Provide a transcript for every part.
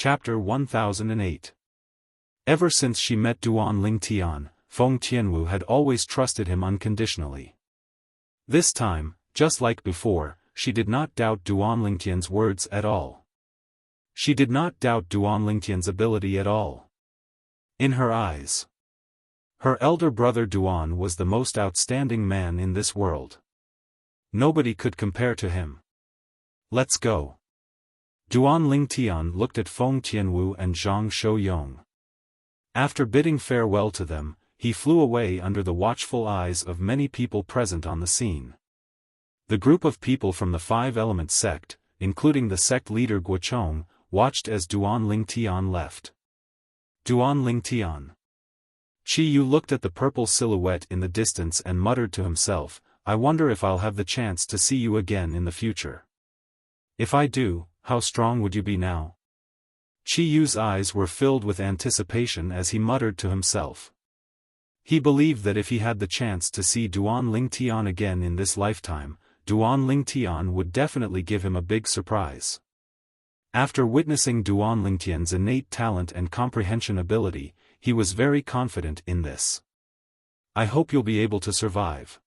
Chapter 1008. Ever since she met Duan Lingtian, Feng Tianwu had always trusted him unconditionally. This time, just like before, she did not doubt Duan Lingtian's words at all. She did not doubt Duan Lingtian's ability at all. In her eyes, her elder brother Duan was the most outstanding man in this world. Nobody could compare to him. Let's go. Duan Lingtian looked at Feng Tianwu and Zhang Shouyong. After bidding farewell to them, he flew away under the watchful eyes of many people present on the scene. The group of people from the Five Elements sect, including the sect leader Guochong, watched as Duan Lingtian left. Duan Lingtian. Qi Yu looked at the purple silhouette in the distance and muttered to himself, "I wonder if I'll have the chance to see you again in the future. If I do, how strong would you be now?" Qi Yu's eyes were filled with anticipation as he muttered to himself. He believed that if he had the chance to see Duan Lingtian again in this lifetime, Duan Lingtian would definitely give him a big surprise. After witnessing Duan Lingtian's innate talent and comprehension ability, he was very confident in this. "I hope you'll be able to survive."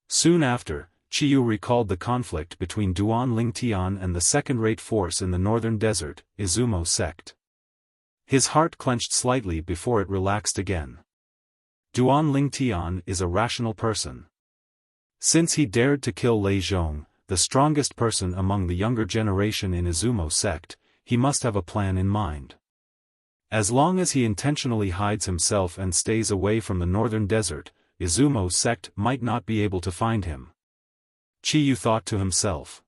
Soon after, Qi Yu recalled the conflict between Duan Lingtian and the second-rate force in the northern desert, Izumo sect. His heart clenched slightly before it relaxed again. Duan Lingtian is a rational person. Since he dared to kill Lei Zhong, the strongest person among the younger generation in Izumo sect, he must have a plan in mind. As long as he intentionally hides himself and stays away from the northern desert, Izumo sect might not be able to find him. Qi Yu thought to himself.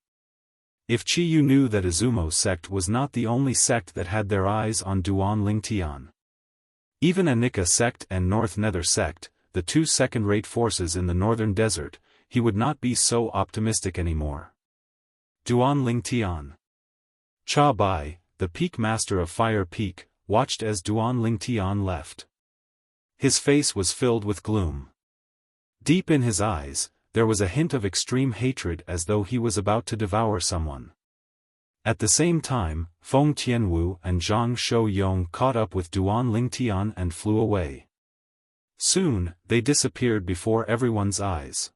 If Qi Yu knew that Izumo sect was not the only sect that had their eyes on Duan Lingtian. Even Anika sect and North Nether sect, the two second-rate forces in the northern desert, he would not be so optimistic anymore. Duan Lingtian. Cha Bai, the peak master of Fire Peak, watched as Duan Lingtian left. His face was filled with gloom. Deep in his eyes, there was a hint of extreme hatred as though he was about to devour someone. At the same time, Feng Tianwu and Zhang Shouyong caught up with Duan Lingtian and flew away. Soon, they disappeared before everyone's eyes.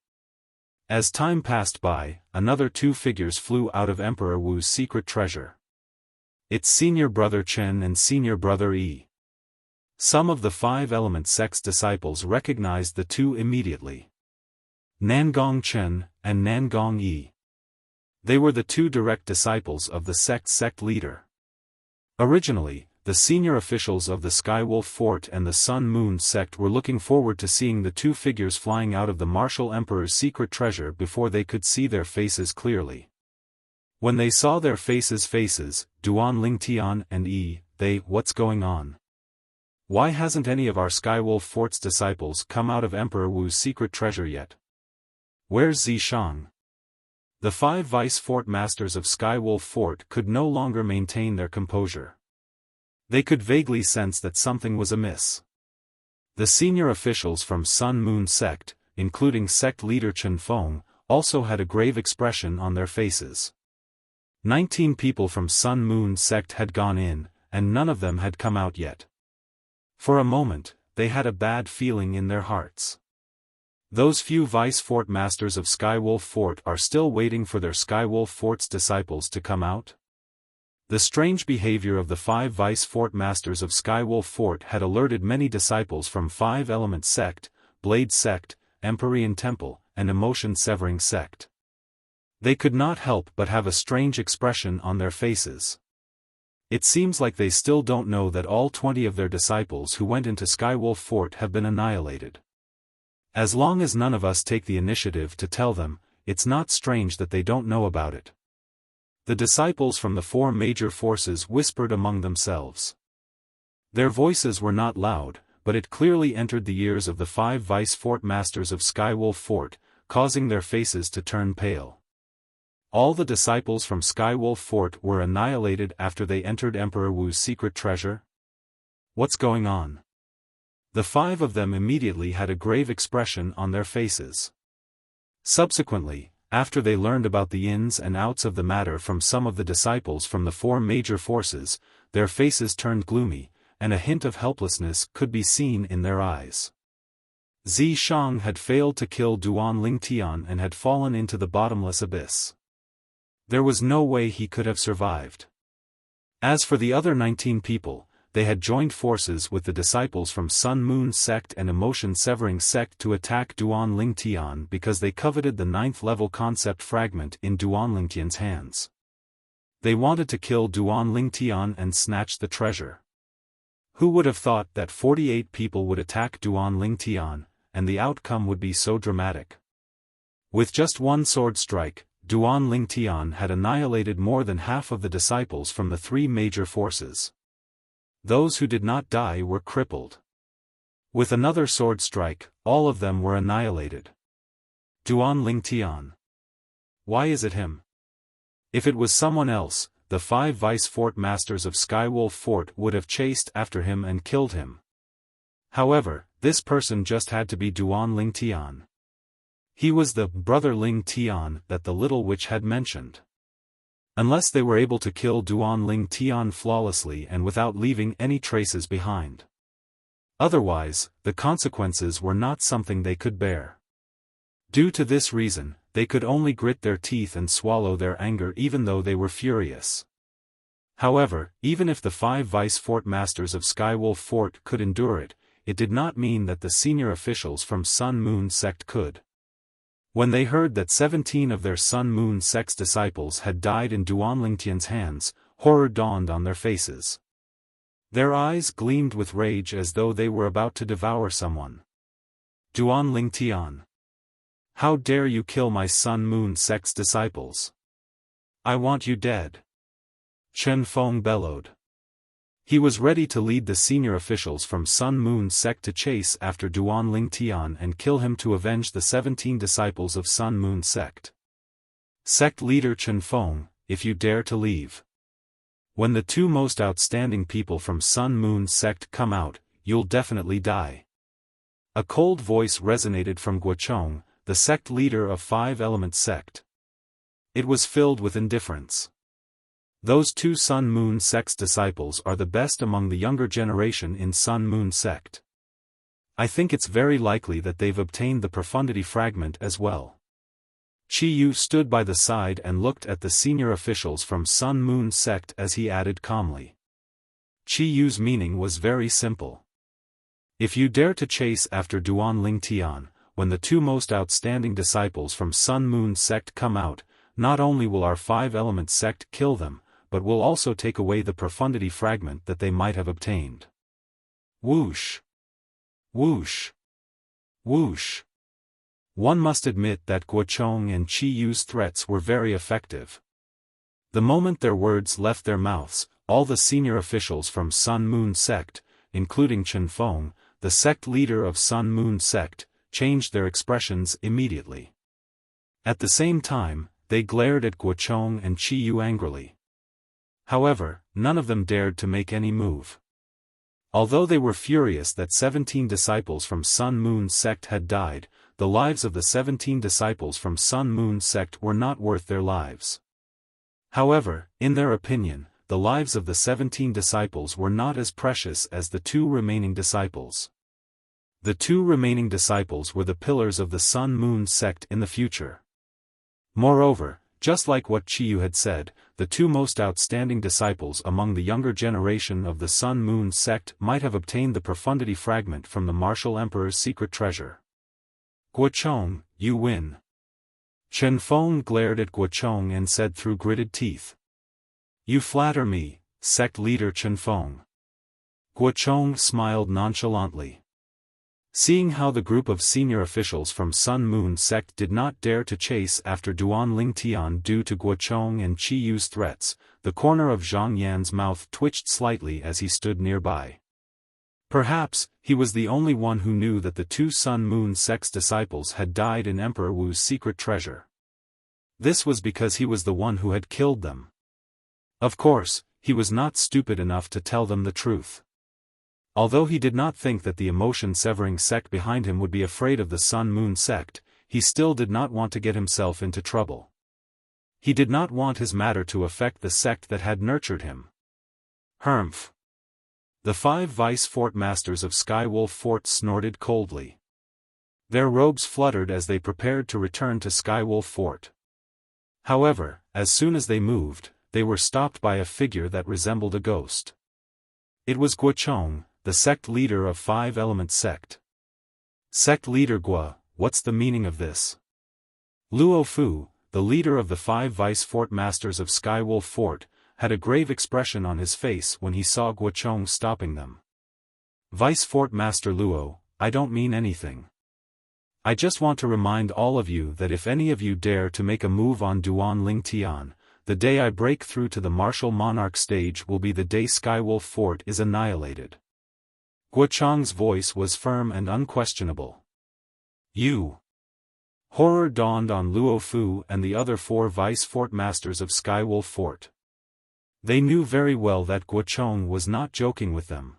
As time passed by, another two figures flew out of Emperor Wu's secret treasure. It's senior brother Chen and senior brother Yi. Some of the Five Elements sect's disciples recognized the two immediately. Nangong Chen and Nangong Yi. They were the two direct disciples of the sect leader. Originally, the senior officials of the Skywolf Fort and the Sun Moon sect were looking forward to seeing the two figures flying out of the Martial Emperor's secret treasure before they could see their faces clearly. When they saw their faces, Duan Lingtian and Yi, what's going on? Why hasn't any of our Skywolf Fort's disciples come out of Emperor Wu's secret treasure yet? Where's Zishang? The five vice fort masters of Skywolf Fort could no longer maintain their composure. They could vaguely sense that something was amiss. The senior officials from Sun Moon sect, including sect leader Chen Feng, also had a grave expression on their faces. 19 people from Sun Moon sect had gone in, and none of them had come out yet. For a moment, they had a bad feeling in their hearts. Those few vice fort masters of Skywolf Fort are still waiting for their Skywolf Fort's disciples to come out? The strange behavior of the five vice fort masters of Skywolf Fort had alerted many disciples from Five Elements sect, Blade sect, Empyrean Temple, and Emotion Severing sect. They could not help but have a strange expression on their faces. It seems like they still don't know that all 20 of their disciples who went into Skywolf Fort have been annihilated. As long as none of us take the initiative to tell them, it's not strange that they don't know about it. The disciples from the four major forces whispered among themselves. Their voices were not loud, but it clearly entered the ears of the five vice fort masters of Skywolf Fort, causing their faces to turn pale. All the disciples from Skywolf Fort were annihilated after they entered Emperor Wu's secret treasure? What's going on? The five of them immediately had a grave expression on their faces. Subsequently, after they learned about the ins and outs of the matter from some of the disciples from the four major forces, their faces turned gloomy, and a hint of helplessness could be seen in their eyes. Zishang had failed to kill Duan Lingtian and had fallen into the bottomless abyss. There was no way he could have survived. As for the other 19 people, they had joined forces with the disciples from Sun Moon sect and Emotion Severing sect to attack Duan Lingtian because they coveted the 9th level concept fragment in Duan Lingtian's hands. They wanted to kill Duan Lingtian and snatch the treasure. Who would have thought that 48 people would attack Duan Lingtian, and the outcome would be so dramatic? With just one sword strike, Duan Lingtian had annihilated more than half of the disciples from the 3 major forces. Those who did not die were crippled. With another sword strike, all of them were annihilated. Duan Lingtian. Why is it him? If it was someone else, the 5 vice fort masters of Skywolf Fort would have chased after him and killed him. However, this person just had to be Duan Lingtian. He was the brother Lingtian that the little witch had mentioned. Unless they were able to kill Duan Lingtian flawlessly and without leaving any traces behind. Otherwise, the consequences were not something they could bear. Due to this reason, they could only grit their teeth and swallow their anger even though they were furious. However, even if the 5 vice fort masters of Skywolf Fort could endure it, it did not mean that the senior officials from Sun Moon sect could. When they heard that 17 of their Sun Moon sect's disciples had died in Duan Lingtian's hands, horror dawned on their faces. Their eyes gleamed with rage as though they were about to devour someone. Duan Lingtian. How dare you kill my Sun Moon sect's disciples? I want you dead. Chen Feng bellowed. He was ready to lead the senior officials from Sun Moon sect to chase after Duan Lingtian and kill him to avenge the 17 disciples of Sun Moon sect. Sect leader Chen Feng, if you dare to leave. When the 2 most outstanding people from Sun Moon sect come out, you'll definitely die. A cold voice resonated from Guochong, the sect leader of 5 Element sect. It was filled with indifference. Those 2 Sun Moon sect's disciples are the best among the younger generation in Sun Moon sect. I think it's very likely that they've obtained the profundity fragment as well. Chi Yu stood by the side and looked at the senior officials from Sun Moon sect as he added calmly. Chi Yu's meaning was very simple. If you dare to chase after Duan Lingtian, when the 2 most outstanding disciples from Sun Moon sect come out, not only will our 5 Element sect kill them, but will also take away the profundity fragment that they might have obtained. Whoosh! Whoosh! Whoosh! One must admit that Guochong and Chi Yu's threats were very effective. The moment their words left their mouths, all the senior officials from Sun Moon sect, including Chen Feng, the sect leader of Sun Moon sect, changed their expressions immediately. At the same time, they glared at Guochong and Chi Yu angrily. However, none of them dared to make any move. Although they were furious that 17 disciples from Sun Moon sect had died, the lives of the 17 disciples from Sun Moon sect were not worth their lives. However, in their opinion, the lives of the 17 disciples were not as precious as the 2 remaining disciples. The 2 remaining disciples were the pillars of the Sun Moon sect in the future. Moreover, just like what Chi Yu had said, the 2 most outstanding disciples among the younger generation of the Sun Moon sect might have obtained the profundity fragment from the Martial Emperor's secret treasure. Guochong, you win. Chen Feng glared at Guochong and said through gritted teeth. You flatter me, sect leader Chen Feng. Guochong smiled nonchalantly. Seeing how the group of senior officials from Sun Moon sect did not dare to chase after Duan Lingtian due to Guochong and Chi Yu's threats, the corner of Zhang Yan's mouth twitched slightly as he stood nearby. Perhaps, he was the only one who knew that the 2 Sun Moon sect's disciples had died in Emperor Wu's secret treasure. This was because he was the one who had killed them. Of course, he was not stupid enough to tell them the truth. Although he did not think that the Emotion Severing sect behind him would be afraid of the Sun Moon sect, he still did not want to get himself into trouble. He did not want his matter to affect the sect that had nurtured him. Humph. The 5 vice fort masters of Skywolf Fort snorted coldly. Their robes fluttered as they prepared to return to Skywolf Fort. However, as soon as they moved, they were stopped by a figure that resembled a ghost. It was Guochong, the sect leader of 5 Element Sect. Sect leader Guo, what's the meaning of this? Luo Fu, the leader of the 5 vice fort masters of Skywolf Fort, had a grave expression on his face when he saw Guochong stopping them. Vice Fort Master Luo, I don't mean anything. I just want to remind all of you that if any of you dare to make a move on Duan Ling Tian, the day I break through to the martial monarch stage will be the day Skywolf Fort is annihilated. Guochong's voice was firm and unquestionable. You. Horror dawned on Luo Fu and the other 4 vice fort masters of Skywolf Fort. They knew very well that Guochong was not joking with them.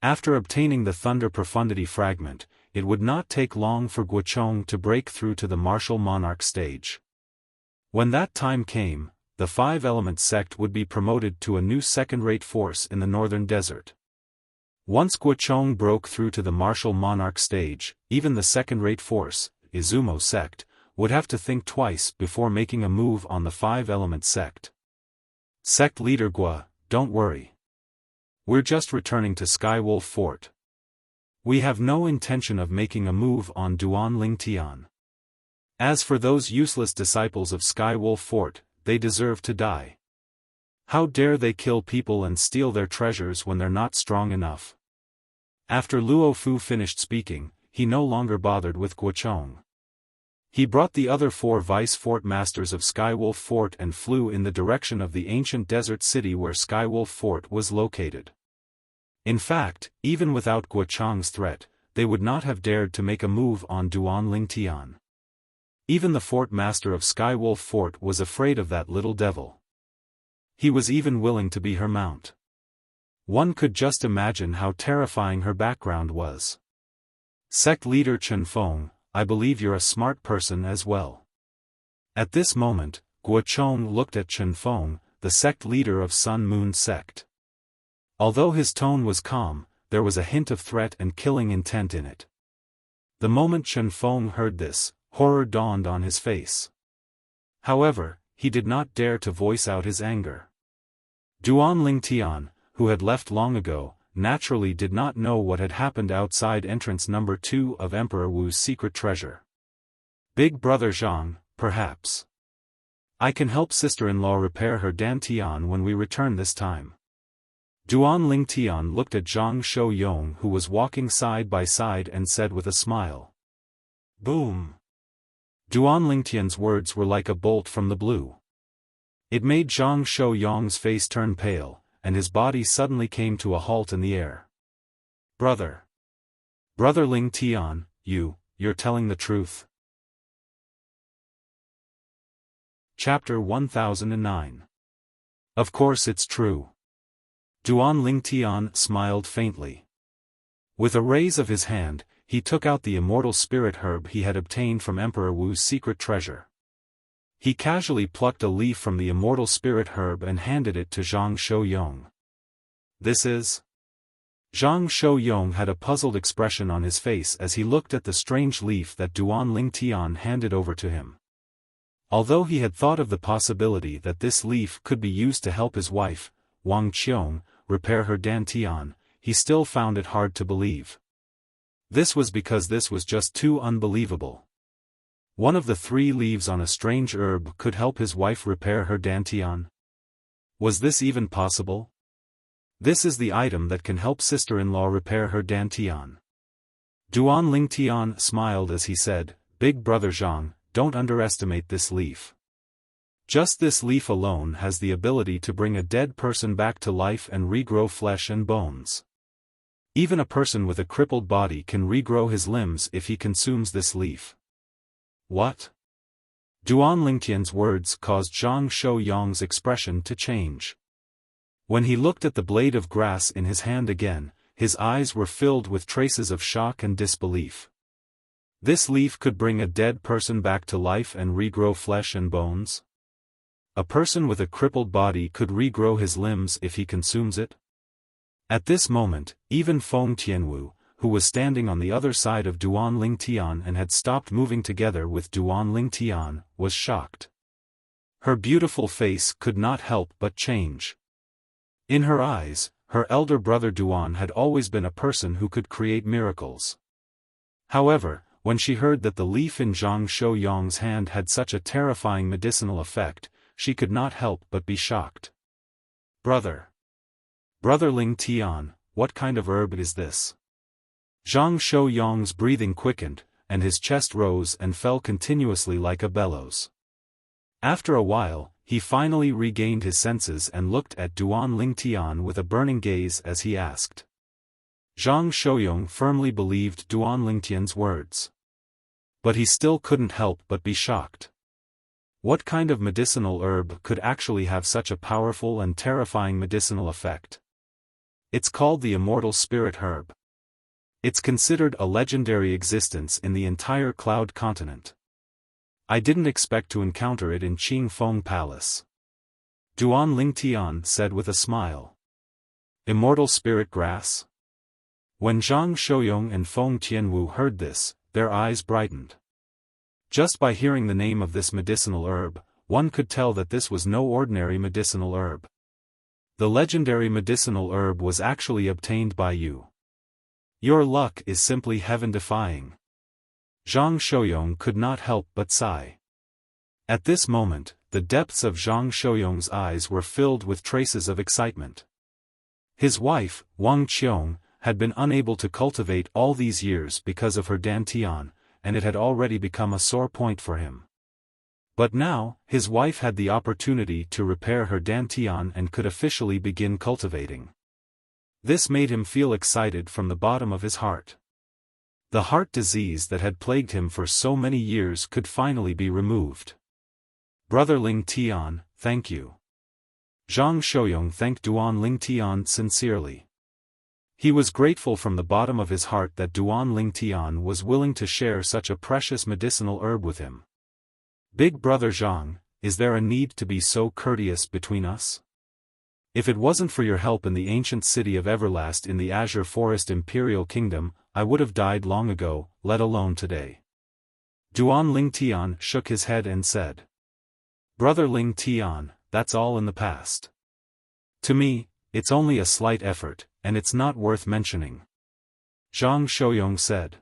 After obtaining the Thunder Profundity fragment, it would not take long for Guochong to break through to the martial monarch stage. When that time came, the 5 Element Sect would be promoted to a new second-rate force in the northern desert. Once Guochong broke through to the martial monarch stage, even the second-rate force, Izumo Sect, would have to think twice before making a move on the 5 Element Sect. Sect leader Guo, don't worry. We're just returning to Skywolf Fort. We have no intention of making a move on Duan Ling Tian. As for those useless disciples of Skywolf Fort, they deserve to die. How dare they kill people and steal their treasures when they're not strong enough? After Luo Fu finished speaking, he no longer bothered with Guochong. He brought the other 4 vice fort masters of Skywolf Fort and flew in the direction of the ancient desert city where Skywolf Fort was located. In fact, even without Guochong's threat, they would not have dared to make a move on Duan Ling Tian. Even the fort master of Skywolf Fort was afraid of that little devil. He was even willing to be her mount. One could just imagine how terrifying her background was. Sect leader Chen Feng, I believe you're a smart person as well. At this moment, Guochong looked at Chen Feng, the sect leader of Sun Moon Sect. Although his tone was calm, there was a hint of threat and killing intent in it. The moment Chen Feng heard this, horror dawned on his face. However, he did not dare to voice out his anger. Duan Ling Tian, who had left long ago, naturally did not know what had happened outside entrance number 2 of Emperor Wu's secret treasure. Big brother Zhang, perhaps. I can help sister-in-law repair her dantian when we return this time. Duan Ling Tian looked at Zhang Shou-yong who was walking side by side and said with a smile. Boom! Duan Ling Tian's words were like a bolt from the blue. It made Zhang Shou-yong's face turn pale, and his body suddenly came to a halt in the air. Brother Ling Tian, you're telling the truth. Chapter 1009. Of course it's true. Duan Ling Tian smiled faintly. With a raise of his hand, he took out the immortal spirit herb he had obtained from Emperor Wu's secret treasure. He casually plucked a leaf from the immortal spirit herb and handed it to Zhang Shou-yong. This is? Zhang Shou-yong had a puzzled expression on his face as he looked at the strange leaf that Duan Ling Tian handed over to him. Although he had thought of the possibility that this leaf could be used to help his wife, Wang Qiong, repair her dantian, he still found it hard to believe. This was because this was just too unbelievable. One of the 3 leaves on a strange herb could help his wife repair her dantian. Was this even possible? This is the item that can help sister-in-law repair her dantian. Duan Ling Tian smiled as he said, Big brother Zhang, don't underestimate this leaf. Just this leaf alone has the ability to bring a dead person back to life and regrow flesh and bones. Even a person with a crippled body can regrow his limbs if he consumes this leaf. What? Duan Lingtian's words caused Zhang Shou-yong's expression to change. When he looked at the blade of grass in his hand again, his eyes were filled with traces of shock and disbelief. This leaf could bring a dead person back to life and regrow flesh and bones? A person with a crippled body could regrow his limbs if he consumes it? At this moment, even Feng Tianwu, who was standing on the other side of Duan Lingtian and had stopped moving together with Duan Lingtian, was shocked. Her beautiful face could not help but change. In her eyes, her elder brother Duan had always been a person who could create miracles. However, when she heard that the leaf in Zhang Shouyong's hand had such a terrifying medicinal effect, she could not help but be shocked. Brother Ling Tian, what kind of herb is this? Zhang Shouyong's breathing quickened, and his chest rose and fell continuously like a bellows. After a while, he finally regained his senses and looked at Duan Lingtian with a burning gaze as he asked. Zhang Shouyong firmly believed Duan Lingtian's words. But he still couldn't help but be shocked. What kind of medicinal herb could actually have such a powerful and terrifying medicinal effect? It's called the immortal spirit herb. It's considered a legendary existence in the entire Cloud continent. I didn't expect to encounter it in Qingfeng Palace. Duan Lingtian said with a smile. Immortal spirit grass? When Zhang Shouyong and Feng Tianwu heard this, their eyes brightened. Just by hearing the name of this medicinal herb, one could tell that this was no ordinary medicinal herb. The legendary medicinal herb was actually obtained by you. Your luck is simply heaven-defying. Zhang Shouyong could not help but sigh. At this moment, the depths of Zhang Shouyong's eyes were filled with traces of excitement. His wife, Wang Qiong, had been unable to cultivate all these years because of her dantian, and it had already become a sore point for him. But now, his wife had the opportunity to repair her dantian and could officially begin cultivating. This made him feel excited from the bottom of his heart. The heart disease that had plagued him for so many years could finally be removed. Brother Ling Tian, thank you. Zhang Shouyong thanked Duan Ling Tian sincerely. He was grateful from the bottom of his heart that Duan Ling Tian was willing to share such a precious medicinal herb with him. Big brother Zhang, is there a need to be so courteous between us? If it wasn't for your help in the ancient city of Everlast in the Azure Forest Imperial Kingdom, I would have died long ago, let alone today. Duan Ling Tian shook his head and said. Brother Ling Tian, that's all in the past. To me, it's only a slight effort, and it's not worth mentioning. Zhang Shouyong said.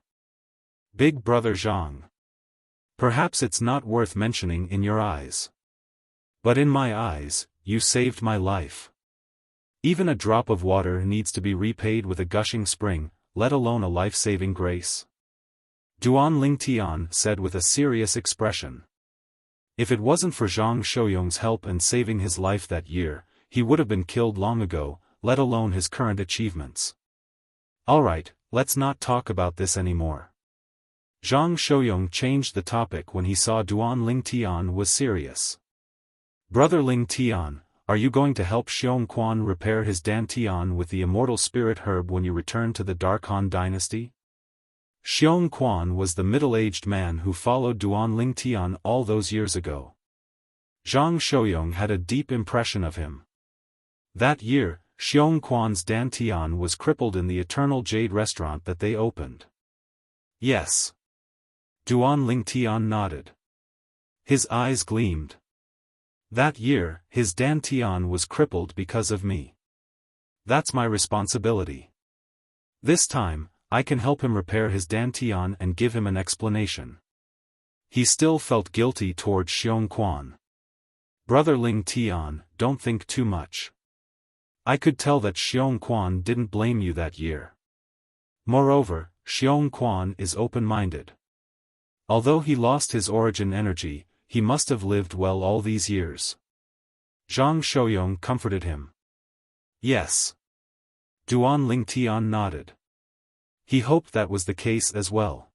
Big brother Zhang. Perhaps it's not worth mentioning in your eyes. But in my eyes, you saved my life. Even a drop of water needs to be repaid with a gushing spring, let alone a life-saving grace. Duan Lingtian said with a serious expression. If it wasn't for Zhang Shouyong's help and saving his life that year, he would have been killed long ago, let alone his current achievements. Alright, let's not talk about this anymore. Zhang Shouyong changed the topic when he saw Duan Lingtian was serious. Brother Ling Tian, are you going to help Xiong Quan repair his dantian with the immortal spirit herb when you return to the Dark Han dynasty? Xiong Quan was the middle-aged man who followed Duan Lingtian all those years ago. Zhang Shouyong had a deep impression of him. That year, Xiong Quan's dantian was crippled in the Eternal Jade restaurant that they opened. Yes. Duan Lingtian nodded. His eyes gleamed. That year, his dantian was crippled because of me. That's my responsibility. This time, I can help him repair his dantian and give him an explanation. He still felt guilty towards Xiong Quan. Brother Ling Tian, don't think too much. I could tell that Xiong Quan didn't blame you that year. Moreover, Xiong Quan is open-minded. Although he lost his origin energy, he must have lived well all these years. Zhang Shouyong comforted him. Yes. Duan Lingtian nodded. He hoped that was the case as well.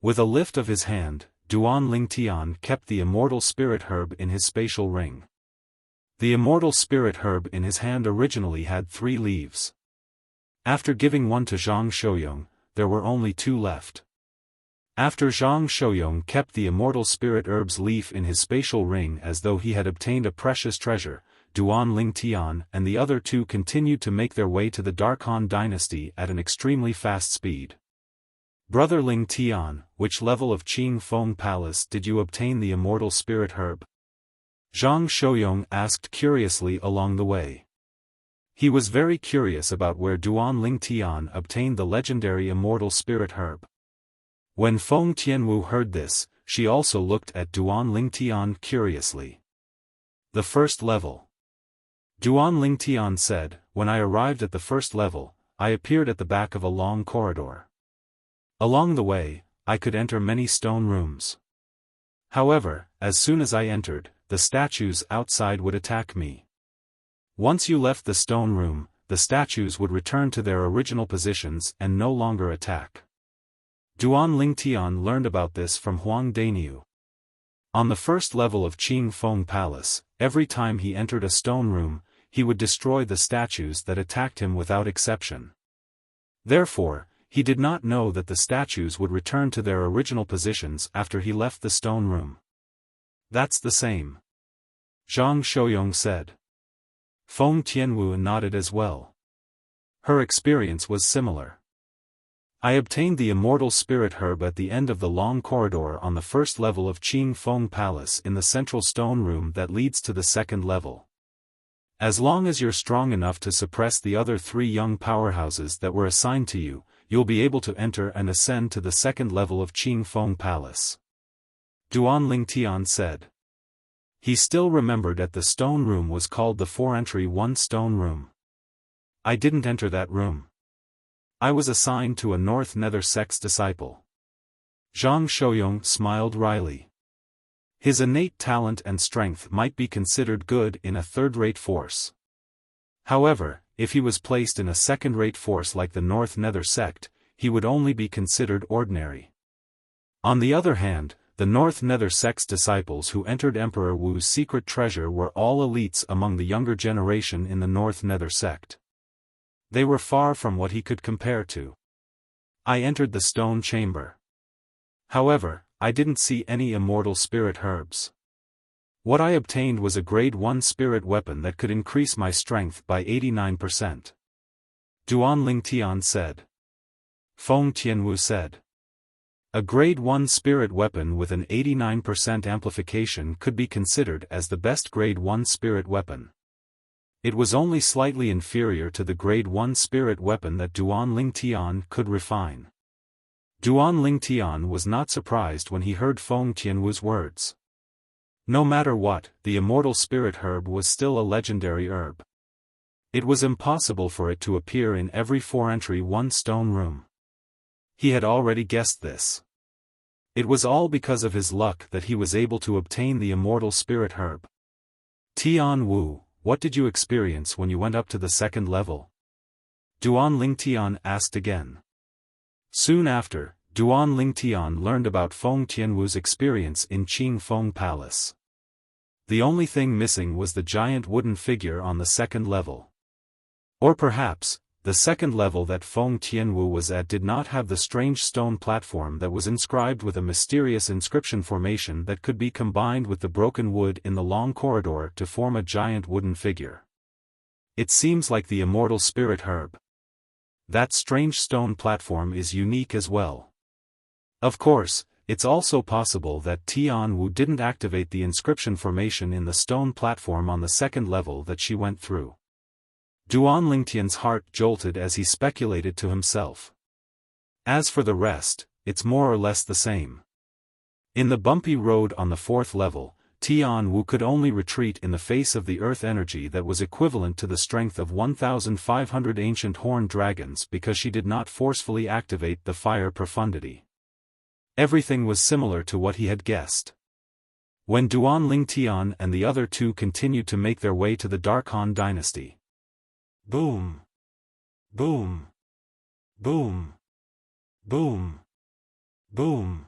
With a lift of his hand, Duan Lingtian kept the immortal spirit herb in his spatial ring. The immortal spirit herb in his hand originally had 3 leaves. After giving one to Zhang Shouyong, there were only 2 left. After Zhang Shouyong kept the immortal spirit herb's leaf in his spatial ring as though he had obtained a precious treasure, Duan Lingtian and the other two continued to make their way to the Dark Han dynasty at an extremely fast speed. Brother Lingtian, which level of Qing Feng Palace did you obtain the immortal spirit herb? Zhang Shouyong asked curiously along the way. He was very curious about where Duan Lingtian obtained the legendary immortal spirit herb. When Feng Tianwu heard this, she also looked at Duan Lingtian curiously. The first level. Duan Lingtian said, when I arrived at the first level, I appeared at the back of a long corridor. Along the way, I could enter many stone rooms. However, as soon as I entered, the statues outside would attack me. Once you left the stone room, the statues would return to their original positions and no longer attack. Duan Lingtian learned about this from Huang Dainiu. On the first level of Qing Feng Palace, every time he entered a stone room, he would destroy the statues that attacked him without exception. Therefore, he did not know that the statues would return to their original positions after he left the stone room. That's the same. Zhang Shouyong said. Feng Tianwu nodded as well. Her experience was similar. I obtained the immortal spirit herb at the end of the long corridor on the first level of Qing Feng Palace in the central stone room that leads to the second level. As long as you're strong enough to suppress the other three young powerhouses that were assigned to you, you'll be able to enter and ascend to the second level of Qing Feng Palace. Duan Lingtian said. He still remembered that the stone room was called the 4-entry 1 stone room. I didn't enter that room. I was assigned to a North Nether sect's disciple. Zhang Shouyong smiled wryly. His innate talent and strength might be considered good in a third-rate force. However, if he was placed in a second-rate force like the North Nether sect, he would only be considered ordinary. On the other hand, the North Nether sect's disciples who entered Emperor Wu's secret treasure were all elites among the younger generation in the North Nether sect. They were far from what he could compare to. I entered the stone chamber. However, I didn't see any immortal spirit herbs. What I obtained was a grade 1 spirit weapon that could increase my strength by 89%. Duan Lingtian said. Feng Tianwu said. A grade 1 spirit weapon with an 89% amplification could be considered as the best grade 1 spirit weapon. It was only slightly inferior to the grade 1 spirit weapon that Duan Lingtian could refine. Duan Lingtian was not surprised when he heard Feng Tianwu's words. No matter what, the immortal spirit herb was still a legendary herb. It was impossible for it to appear in every 4-entry 1 stone room. He had already guessed this. It was all because of his luck that he was able to obtain the immortal spirit herb. Tian Wu, what did you experience when you went up to the second level? Duan Lingtian asked again. Soon after, Duan Lingtian learned about Feng Tianwu's experience in Qing Feng Palace. The only thing missing was the giant wooden figure on the second level. Or perhaps, the second level that Feng Tianwu was at did not have the strange stone platform that was inscribed with a mysterious inscription formation that could be combined with the broken wood in the long corridor to form a giant wooden figure. It seems like the immortal spirit herb. That strange stone platform is unique as well. Of course, it's also possible that Tian Wu didn't activate the inscription formation in the stone platform on the second level that she went through. Duan Lingtian's heart jolted as he speculated to himself. As for the rest, it's more or less the same. In the bumpy road on the 4th level, Tian Wu could only retreat in the face of the earth energy that was equivalent to the strength of 1,500 ancient horned dragons because she did not forcefully activate the fire profundity. Everything was similar to what he had guessed. When Duan Lingtian and the other two continued to make their way to the Dark Han dynasty. Boom! Boom! Boom! Boom! Boom!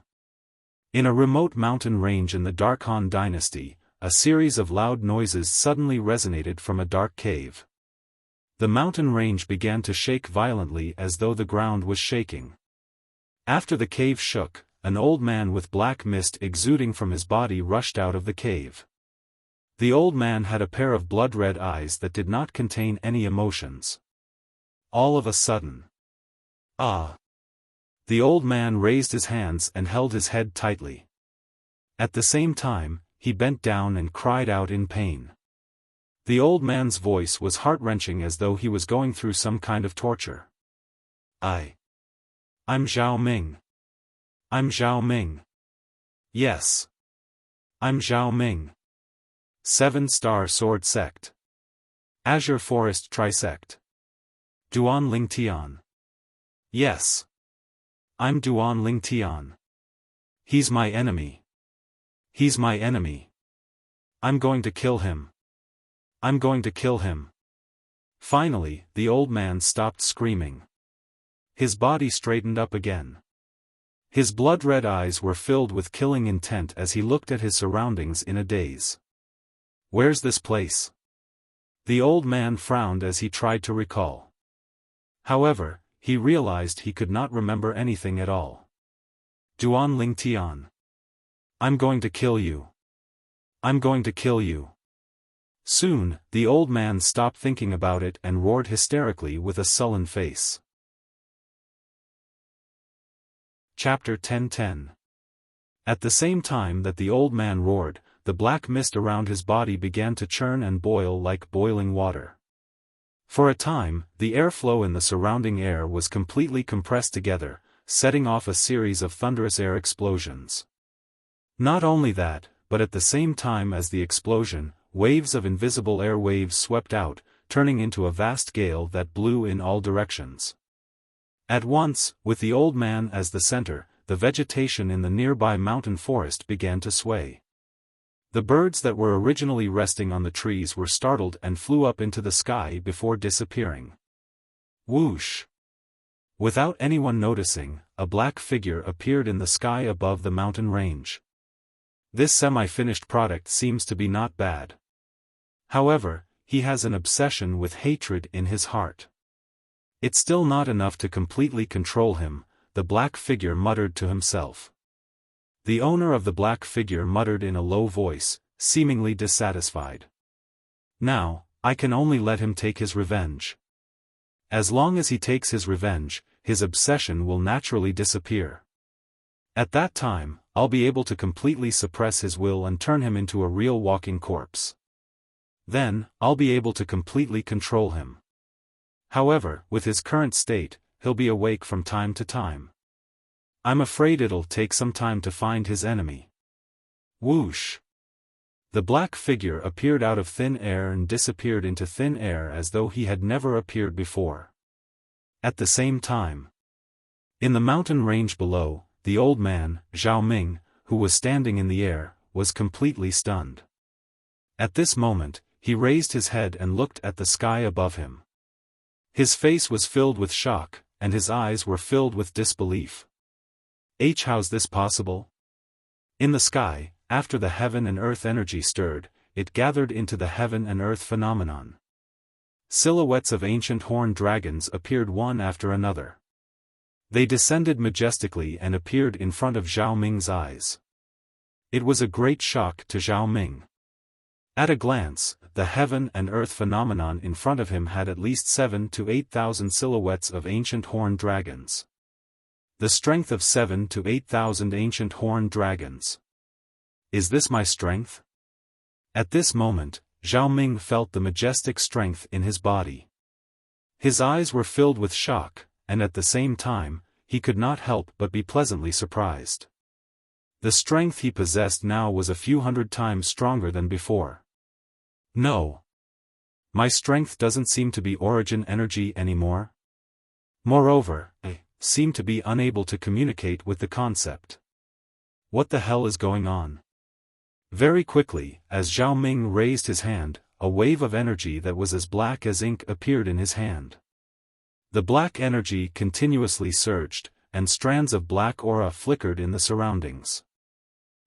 In a remote mountain range in the Dark Han dynasty, a series of loud noises suddenly resonated from a dark cave. The mountain range began to shake violently as though the ground was shaking. After the cave shook, an old man with black mist exuding from his body rushed out of the cave. The old man had a pair of blood-red eyes that did not contain any emotions. All of a sudden. Ah! The old man raised his hands and held his head tightly. At the same time, he bent down and cried out in pain. The old man's voice was heart-wrenching as though he was going through some kind of torture. I'm Zhao Ming. I'm Zhao Ming. Yes. I'm Zhao Ming. 7-star Sword Sect. Azure Forest Trisect. Duan Ling Tian. Yes. I'm Duan Ling Tian. He's my enemy. He's my enemy. I'm going to kill him. I'm going to kill him. Finally, the old man stopped screaming. His body straightened up again. His blood-red eyes were filled with killing intent as he looked at his surroundings in a daze. Where's this place? The old man frowned as he tried to recall. However, he realized he could not remember anything at all. Duan Ling Tian. I'm going to kill you. I'm going to kill you. Soon, the old man stopped thinking about it and roared hysterically with a sullen face. Chapter 10:10. At the same time that the old man roared, the black mist around his body began to churn and boil like boiling water. For a time, the airflow in the surrounding air was completely compressed together, setting off a series of thunderous air explosions. Not only that, but at the same time as the explosion, waves of invisible air waves swept out, turning into a vast gale that blew in all directions. At once, with the old man as the center, the vegetation in the nearby mountain forest began to sway. The birds that were originally resting on the trees were startled and flew up into the sky before disappearing. Whoosh! Without anyone noticing, a black figure appeared in the sky above the mountain range. This semi-finished product seems to be not bad. However, he has an obsession with hatred in his heart. It's still not enough to completely control him, the black figure muttered to himself. The owner of the black figure muttered in a low voice, seemingly dissatisfied. Now, I can only let him take his revenge. As long as he takes his revenge, his obsession will naturally disappear. At that time, I'll be able to completely suppress his will and turn him into a real walking corpse. Then, I'll be able to completely control him. However, with his current state, he'll be awake from time to time. I'm afraid it'll take some time to find his enemy. Whoosh! The black figure appeared out of thin air and disappeared into thin air as though he had never appeared before. At the same time, in the mountain range below, the old man, Zhao Ming, who was standing in the air, was completely stunned. At this moment, he raised his head and looked at the sky above him. His face was filled with shock, and his eyes were filled with disbelief. How's this possible? In the sky, after the heaven and earth energy stirred, it gathered into the heaven and earth phenomenon. Silhouettes of ancient horned dragons appeared one after another. They descended majestically and appeared in front of Zhao Ming's eyes. It was a great shock to Zhao Ming. At a glance, the heaven and earth phenomenon in front of him had at least 7,000 to 8,000 silhouettes of ancient horned dragons. The strength of 7,000 to 8,000 ancient horned dragons. Is this my strength? At this moment, Zhao Ming felt the majestic strength in his body. His eyes were filled with shock, and at the same time, he could not help but be pleasantly surprised. The strength he possessed now was a few hundred times stronger than before. No. My strength doesn't seem to be origin energy anymore. Moreover, I seem to be unable to communicate with the concept. What the hell is going on? Very quickly, as Zhao Ming raised his hand, a wave of energy that was as black as ink appeared in his hand. The black energy continuously surged, and strands of black aura flickered in the surroundings.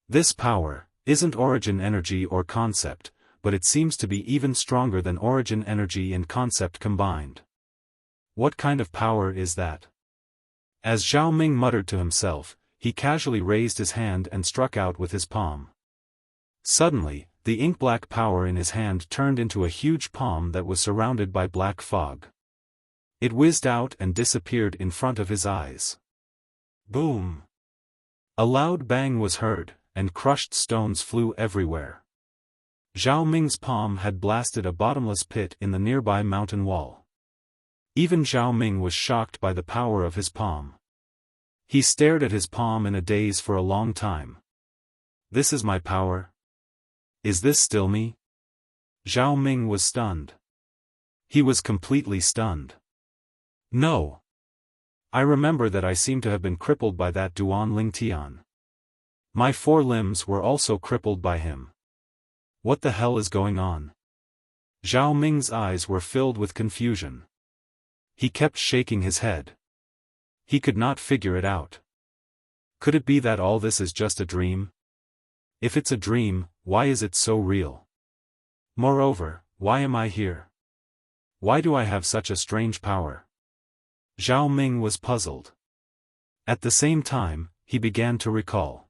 This power isn't origin energy or concept, but it seems to be even stronger than origin energy and concept combined. What kind of power is that? As Zhao Ming muttered to himself, he casually raised his hand and struck out with his palm. Suddenly, the ink-black power in his hand turned into a huge palm that was surrounded by black fog. It whizzed out and disappeared in front of his eyes. Boom! A loud bang was heard, and crushed stones flew everywhere. Zhao Ming's palm had blasted a bottomless pit in the nearby mountain wall. Even Zhao Ming was shocked by the power of his palm. He stared at his palm in a daze for a long time. This is my power? Is this still me? Zhao Ming was stunned. He was completely stunned. No. I remember that I seem to have been crippled by that Duan Lingtian. My 4 limbs were also crippled by him. What the hell is going on? Zhao Ming's eyes were filled with confusion. He kept shaking his head. He could not figure it out. Could it be that all this is just a dream? If it's a dream, why is it so real? Moreover, why am I here? Why do I have such a strange power? Zhao Ming was puzzled. At the same time, he began to recall.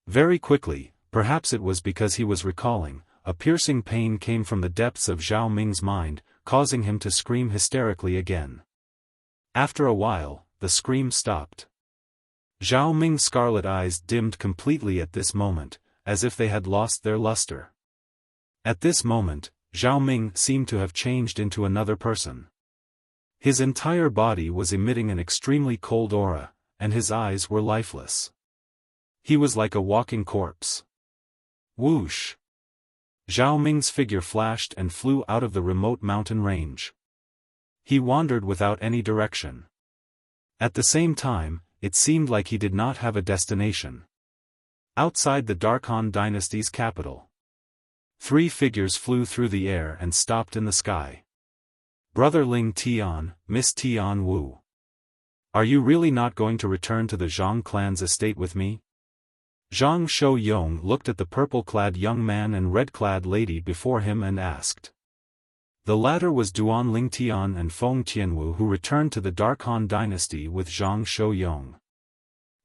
Very quickly, perhaps it was because he was recalling, a piercing pain came from the depths of Zhao Ming's mind, causing him to scream hysterically again. After a while, the scream stopped. Zhao Ming's scarlet eyes dimmed completely at this moment, as if they had lost their luster. At this moment, Zhao Ming seemed to have changed into another person. His entire body was emitting an extremely cold aura, and his eyes were lifeless. He was like a walking corpse. Whoosh! Zhao Ming's figure flashed and flew out of the remote mountain range. He wandered without any direction. At the same time, it seemed like he did not have a destination. Outside the Dark Han dynasty's capital, 3 figures flew through the air and stopped in the sky. Brother Ling Tian, Miss Tian Wu. Are you really not going to return to the Zhang clan's estate with me? Zhang Shou-yong looked at the purple-clad young man and red-clad lady before him and asked. The latter was Duan Lingtian and Feng Tianwu, who returned to the Dark Han dynasty with Zhang Shou-yong.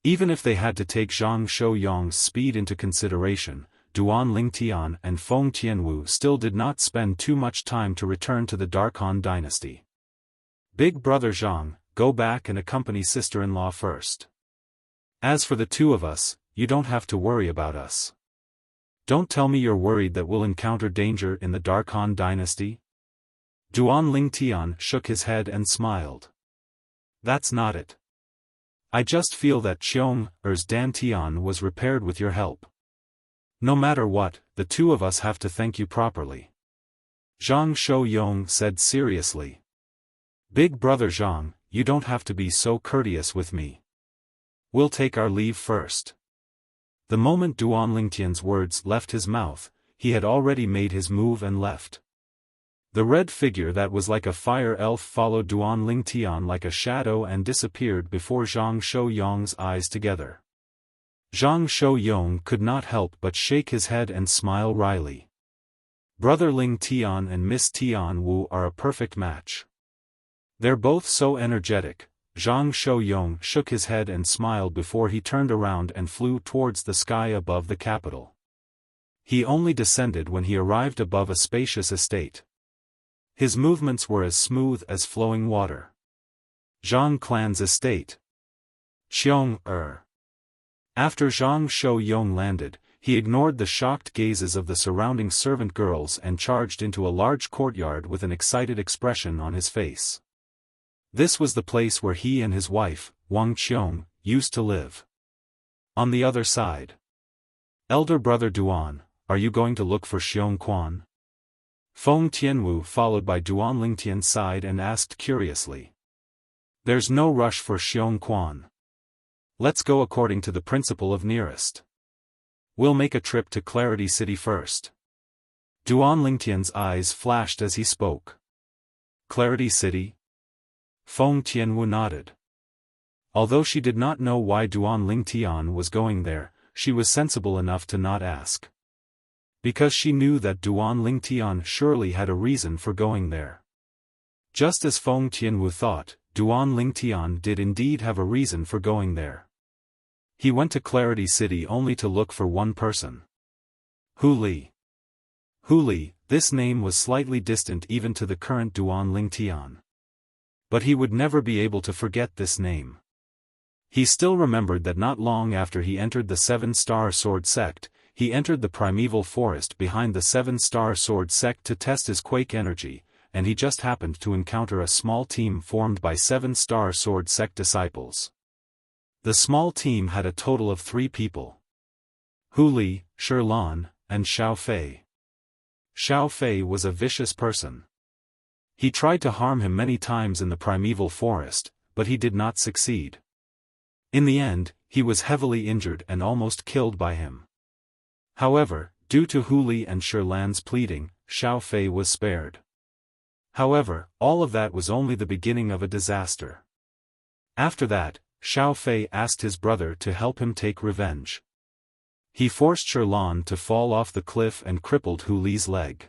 Even if they had to take Zhang Shou-yong's speed into consideration, Duan Lingtian and Feng Tianwu still did not spend too much time to return to the Dark Han dynasty. Big brother Zhang, go back and accompany sister-in-law first. As for the 2 of us, you don't have to worry about us. Don't tell me you're worried that we'll encounter danger in the Dark Han dynasty? Duan Lingtian shook his head and smiled. That's not it. I just feel that Xiong-er's Dantian was repaired with your help. No matter what, the 2 of us have to thank you properly. Zhang Shou-yong said seriously. Big brother Zhang, you don't have to be so courteous with me. We'll take our leave first. The moment Duan Lingtian's words left his mouth, he had already made his move and left. The red figure that was like a fire elf followed Duan Lingtian like a shadow and disappeared before Zhang Shou-yong's eyes together. Zhang Shou-yong could not help but shake his head and smile wryly. Brother Ling Tian and Miss Tian Wu are a perfect match. They're both so energetic. Zhang Shou-yong shook his head and smiled before he turned around and flew towards the sky above the capital. He only descended when he arrived above a spacious estate. His movements were as smooth as flowing water. Zhang clan's estate. Xiong-er. After Zhang Shou-yong landed, he ignored the shocked gazes of the surrounding servant girls and charged into a large courtyard with an excited expression on his face. This was the place where he and his wife, Wang Qiong, used to live. On the other side. Elder brother Duan, are you going to look for Xiong Quan? Feng Tianwu followed by Duan Lingtian sighed and asked curiously. There's no rush for Xiong Quan. Let's go according to the principle of nearest. We'll make a trip to Clarity City first. Duan Lingtian's eyes flashed as he spoke. Clarity City? Feng Tianwu nodded. Although she did not know why Duan Lingtian was going there, she was sensible enough to not ask. Because she knew that Duan Lingtian surely had a reason for going there. Just as Feng Tianwu thought, Duan Lingtian did indeed have a reason for going there. He went to Clarity City only to look for one person. Hu Li. Hu Li, this name was slightly distant even to the current Duan Lingtian. But he would never be able to forget this name. He still remembered that not long after he entered the Seven-Star Sword sect, he entered the primeval forest behind the Seven-Star Sword sect to test his quake energy, and he just happened to encounter a small team formed by Seven-Star Sword sect disciples. The small team had a total of 3 people. Hu Li, Shirlan, and Xiaofan. Xiaofan was a vicious person. He tried to harm him many times in the primeval forest, but he did not succeed. In the end, he was heavily injured and almost killed by him. However, due to Hu Li and Shirlan's pleading, Xiaofan was spared. However, all of that was only the beginning of a disaster. After that, Xiaofan asked his brother to help him take revenge. He forced Shirlan to fall off the cliff and crippled Hu Li's leg.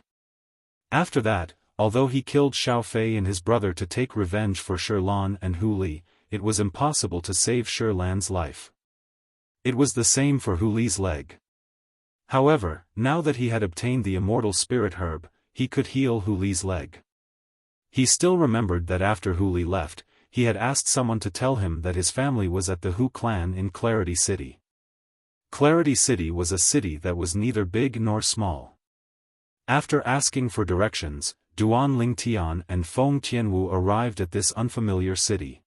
After that, although he killed Xiaofan and his brother to take revenge for Shirlan and Hu Li, it was impossible to save Shirlan's life. It was the same for Hu Li's leg. However, now that he had obtained the immortal spirit herb, he could heal Hu Li's leg. He still remembered that after Hu Li left, he had asked someone to tell him that his family was at the Hu clan in Clarity City. Clarity City was a city that was neither big nor small. After asking for directions, Duan Lingtian and Feng Tianwu arrived at this unfamiliar city.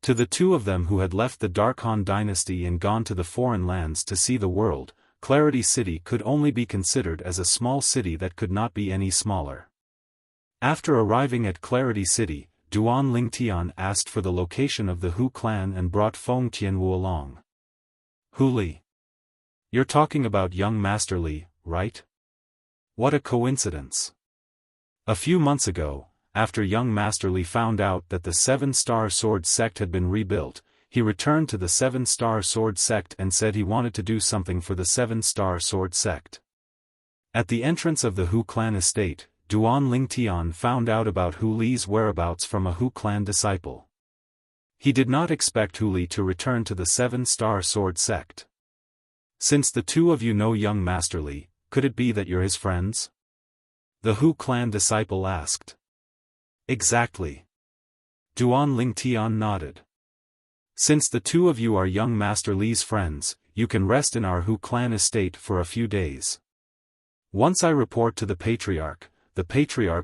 To the two of them who had left the Dark Han dynasty and gone to the foreign lands to see the world, Clarity City could only be considered as a small city that could not be any smaller. After arriving at Clarity City, Duan Lingtian asked for the location of the Hu clan and brought Feng Tianwu along. Hu Li. You're talking about young Master Li, right? What a coincidence. A few months ago, after young Master Li found out that the Seven-Star Sword sect had been rebuilt, he returned to the Seven-Star Sword sect and said he wanted to do something for the Seven-Star Sword sect. At the entrance of the Hu clan estate, Duan Lingtian found out about Hu Li's whereabouts from a Hu clan disciple. He did not expect Hu Li to return to the Seven-Star Sword sect. Since the two of you know young Master Li, could it be that you're his friends? The Hu clan disciple asked. Exactly. Duan Lingtian nodded. Since the two of you are young Master Li's friends, you can rest in our Hu clan estate for a few days. Once I report to the Patriarch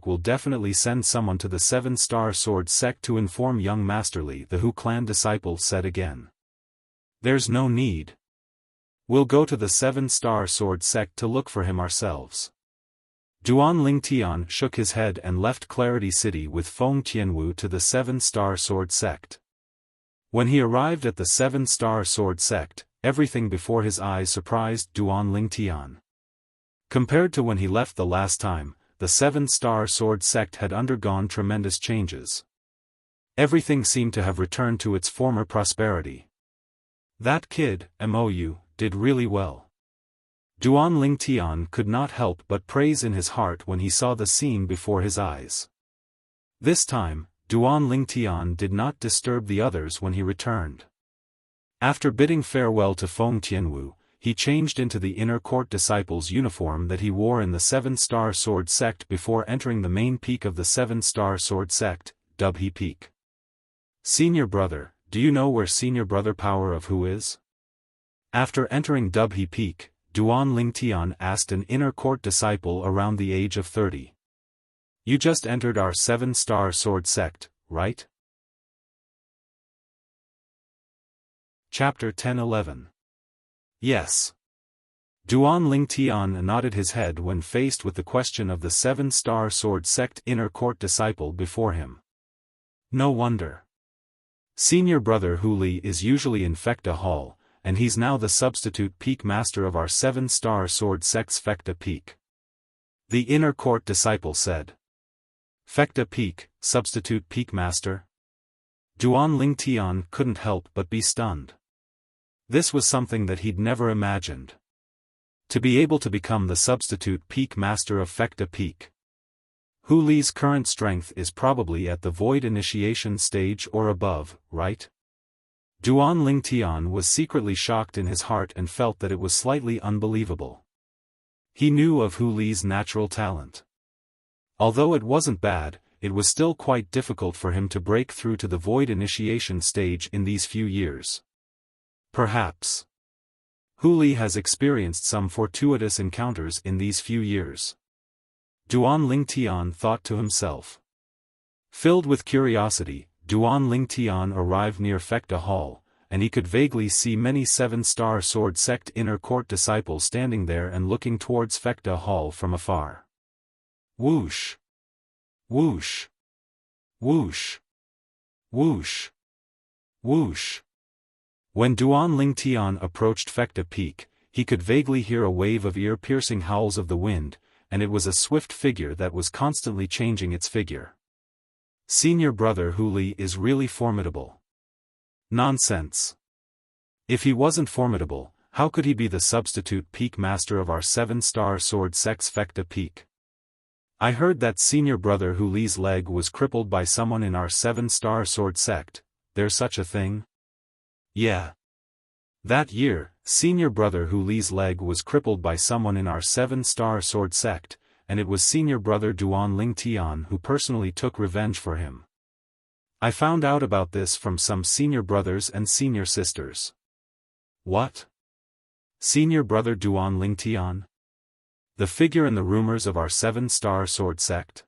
will definitely send someone to the Seven-Star Sword sect to inform young Master Li, the Hu clan disciple said again. There's no need. We'll go to the Seven-Star Sword sect to look for him ourselves. Duan Lingtian shook his head and left Clarity City with Feng Tianwu to the Seven-Star Sword sect. When he arrived at the Seven-Star Sword sect, everything before his eyes surprised Duan Lingtian. Compared to when he left the last time, the Seven-Star Sword sect had undergone tremendous changes. Everything seemed to have returned to its former prosperity. That kid, Mou, did really well. Duan Lingtian could not help but praise in his heart when he saw the scene before his eyes. This time, Duan Lingtian did not disturb the others when he returned. After bidding farewell to Feng Tianwu, he changed into the inner court disciple's uniform that he wore in the Seven-Star Sword sect before entering the main peak of the Seven-Star Sword sect, Dubhe Peak. Senior brother, do you know where senior brother Power of Hu is? After entering Dubhe Peak, Duan Lingtian asked an inner court disciple around the age of 30. You just entered our Seven-Star Sword sect, right? Chapter 10-11. Yes. Duan Lingtian nodded his head when faced with the question of the Seven-Star Sword sect inner court disciple before him. No wonder. Senior brother Hu Li is usually in Fecta Hall, and he's now the substitute peak master of our Seven-Star Sword sect's Fecta Peak. The inner court disciple said. Fecta Peak, substitute peak master? Duan Lingtian couldn't help but be stunned. This was something that he'd never imagined. To be able to become the substitute peak master of Fecta Peak. Hu Li's current strength is probably at the void initiation stage or above, right? Duan Lingtian was secretly shocked in his heart and felt that it was slightly unbelievable. He knew of Hu Li's natural talent. Although it wasn't bad, it was still quite difficult for him to break through to the void initiation stage in these few years. Perhaps Hu Li has experienced some fortuitous encounters in these few years. Duan Lingtian thought to himself. Filled with curiosity, Duan Lingtian arrived near Fekta Hall, and he could vaguely see many seven-star sword sect inner court disciples standing there and looking towards Fekta Hall from afar. Whoosh! Whoosh! Whoosh! Whoosh! Whoosh! When Duan Lingtian approached Fekta Peak, he could vaguely hear a wave of ear-piercing howls of the wind, and it was a swift figure that was constantly changing its figure. Senior brother Hu Li is really formidable. Nonsense. If he wasn't formidable, how could he be the substitute peak master of our seven-star sword sect's Fekta Peak? I heard that senior brother Hu Li's leg was crippled by someone in our seven-star sword sect. There's such a thing? Yeah. That year, senior brother Hu Li's leg was crippled by someone in our seven-star sword sect, and it was senior brother Duan Lingtian who personally took revenge for him. I found out about this from some senior brothers and senior sisters. What? Senior brother Duan Lingtian? The figure in the rumors of our seven-star sword sect?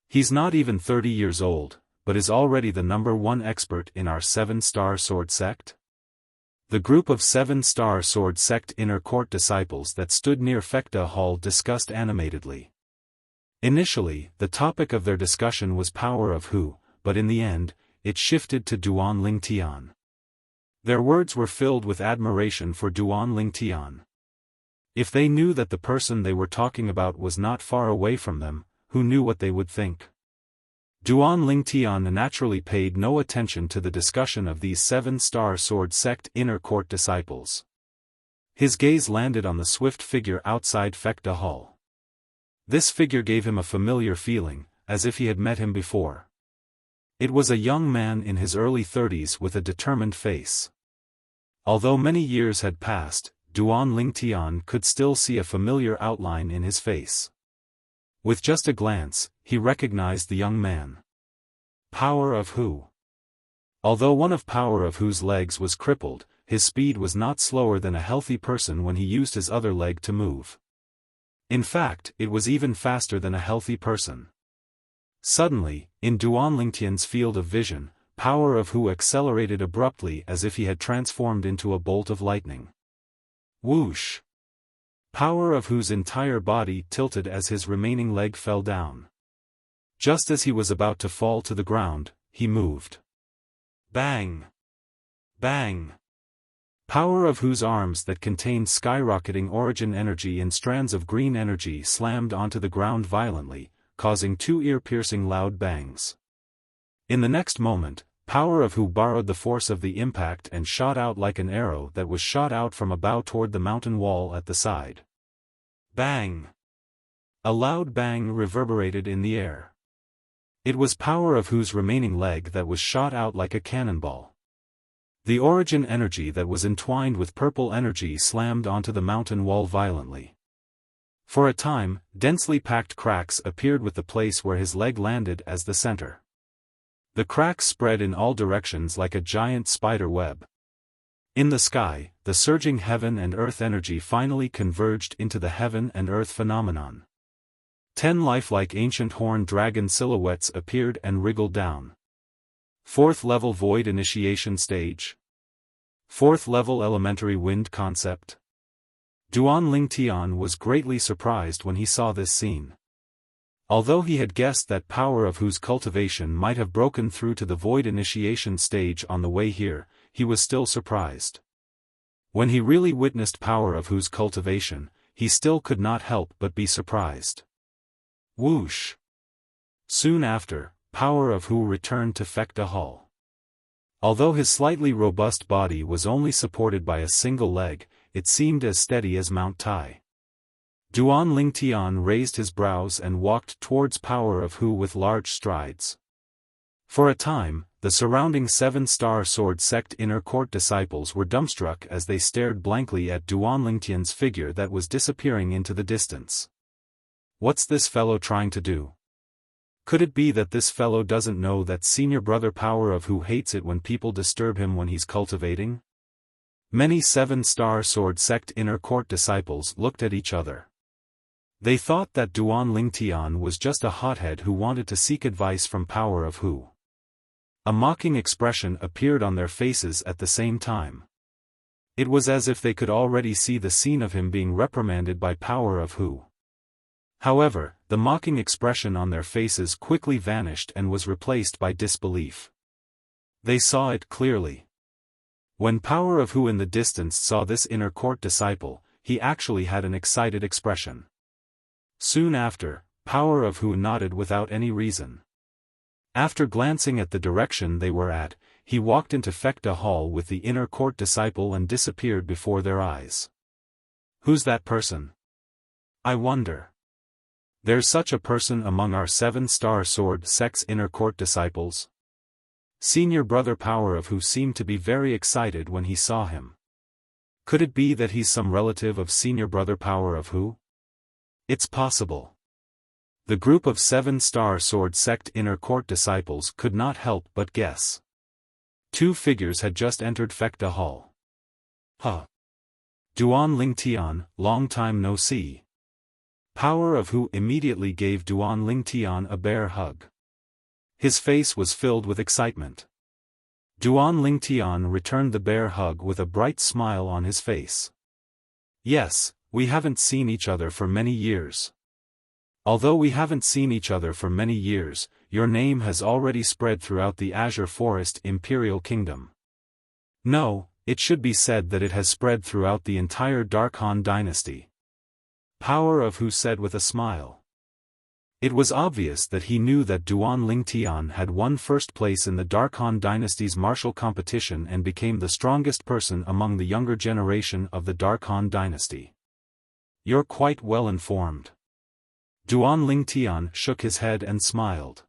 He's not even 30 years old, but is already the #1 expert in our seven-star sword sect? The group of seven-star sword sect inner court disciples that stood near Fekta Hall discussed animatedly. Initially, the topic of their discussion was power of Hu, but in the end, it shifted to Duan Lingtian. Their words were filled with admiration for Duan Lingtian. If they knew that the person they were talking about was not far away from them, who knew what they would think? Duan Lingtian naturally paid no attention to the discussion of these seven-star sword sect inner court disciples. His gaze landed on the swift figure outside Fekta Hall. This figure gave him a familiar feeling, as if he had met him before. It was a young man in his early 30s with a determined face. Although many years had passed, Duan Lingtian could still see a familiar outline in his face. With just a glance, he recognized the young man. Power of Hu. Although one of Power of Hu's legs was crippled, his speed was not slower than a healthy person when he used his other leg to move. In fact, it was even faster than a healthy person. Suddenly, in Duan Lingtian's field of vision, Power of Hu accelerated abruptly as if he had transformed into a bolt of lightning. Whoosh! Power of Hu's entire body tilted as his remaining leg fell down. Just as he was about to fall to the ground, he moved. Bang! Bang! Power of Hu's arms that contained skyrocketing origin energy in strands of green energy slammed onto the ground violently, causing two ear-piercing loud bangs. In the next moment, Power of Hu borrowed the force of the impact and shot out like an arrow that was shot out from a bow toward the mountain wall at the side. Bang! A loud bang reverberated in the air. It was Power of Hu's remaining leg that was shot out like a cannonball. The origin energy that was entwined with purple energy slammed onto the mountain wall violently. For a time, densely packed cracks appeared with the place where his leg landed as the center. The cracks spread in all directions like a giant spider web. In the sky, the surging heaven and earth energy finally converged into the heaven and earth phenomenon. 10 lifelike ancient horn dragon silhouettes appeared and wriggled down. 4th level void initiation stage. 4th level elementary wind concept. Duan Lingtian was greatly surprised when he saw this scene. Although he had guessed that Power of Hu's cultivation might have broken through to the void initiation stage on the way here, he was still surprised. When he really witnessed Power of Hu's cultivation, he still could not help but be surprised. Whoosh! Soon after, Power of Hu returned to Fekta Hall. Although his slightly robust body was only supported by a single leg, it seemed as steady as Mount Tai. Duan Lingtian raised his brows and walked towards Power of Hu with large strides. For a time, the surrounding 7-star sword sect inner court disciples were dumbstruck as they stared blankly at Duan Lingtian's figure that was disappearing into the distance. What's this fellow trying to do? Could it be that this fellow doesn't know that senior brother Power of Hu hates it when people disturb him when he's cultivating? Many 7-star sword sect inner court disciples looked at each other. They thought that Duan Lingtian was just a hothead who wanted to seek advice from Power of Hu. A mocking expression appeared on their faces at the same time. It was as if they could already see the scene of him being reprimanded by Power of Hu. However, the mocking expression on their faces quickly vanished and was replaced by disbelief. They saw it clearly. When Power of Hu in the distance saw this inner court disciple, he actually had an excited expression. Soon after, Power of Hu nodded without any reason. After glancing at the direction they were at, he walked into Fekta Hall with the inner court disciple and disappeared before their eyes. Who's that person? I wonder. There's such a person among our 7-star sword sect's inner court disciples. Senior brother Power of Hu seemed to be very excited when he saw him. Could it be that he's some relative of senior brother Power of Hu? It's possible. The group of 7-star sword sect inner court disciples could not help but guess. 2 figures had just entered Fekta Hall. Huh. Duan Lingtian, long time no see. Power of Hu immediately gave Duan Lingtian a bear hug. His face was filled with excitement. Duan Lingtian returned the bear hug with a bright smile on his face. Yes, we haven't seen each other for many years. Although we haven't seen each other for many years, your name has already spread throughout the Azure Forest Imperial Kingdom. No, it should be said that it has spread throughout the entire Dark Han dynasty. Power of Hu said with a smile. It was obvious that he knew that Duan Lingtian had won first place in the Dark Han dynasty's martial competition and became the strongest person among the younger generation of the Dark Han dynasty. You're quite well informed. Duan Lingtian shook his head and smiled.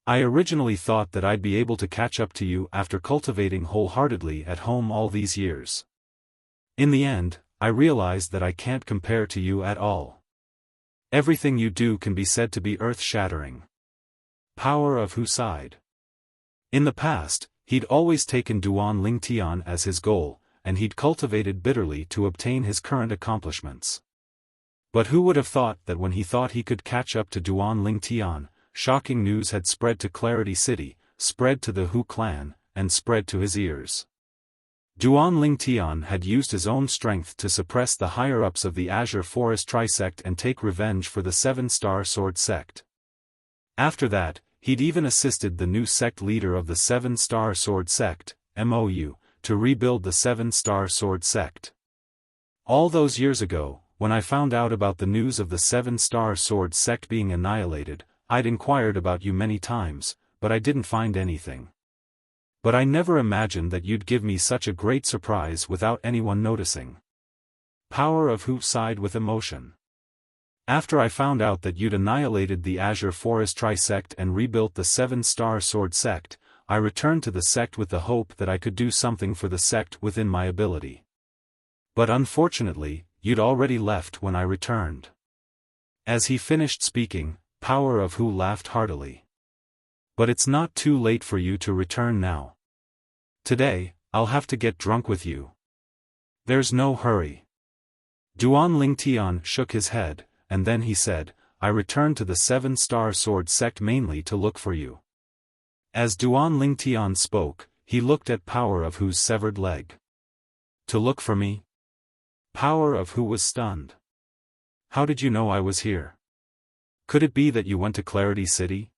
I originally thought that I'd be able to catch up to you after cultivating wholeheartedly at home all these years. In the end, I realized that I can't compare to you at all. Everything you do can be said to be earth-shattering. Power of Hu sighed. In the past, he'd always taken Duan Lingtian as his goal, and he'd cultivated bitterly to obtain his current accomplishments. But who would have thought that when he thought he could catch up to Duan Lingtian, shocking news had spread to Clarity City, spread to the Hu clan, and spread to his ears. Duan Lingtian had used his own strength to suppress the higher-ups of the Azure Forest Trisect and take revenge for the 7-star sword sect. After that, he'd even assisted the new sect leader of the 7-star sword sect, MOU, to rebuild the 7-star sword sect. All those years ago, when I found out about the news of the 7-star sword sect being annihilated, I'd inquired about you many times, but I didn't find anything. But I never imagined that you'd give me such a great surprise without anyone noticing. Power of Hu sighed with emotion. After I found out that you'd annihilated the Azure Forest Trisect and rebuilt the 7-star sword sect, I returned to the sect with the hope that I could do something for the sect within my ability. But unfortunately, you'd already left when I returned. As he finished speaking, Power of Hu laughed heartily. But it's not too late for you to return now. Today, I'll have to get drunk with you. There's no hurry. Duan Lingtian shook his head, and then he said, I returned to the 7-star sword sect mainly to look for you. As Duan Lingtian spoke, he looked at Power of Hu's severed leg. To look for me? Power of Hu was stunned. How did you know I was here? Could it be that you went to Clarity City?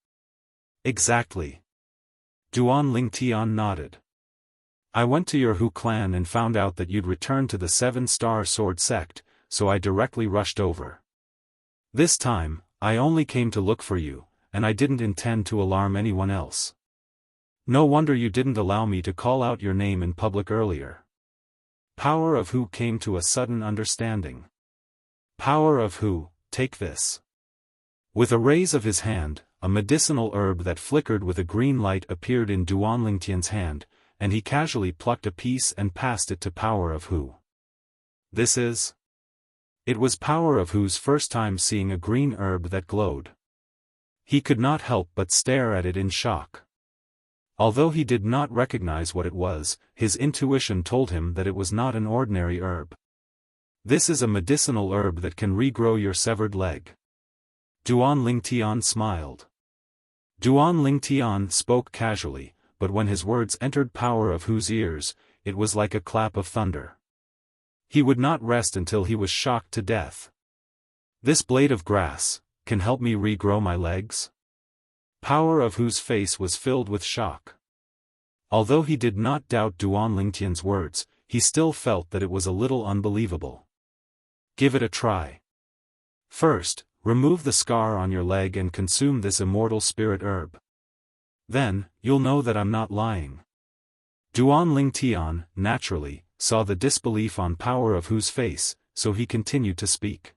Exactly. Duan Lingtian nodded. I went to your Hu clan and found out that you'd returned to the 7-star sword sect, so I directly rushed over. This time, I only came to look for you, and I didn't intend to alarm anyone else. No wonder you didn't allow me to call out your name in public earlier. Power of Hu came to a sudden understanding. Power of Hu, take this. With a raise of his hand, a medicinal herb that flickered with a green light appeared in Duan Lingtian's hand, and he casually plucked a piece and passed it to Power of Hu. This is... It was Power of Hu's first time seeing a green herb that glowed. He could not help but stare at it in shock. Although he did not recognize what it was, his intuition told him that it was not an ordinary herb. This is a medicinal herb that can regrow your severed leg. Duan Lingtian smiled. Duan Lingtian spoke casually, but when his words entered Power of Hu's ears, it was like a clap of thunder. He would not rest until he was shocked to death. This blade of grass can help me regrow my legs? Power of Hu's face was filled with shock. Although he did not doubt Duan Lingtian's words, he still felt that it was a little unbelievable. Give it a try. First, remove the scar on your leg and consume this immortal spirit herb. Then, you'll know that I'm not lying. Duan Lingtian, naturally, saw the disbelief on Power of Hu's face, so he continued to speak.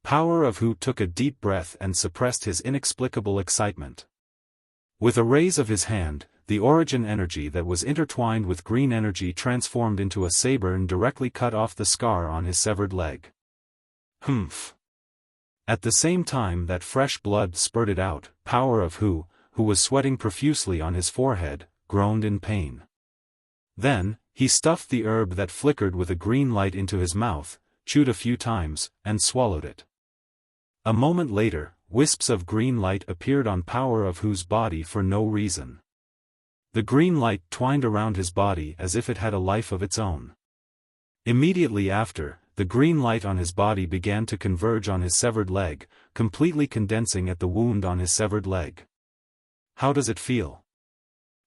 Power of Hu took a deep breath and suppressed his inexplicable excitement. With a raise of his hand, the origin energy that was intertwined with green energy transformed into a saber and directly cut off the scar on his severed leg. Humph! At the same time that fresh blood spurted out, Power of Hu, who was sweating profusely on his forehead, groaned in pain. Then, he stuffed the herb that flickered with a green light into his mouth, chewed a few times, and swallowed it. A moment later, wisps of green light appeared on Power of Hu's body for no reason. The green light twined around his body as if it had a life of its own. Immediately after, the green light on his body began to converge on his severed leg, completely condensing at the wound on his severed leg. How does it feel?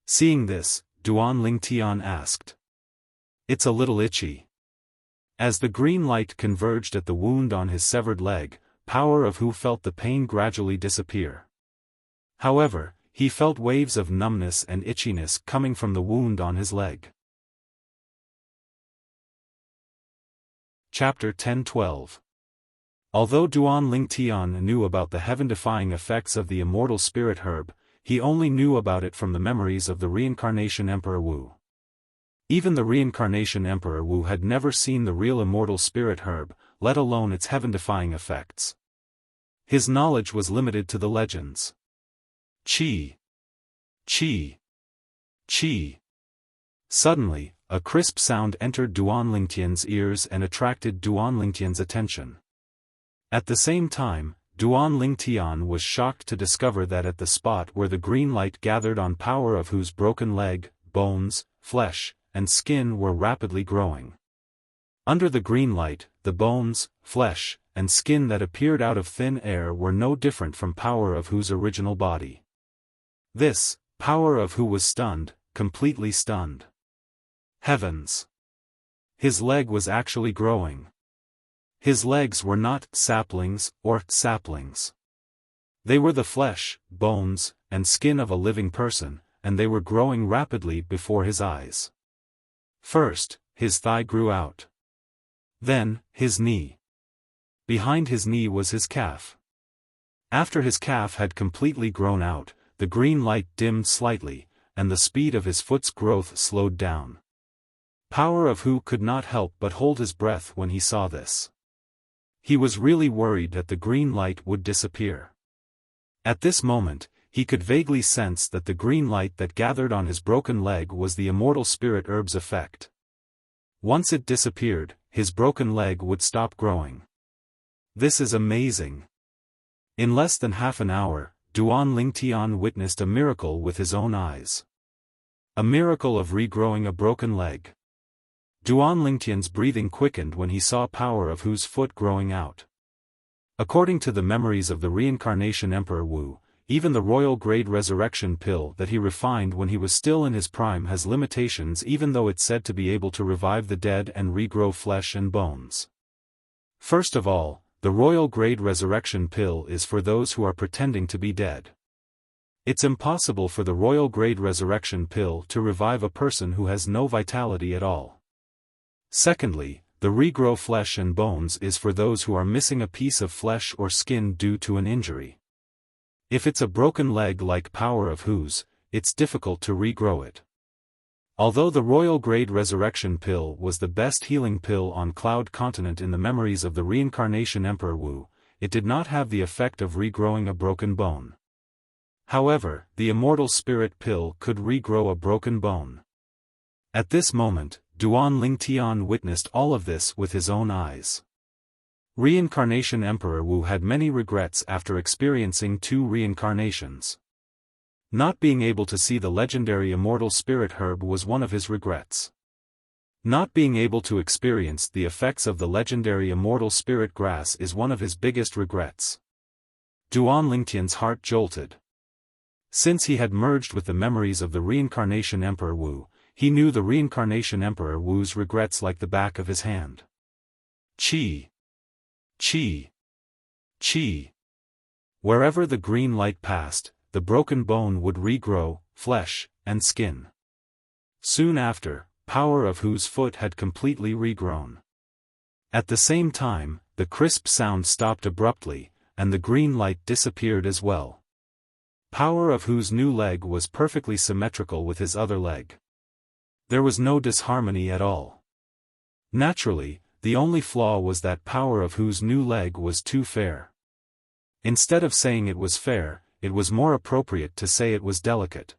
Seeing this, Duan Lingtian asked. It's a little itchy. As the green light converged at the wound on his severed leg, Power of Hu felt the pain gradually disappear. However, he felt waves of numbness and itchiness coming from the wound on his leg. Chapter 10-12. Although Duan Lingtian knew about the heaven-defying effects of the immortal spirit herb, he only knew about it from the memories of the reincarnation Emperor Wu. Even the reincarnation Emperor Wu had never seen the real immortal spirit herb, let alone its heaven-defying effects. His knowledge was limited to the legends. Chi! Chi! Chi! Suddenly, a crisp sound entered Duan Lingtian's ears and attracted Duan Lingtian's attention. At the same time, Duan Lingtian was shocked to discover that at the spot where the green light gathered on Power of Hu's broken leg, bones, flesh, and skin were rapidly growing. Under the green light, the bones, flesh, and skin that appeared out of thin air were no different from Power of Hu's original body. This, Power of Hu was stunned, completely stunned. Heavens! His leg was actually growing. His legs were not saplings or saplings. They were the flesh, bones, and skin of a living person, and they were growing rapidly before his eyes. First, his thigh grew out. Then, his knee. Behind his knee was his calf. After his calf had completely grown out, the green light dimmed slightly, and the speed of his foot's growth slowed down. Power of Hu could not help but hold his breath when he saw this. He was really worried that the green light would disappear. At this moment, he could vaguely sense that the green light that gathered on his broken leg was the immortal spirit herb's effect. Once it disappeared, his broken leg would stop growing. This is amazing. In less than half an hour, Duan Lingtian witnessed a miracle with his own eyes. A miracle of regrowing a broken leg. Duan Lingtian's breathing quickened when he saw Power of Hu's foot growing out. According to the memories of the reincarnation Emperor Wu, even the royal grade resurrection pill that he refined when he was still in his prime has limitations, even though it's said to be able to revive the dead and regrow flesh and bones. First of all, the royal grade resurrection pill is for those who are pretending to be dead. It's impossible for the royal grade resurrection pill to revive a person who has no vitality at all. Secondly, the regrow flesh and bones is for those who are missing a piece of flesh or skin due to an injury. If it's a broken leg like Power of Who's, it's difficult to regrow it. Although the Royal Grade Resurrection Pill was the best healing pill on Cloud Continent in the memories of the Reincarnation Emperor Wu, it did not have the effect of regrowing a broken bone. However, the Immortal Spirit Pill could regrow a broken bone. At this moment, Duan Lingtian witnessed all of this with his own eyes. Reincarnation Emperor Wu had many regrets after experiencing 2 reincarnations. Not being able to see the legendary Immortal Spirit Herb was one of his regrets. Not being able to experience the effects of the legendary Immortal Spirit Grass is one of his biggest regrets. Duan Lingtian's heart jolted. Since he had merged with the memories of the Reincarnation Emperor Wu, he knew the Reincarnation Emperor Wu's regrets like the back of his hand. Qi. Qi. Qi. Wherever the green light passed, the broken bone would regrow, flesh, and skin. Soon after, Power of Who's foot had completely regrown. At the same time, the crisp sound stopped abruptly, and the green light disappeared as well. Power of Who's new leg was perfectly symmetrical with his other leg. There was no disharmony at all. Naturally, the only flaw was that Power of Who's new leg was too fair. Instead of saying it was fair, it was more appropriate to say it was delicate.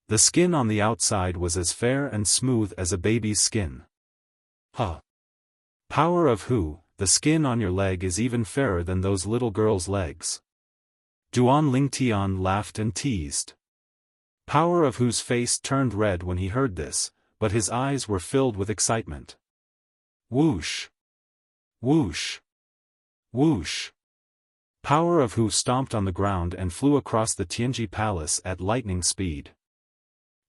The skin on the outside was as fair and smooth as a baby's skin. Huh. Power of Who, the skin on your leg is even fairer than those little girls' legs. Duan Lingtian laughed and teased. Power of Who's face turned red when he heard this, but his eyes were filled with excitement. Whoosh! Whoosh! Whoosh! Power of Who stomped on the ground and flew across the Tianji Palace at lightning speed.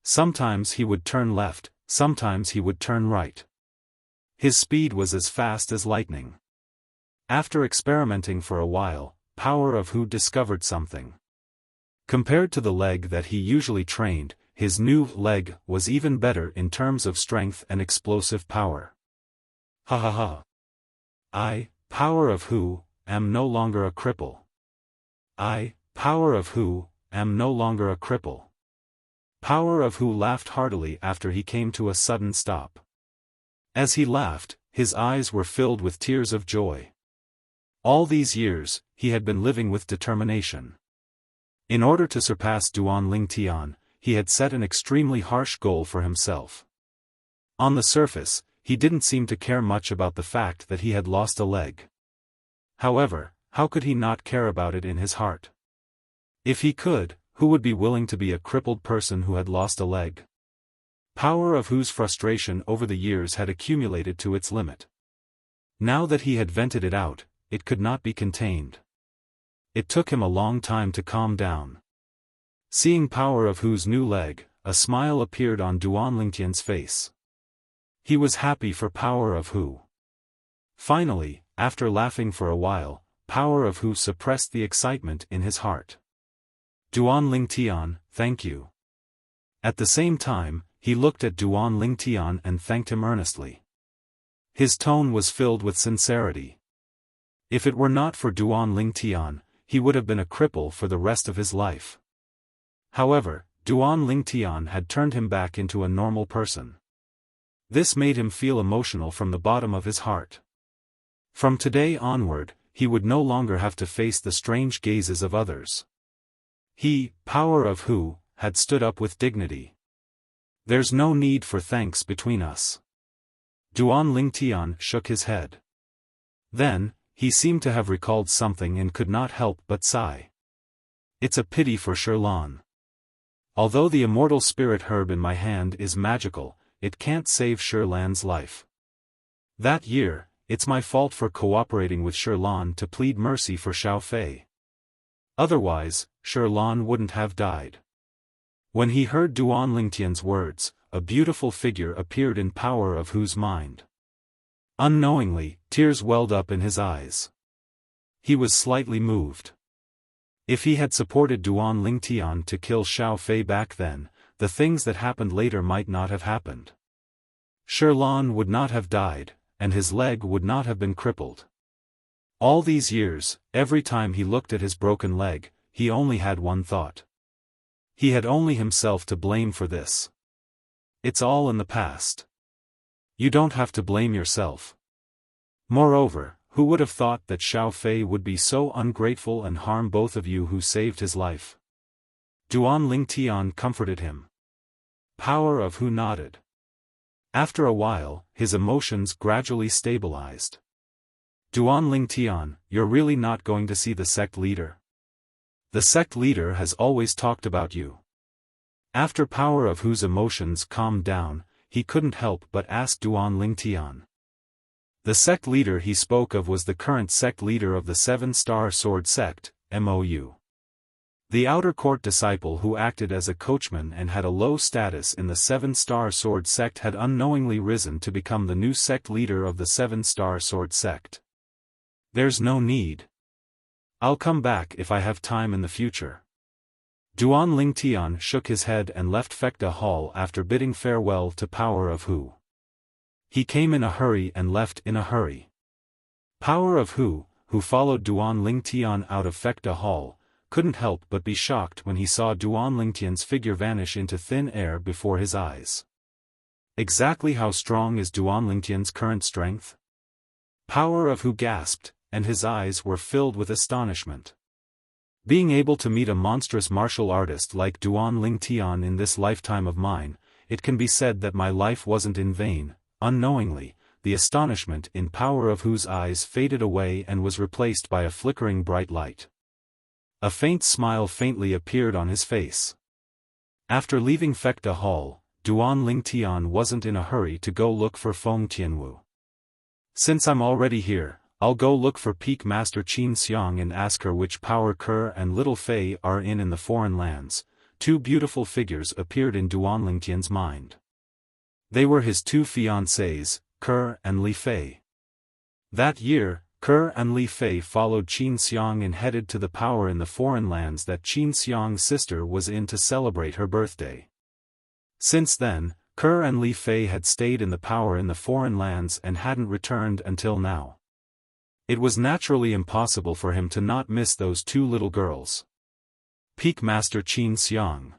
Sometimes he would turn left, sometimes he would turn right. His speed was as fast as lightning. After experimenting for a while, Power of Who discovered something. Compared to the leg that he usually trained, his new leg was even better in terms of strength and explosive power. Ha ha ha. I, Power of Who, am no longer a cripple. I, Power of Who, am no longer a cripple. Power of Who laughed heartily after he came to a sudden stop. As he laughed, his eyes were filled with tears of joy. All these years, he had been living with determination. In order to surpass Duan Lingtian, he had set an extremely harsh goal for himself. On the surface, he didn't seem to care much about the fact that he had lost a leg. However, how could he not care about it in his heart? If he could, who would be willing to be a crippled person who had lost a leg? Power of Who's frustration over the years had accumulated to its limit. Now that he had vented it out, it could not be contained. It took him a long time to calm down. Seeing Power of Who's new leg, a smile appeared on Duan Lingtian's face. He was happy for Power of Who. Finally, after laughing for a while, Power of Who suppressed the excitement in his heart. Duan Lingtian, thank you. At the same time, he looked at Duan Lingtian and thanked him earnestly. His tone was filled with sincerity. If it were not for Duan Lingtian, he would have been a cripple for the rest of his life. However, Duan Lingtian had turned him back into a normal person. This made him feel emotional from the bottom of his heart. From today onward, he would no longer have to face the strange gazes of others. He, Power of Who, had stood up with dignity. There's no need for thanks between us. Duan Lingtian shook his head. Then, he seemed to have recalled something and could not help but sigh. It's a pity for Sherlan. Although the Immortal Spirit Herb in my hand is magical, it can't save Sherlan's life. That year, it's my fault for cooperating with Sherlan to plead mercy for Xiaofan. Otherwise, Sherlan wouldn't have died. When he heard Duan Lingtian's words, a beautiful figure appeared in Power of Who's mind. Unknowingly, tears welled up in his eyes. He was slightly moved. If he had supported Duan Lingtian to kill Xiaofan back then, the things that happened later might not have happened. Sherlan would not have died, and his leg would not have been crippled. All these years, every time he looked at his broken leg, he only had one thought. He had only himself to blame for this. It's all in the past. You don't have to blame yourself. Moreover, who would have thought that Xiaofan would be so ungrateful and harm both of you who saved his life? Duan Lingtian comforted him. Power of Hu nodded. After a while, his emotions gradually stabilized. Duan Lingtian, you're really not going to see the sect leader? The sect leader has always talked about you. After Power of Hu's emotions calmed down, he couldn't help but ask Duan Lingtian. The sect leader he spoke of was the current sect leader of the Seven-Star Sword Sect, MOU. The outer court disciple who acted as a coachman and had a low status in the Seven-Star Sword Sect had unknowingly risen to become the new sect leader of the Seven-Star Sword Sect. There's no need. I'll come back if I have time in the future. Duan Lingtian shook his head and left Fekta Hall after bidding farewell to Power of Hu. He came in a hurry and left in a hurry. Power of Hu, who followed Duan Lingtian out of Fekta Hall, couldn't help but be shocked when he saw Duan Lingtian's figure vanish into thin air before his eyes. Exactly how strong is Duan Lingtian's current strength? Power of Hu gasped, and his eyes were filled with astonishment. Being able to meet a monstrous martial artist like Duan Lingtian in this lifetime of mine, it can be said that my life wasn't in vain. Unknowingly, the astonishment in Power of Hu's eyes faded away and was replaced by a flickering bright light. A faint smile faintly appeared on his face. After leaving Fekta Hall, Duan Lingtian wasn't in a hurry to go look for Feng Tianwu. Since I'm already here, I'll go look for Peak Master Qin Xiang and ask her which power Ke and Little Fei are in the foreign lands. Two beautiful figures appeared in Duan Lingtian's mind. They were his two fiancées, Ke and Li Fei. That year, Ke and Li Fei followed Qin Xiang and headed to the power in the foreign lands that Qin Xiang's sister was in to celebrate her birthday. Since then, Ke and Li Fei had stayed in the power in the foreign lands and hadn't returned until now. It was naturally impossible for him to not miss those two little girls. Peak Master Qin Xiang.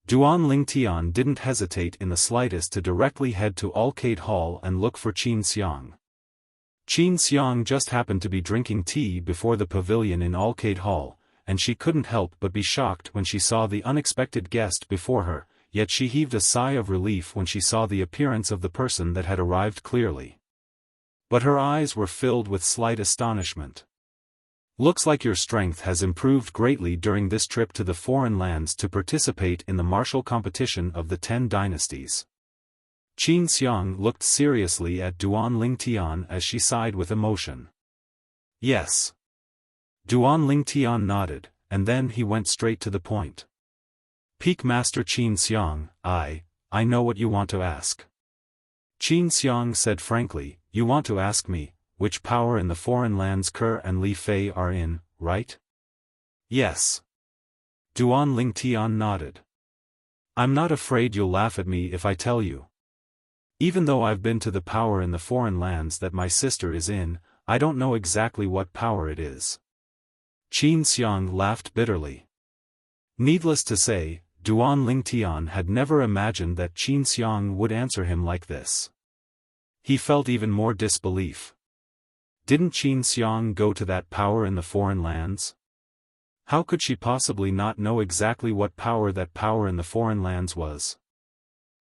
Duan Lingtian didn't hesitate in the slightest to directly head to Alcade Hall and look for Qin Xiang. Qin Xiang just happened to be drinking tea before the pavilion in Alcade Hall, and she couldn't help but be shocked when she saw the unexpected guest before her, yet she heaved a sigh of relief when she saw the appearance of the person that had arrived clearly. But her eyes were filled with slight astonishment. Looks like your strength has improved greatly during this trip to the foreign lands to participate in the martial competition of the 10 dynasties. Qin Xiang looked seriously at Duan Lingtian as she sighed with emotion. Yes. Duan Lingtian nodded, and then he went straight to the point. Peak Master Qin Xiang, I know what you want to ask. Qin Xiang said frankly, you want to ask me, which power in the foreign lands Ke and Li Fei are in, right? Yes. Duan Lingtian nodded. I'm not afraid you'll laugh at me if I tell you. Even though I've been to the power in the foreign lands that my sister is in, I don't know exactly what power it is. Qin Xiang laughed bitterly. Needless to say, Duan Lingtian had never imagined that Qin Xiang would answer him like this. He felt even more disbelief. Didn't Qin Xiang go to that power in the foreign lands? How could she possibly not know exactly what power that power in the foreign lands was?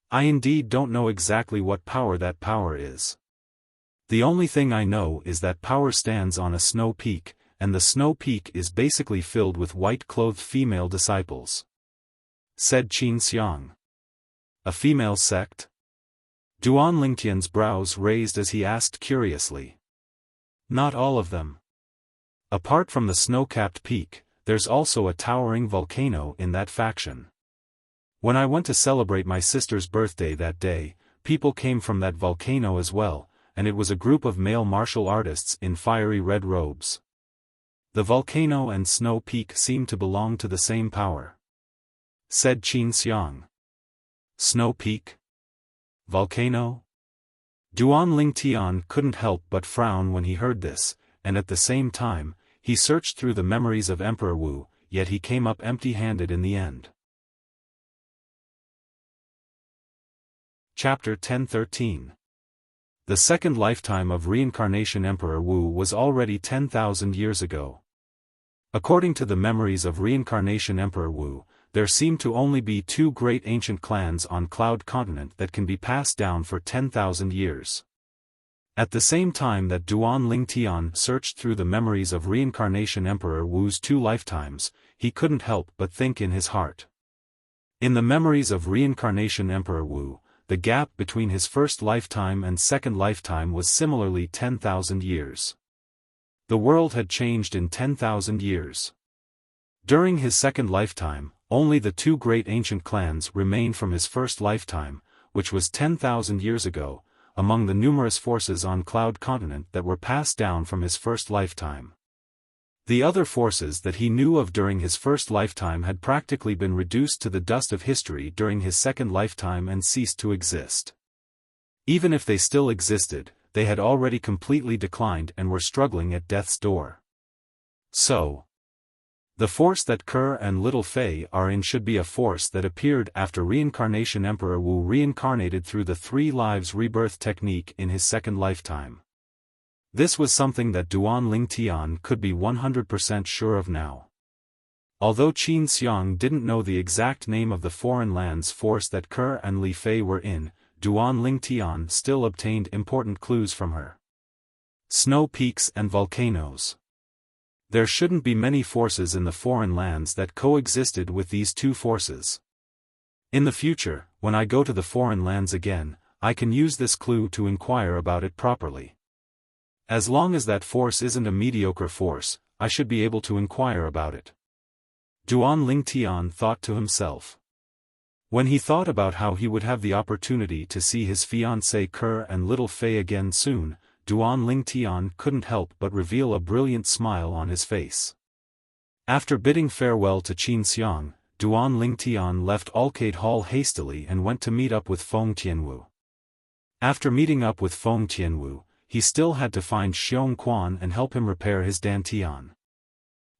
I indeed don't know exactly what power that power is. The only thing I know is that power stands on a snow peak, and the snow peak is basically filled with white-clothed female disciples. Said Qin Xiang. A female sect? Duan Lingtian's brows raised as he asked curiously. Not all of them. Apart from the snow-capped peak, there's also a towering volcano in that faction. When I went to celebrate my sister's birthday that day, people came from that volcano as well, and it was a group of male martial artists in fiery red robes. The volcano and snow peak seem to belong to the same power. Said Qin Xiang. Snow peak? Volcano? Duan Lingtian couldn't help but frown when he heard this, and at the same time, he searched through the memories of Emperor Wu, yet he came up empty-handed in the end. Chapter 1013. The second lifetime of reincarnation. Emperor Wu was already 10,000 years ago. According to the memories of reincarnation Emperor Wu, there seem to only be two great ancient clans on Cloud Continent that can be passed down for 10,000 years. At the same time that Duan Lingtian searched through the memories of reincarnation Emperor Wu's two lifetimes, he couldn't help but think in his heart. In the memories of reincarnation Emperor Wu, the gap between his first lifetime and second lifetime was similarly 10,000 years. The world had changed in 10,000 years. During his second lifetime, only the two great ancient clans remained from his first lifetime, which was 10,000 years ago, among the numerous forces on Cloud Continent that were passed down from his first lifetime. The other forces that he knew of during his first lifetime had practically been reduced to the dust of history during his second lifetime and ceased to exist. Even if they still existed, they had already completely declined and were struggling at death's door. So, the force that Kerr and Little Fei are in should be a force that appeared after reincarnation. Emperor Wu reincarnated through the 3 lives rebirth technique in his second lifetime. This was something that Duan Lingtian could be 100% sure of now. Although Qin Xiang didn't know the exact name of the foreign lands force that Kerr and Li Fei were in, Duan Lingtian still obtained important clues from her. Snow peaks and volcanoes. There shouldn't be many forces in the foreign lands that coexisted with these two forces. In the future, when I go to the foreign lands again, I can use this clue to inquire about it properly. As long as that force isn't a mediocre force, I should be able to inquire about it. Duan Lingtian thought to himself. When he thought about how he would have the opportunity to see his fiancée Kerr and Little Fei again soon, Duan Lingtian couldn't help but reveal a brilliant smile on his face. After bidding farewell to Qin Xiang, Duan Lingtian left Alcade Hall hastily and went to meet up with Feng Tianwu. After meeting up with Feng Tianwu, he still had to find Xiong Quan and help him repair his dantian.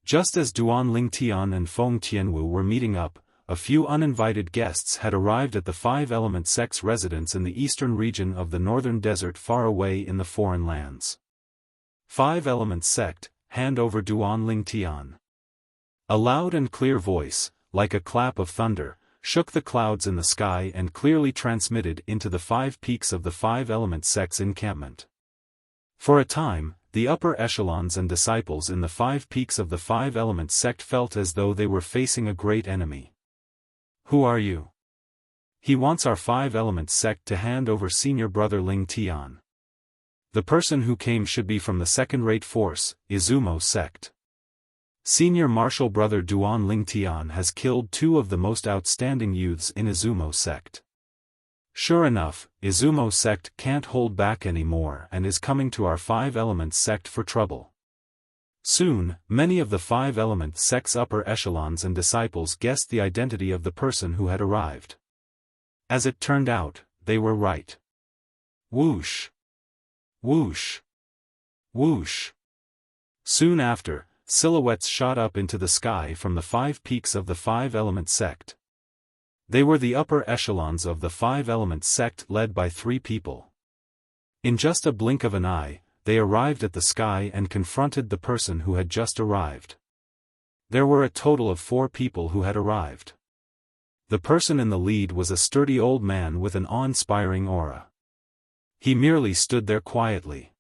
Just as Duan Lingtian and Feng Tianwu were meeting up, a few uninvited guests had arrived at the 5-element sect's residence in the eastern region of the northern desert far away in the foreign lands. 5-element sect, hand over Duan Lingtian. A loud and clear voice, like a clap of thunder, shook the clouds in the sky and clearly transmitted into the 5 peaks of the 5-element sect's encampment. For a time, the upper echelons and disciples in the 5 peaks of the 5-element sect felt as though they were facing a great enemy. Who are you? He wants our 5-element sect to hand over senior brother Ling Tian. The person who came should be from the second-rate force, Izumo sect. Senior martial brother Duan Lingtian has killed 2 of the most outstanding youths in Izumo sect. Sure enough, Izumo sect can't hold back anymore and is coming to our 5-element sect for trouble. Soon, many of the 5-element sect's upper echelons and disciples guessed the identity of the person who had arrived. As it turned out, they were right. Whoosh! Whoosh! Whoosh! Soon after, silhouettes shot up into the sky from the 5 peaks of the 5-element sect. They were the upper echelons of the 5-element sect led by 3 people. In just a blink of an eye, they arrived at the sky and confronted the person who had just arrived. There were a total of 4 people who had arrived. The person in the lead was a sturdy old man with an awe-inspiring aura. He merely stood there quietly.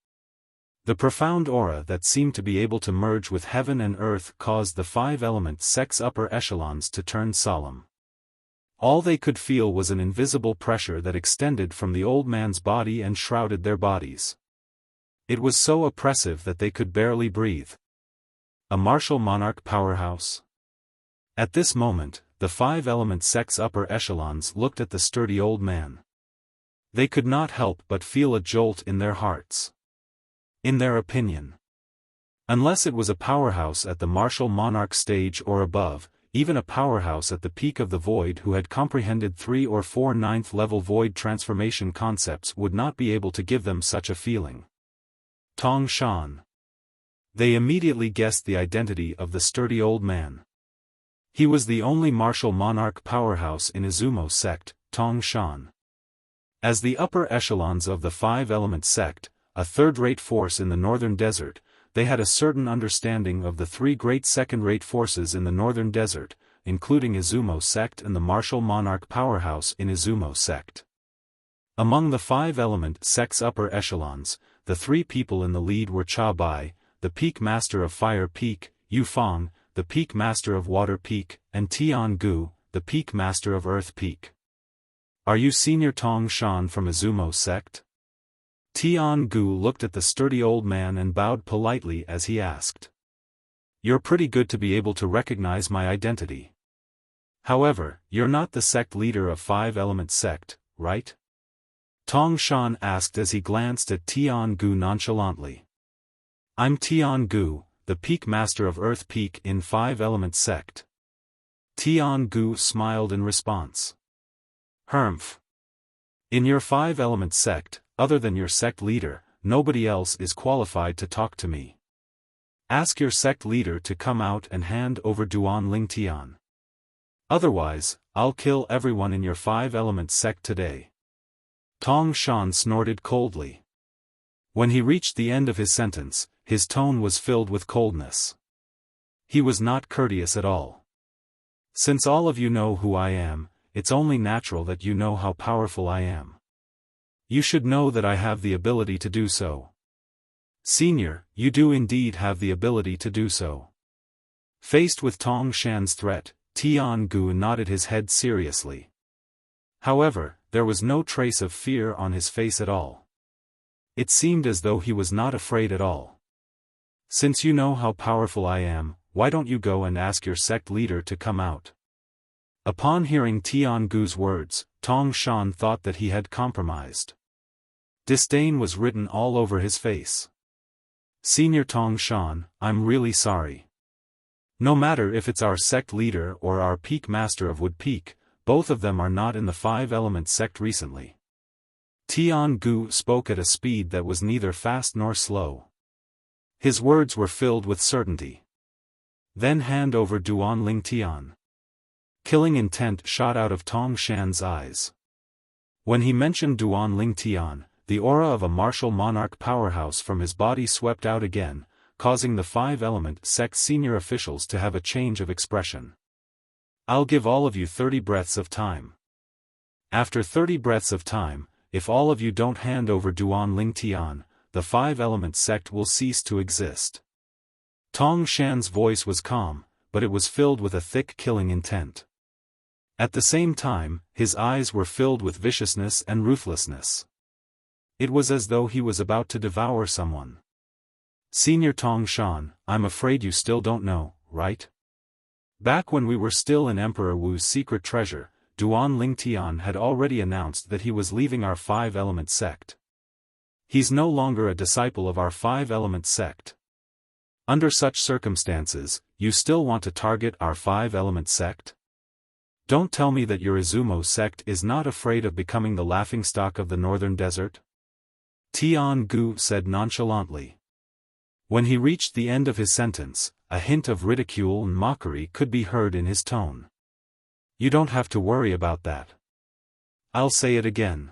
The profound aura that seemed to be able to merge with heaven and earth caused the 5-element sect's upper echelons to turn solemn. All they could feel was an invisible pressure that extended from the old man's body and shrouded their bodies. It was so oppressive that they could barely breathe. A martial monarch powerhouse? At this moment, the 5-element sect's upper echelons looked at the sturdy old man. They could not help but feel a jolt in their hearts. In their opinion, unless it was a powerhouse at the martial monarch stage or above, even a powerhouse at the peak of the void who had comprehended 3 or 4 ninth-level void transformation concepts would not be able to give them such a feeling. Tong Shan. They immediately guessed the identity of the sturdy old man. He was the only martial monarch powerhouse in Izumo sect, Tong Shan. As the upper echelons of the five-element sect, a third-rate force in the northern desert, they had a certain understanding of the 3 great second-rate forces in the northern desert, including Izumo sect and the martial monarch powerhouse in Izumo sect. Among the five-element sect's upper echelons, the 3 people in the lead were Cha Bai, the peak master of Fire Peak, Yu Fang, the peak master of Water Peak, and Tian Gu, the peak master of Earth Peak. Are you Senior Tong Shan from Izumo sect? Tian Gu looked at the sturdy old man and bowed politely as he asked. You're pretty good to be able to recognize my identity. However, you're not the sect leader of five-element sect, right? Tong Shan asked as he glanced at Tian Gu nonchalantly. I'm Tian Gu, the peak master of Earth Peak in five-element sect. Tian Gu smiled in response. Humph. In your five-element sect, other than your sect leader, nobody else is qualified to talk to me. Ask your sect leader to come out and hand over Duan Lingtian. Otherwise, I'll kill everyone in your five-element sect today. Tong Shan snorted coldly. When he reached the end of his sentence, his tone was filled with coldness. He was not courteous at all. Since all of you know who I am, it's only natural that you know how powerful I am. You should know that I have the ability to do so. Senior, you do indeed have the ability to do so. Faced with Tong Shan's threat, Tian Gu nodded his head seriously. However, there was no trace of fear on his face at all. It seemed as though he was not afraid at all. Since you know how powerful I am, why don't you go and ask your sect leader to come out? Upon hearing Tian Gu's words, Tong Shan thought that he had compromised. Disdain was written all over his face. Senior Tong Shan, I'm really sorry. No matter if it's our sect leader or our peak master of Wood Peak, both of them are not in the five-element sect recently. Tian Gu spoke at a speed that was neither fast nor slow. His words were filled with certainty. Then hand over Duan Lingtian. Killing intent shot out of Tong Shan's eyes. When he mentioned Duan Lingtian, the aura of a martial monarch powerhouse from his body swept out again, causing the five-element sect senior officials to have a change of expression. I'll give all of you 30 breaths of time. After 30 breaths of time, if all of you don't hand over Duan Lingtian, the five-element sect will cease to exist. Tong Shan's voice was calm, but it was filled with a thick killing intent. At the same time, his eyes were filled with viciousness and ruthlessness. It was as though he was about to devour someone. Senior Tong Shan, I'm afraid you still don't know, right? Back when we were still in Emperor Wu's secret treasure, Duan Lingtian had already announced that he was leaving our five-element sect. He's no longer a disciple of our five-element sect. Under such circumstances, you still want to target our five-element sect? Don't tell me that your Izumo sect is not afraid of becoming the laughingstock of the northern desert? Tian Gu said nonchalantly. When he reached the end of his sentence, a hint of ridicule and mockery could be heard in his tone. You don't have to worry about that. I'll say it again.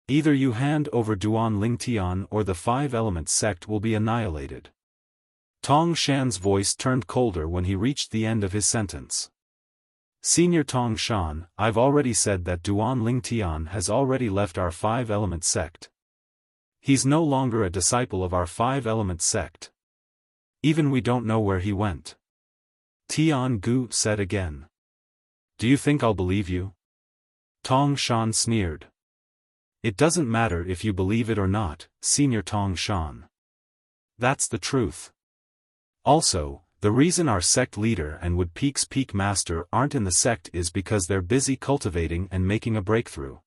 Either you hand over Duan Lingtian or the five-element sect will be annihilated. Tong Shan's voice turned colder when he reached the end of his sentence. Senior Tong Shan, I've already said that Duan Lingtian has already left our five-element sect. He's no longer a disciple of our five-element sect. Even we don't know where he went. Tian Gu said again. Do you think I'll believe you? Tong Shan sneered. It doesn't matter if you believe it or not, Senior Tong Shan. That's the truth. Also, the reason our sect leader and Wood Peak's peak master aren't in the sect is because they're busy cultivating and making a breakthrough.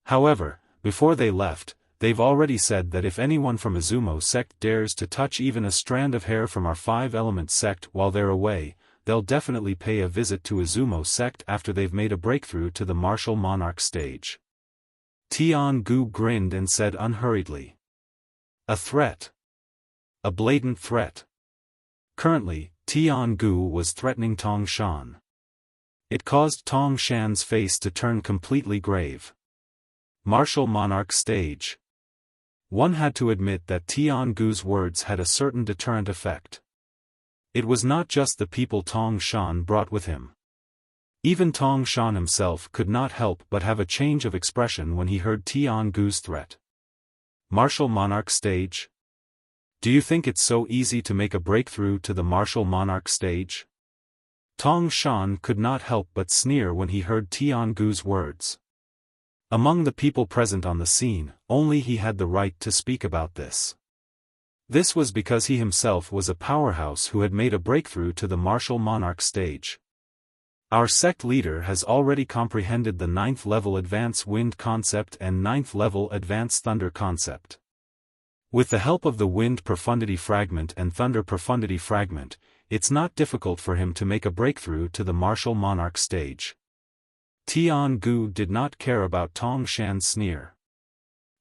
However, before they left, they've already said that if anyone from Izumo sect dares to touch even a strand of hair from our five-element sect while they're away, they'll definitely pay a visit to Izumo sect after they've made a breakthrough to the martial monarch stage. Tian-gu grinned and said unhurriedly. A threat. A blatant threat. Currently, Tian-gu was threatening Tong Shan. It caused Tong Shan's face to turn completely grave. Martial monarch stage. One had to admit that Tian-gu's words had a certain deterrent effect. It was not just the people Tong Shan brought with him. Even Tong Shan himself could not help but have a change of expression when he heard Tian-gu's threat. Martial monarch stage? Do you think it's so easy to make a breakthrough to the martial monarch stage? Tong Shan could not help but sneer when he heard Tian-gu's words. Among the people present on the scene, only he had the right to speak about this. This was because he himself was a powerhouse who had made a breakthrough to the martial monarch stage. Our sect leader has already comprehended the 9th level advanced wind concept and 9th level advanced thunder concept. With the help of the wind profundity fragment and thunder profundity fragment, it's not difficult for him to make a breakthrough to the martial monarch stage. Tian-gu did not care about Tong Shan's sneer.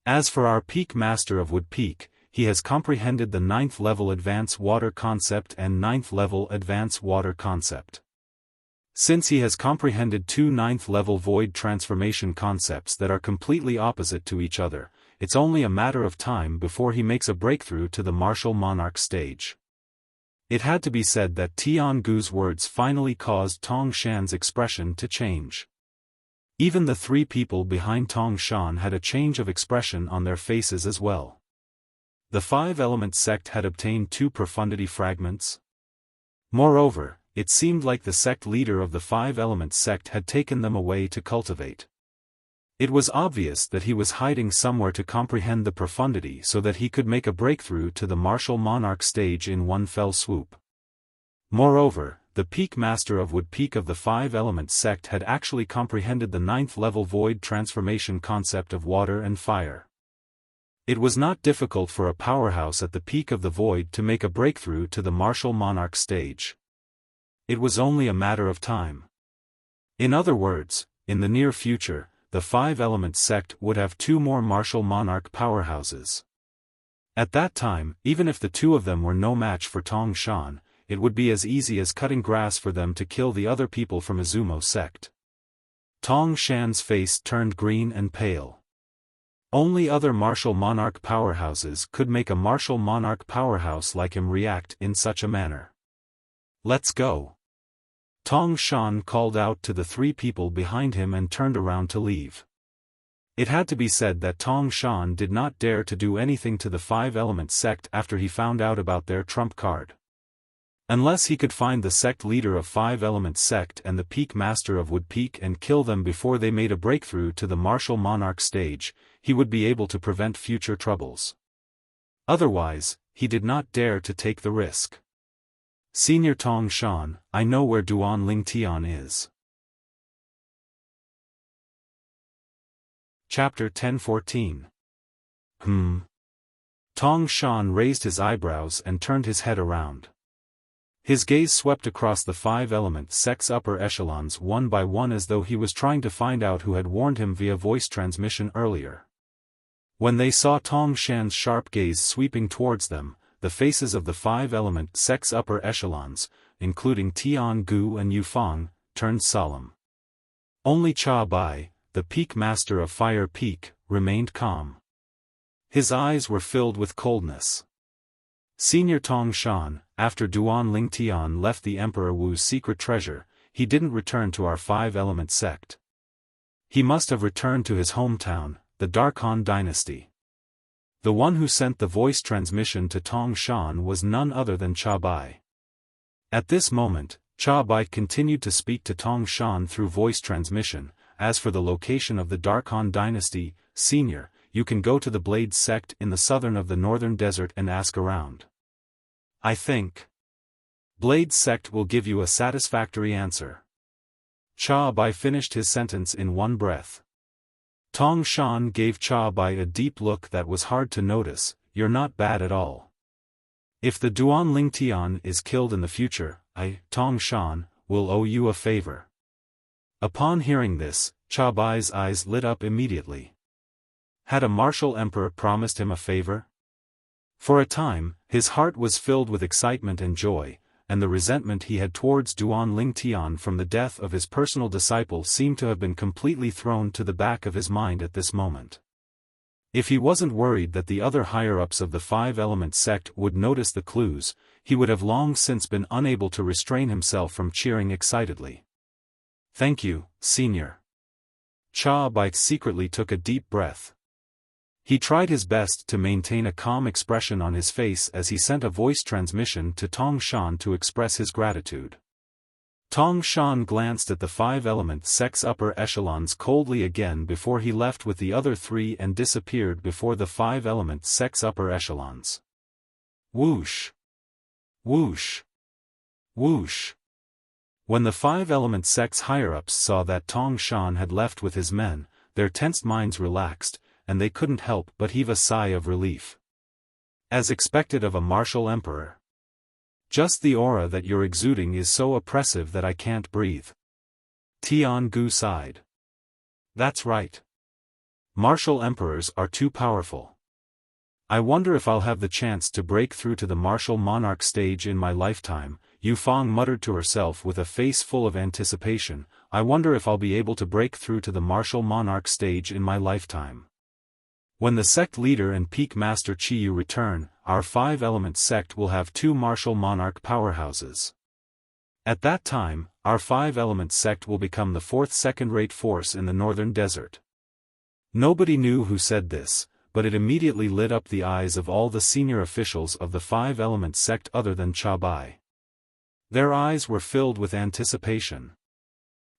As for our peak master of Wood Peak, he has comprehended the 9th level advanced water concept and 9th level advanced water concept. Since he has comprehended two 9th level void transformation concepts that are completely opposite to each other, it's only a matter of time before he makes a breakthrough to the martial monarch stage. It had to be said that Tian-gu's words finally caused Tong Shan's expression to change. Even the three people behind Tong Shan had a change of expression on their faces as well. The 5-element sect had obtained 2 profundity fragments. Moreover, it seemed like the sect leader of the 5-element sect had taken them away to cultivate. It was obvious that he was hiding somewhere to comprehend the profundity so that he could make a breakthrough to the martial monarch stage in one fell swoop. Moreover, the peak master of Wood Peak of the 5-element sect had actually comprehended the 9th level void transformation concept of water and fire. It was not difficult for a powerhouse at the peak of the void to make a breakthrough to the martial monarch stage. It was only a matter of time. In other words, in the near future, the 5-element sect would have 2 more martial monarch powerhouses. At that time, even if the 2 of them were no match for Tong Shan, it would be as easy as cutting grass for them to kill the other people from Izumo sect. Tong Shan's face turned green and pale. Only other martial monarch powerhouses could make a martial monarch powerhouse like him react in such a manner. Let's go. Tong Shan called out to the 3 people behind him and turned around to leave. It had to be said that Tong Shan did not dare to do anything to the 5-element sect after he found out about their trump card. Unless he could find the sect leader of 5-element sect and the peak master of Wood Peak and kill them before they made a breakthrough to the martial monarch stage, he would be able to prevent future troubles. Otherwise, he did not dare to take the risk. Senior Tong Shan, I know where Duan Ling Tian is. Chapter 1014. Tong Shan raised his eyebrows and turned his head around. His gaze swept across the 5-element sect's upper echelons one by one as though he was trying to find out who had warned him via voice transmission earlier. When they saw Tong Shan's sharp gaze sweeping towards them, the faces of the 5-element sect's upper echelons, including Tian-gu and Yufang, turned solemn. Only Cha Bai, the peak master of Fire Peak, remained calm. His eyes were filled with coldness. Senior Tong Shan, after Duan Ling Tian left the Emperor Wu's secret treasure, he didn't return to our 5-element sect. He must have returned to his hometown, the Dark Han dynasty. The one who sent the voice transmission to Tong Shan was none other than Cha Bai. At this moment, Cha Bai continued to speak to Tong Shan through voice transmission. As for the location of the Dark Han dynasty, Senior, you can go to the Blade sect in the southern of the northern desert and ask around. I think Blade sect will give you a satisfactory answer. Cha Bai finished his sentence in one breath. Tong Shan gave Cha Bai a deep look that was hard to notice. You're not bad at all. If the Duan Ling Tian is killed in the future, I, Tong Shan, will owe you a favor. Upon hearing this, Cha Bai's eyes lit up immediately. Had a martial emperor promised him a favor? For a time, his heart was filled with excitement and joy, and the resentment he had towards Duan Ling Tian from the death of his personal disciple seemed to have been completely thrown to the back of his mind at this moment. If he wasn't worried that the other higher-ups of the Five-Element sect would notice the clues, he would have long since been unable to restrain himself from cheering excitedly. Thank you, Senior. Cha Bai secretly took a deep breath. He tried his best to maintain a calm expression on his face as he sent a voice transmission to Tong Shan to express his gratitude. Tong Shan glanced at the Five-Element sect's upper echelons coldly again before he left with the other three and disappeared before the Five-Element sect's upper echelons. Whoosh! Whoosh! Whoosh! When the Five-Element sect's higher-ups saw that Tong Shan had left with his men, their tensed minds relaxed, and they couldn't help but heave a sigh of relief. As expected of a martial emperor. Just the aura that you're exuding is so oppressive that I can't breathe. Tian Gu sighed. That's right. Martial emperors are too powerful. I wonder if I'll have the chance to break through to the martial monarch stage in my lifetime, Yu Fang muttered to herself with a face full of anticipation. I wonder if I'll be able to break through to the martial monarch stage in my lifetime. When the sect leader and peak master Qiyu return, our Five-Element sect will have two martial monarch powerhouses. At that time, our Five-Element sect will become the fourth second-rate force in the northern desert. Nobody knew who said this, but it immediately lit up the eyes of all the senior officials of the Five-Element sect other than Cha Bai. Their eyes were filled with anticipation.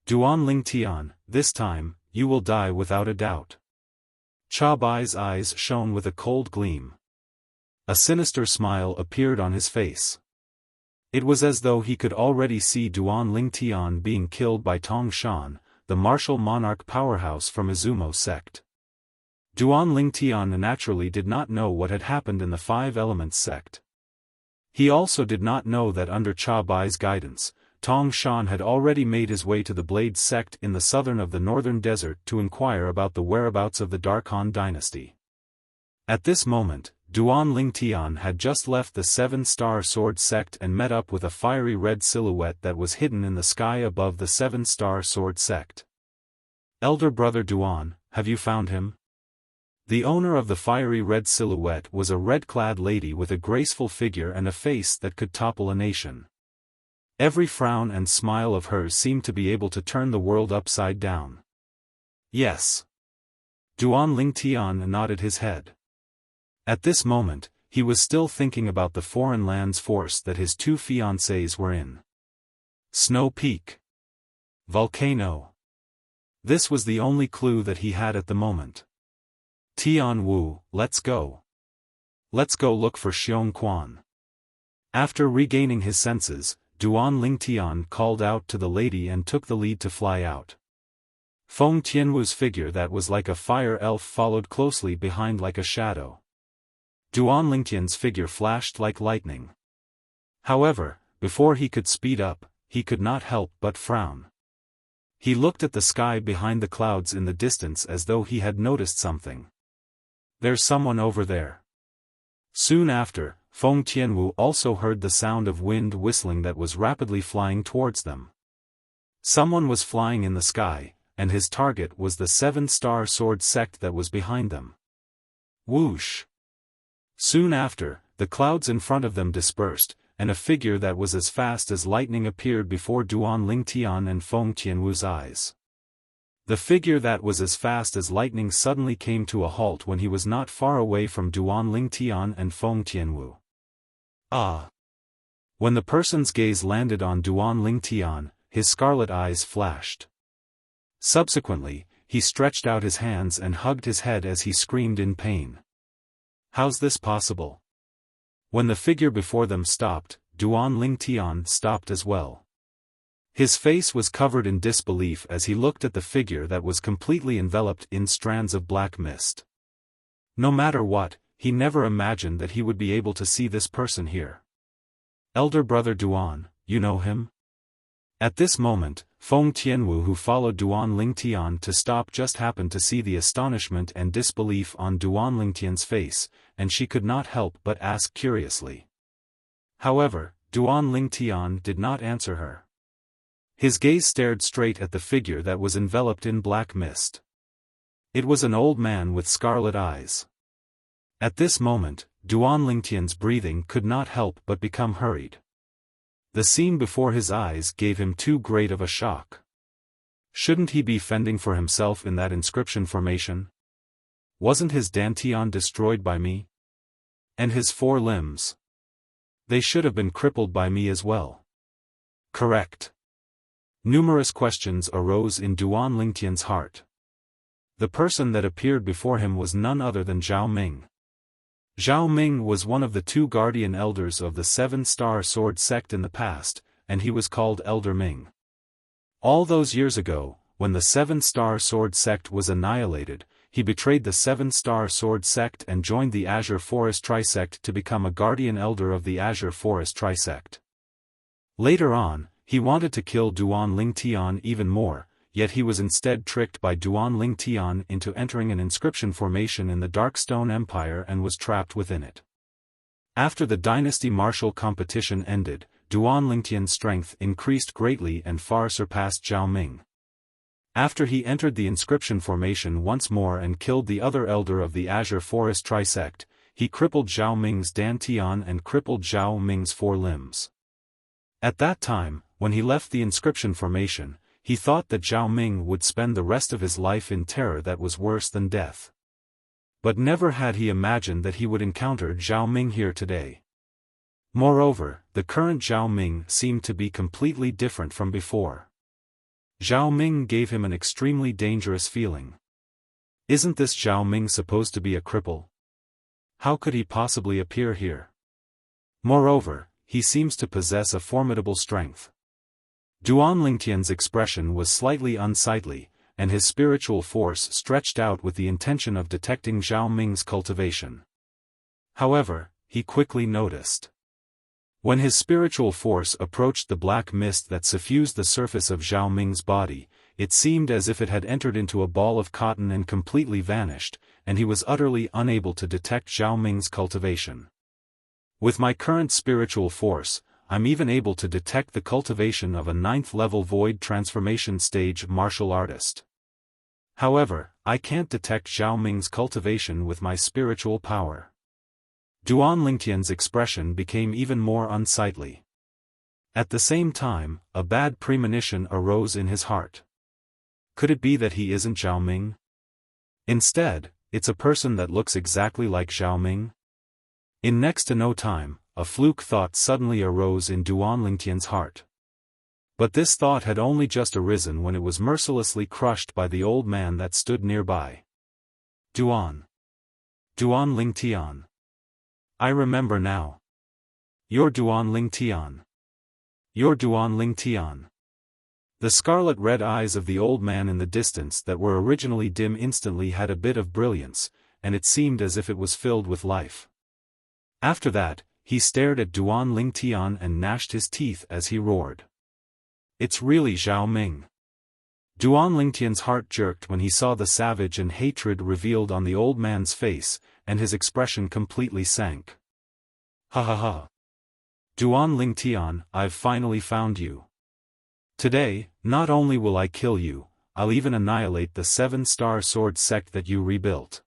Duan Ling Tian, this time, you will die without a doubt. Cha Bai's eyes shone with a cold gleam. A sinister smile appeared on his face. It was as though he could already see Duan Ling Tian being killed by Tong Shan, the martial monarch powerhouse from Izumo sect. Duan Ling Tian naturally did not know what had happened in the Five-Element sect. He also did not know that under Cha Bai's guidance, Tong Shan had already made his way to the Blade sect in the southern of the northern desert to inquire about the whereabouts of the Dark Han dynasty. At this moment, Duan Ling Tian had just left the Seven-Star Sword sect and met up with a fiery red silhouette that was hidden in the sky above the Seven-Star Sword sect. Elder brother Duan, have you found him? The owner of the fiery red silhouette was a red-clad lady with a graceful figure and a face that could topple a nation. Every frown and smile of hers seemed to be able to turn the world upside down. Yes. Duan Ling Tian nodded his head. At this moment, he was still thinking about the foreign lands force that his two fiancées were in. Snow Peak. Volcano. This was the only clue that he had at the moment. Tian Wu, let's go. Let's go look for Xiong Quan. After regaining his senses, Duan Ling Tian called out to the lady and took the lead to fly out. Feng Tianwu's figure that was like a fire elf followed closely behind like a shadow. Duan Lingtian's figure flashed like lightning. However, before he could speed up, he could not help but frown. He looked at the sky behind the clouds in the distance as though he had noticed something. There's someone over there. Soon after, Feng Tianwu also heard the sound of wind whistling that was rapidly flying towards them. Someone was flying in the sky, and his target was the Seven-Star Sword sect that was behind them. Whoosh! Soon after, the clouds in front of them dispersed, and a figure that was as fast as lightning appeared before Duan Ling Tian and Feng Tianwu's eyes. The figure that was as fast as lightning suddenly came to a halt when he was not far away from Duan Ling Tian and Feng Tianwu. Ah! When the person's gaze landed on Duan Ling Tian, his scarlet eyes flashed. Subsequently, he stretched out his hands and hugged his head as he screamed in pain. How's this possible? When the figure before them stopped, Duan Ling Tian stopped as well. His face was covered in disbelief as he looked at the figure that was completely enveloped in strands of black mist. No matter what, he never imagined that he would be able to see this person here. Elder brother Duan, you know him? At this moment, Feng Tianwu, who followed Duan Lingtian to stop, just happened to see the astonishment and disbelief on Duan Lingtian's face, and she could not help but ask curiously. However, Duan Lingtian did not answer her. His gaze stared straight at the figure that was enveloped in black mist. It was an old man with scarlet eyes. At this moment, Duan Lingtian's breathing could not help but become hurried. The scene before his eyes gave him too great of a shock. Shouldn't he be fending for himself in that inscription formation? Wasn't his dantian destroyed by me? And his 4 limbs? They should have been crippled by me as well. Correct. Numerous questions arose in Duan Lingtian's heart. The person that appeared before him was none other than Zhao Ming. Zhao Ming was one of the 2 guardian elders of the 7-star sword sect in the past, and he was called Elder Ming. All those years ago, when the 7-star sword sect was annihilated, he betrayed the 7-star sword sect and joined the Azure Forest Trisect to become a guardian elder of the Azure Forest Trisect. Later on, he wanted to kill Duan Lingtian even more, yet he was instead tricked by Duan Lingtian into entering an inscription formation in the Darkstone Empire and was trapped within it. After the dynasty martial competition ended, Duan Lingtian's strength increased greatly and far surpassed Zhao Ming. After he entered the inscription formation once more and killed the other elder of the Azure Forest Trisect, he crippled Zhao Ming's dantian and crippled Zhao Ming's 4 limbs. At that time, when he left the inscription formation, he thought that Zhao Ming would spend the rest of his life in terror that was worse than death. But never had he imagined that he would encounter Zhao Ming here today. Moreover, the current Zhao Ming seemed to be completely different from before. Zhao Ming gave him an extremely dangerous feeling. Isn't this Zhao Ming supposed to be a cripple? How could he possibly appear here? Moreover, he seems to possess a formidable strength. Duan Lingtian's expression was slightly unsightly, and his spiritual force stretched out with the intention of detecting Zhao Ming's cultivation. However, he quickly noticed. When his spiritual force approached the black mist that suffused the surface of Zhao Ming's body, it seemed as if it had entered into a ball of cotton and completely vanished, and he was utterly unable to detect Zhao Ming's cultivation. With my current spiritual force, I'm even able to detect the cultivation of a 9th-level void transformation stage martial artist. However, I can't detect Zhao Ming's cultivation with my spiritual power. Duan Lingtian's expression became even more unsightly. At the same time, a bad premonition arose in his heart. Could it be that he isn't Zhao Ming? Instead, it's a person that looks exactly like Zhao Ming? In next to no time, a fluke thought suddenly arose in Duan Lingtian's heart. But this thought had only just arisen when it was mercilessly crushed by the old man that stood nearby. Duan Lingtian. I remember now. You're Duan Lingtian. You're Duan Lingtian. The scarlet-red eyes of the old man in the distance that were originally dim instantly had a bit of brilliance, and it seemed as if it was filled with life. After that, he stared at Duan Lingtian and gnashed his teeth as he roared. It's really Zhao Ming. Duan Lingtian's heart jerked when he saw the savage and hatred revealed on the old man's face, and his expression completely sank. Ha ha ha. Duan Lingtian, I've finally found you. Today, not only will I kill you, I'll even annihilate the 7-star sword sect that you rebuilt.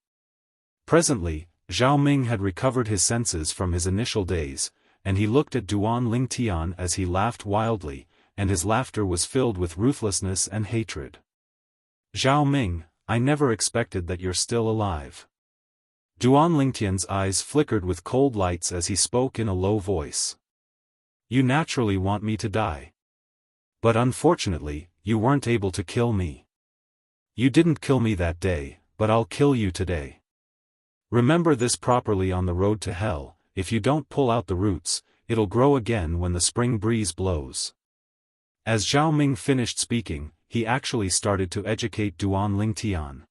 Presently, Zhao Ming had recovered his senses from his initial daze, and he looked at Duan Lingtian as he laughed wildly, and his laughter was filled with ruthlessness and hatred. Zhao Ming, I never expected that you're still alive. Duan Lingtian's eyes flickered with cold lights as he spoke in a low voice. You naturally want me to die. But unfortunately, you weren't able to kill me. You didn't kill me that day, but I'll kill you today. Remember this properly on the road to hell, if you don't pull out the roots, it'll grow again when the spring breeze blows. As Zhao Ming finished speaking, he actually started to educate Duan Lingtian.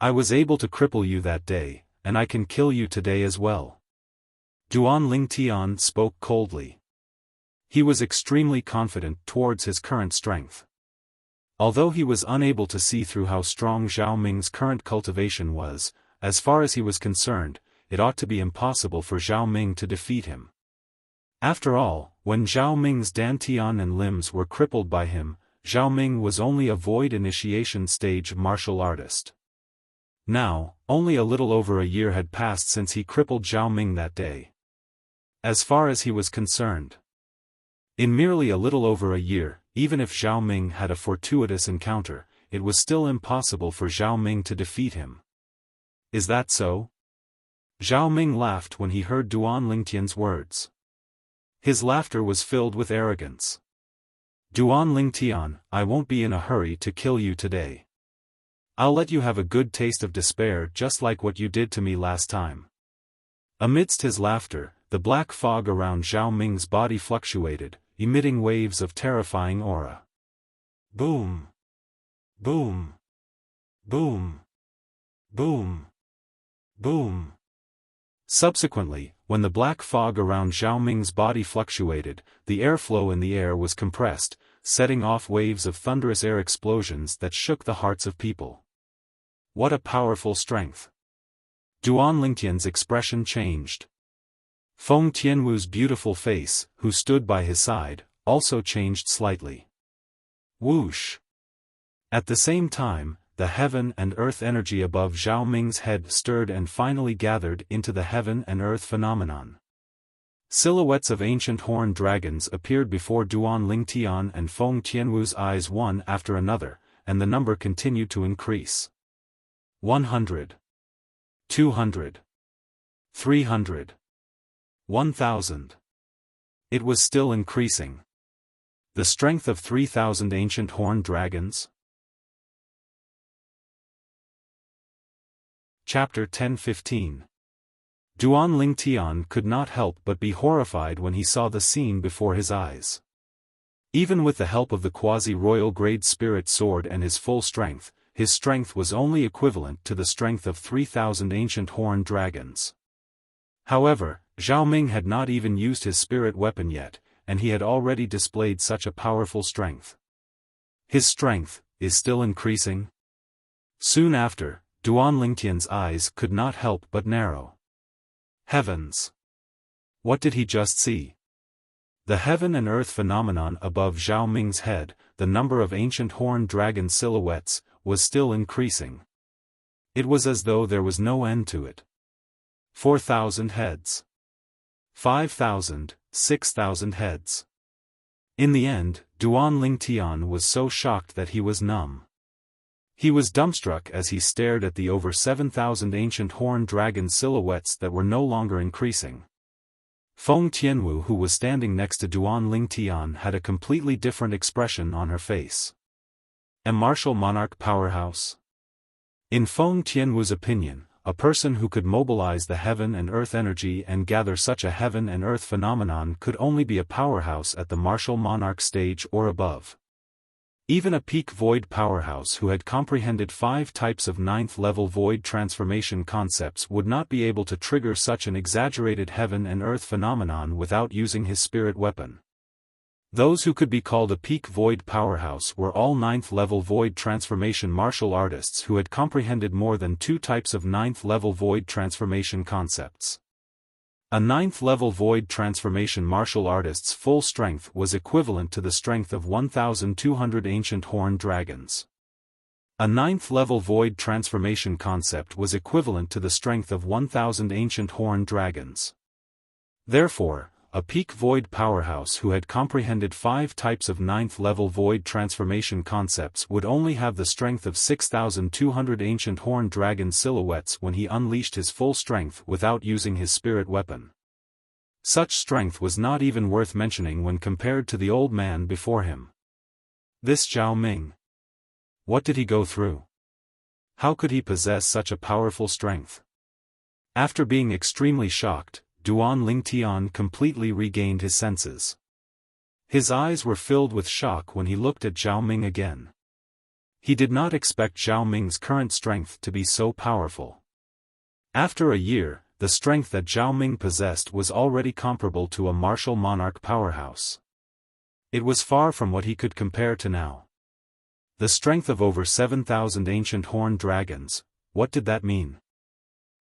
I was able to cripple you that day, and I can kill you today as well. Duan Lingtian spoke coldly. He was extremely confident towards his current strength. Although he was unable to see through how strong Zhao Ming's current cultivation was, as far as he was concerned, it ought to be impossible for Zhao Ming to defeat him. After all, when Zhao Ming's dantian and limbs were crippled by him, Zhao Ming was only a void initiation stage martial artist. Now, only a little over a year had passed since he crippled Zhao Ming that day. As far as he was concerned, in merely a little over a year, even if Zhao Ming had a fortuitous encounter, it was still impossible for Zhao Ming to defeat him. Is that so? Zhao Ming laughed when he heard Duan Lingtian's words. His laughter was filled with arrogance. Duan Lingtian, I won't be in a hurry to kill you today. I'll let you have a good taste of despair just like what you did to me last time. Amidst his laughter, the black fog around Zhao Ming's body fluctuated, emitting waves of terrifying aura. Boom! Boom! Boom! Boom! Boom! Subsequently, when the black fog around Zhao Ming's body fluctuated, the airflow in the air was compressed, setting off waves of thunderous air explosions that shook the hearts of people. What a powerful strength! Duan Lingtian's expression changed. Feng Tianwu's beautiful face, who stood by his side, also changed slightly. Whoosh! At the same time, the heaven and earth energy above Zhao Ming's head stirred and finally gathered into the heaven and earth phenomenon. Silhouettes of ancient horned dragons appeared before Duan Lingtian and Feng Tianwu's eyes one after another, and the number continued to increase. 100. 200. 300. 1,000. It was still increasing. The strength of 3,000 ancient horned dragons? Chapter 10-15. Duan Lingtian could not help but be horrified when he saw the scene before his eyes. Even with the help of the quasi-royal grade spirit sword and his full strength, his strength was only equivalent to the strength of 3,000 ancient horned dragons. However, Zhao Ming had not even used his spirit weapon yet, and he had already displayed such a powerful strength. His strength is still increasing. Soon after, Duan Lingtian's eyes could not help but narrow. Heavens! What did he just see? The heaven and earth phenomenon above Zhao Ming's head, the number of ancient horned dragon silhouettes, was still increasing. It was as though there was no end to it. 4,000 heads. 5,000, 6,000 heads. In the end, Duan Lingtian was so shocked that he was numb. He was dumbstruck as he stared at the over 7,000 ancient horned dragon silhouettes that were no longer increasing. Feng Tianwu, who was standing next to Duan Lingtian, had a completely different expression on her face. A martial monarch powerhouse? In Feng Tianwu's opinion, a person who could mobilize the heaven and earth energy and gather such a heaven and earth phenomenon could only be a powerhouse at the martial monarch stage or above. Even a peak void powerhouse who had comprehended 5 types of 9th-level void transformation concepts would not be able to trigger such an exaggerated heaven and earth phenomenon without using his spirit weapon. Those who could be called a peak void powerhouse were all 9th-level void transformation martial artists who had comprehended more than 2 types of 9th-level void transformation concepts. A 9th-level void transformation martial artist's full strength was equivalent to the strength of 1,200 ancient horned dragons. A 9th-level void transformation concept was equivalent to the strength of 1,000 ancient horned dragons. Therefore, a peak void powerhouse who had comprehended 5 types of 9th-level void transformation concepts would only have the strength of 6,200 ancient horned dragon silhouettes when he unleashed his full strength without using his spirit weapon. Such strength was not even worth mentioning when compared to the old man before him. This Zhao Ming. What did he go through? How could he possess such a powerful strength? After being extremely shocked, Duan Lingtian completely regained his senses. His eyes were filled with shock when he looked at Zhao Ming again. He did not expect Zhao Ming's current strength to be so powerful. After a year, the strength that Zhao Ming possessed was already comparable to a martial monarch powerhouse. It was far from what he could compare to now. The strength of over 7,000 ancient horned dragons, what did that mean?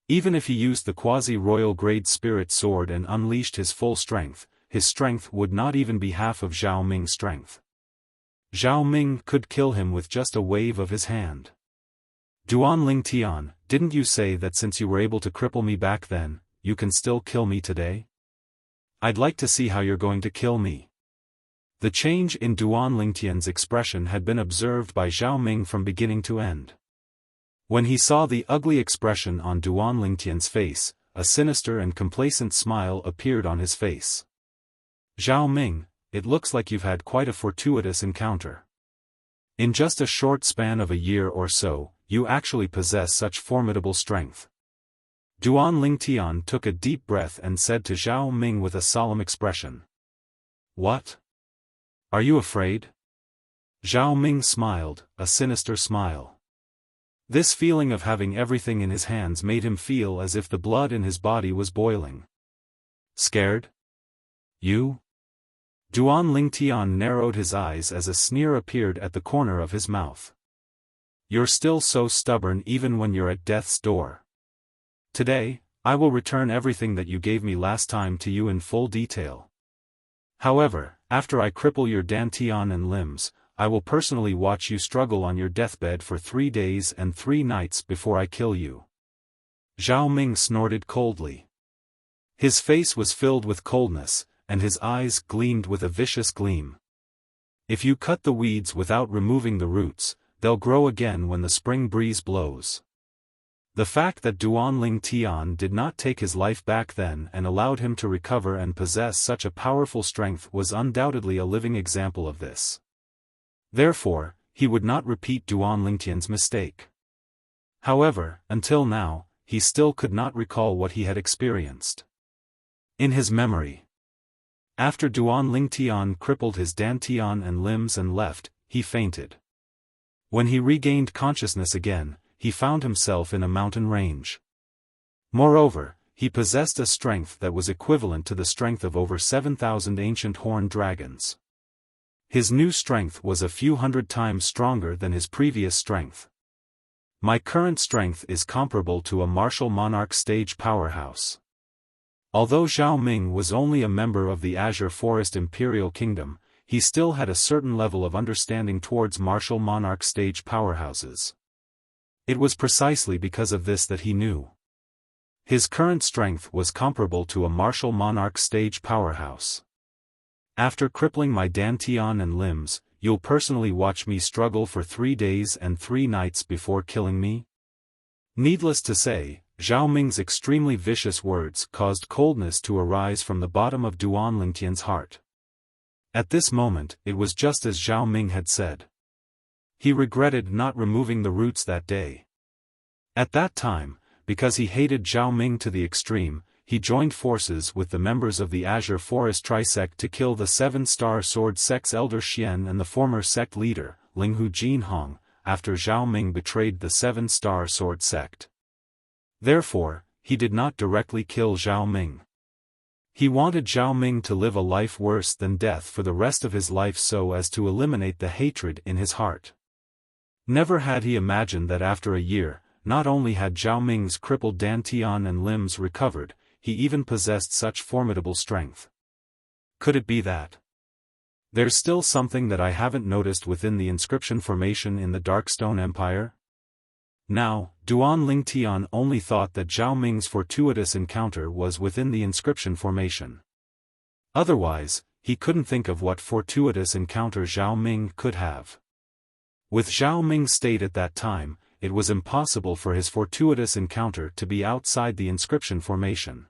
Even if he used the quasi-royal grade spirit sword and unleashed his full strength, his strength would not even be half of Zhao Ming's strength. Zhao Ming could kill him with just a wave of his hand. Duan Ling Tian, didn't you say that since you were able to cripple me back then, you can still kill me today? I'd like to see how you're going to kill me. The change in Duan Lingtian's expression had been observed by Zhao Ming from beginning to end. When he saw the ugly expression on Duan Lingtian's face, a sinister and complacent smile appeared on his face. Zhao Ming, it looks like you've had quite a fortuitous encounter. In just a short span of a year or so, you actually possess such formidable strength. Duan Lingtian took a deep breath and said to Zhao Ming with a solemn expression. What? Are you afraid? Zhao Ming smiled, a sinister smile. This feeling of having everything in his hands made him feel as if the blood in his body was boiling. Scared? You? Duan Lingtian narrowed his eyes as a sneer appeared at the corner of his mouth. You're still so stubborn even when you're at death's door. Today, I will return everything that you gave me last time to you in full detail. However, after I cripple your dantian and limbs, I will personally watch you struggle on your deathbed for 3 days and 3 nights before I kill you. Zhao Ming snorted coldly. His face was filled with coldness, and his eyes gleamed with a vicious gleam. If you cut the weeds without removing the roots, they'll grow again when the spring breeze blows. The fact that Duan Lingtian did not take his life back then and allowed him to recover and possess such a powerful strength was undoubtedly a living example of this. Therefore, he would not repeat Duan Lingtian's mistake. However, until now, he still could not recall what he had experienced. In his memory, after Duan Lingtian crippled his dantian and limbs and left, he fainted. When he regained consciousness again, he found himself in a mountain range. Moreover, he possessed a strength that was equivalent to the strength of over 7,000 ancient horned dragons. His new strength was a few hundred times stronger than his previous strength. My current strength is comparable to a martial monarch stage powerhouse. Although Zhao Ming was only a member of the Azure Forest Imperial Kingdom, he still had a certain level of understanding towards martial monarch stage powerhouses. It was precisely because of this that he knew. His current strength was comparable to a martial monarch stage powerhouse. After crippling my dantian and limbs, you'll personally watch me struggle for 3 days and 3 nights before killing me? Needless to say, Zhao Ming's extremely vicious words caused coldness to arise from the bottom of Duan Lingtian's heart. At this moment, it was just as Zhao Ming had said. He regretted not removing the roots that day. At that time, because he hated Zhao Ming to the extreme, he joined forces with the members of the Azure Forest Trisect to kill the 7-star sword sect's elder Xian and the former sect leader, Linghu Jinhong, after Zhao Ming betrayed the 7-star sword sect. Therefore, he did not directly kill Zhao Ming. He wanted Zhao Ming to live a life worse than death for the rest of his life so as to eliminate the hatred in his heart. Never had he imagined that after a year, not only had Zhao Ming's crippled dantian and limbs recovered, he even possessed such formidable strength. Could it be that? There's still something that I haven't noticed within the inscription formation in the Darkstone Empire? Now, Duan Lingtian only thought that Zhao Ming's fortuitous encounter was within the inscription formation. Otherwise, he couldn't think of what fortuitous encounter Zhao Ming could have. With Zhao Ming's state at that time, it was impossible for his fortuitous encounter to be outside the inscription formation.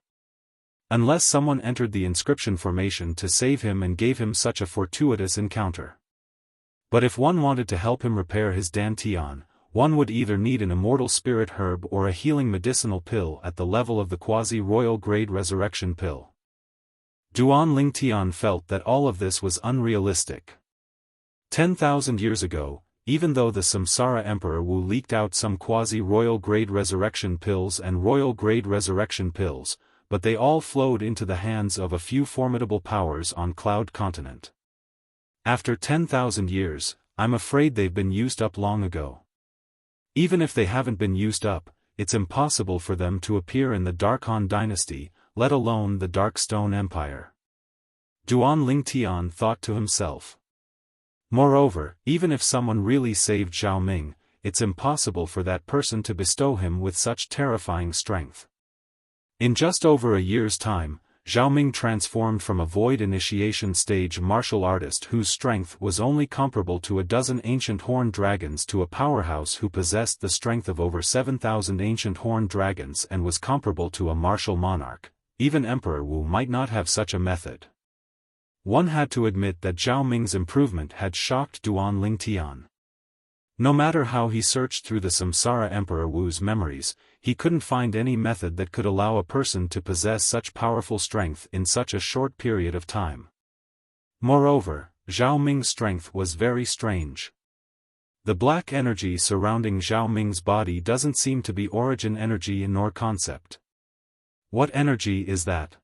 Unless someone entered the inscription formation to save him and gave him such a fortuitous encounter. But if one wanted to help him repair his dantian, one would either need an immortal spirit herb or a healing medicinal pill at the level of the quasi-royal grade resurrection pill. Duan Lingtian felt that all of this was unrealistic. 10,000 years ago, even though the Samsara Emperor Wu leaked out some quasi-royal grade resurrection pills and royal grade resurrection pills, but they all flowed into the hands of a few formidable powers on Cloud Continent. After 10,000 years, I'm afraid they've been used up long ago. Even if they haven't been used up, it's impossible for them to appear in the Dark Han dynasty, let alone the Dark Stone Empire. Duan Lingtian thought to himself. Moreover, even if someone really saved Zhao Ming, it's impossible for that person to bestow him with such terrifying strength. In just over a year's time, Zhao Ming transformed from a void initiation stage martial artist whose strength was only comparable to a dozen ancient horned dragons to a powerhouse who possessed the strength of over 7,000 ancient horned dragons and was comparable to a martial monarch. Even Emperor Wu might not have such a method. One had to admit that Zhao Ming's improvement had shocked Duan Lingtian. No matter how he searched through the Samsara Emperor Wu's memories, he couldn't find any method that could allow a person to possess such powerful strength in such a short period of time. Moreover, Zhao Ming's strength was very strange. The black energy surrounding Zhao Ming's body doesn't seem to be origin energy nor concept. What energy is that?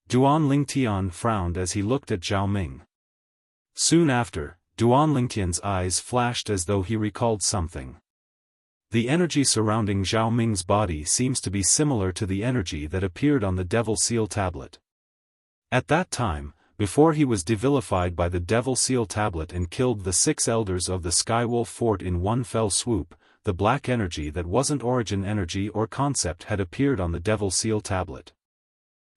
Duan Lingtian frowned as he looked at Zhao Ming. Soon after, Duan Lingtian's eyes flashed as though he recalled something. The energy surrounding Zhao Ming's body seems to be similar to the energy that appeared on the Devil Seal tablet. At that time, before he was devilified by the Devil Seal tablet and killed the 6 elders of the Skywolf Fort in one fell swoop, the black energy that wasn't origin energy or concept had appeared on the Devil Seal tablet.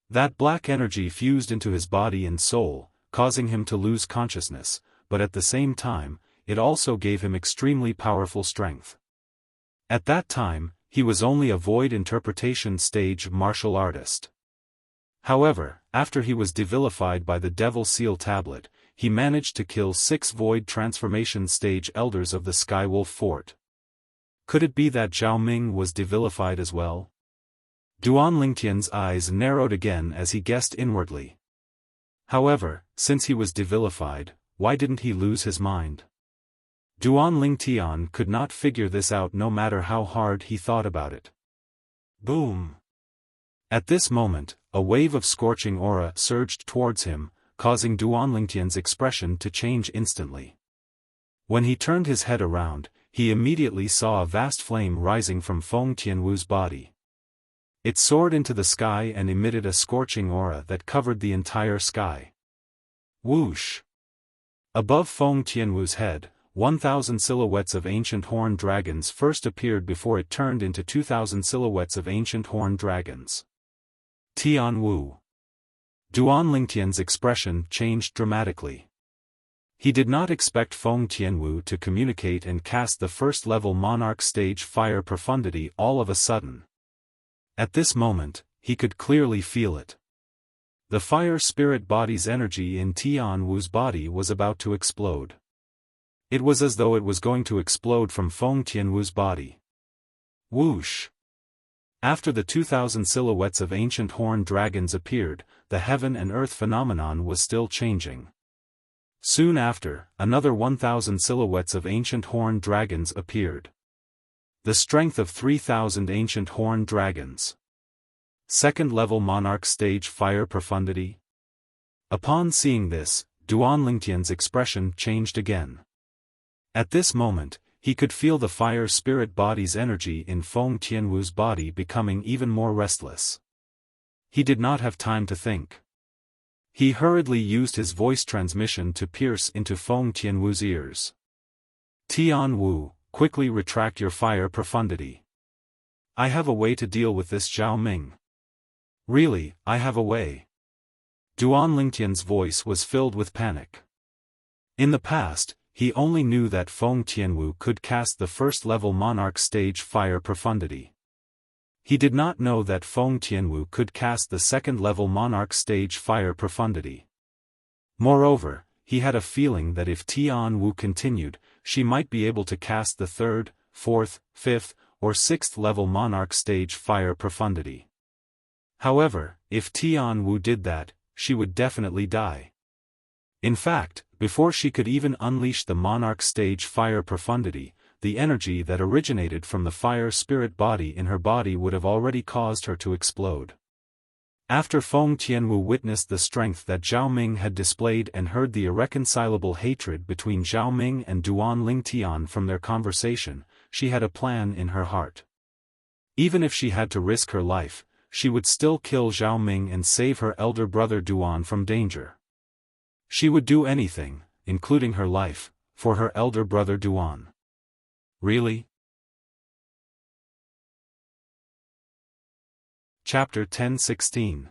That black energy fused into his body and soul, causing him to lose consciousness, but at the same time, it also gave him extremely powerful strength. At that time, he was only a void interpretation stage martial artist. However, after he was devilified by the Devil Seal tablet, he managed to kill 6 void transformation stage elders of the Skywolf Fort. Could it be that Zhao Ming was devilified as well? Duan Lingtian's eyes narrowed again as he guessed inwardly. However, since he was devilified, why didn't he lose his mind? Duan Lingtian could not figure this out no matter how hard he thought about it. Boom! At this moment, a wave of scorching aura surged towards him, causing Duan Lingtian's expression to change instantly. When he turned his head around, he immediately saw a vast flame rising from Feng Tianwu's body. It soared into the sky and emitted a scorching aura that covered the entire sky. Whoosh! Above Feng Tianwu's head, 1,000 silhouettes of ancient horned dragons first appeared before it turned into 2,000 silhouettes of ancient horned dragons. Tianwu. Duan Lingtian's expression changed dramatically. He did not expect Feng Tianwu to communicate and cast the first-level Monarch stage fire profundity all of a sudden. At this moment, he could clearly feel it. The fire spirit body's energy in Tianwu's body was about to explode. It was as though it was going to explode from Feng Tianwu's body. Whoosh! After the 2,000 silhouettes of ancient horned dragons appeared, the heaven and earth phenomenon was still changing. Soon after, another 1,000 silhouettes of ancient horned dragons appeared. The strength of 3,000 ancient horned dragons. Second-level Monarch stage fire profundity. Upon seeing this, Duan Lingtian's expression changed again. At this moment, he could feel the fire spirit body's energy in Feng Tianwu's body becoming even more restless. He did not have time to think. He hurriedly used his voice transmission to pierce into Feng Tianwu's ears. Tianwu, quickly retract your fire profundity. I have a way to deal with this Zhao Ming. Really, I have a way. Duan Lingtian's voice was filled with panic. In the past, he only knew that Feng Tianwu could cast the first-level Monarch stage fire profundity. He did not know that Feng Tianwu could cast the second-level Monarch stage fire profundity. Moreover, he had a feeling that if Tianwu continued, she might be able to cast the third, fourth, fifth, or sixth-level Monarch stage fire profundity. However, if Tianwu did that, she would definitely die. In fact, Before she could even unleash the monarch stage fire profundity, the energy that originated from the fire spirit body in her body would have already caused her to explode. After Feng Tianwu witnessed the strength that Zhao Ming had displayed and heard the irreconcilable hatred between Zhao Ming and Duan Lingtian from their conversation, she had a plan in her heart. Even if she had to risk her life, she would still kill Zhao Ming and save her elder brother Duan from danger. She would do anything, including her life, for her elder brother Duan. Really? Chapter 10:16.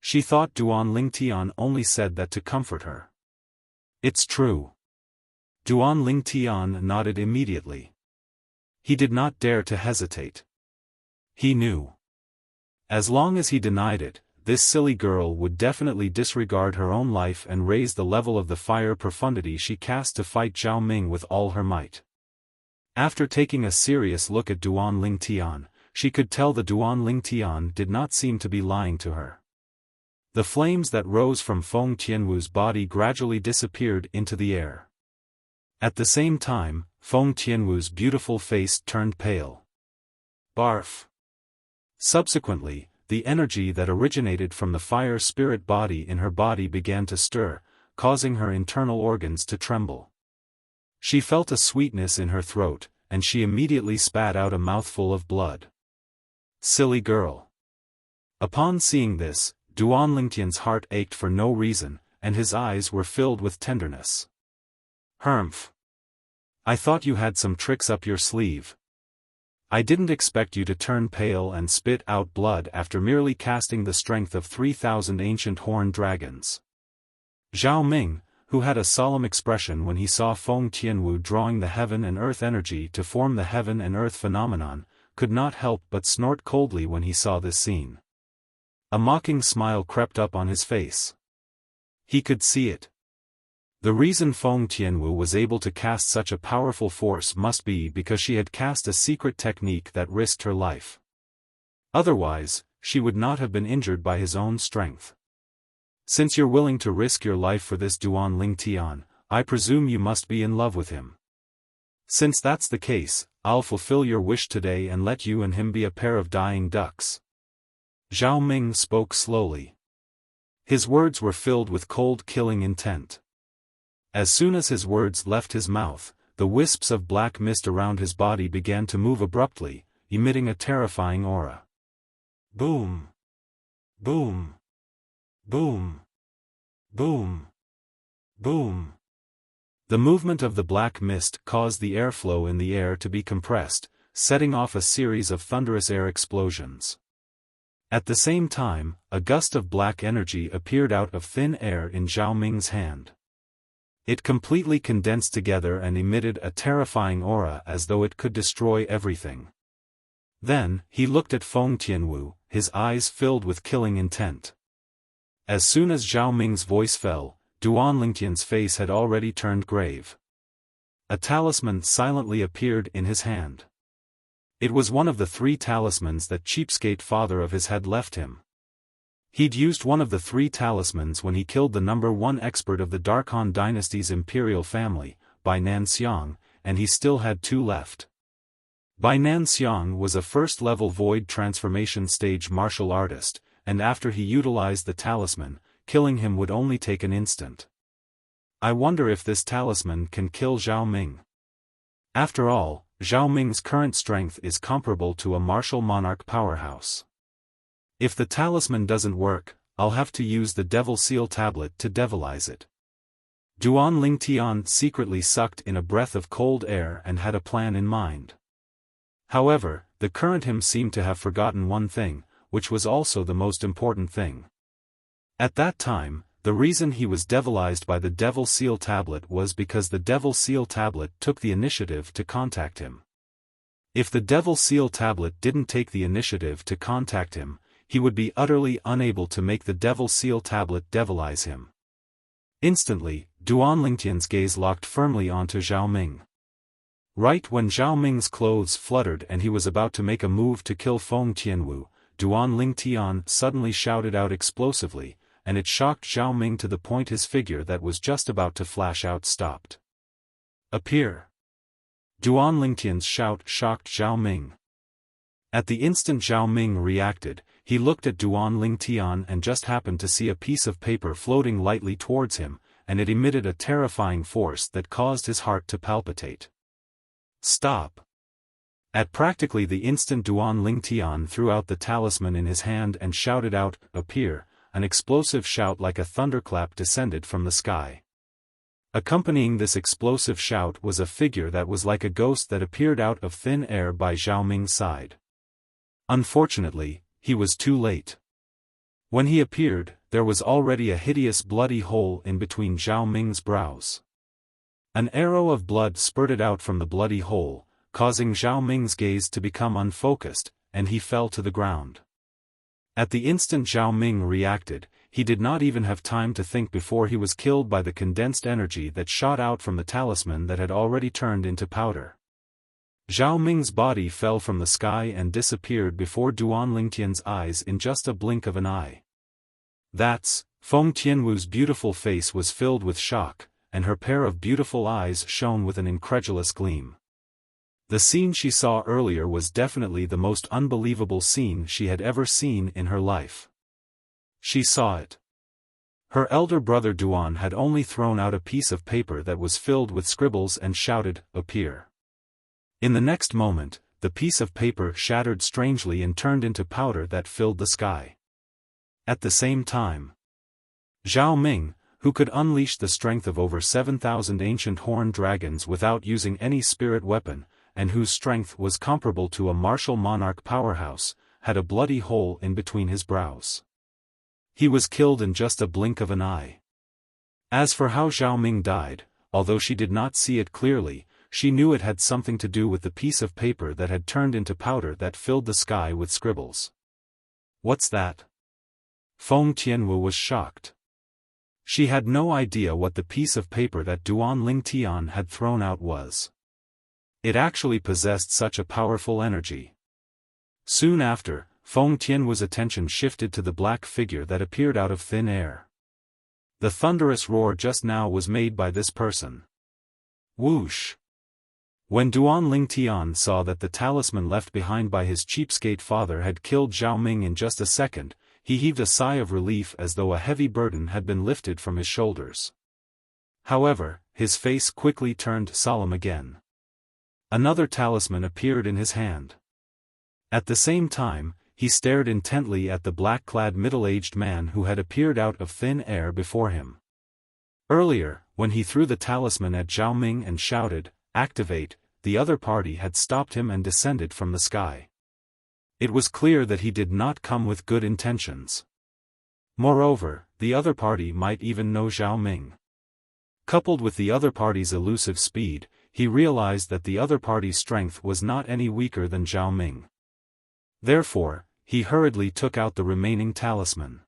She thought Duan Lingtian only said that to comfort her. It's true. Duan Lingtian nodded immediately. He did not dare to hesitate. He knew. As long as he denied it, this silly girl would definitely disregard her own life and raise the level of the fire profundity she cast to fight Zhao Ming with all her might. After taking a serious look at Duan Lingtian, she could tell the Duan Lingtian did not seem to be lying to her. The flames that rose from Feng Tianwu's body gradually disappeared into the air. At the same time, Feng Tianwu's beautiful face turned pale. Barf. Subsequently, the energy that originated from the fire spirit body in her body began to stir, causing her internal organs to tremble. She felt a sweetness in her throat, and she immediately spat out a mouthful of blood. Silly girl. Upon seeing this, Duan Lingtian's heart ached for no reason, and his eyes were filled with tenderness. Humph. I thought you had some tricks up your sleeve. I didn't expect you to turn pale and spit out blood after merely casting the strength of 3,000 ancient horned dragons. Zhao Ming, who had a solemn expression when he saw Feng Tianwu drawing the heaven and earth energy to form the heaven and earth phenomenon, could not help but snort coldly when he saw this scene. A mocking smile crept up on his face. He could see it. The reason Feng Tianwu was able to cast such a powerful force must be because she had cast a secret technique that risked her life. Otherwise, she would not have been injured by his own strength. Since you're willing to risk your life for this Duan Lingtian, I presume you must be in love with him. Since that's the case, I'll fulfill your wish today and let you and him be a pair of dying ducks. Zhao Ming spoke slowly. His words were filled with cold killing intent. As soon as his words left his mouth, the wisps of black mist around his body began to move abruptly, emitting a terrifying aura. Boom! Boom! Boom! Boom! Boom! The movement of the black mist caused the airflow in the air to be compressed, setting off a series of thunderous air explosions. At the same time, a gust of black energy appeared out of thin air in Zhao Ming's hand. It completely condensed together and emitted a terrifying aura as though it could destroy everything. Then, he looked at Feng Tianwu, his eyes filled with killing intent. As soon as Zhao Ming's voice fell, Duan Lingtian's face had already turned grave. A talisman silently appeared in his hand. It was one of the 3 talismans that cheapskate father of his had left him. He'd used one of the 3 talismans when he killed the number 1 expert of the Darkhan dynasty's imperial family, Bai Nanxiang, and he still had 2 left. Bai Nanxiang was a first-level void transformation stage martial artist, and after he utilized the talisman, killing him would only take an instant. I wonder if this talisman can kill Zhao Ming. After all, Zhao Ming's current strength is comparable to a martial monarch powerhouse. If the talisman doesn't work, I'll have to use the Devil Seal tablet to devilize it. Duan Lingtian secretly sucked in a breath of cold air and had a plan in mind. However, the current him seemed to have forgotten one thing, which was also the most important thing. At that time, the reason he was devilized by the Devil Seal tablet was because the Devil Seal tablet took the initiative to contact him. If the Devil Seal tablet didn't take the initiative to contact him, he would be utterly unable to make the Devil Seal tablet devilize him. Instantly, Duan Lingtian's gaze locked firmly onto Zhao Ming. Right when Zhao Ming's clothes fluttered and he was about to make a move to kill Feng Tianwu, Duan Lingtian suddenly shouted out explosively, and it shocked Zhao Ming to the point his figure that was just about to flash out stopped. Appear! Duan Lingtian's shout shocked Zhao Ming. At the instant Zhao Ming reacted, he looked at Duan Lingtian and just happened to see a piece of paper floating lightly towards him, and it emitted a terrifying force that caused his heart to palpitate. Stop! At practically the instant Duan Lingtian threw out the talisman in his hand and shouted out, "Appear!" An explosive shout like a thunderclap descended from the sky. Accompanying this explosive shout was a figure that was like a ghost that appeared out of thin air by Zhao Ming's side. Unfortunately, he was too late. When he appeared, there was already a hideous bloody hole in between Zhao Ming's brows. An arrow of blood spurted out from the bloody hole, causing Zhao Ming's gaze to become unfocused, and he fell to the ground. At the instant Zhao Ming reacted, he did not even have time to think before he was killed by the condensed energy that shot out from the talisman that had already turned into powder. Zhao Ming's body fell from the sky and disappeared before Duan Lingtian's eyes in just a blink of an eye. That's, Feng Tianwu's beautiful face was filled with shock, and her pair of beautiful eyes shone with an incredulous gleam. The scene she saw earlier was definitely the most unbelievable scene she had ever seen in her life. She saw it. Her elder brother Duan had only thrown out a piece of paper that was filled with scribbles and shouted, "Appear!" In the next moment, the piece of paper shattered strangely and turned into powder that filled the sky. At the same time, Zhao Ming, who could unleash the strength of over 7,000 ancient horned dragons without using any spirit weapon, and whose strength was comparable to a martial monarch powerhouse, had a bloody hole in between his brows. He was killed in just a blink of an eye. As for how Zhao Ming died, although she did not see it clearly, she knew it had something to do with the piece of paper that had turned into powder that filled the sky with scribbles. What's that? Feng Tianwu was shocked. She had no idea what the piece of paper that Duan Lingtian had thrown out was. It actually possessed such a powerful energy. Soon after, Feng Tianwu's attention shifted to the black figure that appeared out of thin air. The thunderous roar just now was made by this person. Whoosh! When Duan Lingtian saw that the talisman left behind by his cheapskate father had killed Zhao Ming in just a second, he heaved a sigh of relief as though a heavy burden had been lifted from his shoulders. However, his face quickly turned solemn again. Another talisman appeared in his hand. At the same time, he stared intently at the black-clad middle-aged man who had appeared out of thin air before him. Earlier, when he threw the talisman at Zhao Ming and shouted, "Activate," the other party had stopped him and descended from the sky. It was clear that he did not come with good intentions. Moreover, the other party might even know Zhao Ming. Coupled with the other party's elusive speed, he realized that the other party's strength was not any weaker than Zhao Ming. Therefore, he hurriedly took out the remaining talisman.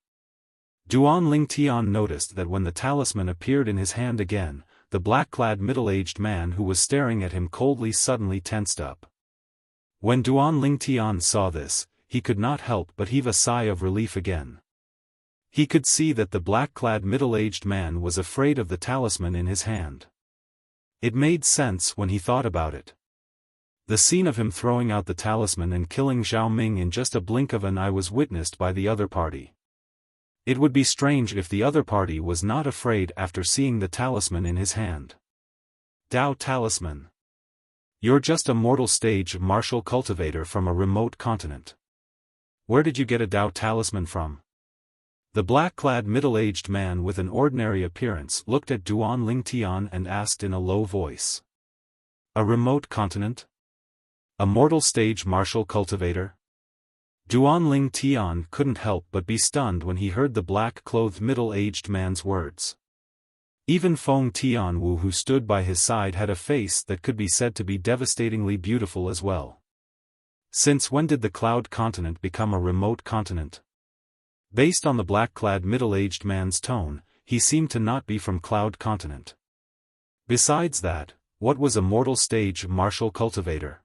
Duan Lingtian noticed that when the talisman appeared in his hand again, the black-clad middle-aged man who was staring at him coldly suddenly tensed up. When Duan Lingtian saw this, he could not help but heave a sigh of relief again. He could see that the black-clad middle-aged man was afraid of the talisman in his hand. It made sense when he thought about it. The scene of him throwing out the talisman and killing Zhao Ming in just a blink of an eye was witnessed by the other party. It would be strange if the other party was not afraid after seeing the talisman in his hand. Dao Talisman. You're just a mortal stage martial cultivator from a remote continent. Where did you get a Dao Talisman from? The black-clad middle-aged man with an ordinary appearance looked at Duan Lingtian and asked in a low voice. A remote continent? A mortal stage martial cultivator? Duan Lingtian couldn't help but be stunned when he heard the black-clothed middle-aged man's words. Even Feng Tianwu who stood by his side had a face that could be said to be devastatingly beautiful as well. Since when did the Cloud Continent become a remote continent? Based on the black-clad middle-aged man's tone, he seemed to not be from Cloud Continent. Besides that, what was a mortal stage martial cultivator?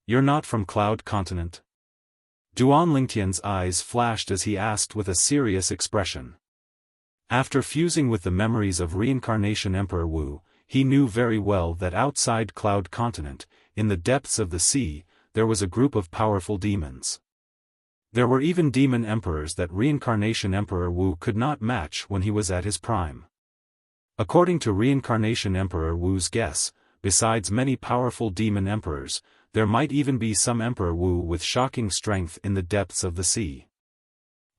You're not from Cloud Continent? Duan Lingtian's eyes flashed as he asked with a serious expression. After fusing with the memories of reincarnation Emperor Wu, he knew very well that outside Cloud Continent, in the depths of the sea, there was a group of powerful demons. There were even demon emperors that reincarnation Emperor Wu could not match when he was at his prime. According to reincarnation Emperor Wu's guess, besides many powerful demon emperors, there might even be some Emperor Wu with shocking strength in the depths of the sea.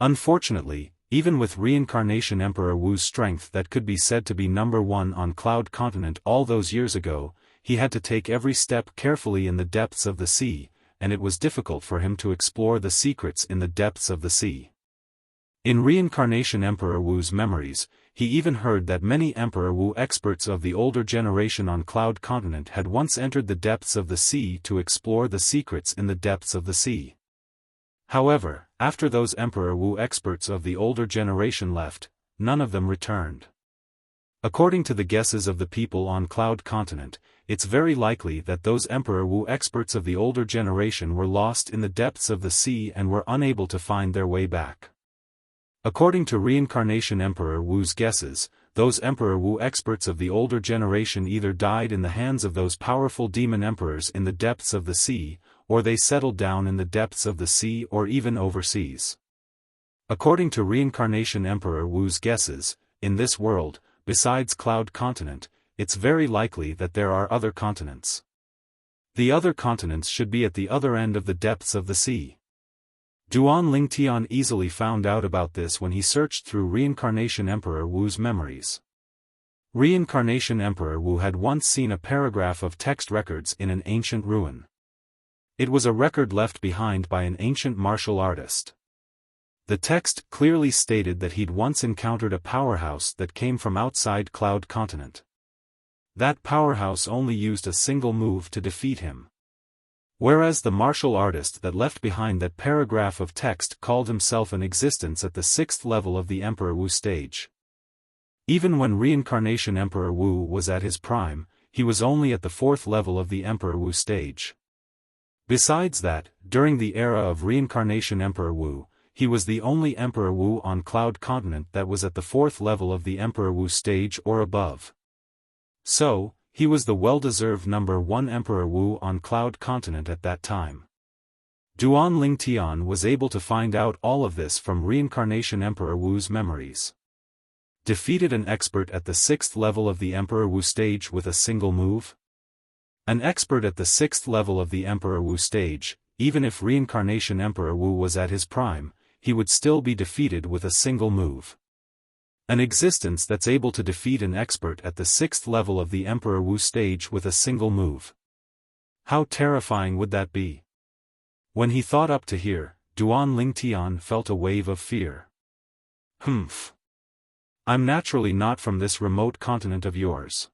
Unfortunately, even with reincarnation Emperor Wu's strength that could be said to be number one on Cloud Continent all those years ago, he had to take every step carefully in the depths of the sea, and it was difficult for him to explore the secrets in the depths of the sea. In reincarnation Emperor Wu's memories, he even heard that many Emperor Wu experts of the older generation on Cloud Continent had once entered the depths of the sea to explore the secrets in the depths of the sea. However, after those Emperor Wu experts of the older generation left, none of them returned. According to the guesses of the people on Cloud Continent, it's very likely that those Emperor Wu experts of the older generation were lost in the depths of the sea and were unable to find their way back. According to reincarnation Emperor Wu's guesses, those Emperor Wu experts of the older generation either died in the hands of those powerful demon emperors in the depths of the sea, or they settled down in the depths of the sea or even overseas. According to reincarnation Emperor Wu's guesses, in this world, besides Cloud Continent, it's very likely that there are other continents. The other continents should be at the other end of the depths of the sea. Duan Lingtian easily found out about this when he searched through reincarnation Emperor Wu's memories. Reincarnation Emperor Wu had once seen a paragraph of text records in an ancient ruin. It was a record left behind by an ancient martial artist. The text clearly stated that he'd once encountered a powerhouse that came from outside Cloud Continent. That powerhouse only used a single move to defeat him. Whereas the martial artist that left behind that paragraph of text called himself an existence at the 6th level of the Emperor Wu stage. Even when reincarnation Emperor Wu was at his prime, he was only at the 4th level of the Emperor Wu stage. Besides that, during the era of reincarnation Emperor Wu, he was the only Emperor Wu on Cloud Continent that was at the 4th level of the Emperor Wu stage or above. So, he was the well-deserved number 1 Emperor Wu on Cloud Continent at that time. Duan Lingtian was able to find out all of this from reincarnation Emperor Wu's memories. Defeated an expert at the 6th level of the Emperor Wu stage with a single move? An expert at the 6th level of the Emperor Wu stage, even if reincarnation Emperor Wu was at his prime, he would still be defeated with a single move. An existence that's able to defeat an expert at the 6th level of the Emperor Wu stage with a single move. How terrifying would that be? When he thought up to here, Duan Lingtian felt a wave of fear. Humph. I'm naturally not from this remote continent of yours.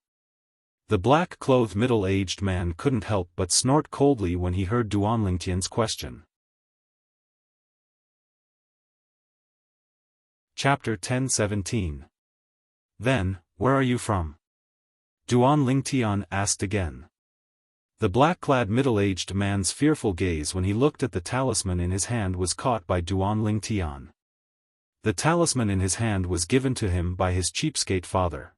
The black-clothed middle-aged man couldn't help but snort coldly when he heard Duan Lingtian's question. Chapter 10:17. Then, where are you from? Duan Lingtian asked again. The black-clad middle-aged man's fearful gaze when he looked at the talisman in his hand was caught by Duan Lingtian. The talisman in his hand was given to him by his cheapskate father.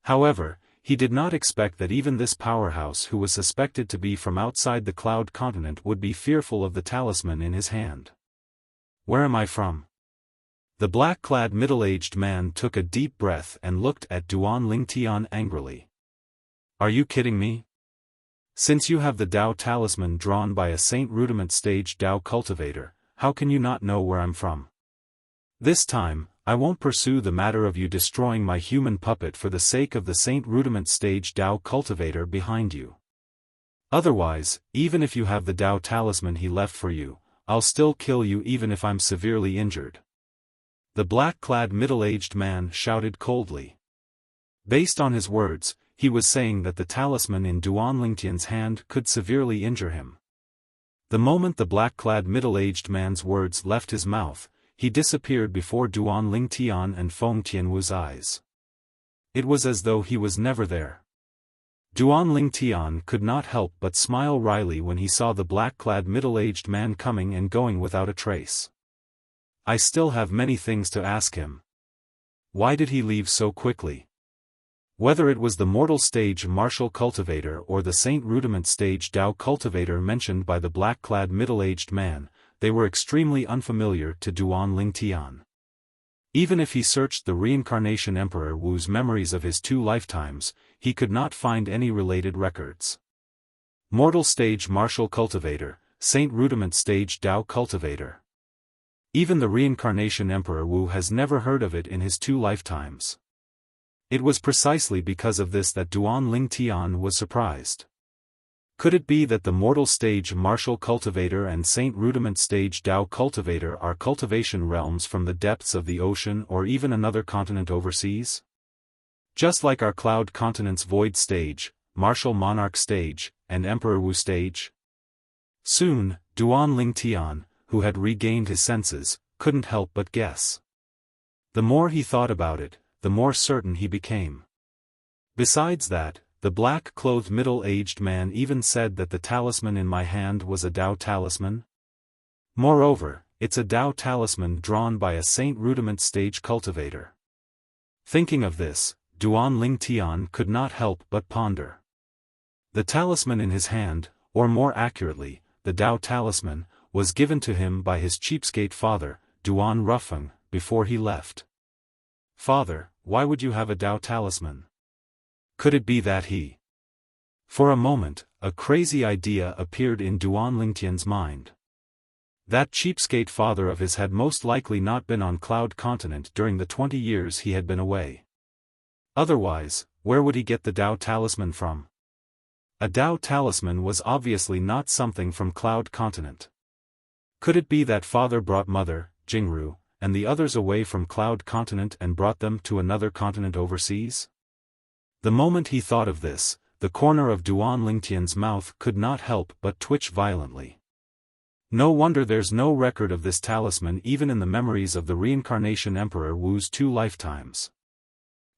However, he did not expect that even this powerhouse who was suspected to be from outside the Cloud Continent would be fearful of the talisman in his hand. Where am I from? The black-clad middle-aged man took a deep breath and looked at Duan Lingtian angrily. Are you kidding me? Since you have the Dao talisman drawn by a Saint Rudiment stage Dao cultivator, how can you not know where I'm from? This time, I won't pursue the matter of you destroying my human puppet for the sake of the Saint Rudiment stage Dao cultivator behind you. Otherwise, even if you have the Dao talisman he left for you, I'll still kill you even if I'm severely injured. The black-clad middle-aged man shouted coldly. Based on his words, he was saying that the talisman in Duan Lingtian's hand could severely injure him. The moment the black-clad middle-aged man's words left his mouth, he disappeared before Duan Lingtian and Feng Tianwu's eyes. It was as though he was never there. Duan Lingtian could not help but smile wryly when he saw the black-clad middle-aged man coming and going without a trace. I still have many things to ask him. Why did he leave so quickly? Whether it was the mortal stage martial cultivator or the saint rudiment stage Tao cultivator mentioned by the black-clad middle-aged man, they were extremely unfamiliar to Duan Lingtian. Even if he searched the reincarnation Emperor Wu's memories of his 2 lifetimes, he could not find any related records. Mortal stage martial cultivator, saint rudiment stage Tao cultivator. Even the reincarnation Emperor Wu has never heard of it in his 2 lifetimes. It was precisely because of this that Duan Lingtian was surprised. Could it be that the mortal stage martial cultivator and saint rudiment stage Tao cultivator are cultivation realms from the depths of the ocean or even another continent overseas? Just like our cloud continent's void stage, martial monarch stage, and Emperor Wu stage? Soon, Duan Lingtian, who had regained his senses, couldn't help but guess. The more he thought about it, the more certain he became. Besides that, the black-clothed middle-aged man even said that the talisman in my hand was a Tao talisman. Moreover, it's a Tao talisman drawn by a saint rudiment stage cultivator. Thinking of this, Duan Lingtian could not help but ponder. The talisman in his hand, or more accurately, the Tao talisman, was given to him by his cheapskate father, Duan Rufeng, before he left. Father, why would you have a Tao talisman? Could it be that he? For a moment, a crazy idea appeared in Duan Lingtian's mind. That cheapskate father of his had most likely not been on Cloud Continent during the 20 years he had been away. Otherwise, where would he get the Tao talisman from? A Tao talisman was obviously not something from Cloud Continent. Could it be that father brought mother, Jingru, and the others away from Cloud Continent and brought them to another continent overseas? The moment he thought of this, the corner of Duan Lingtian's mouth could not help but twitch violently. No wonder there's no record of this talisman even in the memories of the reincarnation Emperor Wu's 2 lifetimes.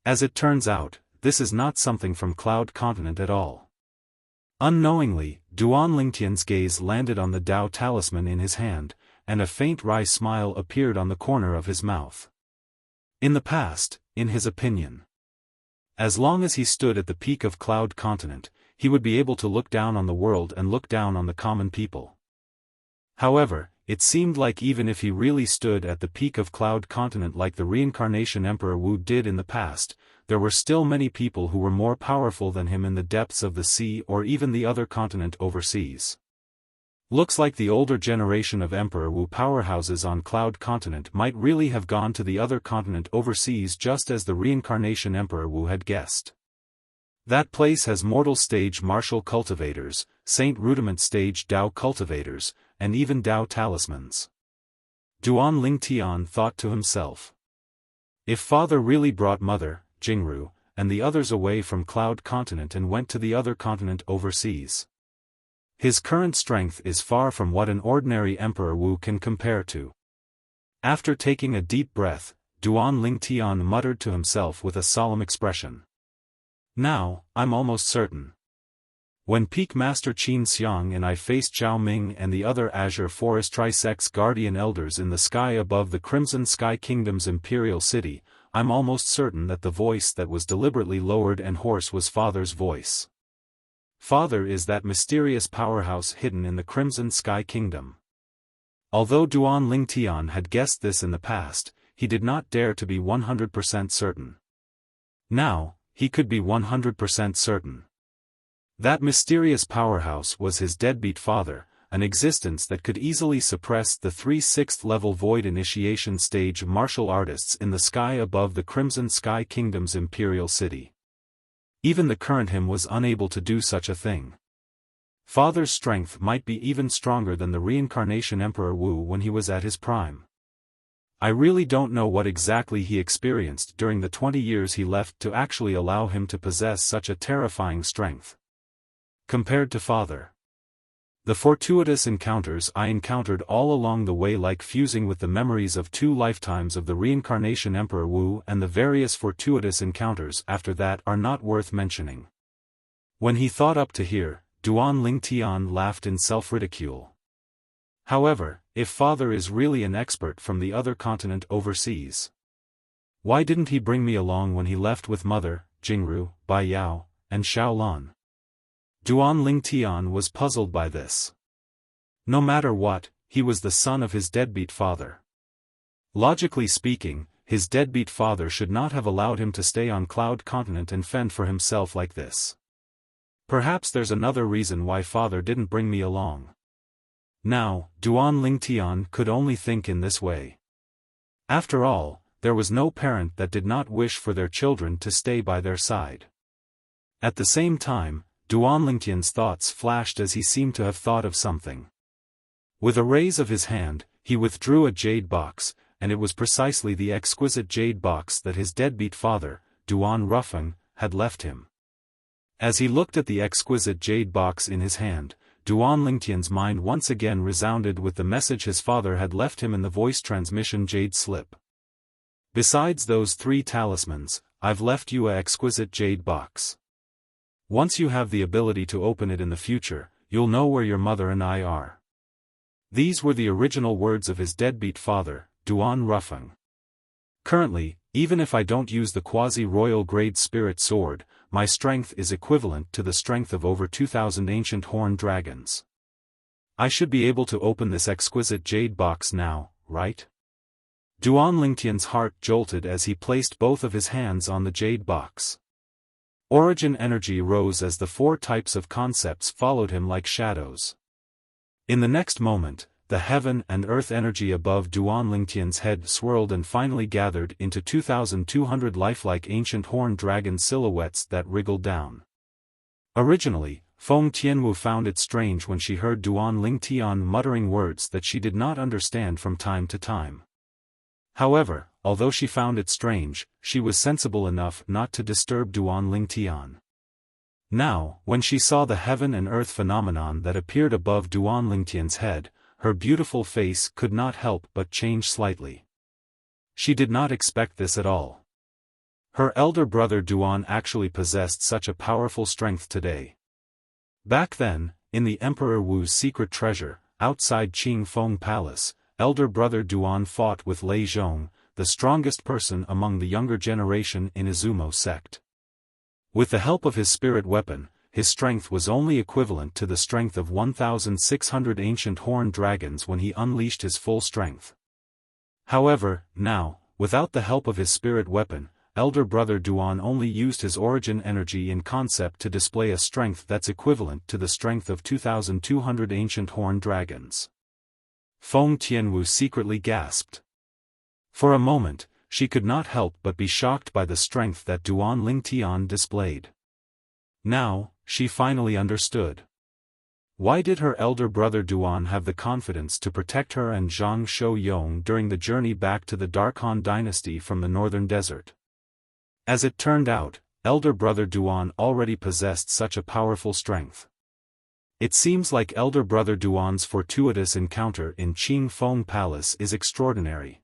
As it turns out, this is not something from Cloud Continent at all. Unknowingly, Duan Lingtian's gaze landed on the Tao talisman in his hand, and a faint wry smile appeared on the corner of his mouth. In the past, in his opinion, as long as he stood at the peak of Cloud Continent, he would be able to look down on the world and look down on the common people. However, it seemed like even if he really stood at the peak of Cloud Continent like the reincarnation Emperor Wu did in the past, there were still many people who were more powerful than him in the depths of the sea or even the other continent overseas. Looks like the older generation of Emperor Wu powerhouses on Cloud Continent might really have gone to the other continent overseas just as the reincarnation Emperor Wu had guessed. That place has mortal stage martial cultivators, saint rudiment stage Tao cultivators, and even Tao talismans. Duan Lingtian thought to himself. If father really brought mother, Jingru, and the others away from Cloud Continent and went to the other continent overseas, his current strength is far from what an ordinary Emperor Wu can compare to. After taking a deep breath, Duan Lingtian muttered to himself with a solemn expression. Now, I'm almost certain. When Peak Master Qin Xiang and I faced Zhao Ming and the other Azure Forest Trisex Guardian Elders in the sky above the Crimson Sky Kingdom's Imperial City, I'm almost certain that the voice that was deliberately lowered and hoarse was Father's voice. Father is that mysterious powerhouse hidden in the Crimson Sky Kingdom. Although Duan Lingtian had guessed this in the past, he did not dare to be 100% certain. Now, he could be 100% certain. That mysterious powerhouse was his deadbeat father, an existence that could easily suppress the 3 6th-level void initiation stage martial artists in the sky above the Crimson Sky Kingdom's Imperial City. Even the current him was unable to do such a thing. Father's strength might be even stronger than the reincarnation Emperor Wu when he was at his prime. I really don't know what exactly he experienced during the 20 years he left to actually allow him to possess such a terrifying strength. Compared to father, the fortuitous encounters I encountered all along the way, like fusing with the memories of 2 lifetimes of the reincarnation Emperor Wu, and the various fortuitous encounters after that, are not worth mentioning. When he thought up to here, Duan Lingtian laughed in self-ridicule. However, if father is really an expert from the other continent overseas, Why didn't he bring me along when he left with Mother, Jingru, Bai Yao, and Xiaolan? Duan Lingtian was puzzled by this. No matter what, he was the son of his deadbeat father. Logically speaking, his deadbeat father should not have allowed him to stay on Cloud Continent and fend for himself like this. Perhaps there's another reason why father didn't bring me along. Now, Duan Lingtian could only think in this way. After all, there was no parent that did not wish for their children to stay by their side. At the same time, Duan Lingtian's thoughts flashed as he seemed to have thought of something. With a raise of his hand, he withdrew a jade box, and it was precisely the exquisite jade box that his deadbeat father, Duan Rufeng, had left him. As he looked at the exquisite jade box in his hand, Duan Lingtian's mind once again resounded with the message his father had left him in the voice transmission jade slip. Besides those 3 talismans, I've left you a exquisite jade box. Once you have the ability to open it in the future, you'll know where your mother and I are. These were the original words of his deadbeat father, Duan Rufeng. Currently, even if I don't use the quasi-royal grade spirit sword, my strength is equivalent to the strength of over 2,000 ancient horned dragons. I should be able to open this exquisite jade box now, right? Duan Lingtian's heart jolted as he placed both of his hands on the jade box. Origin energy rose as the 4 types of concepts followed him like shadows. In the next moment, the heaven and earth energy above Duan Lingtian's head swirled and finally gathered into 2,200 lifelike ancient horned dragon silhouettes that wriggled down. Originally, Feng Tianwu found it strange when she heard Duan Lingtian muttering words that she did not understand from time to time. However, although she found it strange, she was sensible enough not to disturb Duan Lingtian. Now, when she saw the heaven and earth phenomenon that appeared above Duan Lingtian's head, her beautiful face could not help but change slightly. She did not expect this at all. Her elder brother Duan actually possessed such a powerful strength today. Back then, in the Emperor Wu's secret treasure, outside Qing Feng Palace, elder brother Duan fought with Lei Zhong, the strongest person among the younger generation in Izumo sect. With the help of his spirit weapon, his strength was only equivalent to the strength of 1,600 ancient horned dragons when he unleashed his full strength. However, now, without the help of his spirit weapon, elder brother Duan only used his origin energy in concept to display a strength that's equivalent to the strength of 2,200 ancient horned dragons. Feng Tianwu secretly gasped. For a moment, she could not help but be shocked by the strength that Duan Lingtian displayed. Now, she finally understood. Why did her elder brother Duan have the confidence to protect her and Zhang Shouyong during the journey back to the Dark Han dynasty from the northern desert? As it turned out, elder brother Duan already possessed such a powerful strength. It seems like elder brother Duan's fortuitous encounter in Qing Feng Palace is extraordinary.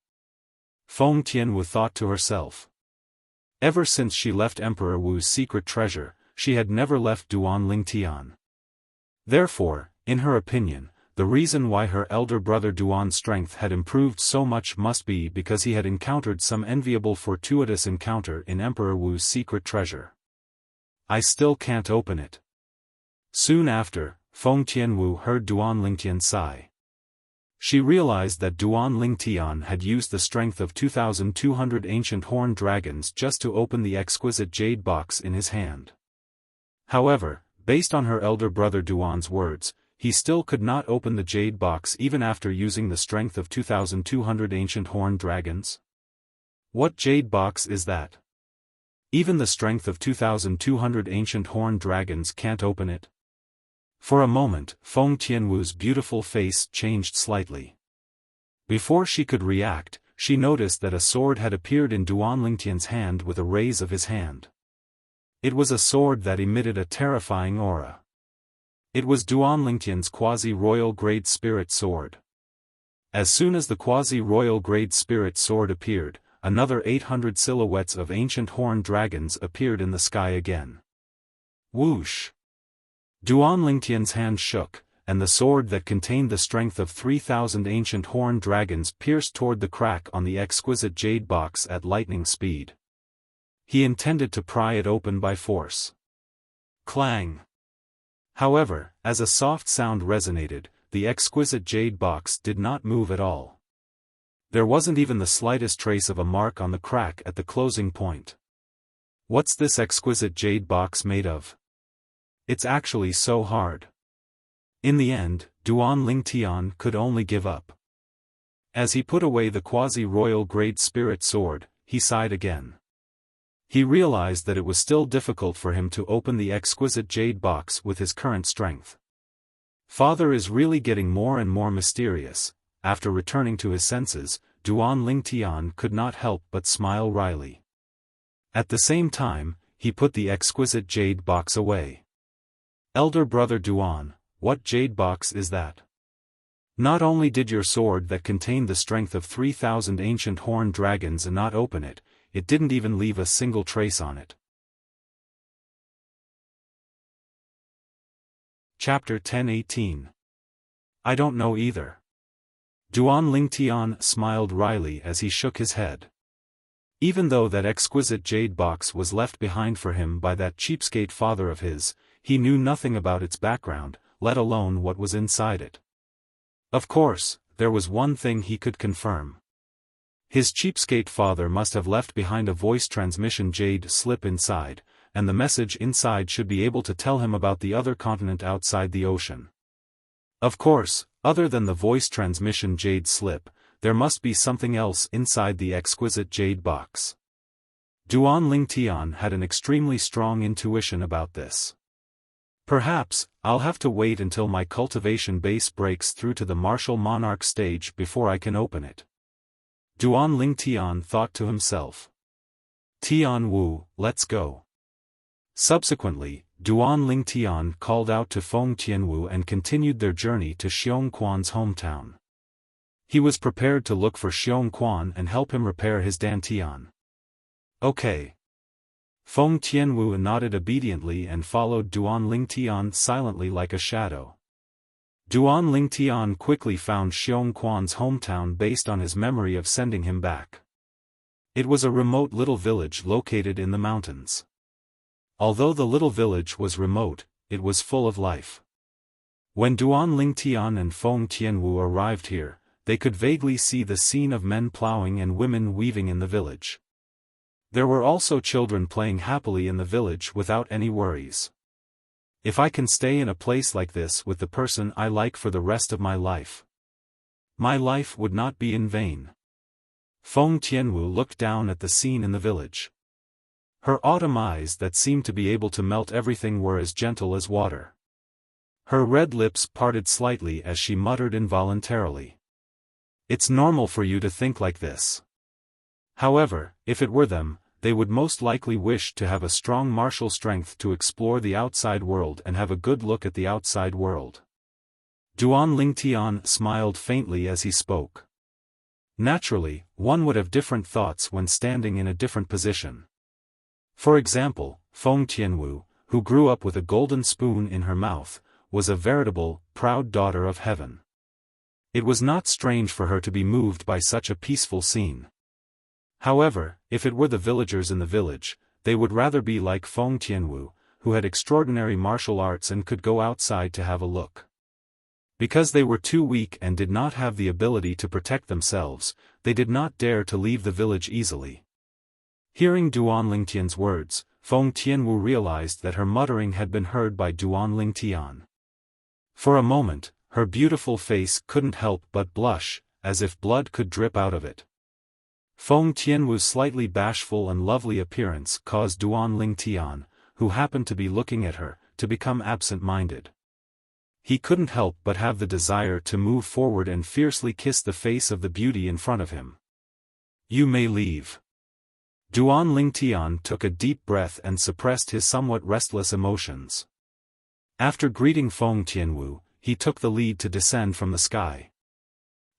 Feng Tianwu thought to herself. Ever since she left Emperor Wu's secret treasure, she had never left Duan Lingtian. Therefore, in her opinion, the reason why her elder brother Duan's strength had improved so much must be because he had encountered some enviable fortuitous encounter in Emperor Wu's secret treasure. I still can't open it. Soon after, Feng Tianwu heard Duan Lingtian sigh. She realized that Duan Lingtian had used the strength of 2,200 ancient horned dragons just to open the exquisite jade box in his hand. However, based on her elder brother Duan's words, he still could not open the jade box even after using the strength of 2,200 ancient horned dragons. What jade box is that? Even the strength of 2,200 ancient horned dragons can't open it. For a moment, Feng Tianwu's beautiful face changed slightly. Before she could react, she noticed that a sword had appeared in Duan Lingtian's hand with a raise of his hand. It was a sword that emitted a terrifying aura. It was Duan Lingtian's quasi-royal grade spirit sword. As soon as the quasi-royal grade spirit sword appeared, another 800 silhouettes of ancient horned dragons appeared in the sky again. Whoosh! Duan Lingtian's hand shook, and the sword that contained the strength of 3,000 ancient horned dragons pierced toward the crack on the exquisite jade box at lightning speed. He intended to pry it open by force. Clang! However, as a soft sound resonated, the exquisite jade box did not move at all. There wasn't even the slightest trace of a mark on the crack at the closing point. What's this exquisite jade box made of? It's actually so hard. In the end, Duan Lingtian could only give up. As he put away the quasi-royal grade spirit sword, he sighed again. He realized that it was still difficult for him to open the exquisite jade box with his current strength. Father is really getting more and more mysterious. After returning to his senses, Duan Lingtian could not help but smile wryly. At the same time, he put the exquisite jade box away. Elder brother Duan, what jade box is that? Not only did your sword that contained the strength of 3,000 ancient horned dragons not open it, it didn't even leave a single trace on it. Chapter 10:18. I don't know either. Duan Lingtian smiled wryly as he shook his head. Even though that exquisite jade box was left behind for him by that cheapskate father of his, he knew nothing about its background, let alone what was inside it. Of course, there was one thing he could confirm. His cheapskate father must have left behind a voice transmission jade slip inside, and the message inside should be able to tell him about the other continent outside the ocean. Of course, other than the voice transmission jade slip, there must be something else inside the exquisite jade box. Duan Lingtian had an extremely strong intuition about this. Perhaps, I'll have to wait until my cultivation base breaks through to the martial monarch stage before I can open it. Duan Lingtian thought to himself. Tian Wu, let's go. Subsequently, Duan Lingtian called out to Feng Tianwu and continued their journey to Xiongquan's hometown. He was prepared to look for Xiongquan and help him repair his dantian. Okay. Feng Tianwu nodded obediently and followed Duan Lingtian silently like a shadow. Duan Lingtian quickly found Xiongquan's hometown based on his memory of sending him back. It was a remote little village located in the mountains. Although the little village was remote, it was full of life. When Duan Lingtian and Feng Tianwu arrived here, they could vaguely see the scene of men plowing and women weaving in the village. There were also children playing happily in the village without any worries. If I can stay in a place like this with the person I like for the rest of my life would not be in vain. Feng Tianwu looked down at the scene in the village. Her autumn eyes that seemed to be able to melt everything were as gentle as water. Her red lips parted slightly as she muttered involuntarily. It's normal for you to think like this. However, if it were them, they would most likely wish to have a strong martial strength to explore the outside world and have a good look at the outside world. Duan Lingtian smiled faintly as he spoke. Naturally, one would have different thoughts when standing in a different position. For example, Feng Tianwu, who grew up with a golden spoon in her mouth, was a veritable, proud daughter of heaven. It was not strange for her to be moved by such a peaceful scene. However, if it were the villagers in the village, they would rather be like Feng Tianwu, who had extraordinary martial arts and could go outside to have a look. Because they were too weak and did not have the ability to protect themselves, they did not dare to leave the village easily. Hearing Duan Lingtian's words, Feng Tianwu realized that her muttering had been heard by Duan Lingtian. For a moment, her beautiful face couldn't help but blush, as if blood could drip out of it. Feng Tianwu's slightly bashful and lovely appearance caused Duan Lingtian, who happened to be looking at her, to become absent-minded. He couldn't help but have the desire to move forward and fiercely kiss the face of the beauty in front of him. You may leave. Duan Lingtian took a deep breath and suppressed his somewhat restless emotions. After greeting Feng Tianwu, he took the lead to descend from the sky.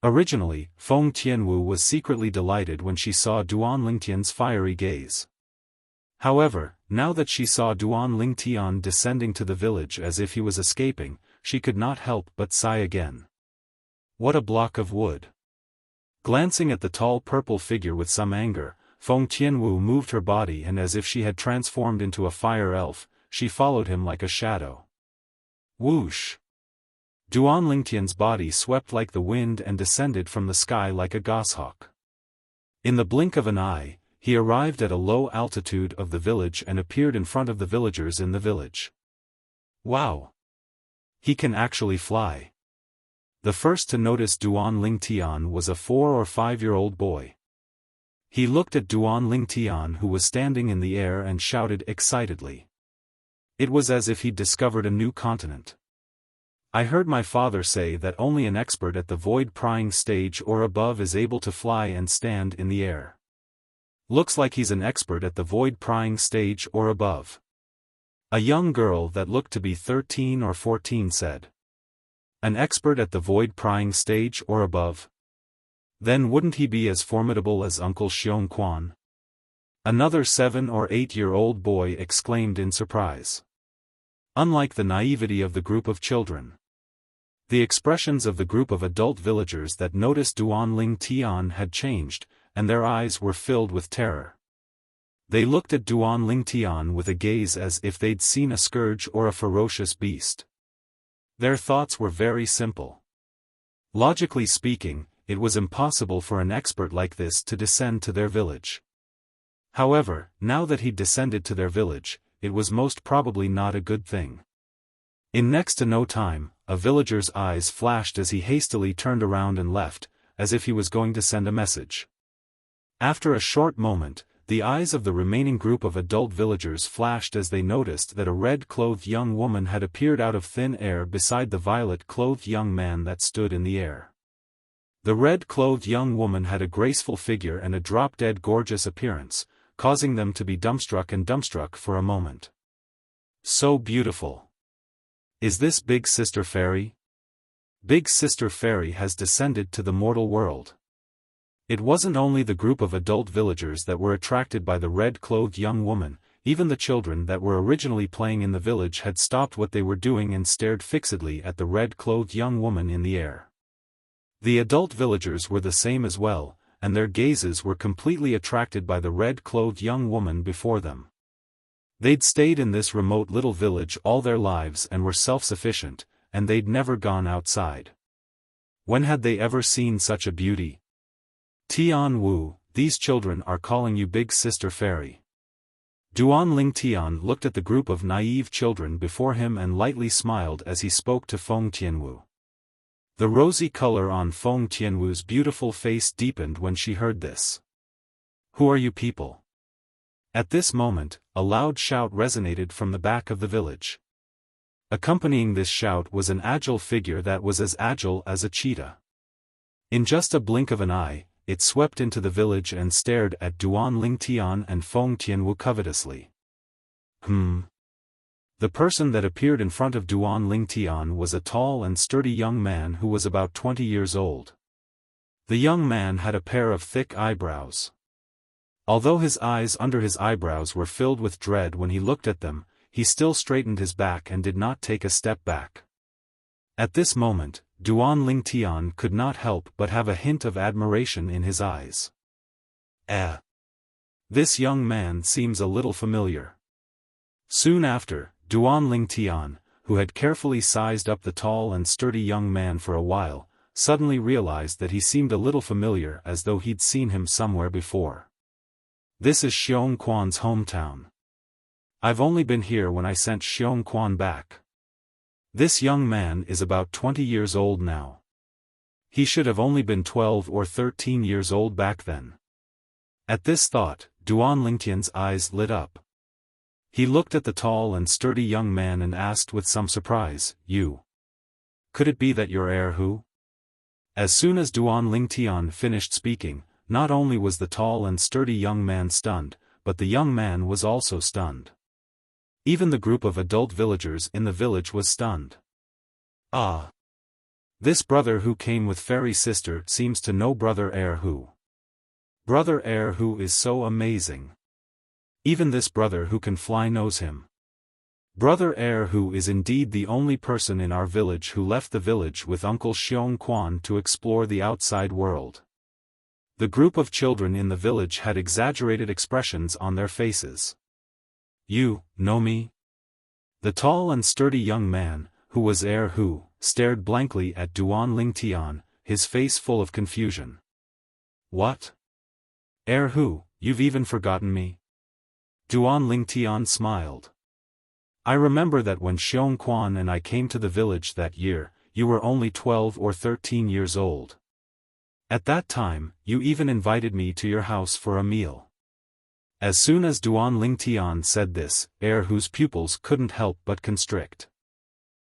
Originally, Feng Tianwu was secretly delighted when she saw Duan Lingtian's fiery gaze. However, now that she saw Duan Lingtian descending to the village as if he was escaping, she could not help but sigh again. What a block of wood! Glancing at the tall purple figure with some anger, Feng Tianwu moved her body, and as if she had transformed into a fire elf, she followed him like a shadow. Whoosh! Duan Lingtian's body swept like the wind and descended from the sky like a goshawk. In the blink of an eye, he arrived at a low altitude of the village and appeared in front of the villagers in the village. Wow! He can actually fly. The first to notice Duan Lingtian was a 4 or 5-year-old boy. He looked at Duan Lingtian, who was standing in the air, and shouted excitedly. It was as if he'd discovered a new continent. I heard my father say that only an expert at the void-prying stage or above is able to fly and stand in the air. Looks like he's an expert at the void-prying stage or above. A young girl that looked to be 13 or 14 said. An expert at the void-prying stage or above? Then wouldn't he be as formidable as Uncle Xiaofan? Another 7 or 8-year-old boy exclaimed in surprise. Unlike the naivety of the group of children, the expressions of the group of adult villagers that noticed Duan Lingtian had changed, and their eyes were filled with terror. They looked at Duan Lingtian with a gaze as if they'd seen a scourge or a ferocious beast. Their thoughts were very simple. Logically speaking, it was impossible for an expert like this to descend to their village. However, now that he'd descended to their village, it was most probably not a good thing. In next to no time, a villager's eyes flashed as he hastily turned around and left, as if he was going to send a message. After a short moment, the eyes of the remaining group of adult villagers flashed as they noticed that a red-clothed young woman had appeared out of thin air beside the violet-clothed young man that stood in the air. The red-clothed young woman had a graceful figure and a drop-dead gorgeous appearance, causing them to be dumbstruck for a moment. So beautiful! Is this Big Sister Fairy? Big Sister Fairy has descended to the mortal world. It wasn't only the group of adult villagers that were attracted by the red-clothed young woman, even the children that were originally playing in the village had stopped what they were doing and stared fixedly at the red-clothed young woman in the air. The adult villagers were the same as well, and their gazes were completely attracted by the red-clothed young woman before them. They'd stayed in this remote little village all their lives and were self-sufficient, and they'd never gone outside. When had they ever seen such a beauty? Tian Wu, these children are calling you Big Sister Fairy. Duan Lingtian looked at the group of naive children before him and lightly smiled as he spoke to Feng Tianwu. The rosy color on Feng Tianwu's beautiful face deepened when she heard this. Who are you people? At this moment, a loud shout resonated from the back of the village. Accompanying this shout was an agile figure that was as agile as a cheetah. In just a blink of an eye, it swept into the village and stared at Duan Lingtian and Feng Tianwu covetously. The person that appeared in front of Duan Lingtian was a tall and sturdy young man who was about 20 years old. The young man had a pair of thick eyebrows. Although his eyes under his eyebrows were filled with dread when he looked at them, he still straightened his back and did not take a step back. At this moment, Duan Lingtian could not help but have a hint of admiration in his eyes. This young man seems a little familiar. Soon after, Duan Lingtian, who had carefully sized up the tall and sturdy young man for a while, suddenly realized that he seemed a little familiar, as though he'd seen him somewhere before. This is Xiaofan's hometown. I've only been here when I sent Xiaofan back. This young man is about 20 years old now. He should have only been 12 or 13 years old back then. At this thought, Duan Lingtian's eyes lit up. He looked at the tall and sturdy young man and asked with some surprise, "You? Could it be that you're heir who?" As soon as Duan Lingtian finished speaking, not only was the tall and sturdy young man stunned, but the young man was also stunned. Even the group of adult villagers in the village was stunned. Ah! This brother who came with fairy sister seems to know brother heir who. Brother heir who is so amazing. Even this brother who can fly knows him. Brother Erhu is indeed the only person in our village who left the village with Uncle Xiaofan to explore the outside world. The group of children in the village had exaggerated expressions on their faces. You know me? The tall and sturdy young man, who was Erhu, stared blankly at Duan Lingtian, his face full of confusion. What? Erhu, you've even forgotten me? Duan Lingtian smiled. I remember that when Xiaofan and I came to the village that year, you were only 12 or 13 years old. At that time, you even invited me to your house for a meal. As soon as Duan Lingtian said this, Erhu's pupils couldn't help but constrict.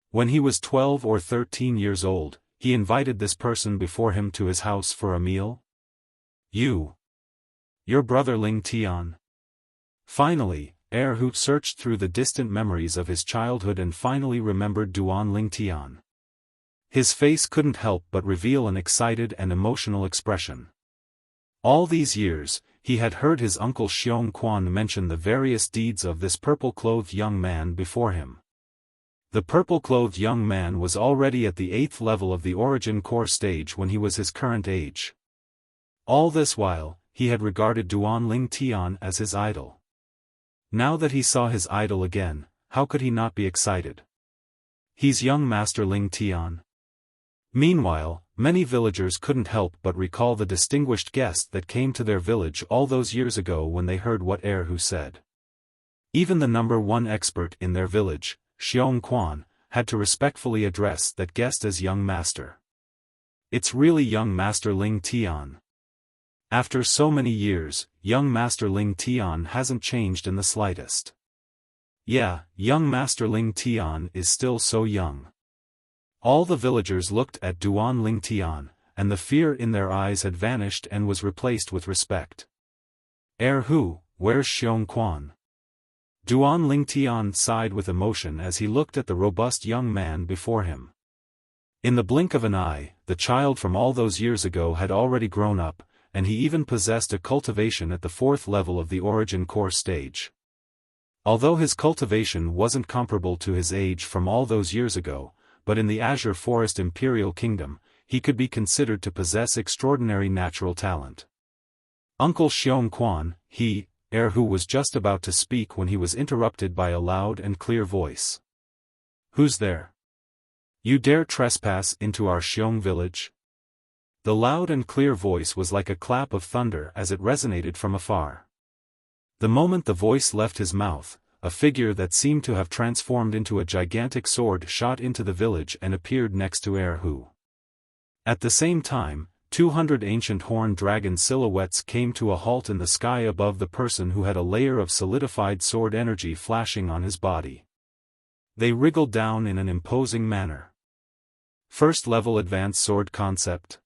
When he was 12 or 13 years old, he invited this person before him to his house for a meal? Your brother Lingtian? Finally, Erhu searched through the distant memories of his childhood and finally remembered Duan Lingtian. His face couldn't help but reveal an excited and emotional expression. All these years, he had heard his uncle Xiaofan mention the various deeds of this purple-clothed young man before him. The purple-clothed young man was already at the 8th level of the origin core stage when he was his current age. All this while, he had regarded Duan Lingtian as his idol. Now that he saw his idol again, how could he not be excited? He's young Master Lingtian. Meanwhile, many villagers couldn't help but recall the distinguished guest that came to their village all those years ago when they heard what Erhu said. Even the #1 expert in their village, Xiaofan, had to respectfully address that guest as young master. It's really young Master Lingtian. After so many years, young Master Lingtian hasn't changed in the slightest. Yeah, young Master Lingtian is still so young. All the villagers looked at Duan Lingtian, and the fear in their eyes had vanished and was replaced with respect. Erhu, where's Xiaofan? Duan Lingtian sighed with emotion as he looked at the robust young man before him. In the blink of an eye, the child from all those years ago had already grown up, and he even possessed a cultivation at the 4th level of the origin core stage. Although his cultivation wasn't comparable to his age from all those years ago, but in the Azure Forest Imperial Kingdom, he could be considered to possess extraordinary natural talent. Uncle Xiaofan, Erhu was just about to speak when he was interrupted by a loud and clear voice. Who's there? You dare trespass into our Xiong village? The loud and clear voice was like a clap of thunder as it resonated from afar. The moment the voice left his mouth, a figure that seemed to have transformed into a gigantic sword shot into the village and appeared next to Erhu. At the same time, 200 ancient horned dragon silhouettes came to a halt in the sky above the person who had a layer of solidified sword energy flashing on his body. They wriggled down in an imposing manner. First level advanced sword concept.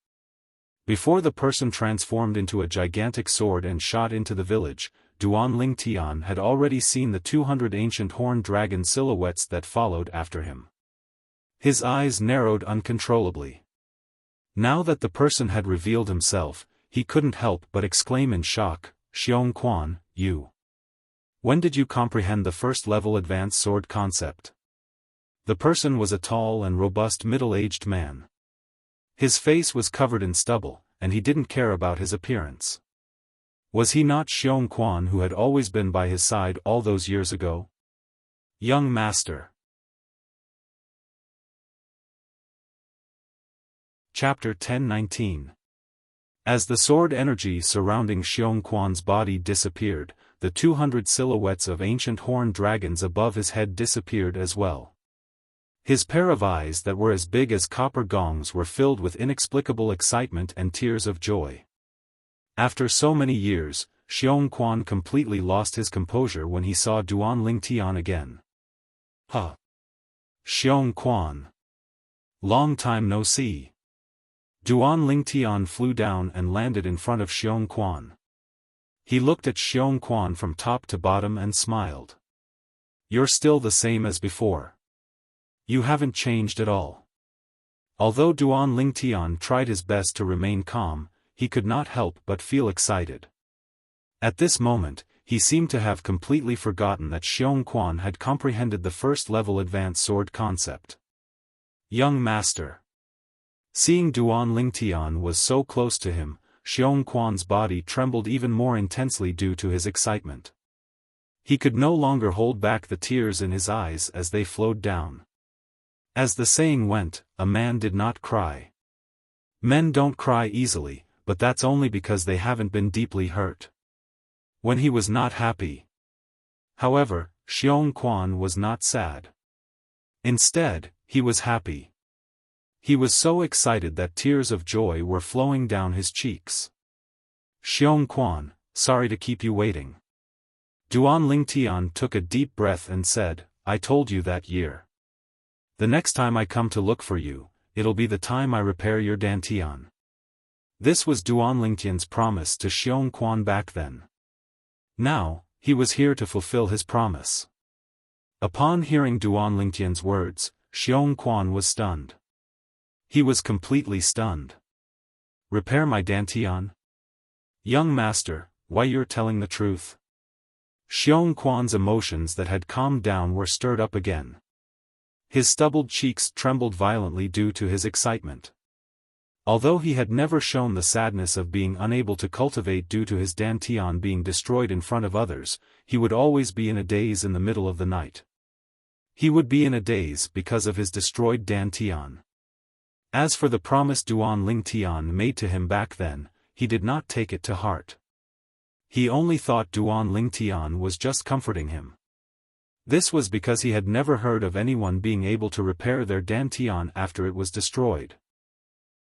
Before the person transformed into a gigantic sword and shot into the village, Duan Lingtian had already seen the 200 ancient horned dragon silhouettes that followed after him. His eyes narrowed uncontrollably. Now that the person had revealed himself, he couldn't help but exclaim in shock, Xiaofan, you. When did you comprehend the first level advanced sword concept? The person was a tall and robust middle-aged man. His face was covered in stubble, and he didn't care about his appearance. Was he not Xiaofan who had always been by his side all those years ago? Young master. Chapter 10:19. As the sword energy surrounding Xiaofan's body disappeared, the 200 silhouettes of ancient horned dragons above his head disappeared as well. His pair of eyes that were as big as copper gongs were filled with inexplicable excitement and tears of joy. After so many years, Xiaofan completely lost his composure when he saw Duan Lingtian again. Huh. Xiaofan. Long time no see. Duan Lingtian flew down and landed in front of Xiaofan. He looked at Xiaofan from top to bottom and smiled. You're still the same as before. You haven't changed at all. Although Duan Lingtian tried his best to remain calm, he could not help but feel excited. At this moment, he seemed to have completely forgotten that Xiongquan had comprehended the first-level advanced sword concept. Young master. Seeing Duan Lingtian was so close to him, Xiongquan's body trembled even more intensely due to his excitement. He could no longer hold back the tears in his eyes as they flowed down. As the saying went, a man did not cry. Men don't cry easily, but that's only because they haven't been deeply hurt. When he was not happy. However, Xiongquan was not sad. Instead, he was happy. He was so excited that tears of joy were flowing down his cheeks. Xiongquan, sorry to keep you waiting. Duan Lingtian took a deep breath and said, I told you that year. The next time I come to look for you, it'll be the time I repair your dantian. This was Duan Lingtian's promise to Xiongquan back then. Now, he was here to fulfill his promise. Upon hearing Duan Lingtian's words, Xiongquan was stunned. He was completely stunned. Repair my dantian? Young master, why you're telling the truth? Xiongquan's emotions that had calmed down were stirred up again. His stubbled cheeks trembled violently due to his excitement. Although he had never shown the sadness of being unable to cultivate due to his dantian being destroyed in front of others, he would always be in a daze in the middle of the night. He would be in a daze because of his destroyed dantian. As for the promise Duan Lingtian made to him back then, he did not take it to heart. He only thought Duan Lingtian was just comforting him. This was because he had never heard of anyone being able to repair their dantian after it was destroyed.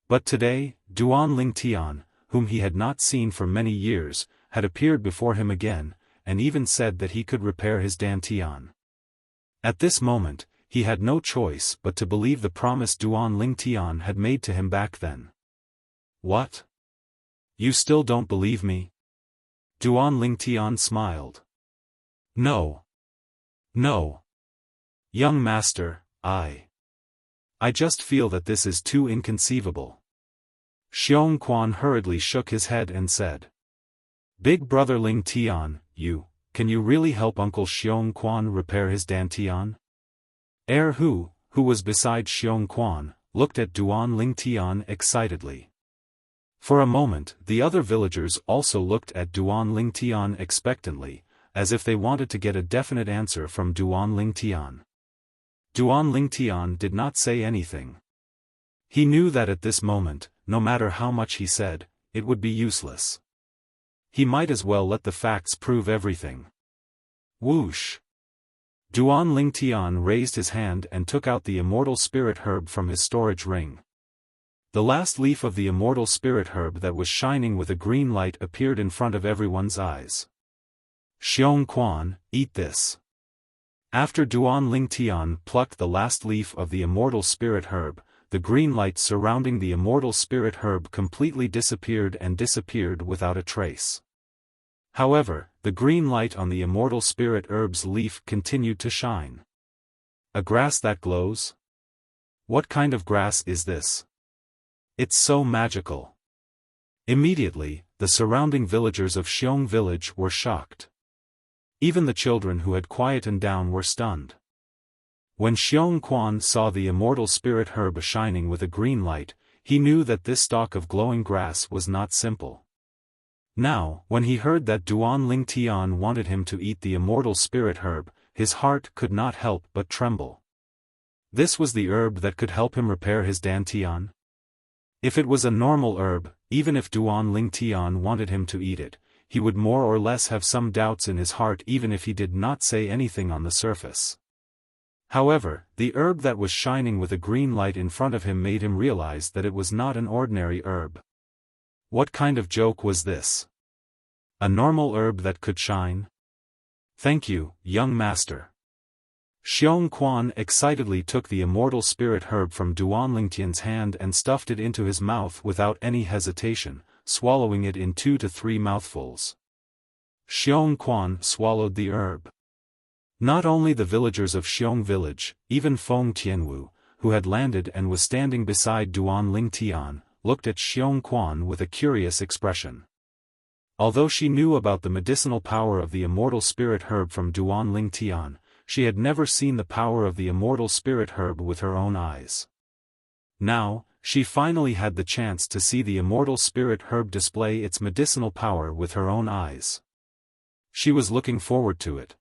But today, Duan Lingtian, whom he had not seen for many years, had appeared before him again, and even said that he could repair his dantian. At this moment, he had no choice but to believe the promise Duan Lingtian had made to him back then. What? You still don't believe me? Duan Lingtian smiled. No. No. Young master, I just feel that this is too inconceivable. Xiongquan hurriedly shook his head and said. Big brother Lingtian, can you really help Uncle Xiongquan repair his dantian? Who was beside Xiongquan, looked at Duan Lingtian excitedly. For a moment, the other villagers also looked at Duan Lingtian expectantly, as if they wanted to get a definite answer from Duan Lingtian. Duan Lingtian did not say anything. He knew that at this moment, no matter how much he said, it would be useless. He might as well let the facts prove everything. Whoosh! Duan Lingtian raised his hand and took out the immortal spirit herb from his storage ring. The last leaf of the immortal spirit herb that was shining with a green light appeared in front of everyone's eyes. Xiongquan, eat this. After Duan Lingtian plucked the last leaf of the immortal spirit herb, the green light surrounding the immortal spirit herb completely disappeared without a trace. However, the green light on the immortal spirit herb's leaf continued to shine. A grass that glows? What kind of grass is this? It's so magical. Immediately, the surrounding villagers of Xiong village were shocked. Even the children who had quietened down were stunned. When Xiongquan saw the immortal spirit herb shining with a green light, he knew that this stalk of glowing grass was not simple. Now, when he heard that Duan Lingtian wanted him to eat the immortal spirit herb, his heart could not help but tremble. This was the herb that could help him repair his dantian? If it was a normal herb, even if Duan Lingtian wanted him to eat it, he would more or less have some doubts in his heart even if he did not say anything on the surface. However, the herb that was shining with a green light in front of him made him realize that it was not an ordinary herb. What kind of joke was this? A normal herb that could shine? Thank you, young master. Xiongquan excitedly took the immortal spirit herb from Duan Lingtian's hand and stuffed it into his mouth without any hesitation, swallowing it in 2 to 3 mouthfuls. Xiongquan swallowed the herb. Not only the villagers of Xiong village, even Feng Tianwu, who had landed and was standing beside Duan Lingtian, looked at Xiongquan with a curious expression. Although she knew about the medicinal power of the immortal spirit herb from Duan Ling Tian, she had never seen the power of the immortal spirit herb with her own eyes. Now, she finally had the chance to see the immortal spirit herb display its medicinal power with her own eyes. She was looking forward to it.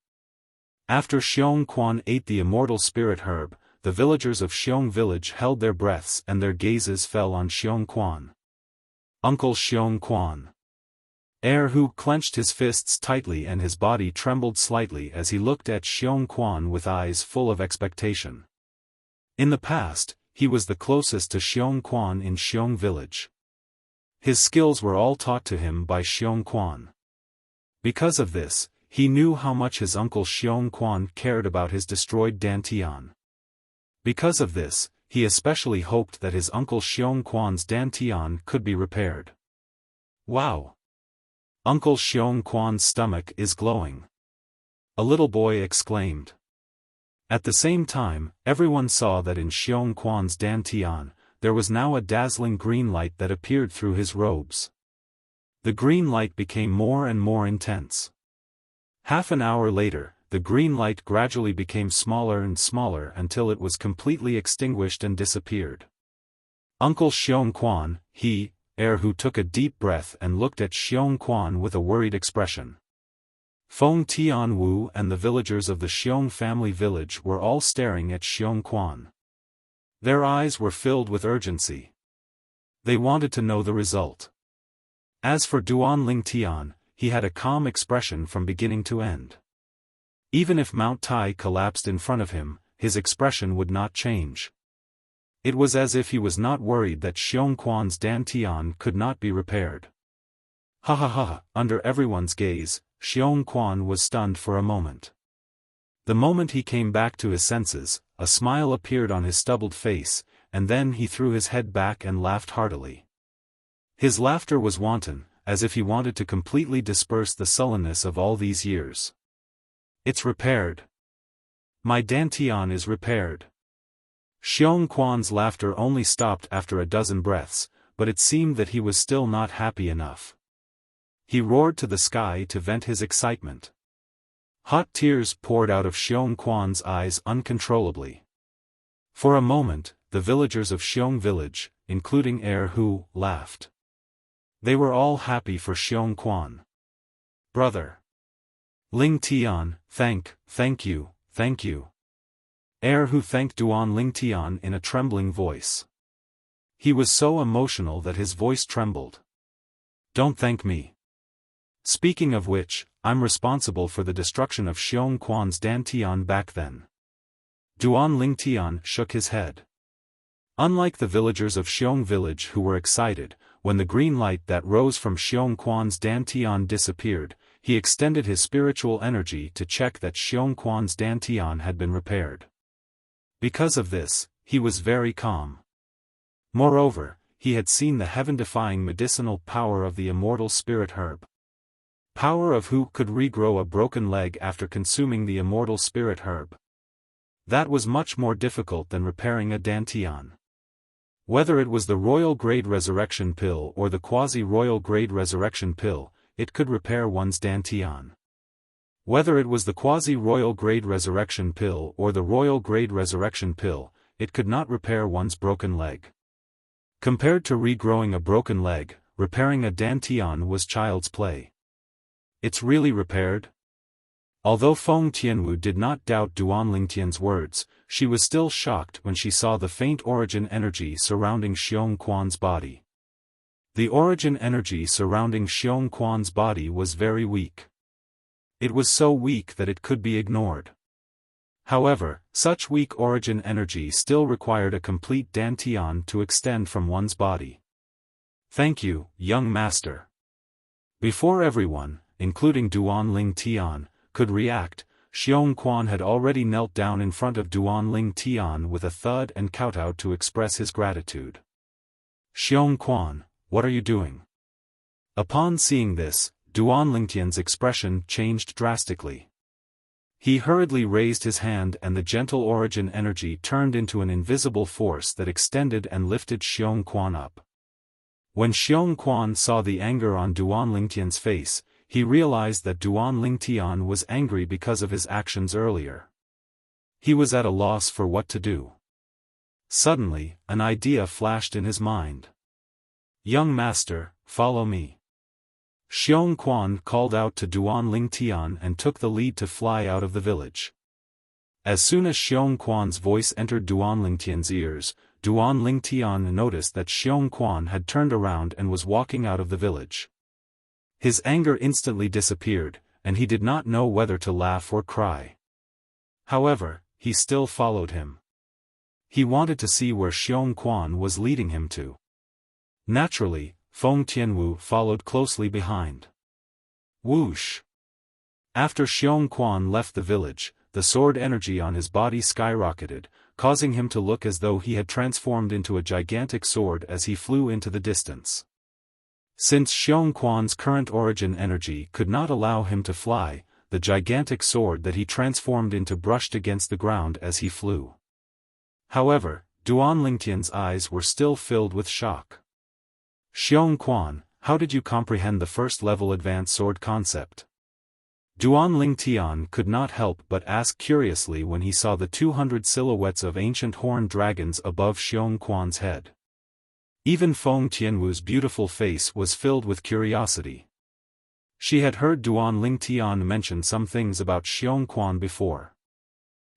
After Xiong Quan ate the immortal spirit herb, the villagers of Xiong village held their breaths and their gazes fell on Xiong Quan. Uncle Xiong Quan. Hu clenched his fists tightly and his body trembled slightly as he looked at Xiong Quan with eyes full of expectation. In the past, he was the closest to Xiong Quan in Xiong village. His skills were all taught to him by Xiong Quan. Because of this, he knew how much his uncle Xiong Quan cared about his destroyed Dantian. Because of this, he especially hoped that his uncle Xiong Quan's Dantian could be repaired. Wow! Uncle Xiong Quan's stomach is glowing. A little boy exclaimed. At the same time, everyone saw that in Xiong Quan's Dantian, there was now a dazzling green light that appeared through his robes. The green light became more and more intense. Half an hour later, the green light gradually became smaller and smaller until it was completely extinguished and disappeared. Uncle Xiong Quan, who took a deep breath and looked at Xiong Quan with a worried expression. Feng Tianwu and the villagers of the Xiong family village were all staring at Xiong Quan. Their eyes were filled with urgency. They wanted to know the result. As for Duan Ling Tian, he had a calm expression from beginning to end. Even if Mount Tai collapsed in front of him, his expression would not change. It was as if he was not worried that Xiong Quan's Dantian could not be repaired. Ha ha ha! Under everyone's gaze, Xiong Quan was stunned for a moment. The moment he came back to his senses, a smile appeared on his stubbled face, and then he threw his head back and laughed heartily. His laughter was wanton, as if he wanted to completely disperse the sullenness of all these years. It's repaired. My Dantian is repaired. Xiong Quan's laughter only stopped after a dozen breaths, but it seemed that he was still not happy enough. He roared to the sky to vent his excitement. Hot tears poured out of Xiong Quan's eyes uncontrollably. For a moment, the villagers of Xiong village, including Hu, laughed. They were all happy for Xiong Quan. Brother Ling Tian, thank you. Hu thanked Duan Ling Tian in a trembling voice. He was so emotional that his voice trembled. Don't thank me. Speaking of which, I'm responsible for the destruction of Xiong Quan's Dantian back then. Duan Ling Tian shook his head. Unlike the villagers of Xiong village who were excited, when the green light that rose from Xiong Quan's Dantian disappeared, he extended his spiritual energy to check that Xiong Quan's Dantian had been repaired. Because of this, he was very calm. Moreover, he had seen the heaven-defying medicinal power of the immortal spirit herb. Power of who could regrow a broken leg after consuming the immortal spirit herb. That was much more difficult than repairing a Dantian. Whether it was the royal grade resurrection pill or the quasi-royal grade resurrection pill, it could repair one's Dantian. Whether it was the quasi-royal grade resurrection pill or the royal grade resurrection pill, it could not repair one's broken leg. Compared to regrowing a broken leg, repairing a Dantian was child's play. It's really repaired? Although Feng Tianwu did not doubt Duan Lingtian's words, she was still shocked when she saw the faint origin energy surrounding Xiong Quan's body. The origin energy surrounding Xiong Quan's body was very weak. It was so weak that it could be ignored. However, such weak origin energy still required a complete Dantian to extend from one's body. Thank you, young master. Before everyone, including Duan Ling Tian, could react, Xiong Quan had already knelt down in front of Duan Ling Tian with a thud and kowtow to express his gratitude. Xiong Quan, what are you doing? Upon seeing this, Duan Lingtian's expression changed drastically. He hurriedly raised his hand and the gentle origin energy turned into an invisible force that extended and lifted Xiong Quan up. When Xiong Quan saw the anger on Duan Lingtian's face, he realized that Duan Lingtian was angry because of his actions earlier. He was at a loss for what to do. Suddenly, an idea flashed in his mind. "Young master, follow me." Xiong Quan called out to Duan Lingtian and took the lead to fly out of the village. As soon as Xiong Quan's voice entered Duan Lingtian's ears, Duan Lingtian noticed that Xiong Quan had turned around and was walking out of the village. His anger instantly disappeared, and he did not know whether to laugh or cry. However, he still followed him. He wanted to see where Xiong Quan was leading him to. Naturally, Feng Tianwu followed closely behind. Whoosh! After Xiong Quan left the village, the sword energy on his body skyrocketed, causing him to look as though he had transformed into a gigantic sword as he flew into the distance. Since Xiong Quan's current origin energy could not allow him to fly, the gigantic sword that he transformed into brushed against the ground as he flew. However, Duan Lingtian's eyes were still filled with shock. "Xiong Quan, how did you comprehend the first-level advanced sword concept?" Duan Lingtian could not help but ask curiously when he saw the 200 silhouettes of ancient horned dragons above Xiong Quan's head. Even Feng Tianwu's beautiful face was filled with curiosity. She had heard Duan Lingtian mention some things about Xiong Quan before.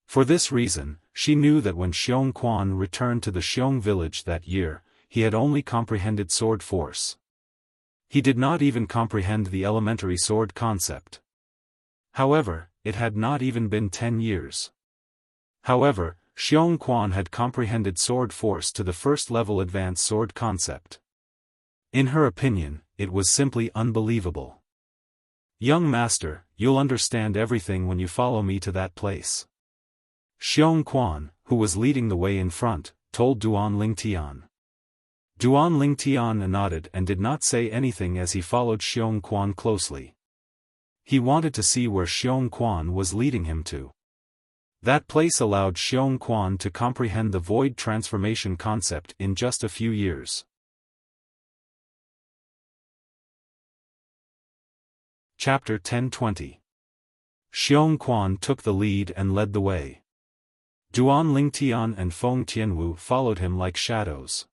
For this reason, she knew that when Xiong Quan returned to the Xiong village that year, he had only comprehended sword force. He did not even comprehend the elementary sword concept. However, it had not even been 10 years. However, Xiong Quan had comprehended sword force to the first-level advanced sword concept. In her opinion, it was simply unbelievable. "Young master, you'll understand everything when you follow me to that place." Xiong Quan, who was leading the way in front, told Duan Lingtian. Duan Lingtian nodded and did not say anything as he followed Xiong Quan closely. He wanted to see where Xiong Quan was leading him to. That place allowed Xiong Quan to comprehend the void transformation concept in just a few years. Chapter 10-20. Xiong Quan took the lead and led the way. Duan Lingtian and Feng Tianwu followed him like shadows.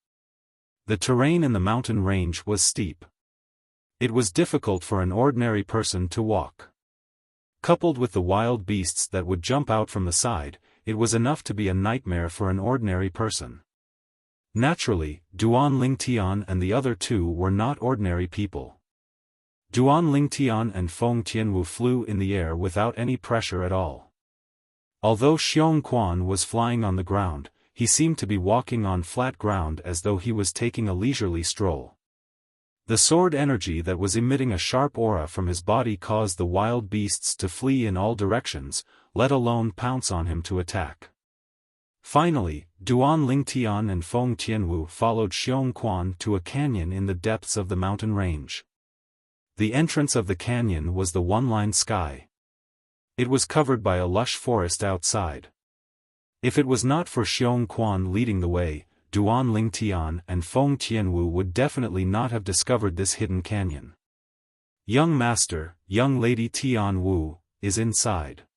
The terrain in the mountain range was steep. It was difficult for an ordinary person to walk. Coupled with the wild beasts that would jump out from the side, it was enough to be a nightmare for an ordinary person. Naturally, Duan Lingtian and the other two were not ordinary people. Duan Lingtian and Feng Tianwu flew in the air without any pressure at all. Although Xiong Quan was flying on the ground, he seemed to be walking on flat ground as though he was taking a leisurely stroll. The sword energy that was emitting a sharp aura from his body caused the wild beasts to flee in all directions, let alone pounce on him to attack. Finally, Duan Lingtian and Feng Tianwu followed Xiong Quan to a canyon in the depths of the mountain range. The entrance of the canyon was the one-line sky. It was covered by a lush forest outside. If it was not for Xiong Quan leading the way, Duan Lingtian and Feng Tianwu would definitely not have discovered this hidden canyon. "Young master, young lady Tianwu, is inside."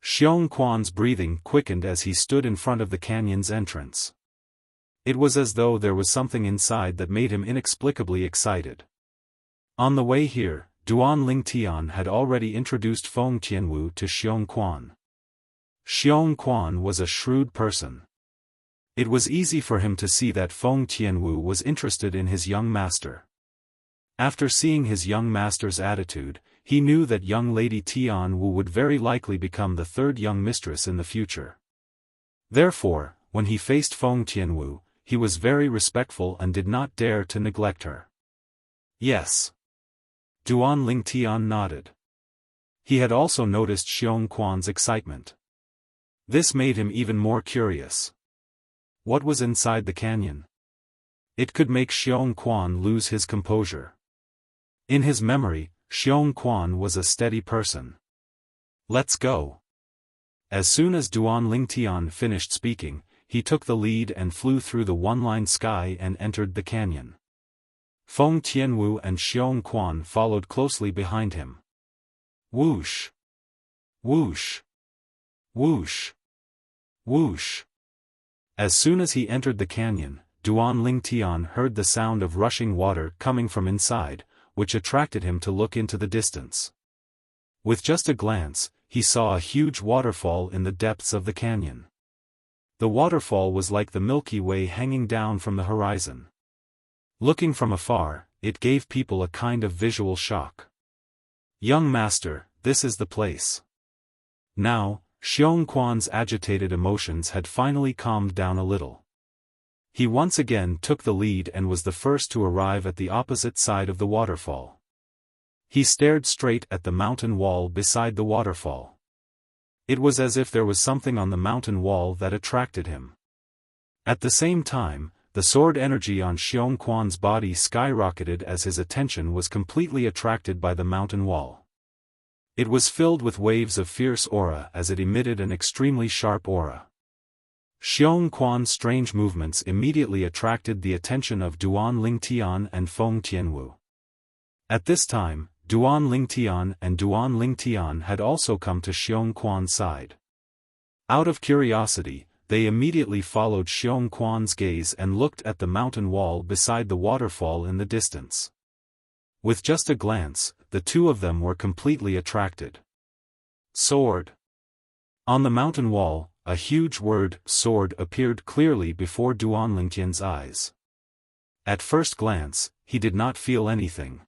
Xiong Quan's breathing quickened as he stood in front of the canyon's entrance. It was as though there was something inside that made him inexplicably excited. On the way here, Duan Lingtian had already introduced Feng Tianwu to Xiong Quan. Xiong Quan was a shrewd person. It was easy for him to see that Feng Tianwu was interested in his young master. After seeing his young master's attitude, he knew that young lady Tianwu would very likely become the third young mistress in the future. Therefore, when he faced Feng Tianwu, he was very respectful and did not dare to neglect her. "Yes." Duan Lingtian nodded. He had also noticed Xiong Quan's excitement. This made him even more curious. What was inside the canyon? It could make Xiong Quan lose his composure. In his memory, Xiong Quan was a steady person. "Let's go." As soon as Duan Lingtian finished speaking, he took the lead and flew through the one-line sky and entered the canyon. Feng Tianwu and Xiong Quan followed closely behind him. Whoosh! Whoosh! Whoosh! Whoosh! As soon as he entered the canyon, Duan Lingtian heard the sound of rushing water coming from inside, which attracted him to look into the distance. With just a glance, he saw a huge waterfall in the depths of the canyon. The waterfall was like the Milky Way hanging down from the horizon. Looking from afar, it gave people a kind of visual shock. Young master, this is the place. Now, Xiong Quan's agitated emotions had finally calmed down a little. He once again took the lead and was the first to arrive at the opposite side of the waterfall. He stared straight at the mountain wall beside the waterfall. It was as if there was something on the mountain wall that attracted him. At the same time, the sword energy on Xiong Quan's body skyrocketed as his attention was completely attracted by the mountain wall. It was filled with waves of fierce aura as it emitted an extremely sharp aura. Xiong Quan's strange movements immediately attracted the attention of Duan Lingtian and Feng Tianwu. At this time, Duan Lingtian and Duan Lingtian had also come to Xiong Quan's side. Out of curiosity, they immediately followed Xiong Quan's gaze and looked at the mountain wall beside the waterfall in the distance. With just a glance, the two of them were completely attracted. Sword. On the mountain wall, a huge word, sword, appeared clearly before Duan Lingtian's eyes. At first glance, he did not feel anything.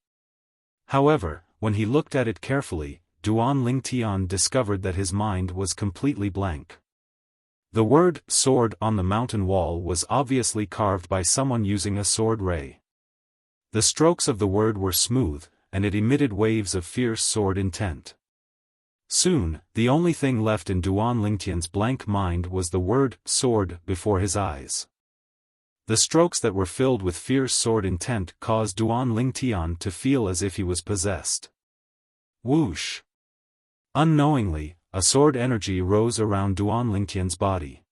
However, when he looked at it carefully, Duan Lingtian discovered that his mind was completely blank. The word, sword, on the mountain wall was obviously carved by someone using a sword ray. The strokes of the word were smooth, and it emitted waves of fierce sword intent. Soon, the only thing left in Duan Lingtian's blank mind was the word, sword, before his eyes. The strokes that were filled with fierce sword intent caused Duan Lingtian to feel as if he was possessed. Whoosh! Unknowingly, a sword energy rose around Duan Lingtian's body.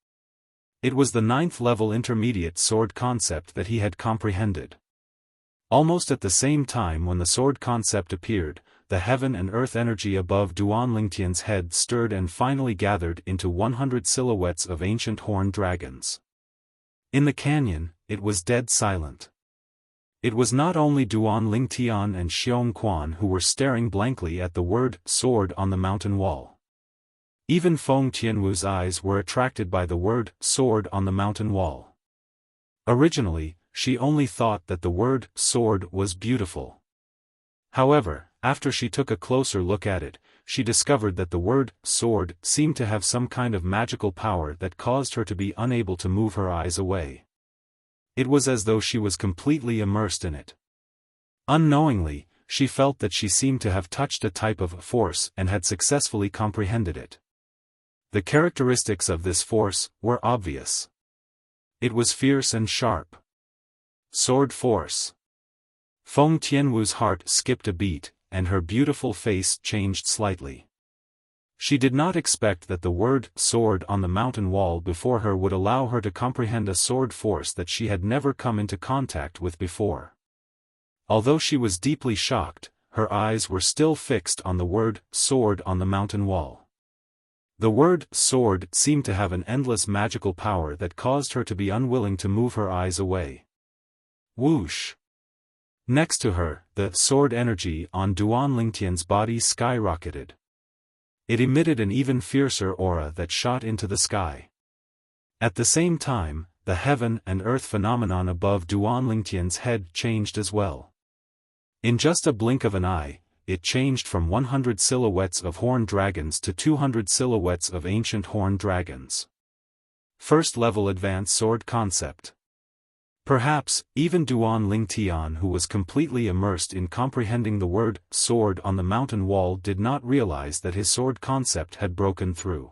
It was the 9th level intermediate sword concept that he had comprehended. Almost at the same time when the sword concept appeared, the heaven and earth energy above Duan Lingtian's head stirred and finally gathered into 100 silhouettes of ancient horned dragons. In the canyon, it was dead silent. It was not only Duan Lingtian and Xiong Quan who were staring blankly at the word, sword, on the mountain wall. Even Feng Tianwu's eyes were attracted by the word, sword, on the mountain wall. Originally, she only thought that the word, sword, was beautiful. However, after she took a closer look at it, she discovered that the word, sword, seemed to have some kind of magical power that caused her to be unable to move her eyes away. It was as though she was completely immersed in it. Unknowingly, she felt that she seemed to have touched a type of force and had successfully comprehended it. The characteristics of this force were obvious. It was fierce and sharp. Sword force. Feng Tianwu's heart skipped a beat, and her beautiful face changed slightly. She did not expect that the word, sword, on the mountain wall before her would allow her to comprehend a sword force that she had never come into contact with before. Although she was deeply shocked, her eyes were still fixed on the word, sword, on the mountain wall. The word, sword, seemed to have an endless magical power that caused her to be unwilling to move her eyes away. Whoosh! Next to her, the sword energy on Duan Lingtian's body skyrocketed. It emitted an even fiercer aura that shot into the sky. At the same time, the heaven and earth phenomenon above Duan Lingtian's head changed as well. In just a blink of an eye, it changed from 100 silhouettes of horned dragons to 200 silhouettes of ancient horned dragons. First level advanced sword concept. Perhaps, even Duan Lingtian, who was completely immersed in comprehending the word, sword, on the mountain wall, did not realize that his sword concept had broken through.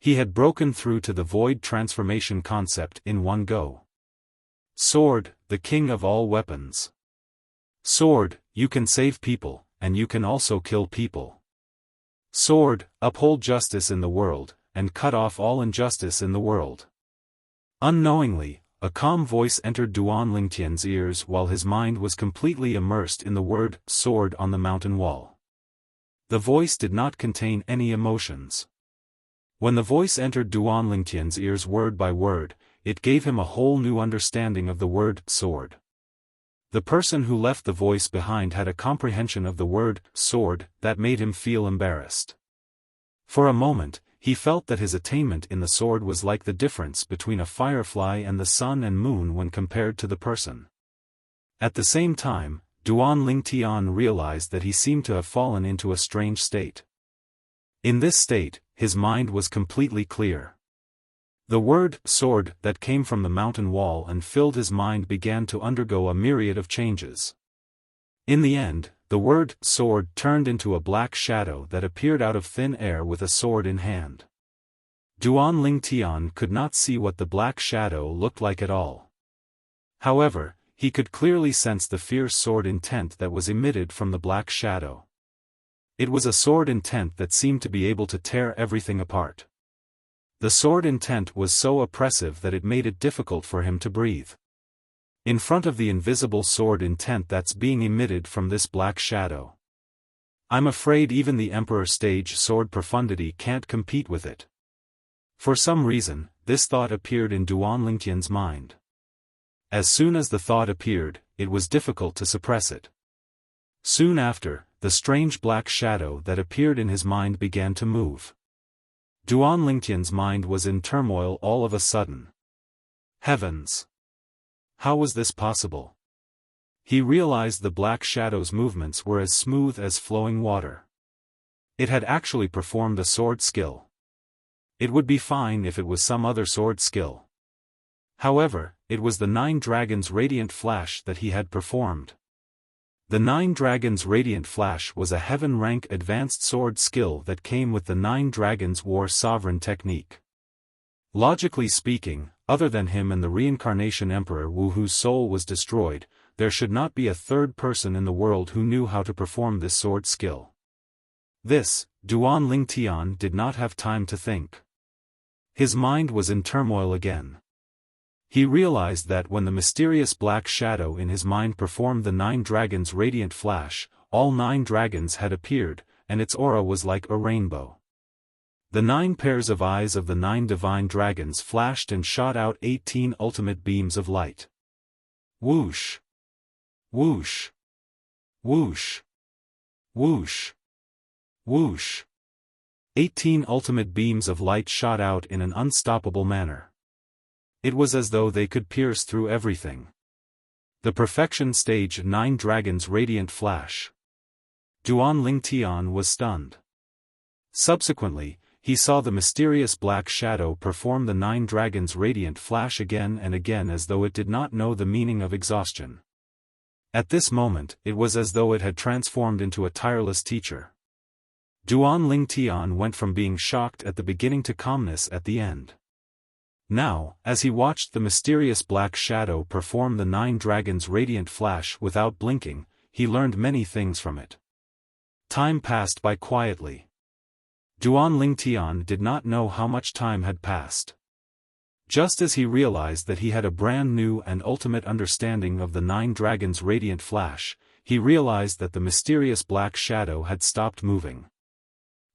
He had broken through to the void transformation concept in one go. Sword, the king of all weapons. Sword, you can save people, and you can also kill people. Sword, uphold justice in the world, and cut off all injustice in the world. Unknowingly, a calm voice entered Duan Lingtian's ears while his mind was completely immersed in the word sword on the mountain wall. The voice did not contain any emotions. When the voice entered Duan Lingtian's ears word by word, it gave him a whole new understanding of the word sword. The person who left the voice behind had a comprehension of the word sword that made him feel embarrassed. For a moment, he felt that his attainment in the sword was like the difference between a firefly and the sun and moon when compared to the person. At the same time, Duan Lingtian realized that he seemed to have fallen into a strange state. In this state, his mind was completely clear. The word sword that came from the mountain wall and filled his mind began to undergo a myriad of changes. In the end, the word sword turned into a black shadow that appeared out of thin air with a sword in hand. Duan Lingtian could not see what the black shadow looked like at all. However, he could clearly sense the fierce sword intent that was emitted from the black shadow. It was a sword intent that seemed to be able to tear everything apart. The sword intent was so oppressive that it made it difficult for him to breathe. In front of the invisible sword intent that's being emitted from this black shadow, I'm afraid even the Emperor stage sword profundity can't compete with it. For some reason, this thought appeared in Duan Lingtian's mind. As soon as the thought appeared, it was difficult to suppress it. Soon after, the strange black shadow that appeared in his mind began to move. Duan Lingtian's mind was in turmoil all of a sudden. Heavens! How was this possible? He realized the black shadow's movements were as smooth as flowing water. It had actually performed a sword skill. It would be fine if it was some other sword skill. However, it was the 9 Dragons' Radiant Flash that he had performed. The 9 Dragons' Radiant Flash was a heaven-rank advanced sword skill that came with the 9 Dragons' War Sovereign technique. Logically speaking, other than him and the reincarnation Emperor Wu whose soul was destroyed, there should not be a third person in the world who knew how to perform this sword skill. This, Duan Lingtian did not have time to think. His mind was in turmoil again. He realized that when the mysterious black shadow in his mind performed the 9 Dragons' Radiant Flash, all 9 dragons had appeared, and its aura was like a rainbow. The 9 pairs of eyes of the 9 divine dragons flashed and shot out 18 ultimate beams of light. Whoosh! Whoosh! Whoosh! Whoosh! Whoosh! 18 ultimate beams of light shot out in an unstoppable manner. It was as though they could pierce through everything. The perfection stage 9 Dragons' Radiant Flash. Duan Lingtian was stunned. Subsequently, he saw the mysterious black shadow perform the 9 Dragons' Radiant Flash again and again as though it did not know the meaning of exhaustion. At this moment, it was as though it had transformed into a tireless teacher. Duan Lingtian went from being shocked at the beginning to calmness at the end. Now, as he watched the mysterious black shadow perform the 9 Dragons' Radiant Flash without blinking, he learned many things from it. Time passed by quietly. Duan Lingtian did not know how much time had passed. Just as he realized that he had a brand new and ultimate understanding of the 9 Dragons' Radiant Flash, he realized that the mysterious black shadow had stopped moving.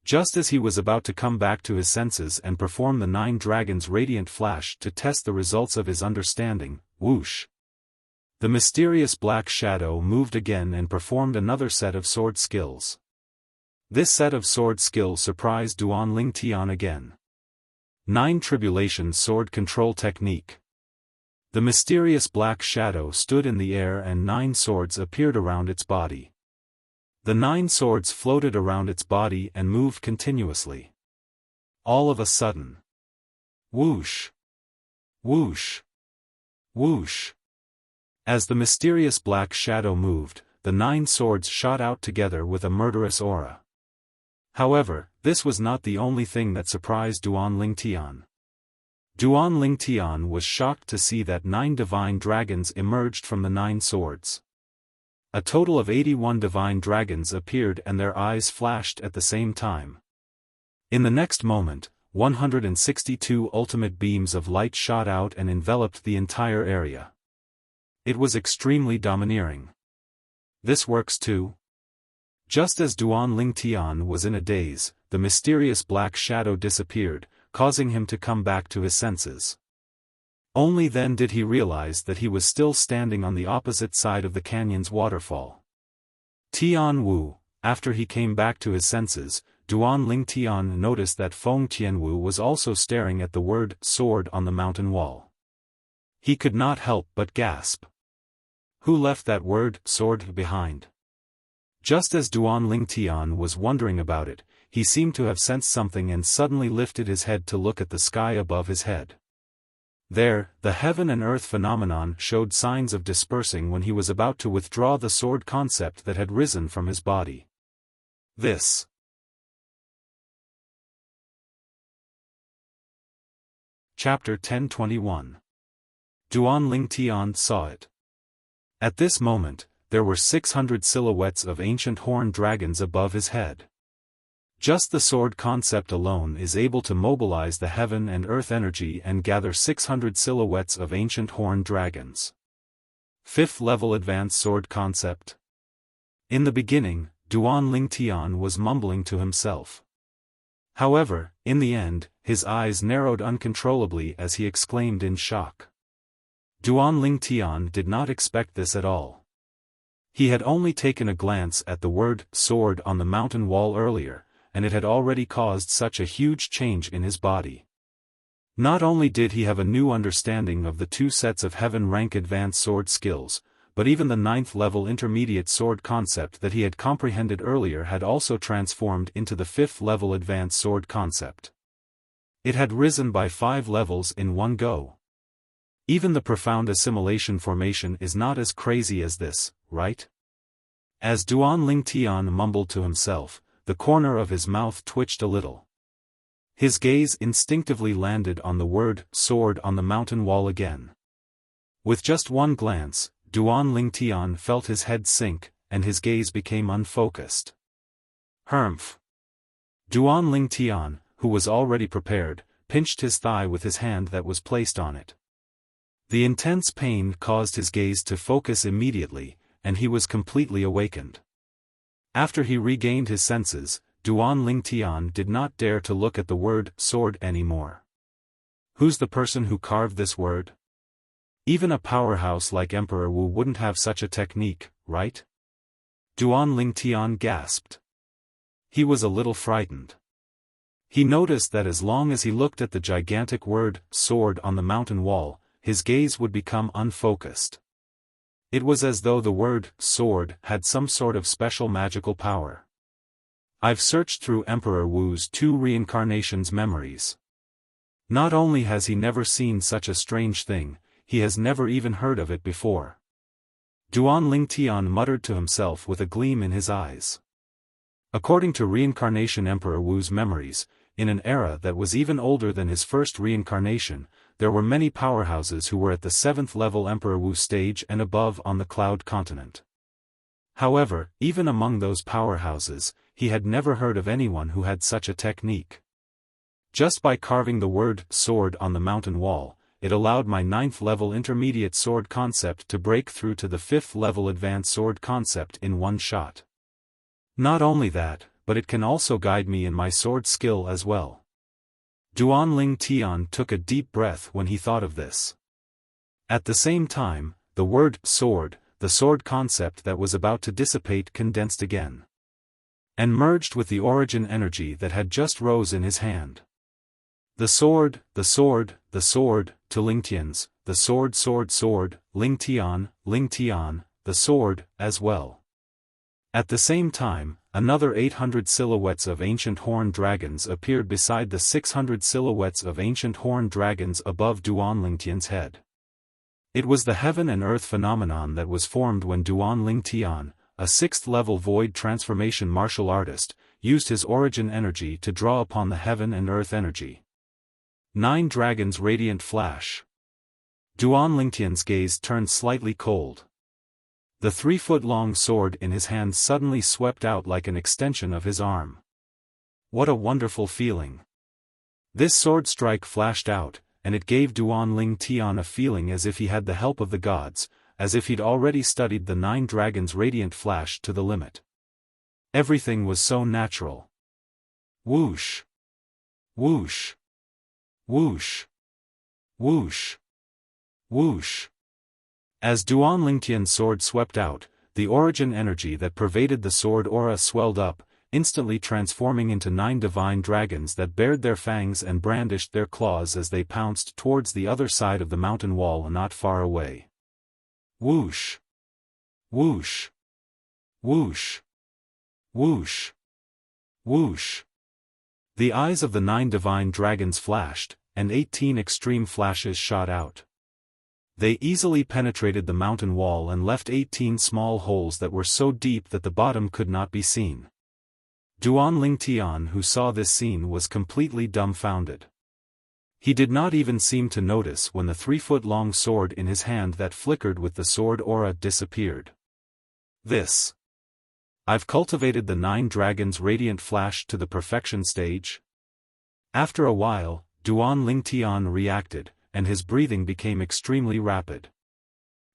Just as he was about to come back to his senses and perform the 9 Dragons' Radiant Flash to test the results of his understanding, whoosh! The mysterious black shadow moved again and performed another set of sword skills. This set of sword skills surprised Duan Lingtian again. 9 Tribulation Sword Control Technique. The mysterious black shadow stood in the air and 9 swords appeared around its body. The 9 swords floated around its body and moved continuously. All of a sudden. Whoosh! Whoosh! Whoosh! As the mysterious black shadow moved, the 9 swords shot out together with a murderous aura. However, this was not the only thing that surprised Duan Lingtian. Duan Lingtian was shocked to see that 9 divine dragons emerged from the 9 swords. A total of 81 divine dragons appeared and their eyes flashed at the same time. In the next moment, 162 ultimate beams of light shot out and enveloped the entire area. It was extremely domineering. This works too? Just as Duan Lingtian was in a daze, the mysterious black shadow disappeared, causing him to come back to his senses. Only then did he realize that he was still standing on the opposite side of the canyon's waterfall. Tian Wu, after he came back to his senses, Duan Lingtian noticed that Feng Tianwu was also staring at the word sword on the mountain wall. He could not help but gasp. Who left that word sword behind? Just as Duan Lingtian was wondering about it, he seemed to have sensed something and suddenly lifted his head to look at the sky above his head. There, the heaven and earth phenomenon showed signs of dispersing when he was about to withdraw the sword concept that had risen from his body. This. Chapter 1021. Duan Lingtian saw it. At this moment, there were 600 silhouettes of ancient horned dragons above his head. Just the sword concept alone is able to mobilize the heaven and earth energy and gather 600 silhouettes of ancient horned dragons. 5th level advanced sword concept. In the beginning, Duan Lingtian was mumbling to himself. However, in the end, his eyes narrowed uncontrollably as he exclaimed in shock. Duan Lingtian did not expect this at all. He had only taken a glance at the word sword on the mountain wall earlier, and it had already caused such a huge change in his body. Not only did he have a new understanding of the 2 sets of heaven rank advanced sword skills, but even the 9th level intermediate sword concept that he had comprehended earlier had also transformed into the 5th level advanced sword concept. It had risen by 5 levels in one go. Even the profound assimilation formation is not as crazy as this, right? As Duan Lingtian mumbled to himself, the corner of his mouth twitched a little. His gaze instinctively landed on the word sword on the mountain wall again. With just one glance, Duan Lingtian felt his head sink, and his gaze became unfocused. Humph! Duan Lingtian, who was already prepared, pinched his thigh with his hand that was placed on it. The intense pain caused his gaze to focus immediately, and he was completely awakened. After he regained his senses, Duan Lingtian did not dare to look at the word sword anymore. Who's the person who carved this word? Even a powerhouse like Emperor Wu wouldn't have such a technique, right? Duan Lingtian gasped. He was a little frightened. He noticed that as long as he looked at the gigantic word sword on the mountain wall, his gaze would become unfocused. It was as though the word sword had some sort of special magical power. I've searched through Emperor Wu's 2 reincarnations memories. Not only has he never seen such a strange thing, he has never even heard of it before. Duan Lingtian muttered to himself with a gleam in his eyes. According to Reincarnation Emperor Wu's memories, in an era that was even older than his first reincarnation, there were many powerhouses who were at the 7th level Emperor Wu stage and above on the Cloud Continent. However, even among those powerhouses, he had never heard of anyone who had such a technique. Just by carving the word sword on the mountain wall, it allowed my 9th level intermediate sword concept to break through to the 5th level advanced sword concept in one shot. Not only that, but it can also guide me in my sword skill as well. Duan Lingtian took a deep breath when he thought of this. At the same time, the word sword, the sword concept that was about to dissipate, condensed again, and merged with the origin energy that had just rose in his hand. The sword, the sword, the sword, to Lingtian's, the sword sword sword, Lingtian, Lingtian, the sword, as well. At the same time, another 800 silhouettes of ancient horned dragons appeared beside the 600 silhouettes of ancient horned dragons above Duan Lingtian's head. It was the heaven and earth phenomenon that was formed when Duan Lingtian, a 6th level void transformation martial artist, used his origin energy to draw upon the heaven and earth energy. 9 dragons radiant flash. Duan Lingtian's gaze turned slightly cold. The 3-foot-long sword in his hand suddenly swept out like an extension of his arm. What a wonderful feeling! This sword strike flashed out, and it gave Duan Ling Tian a feeling as if he had the help of the gods, as if he'd already studied the 9 dragons' radiant flash to the limit. Everything was so natural. Whoosh! Whoosh! Whoosh! Whoosh! Whoosh! As Duan Lingtian's sword swept out, the origin energy that pervaded the sword aura swelled up, instantly transforming into 9 divine dragons that bared their fangs and brandished their claws as they pounced towards the other side of the mountain wall not far away. Whoosh! Whoosh! Whoosh! Whoosh! Whoosh! The eyes of the 9 divine dragons flashed, and 18 extreme flashes shot out. They easily penetrated the mountain wall and left 18 small holes that were so deep that the bottom could not be seen. Duan Lingtian, who saw this scene, was completely dumbfounded. He did not even seem to notice when the 3-foot-long sword in his hand that flickered with the sword aura disappeared. I've cultivated the 9 dragons' radiant flash to the perfection stage. After a while, Duan Lingtian reacted, and his breathing became extremely rapid.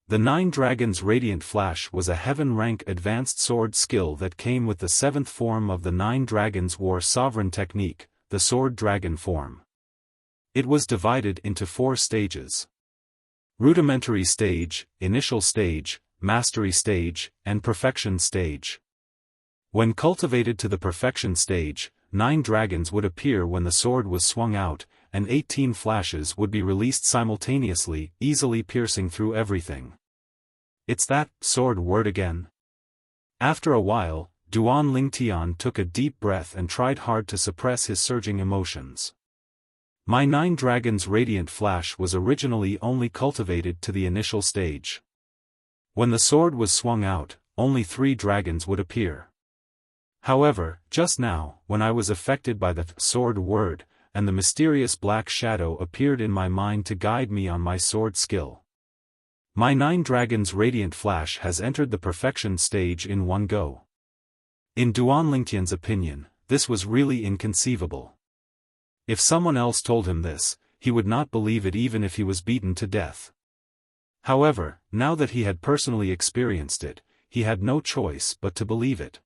The 9 dragons' radiant flash was a heaven-rank advanced sword skill that came with the 7th form of the 9 dragons' war sovereign technique, the sword dragon form. It was divided into 4 stages. Rudimentary stage, initial stage, mastery stage, and perfection stage. When cultivated to the perfection stage, 9 dragons would appear when the sword was swung out, and 18 flashes would be released simultaneously, easily piercing through everything. It's that sword word again. After a while, Duan Lingtian took a deep breath and tried hard to suppress his surging emotions. My 9 dragons' radiant flash was originally only cultivated to the initial stage. When the sword was swung out, only 3 dragons would appear. However, just now, when I was affected by the sword word, and the mysterious black shadow appeared in my mind to guide me on my sword skill. My 9 dragons' radiant flash has entered the perfection stage in one go. In Duan Lingtian's opinion, this was really inconceivable. If someone else told him this, he would not believe it even if he was beaten to death. However, now that he had personally experienced it, he had no choice but to believe it.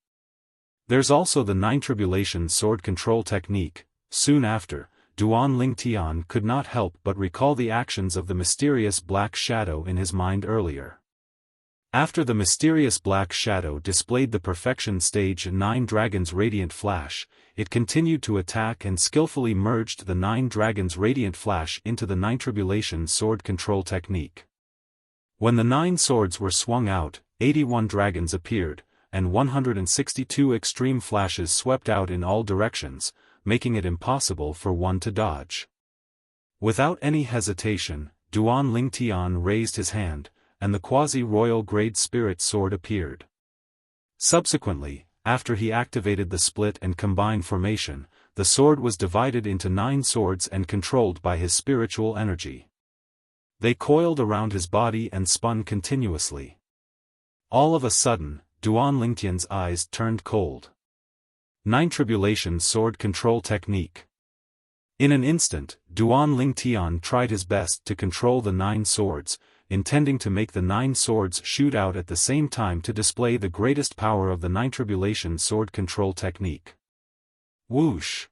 There's also the 9 tribulation sword control technique. Soon after, Duan Lingtian could not help but recall the actions of the mysterious black shadow in his mind earlier. After the mysterious black shadow displayed the perfection stage 9 dragons' radiant flash, it continued to attack and skillfully merged the 9 dragons' radiant flash into the 9 tribulation sword control technique. When the 9 swords were swung out, 81 dragons appeared, and 162 extreme flashes swept out in all directions, making it impossible for one to dodge. Without any hesitation, Duan Lingtian raised his hand, and the quasi-royal grade spirit sword appeared. Subsequently, after he activated the split and combine formation, the sword was divided into 9 swords and controlled by his spiritual energy. They coiled around his body and spun continuously. All of a sudden, Duan Lingtian's eyes turned cold. 9 tribulation sword control technique. In an instant, Duan Lingtian tried his best to control the 9 swords, intending to make the 9 swords shoot out at the same time to display the greatest power of the 9 tribulation sword control technique. Whoosh!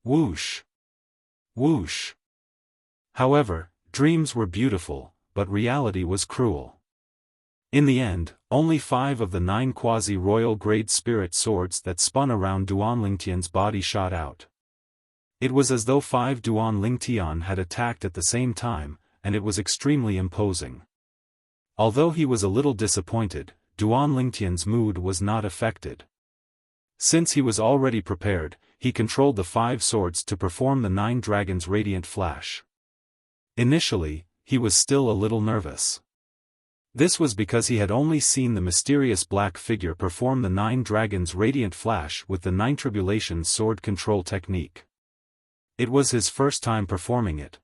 Whoosh! Whoosh! However, dreams were beautiful, but reality was cruel. In the end, only 5 of the 9 quasi-royal grade spirit swords that spun around Duan Lingtian's body shot out. It was as though 5 Duan Lingtian had attacked at the same time, and it was extremely imposing. Although he was a little disappointed, Duan Lingtian's mood was not affected. Since he was already prepared, he controlled the 5 swords to perform the 9 dragons' radiant flash. Initially, he was still a little nervous. This was because he had only seen the mysterious black figure perform the 9 dragons' radiant flash with the 9 tribulation sword control technique. It was his first time performing it.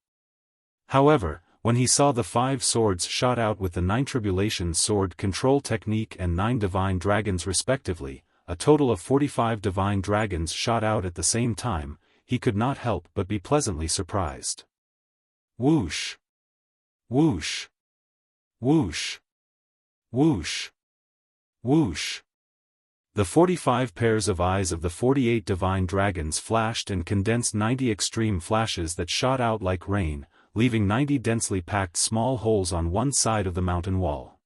However, when he saw the 5 swords shot out with the 9 tribulation sword control technique and 9 divine dragons respectively, a total of 45 divine dragons shot out at the same time, he could not help but be pleasantly surprised. Whoosh! Whoosh! Whoosh! Whoosh! Whoosh! The 45 pairs of eyes of the 48 divine dragons flashed and condensed 90 extreme flashes that shot out like rain, leaving 90 densely packed small holes on one side of the mountain wall.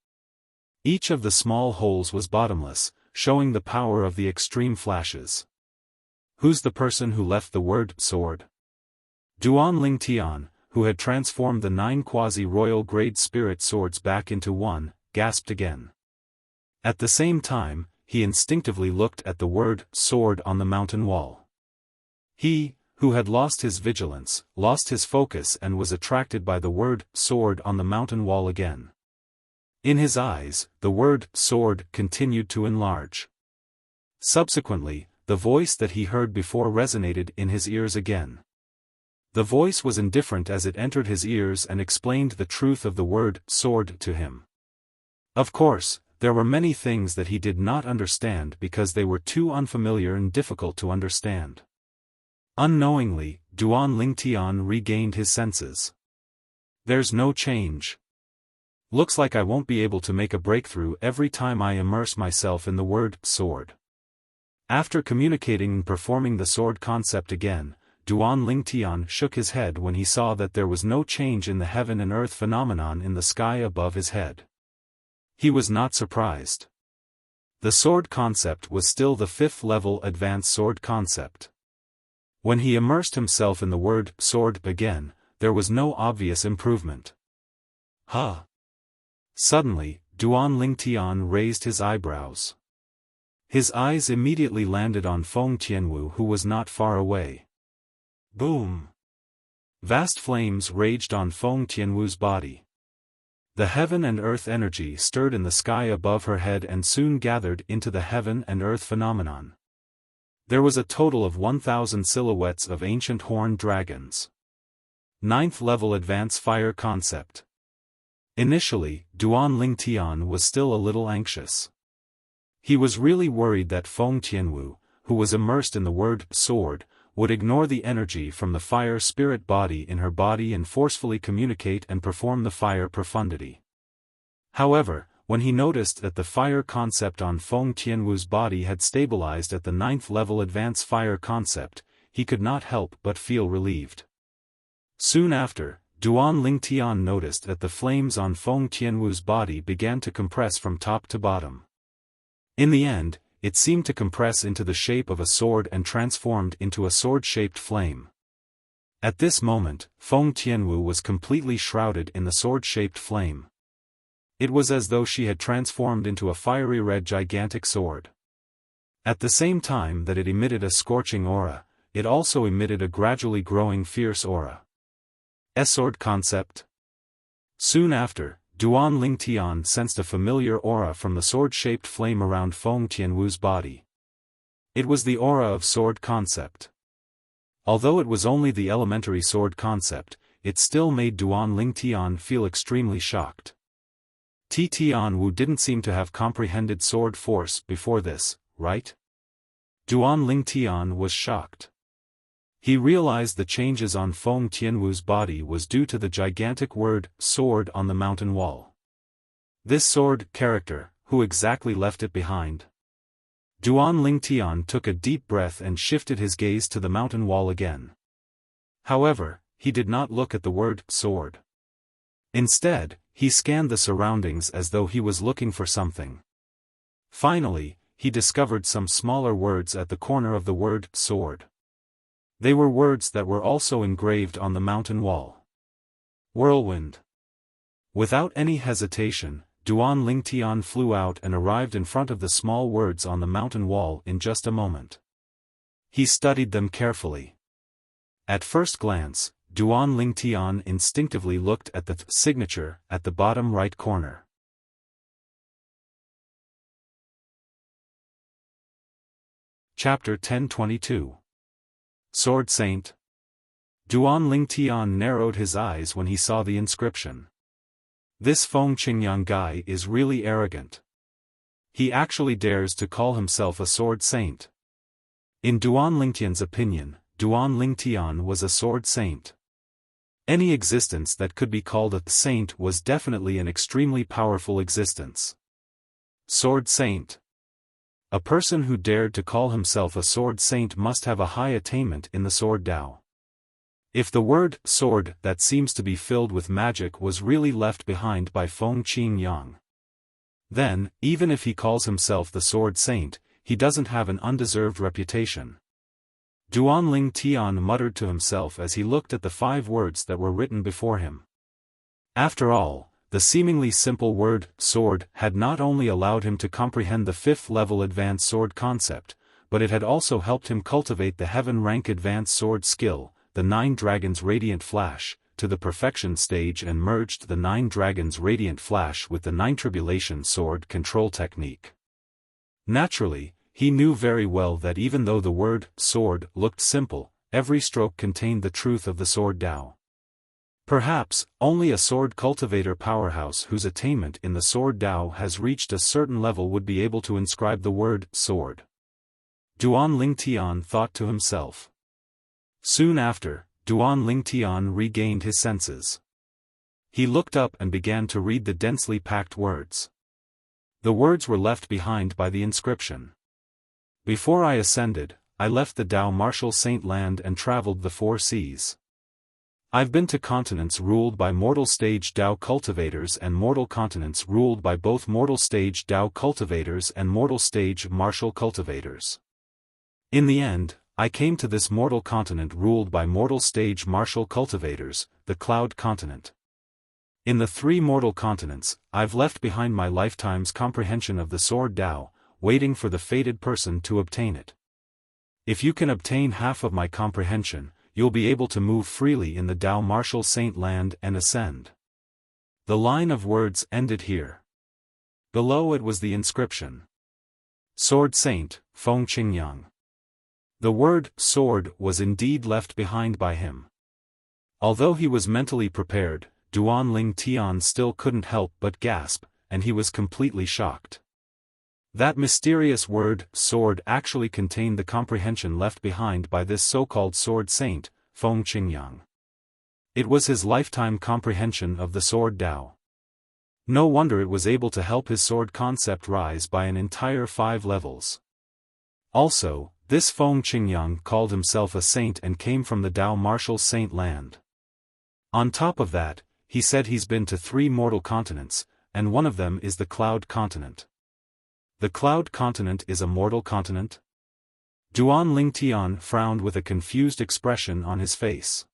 Each of the small holes was bottomless, showing the power of the extreme flashes. Who's the person who left the word sword? Duan Ling Tian, who had transformed the 9 quasi-royal grade spirit swords back into one, gasped again. At the same time, he instinctively looked at the word sword on the mountain wall. He, who had lost his vigilance, lost his focus and was attracted by the word sword on the mountain wall again. In his eyes, the word sword continued to enlarge. Subsequently, the voice that he heard before resonated in his ears again. The voice was indifferent as it entered his ears and explained the truth of the word sword to him. Of course, there were many things that he did not understand because they were too unfamiliar and difficult to understand. Unknowingly, Duan Ling Tian regained his senses. There's no change. Looks like I won't be able to make a breakthrough every time I immerse myself in the word sword. After communicating and performing the sword concept again, Duan Ling Tian shook his head when he saw that there was no change in the heaven and earth phenomenon in the sky above his head. He was not surprised. The sword concept was still the 5th level advanced sword concept. When he immersed himself in the word sword again, there was no obvious improvement. Huh? Suddenly, Duan Ling Tian raised his eyebrows. His eyes immediately landed on Feng Tianwu, who was not far away. Boom! Vast flames raged on Feng Tianwu's body. The heaven and earth energy stirred in the sky above her head and soon gathered into the heaven and earth phenomenon. There was a total of 1,000 silhouettes of ancient horned dragons. 9th level advanced fire concept. Initially, Duan Ling Tian was still a little anxious. He was really worried that Feng Tianwu, who was immersed in the word sword, would ignore the energy from the fire spirit body in her body and forcefully communicate and perform the fire profundity. However, when he noticed that the fire concept on Feng Tianwu's body had stabilized at the 9th level advanced fire concept, he could not help but feel relieved. Soon after, Duan Ling Tian noticed that the flames on Feng Tianwu's body began to compress from top to bottom. In the end, it seemed to compress into the shape of a sword and transformed into a sword-shaped flame. At this moment, Feng Tianwu was completely shrouded in the sword-shaped flame. It was as though she had transformed into a fiery red gigantic sword. At the same time that it emitted a scorching aura, it also emitted a gradually growing fierce aura. A sword concept. Soon after, Duan Ling Tian sensed a familiar aura from the sword-shaped flame around Feng Tianwu's body. It was the aura of sword concept. Although it was only the elementary sword concept, it still made Duan Ling Tian feel extremely shocked. Tianwu didn't seem to have comprehended sword force before this, right? Duan Ling Tian was shocked. He realized the changes on Feng Tianwu's body was due to the gigantic word sword on the mountain wall. This sword character, who exactly left it behind? Duan Ling Tian took a deep breath and shifted his gaze to the mountain wall again. However, he did not look at the word sword. Instead, he scanned the surroundings as though he was looking for something. Finally, he discovered some smaller words at the corner of the word sword. They were words that were also engraved on the mountain wall. Whirlwind. Without any hesitation, Duan Ling Tian flew out and arrived in front of the small words on the mountain wall in just a moment. He studied them carefully. At first glance, Duan Ling Tian instinctively looked at the signature at the bottom right corner. Chapter 1022. Sword Saint. Duan Ling Tian narrowed his eyes when he saw the inscription. This Feng Qingyang guy is really arrogant. He actually dares to call himself a sword saint. In Duan Ling Tian's opinion, Duan Lingtian was a sword saint. Any existence that could be called a saint was definitely an extremely powerful existence. Sword saint. A person who dared to call himself a sword saint must have a high attainment in the sword Tao. If the word sword that seems to be filled with magic was really left behind by Feng Qingyang, then, even if he calls himself the sword saint, he doesn't have an undeserved reputation. Duanling Tian muttered to himself as he looked at the 5 words that were written before him. After all, the seemingly simple word, sword, had not only allowed him to comprehend the 5th level advanced sword concept, but it had also helped him cultivate the heaven rank advanced sword skill, the 9 Dragons Radiant Flash, to the perfection stage and merged the 9 Dragons Radiant Flash with the 9 Tribulation Sword control technique. Naturally, he knew very well that even though the word, sword, looked simple, every stroke contained the truth of the sword Tao. Perhaps, only a sword cultivator powerhouse whose attainment in the sword Tao has reached a certain level would be able to inscribe the word, sword. Duan Lingtian thought to himself. Soon after, Duan Lingtian regained his senses. He looked up and began to read the densely packed words. The words were left behind by the inscription. Before I ascended, I left the Tao martial saint land and traveled the 4 seas. I've been to continents ruled by mortal stage Tao cultivators and mortal continents ruled by both mortal stage Tao cultivators and mortal stage martial cultivators. In the end, I came to this mortal continent ruled by mortal stage martial cultivators, the Cloud Continent. In the 3 mortal continents, I've left behind my lifetime's comprehension of the sword Tao, waiting for the fated person to obtain it. If you can obtain half of my comprehension, you'll be able to move freely in the Tao martial saint land and ascend. The line of words ended here. Below it was the inscription. Sword Saint, Feng Qingyang. The word, sword, was indeed left behind by him. Although he was mentally prepared, Duan Lingtian still couldn't help but gasp, and he was completely shocked. That mysterious word, sword, actually contained the comprehension left behind by this so-called sword saint, Feng Qingyang. It was his lifetime comprehension of the sword Tao. No wonder it was able to help his sword concept rise by an entire 5 levels. Also, this Feng Qingyang called himself a saint and came from the Tao martial saint land. On top of that, he said he's been to 3 mortal continents, and one of them is the Cloud Continent. The Cloud Continent is a mortal continent? Duan Lingtian frowned with a confused expression on his face.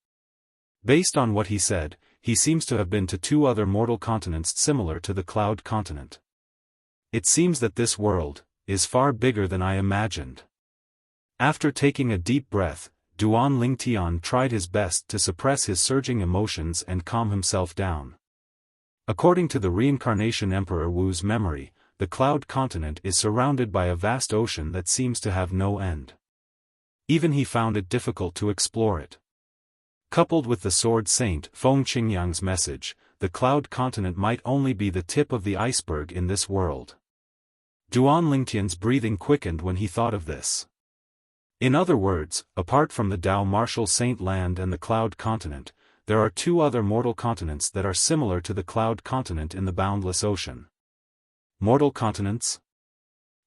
Based on what he said, he seems to have been to 2 other mortal continents similar to the Cloud Continent. It seems that this world is far bigger than I imagined. After taking a deep breath, Duan Lingtian tried his best to suppress his surging emotions and calm himself down. According to the reincarnation Emperor Wu's memory, the Cloud Continent is surrounded by a vast ocean that seems to have no end. Even he found it difficult to explore it. Coupled with the Sword Saint Feng Qingyang's message, the Cloud Continent might only be the tip of the iceberg in this world. Duan Lingtian's breathing quickened when he thought of this. In other words, apart from the Tao martial saint land and the Cloud Continent, there are 2 other mortal continents that are similar to the Cloud Continent in the boundless ocean. Mortal continents?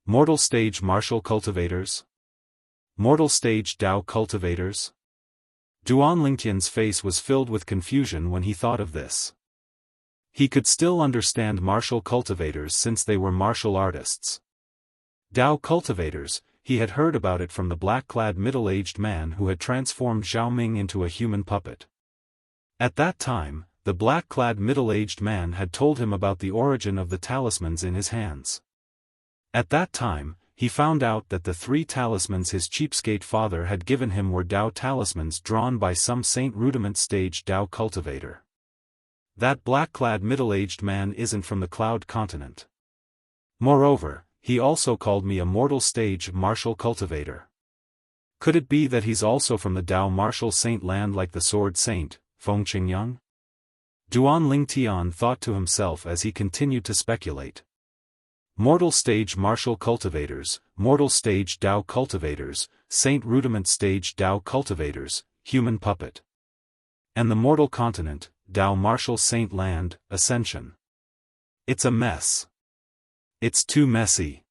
Mortal stage martial cultivators? Mortal stage Tao cultivators? Duan Lingtian's face was filled with confusion when he thought of this. He could still understand martial cultivators since they were martial artists. Tao cultivators, he had heard about it from the black-clad middle-aged man who had transformed Xiaoming into a human puppet. At that time, the black-clad middle-aged man had told him about the origin of the talismans in his hands. At that time, he found out that the 3 talismans his cheapskate father had given him were Tao talismans drawn by some saint rudiment stage Tao cultivator. That black-clad middle-aged man isn't from the Cloud Continent. Moreover, he also called me a mortal stage martial cultivator. Could it be that he's also from the Tao martial saint land like the Sword Saint, Feng Qingyang? Duan Lingtian thought to himself as he continued to speculate. Mortal stage martial cultivators, mortal stage Dao cultivators, saint rudiment stage Dao cultivators, human puppet. And the mortal continent, Dao martial saint land, ascension. It's a mess. It's too messy.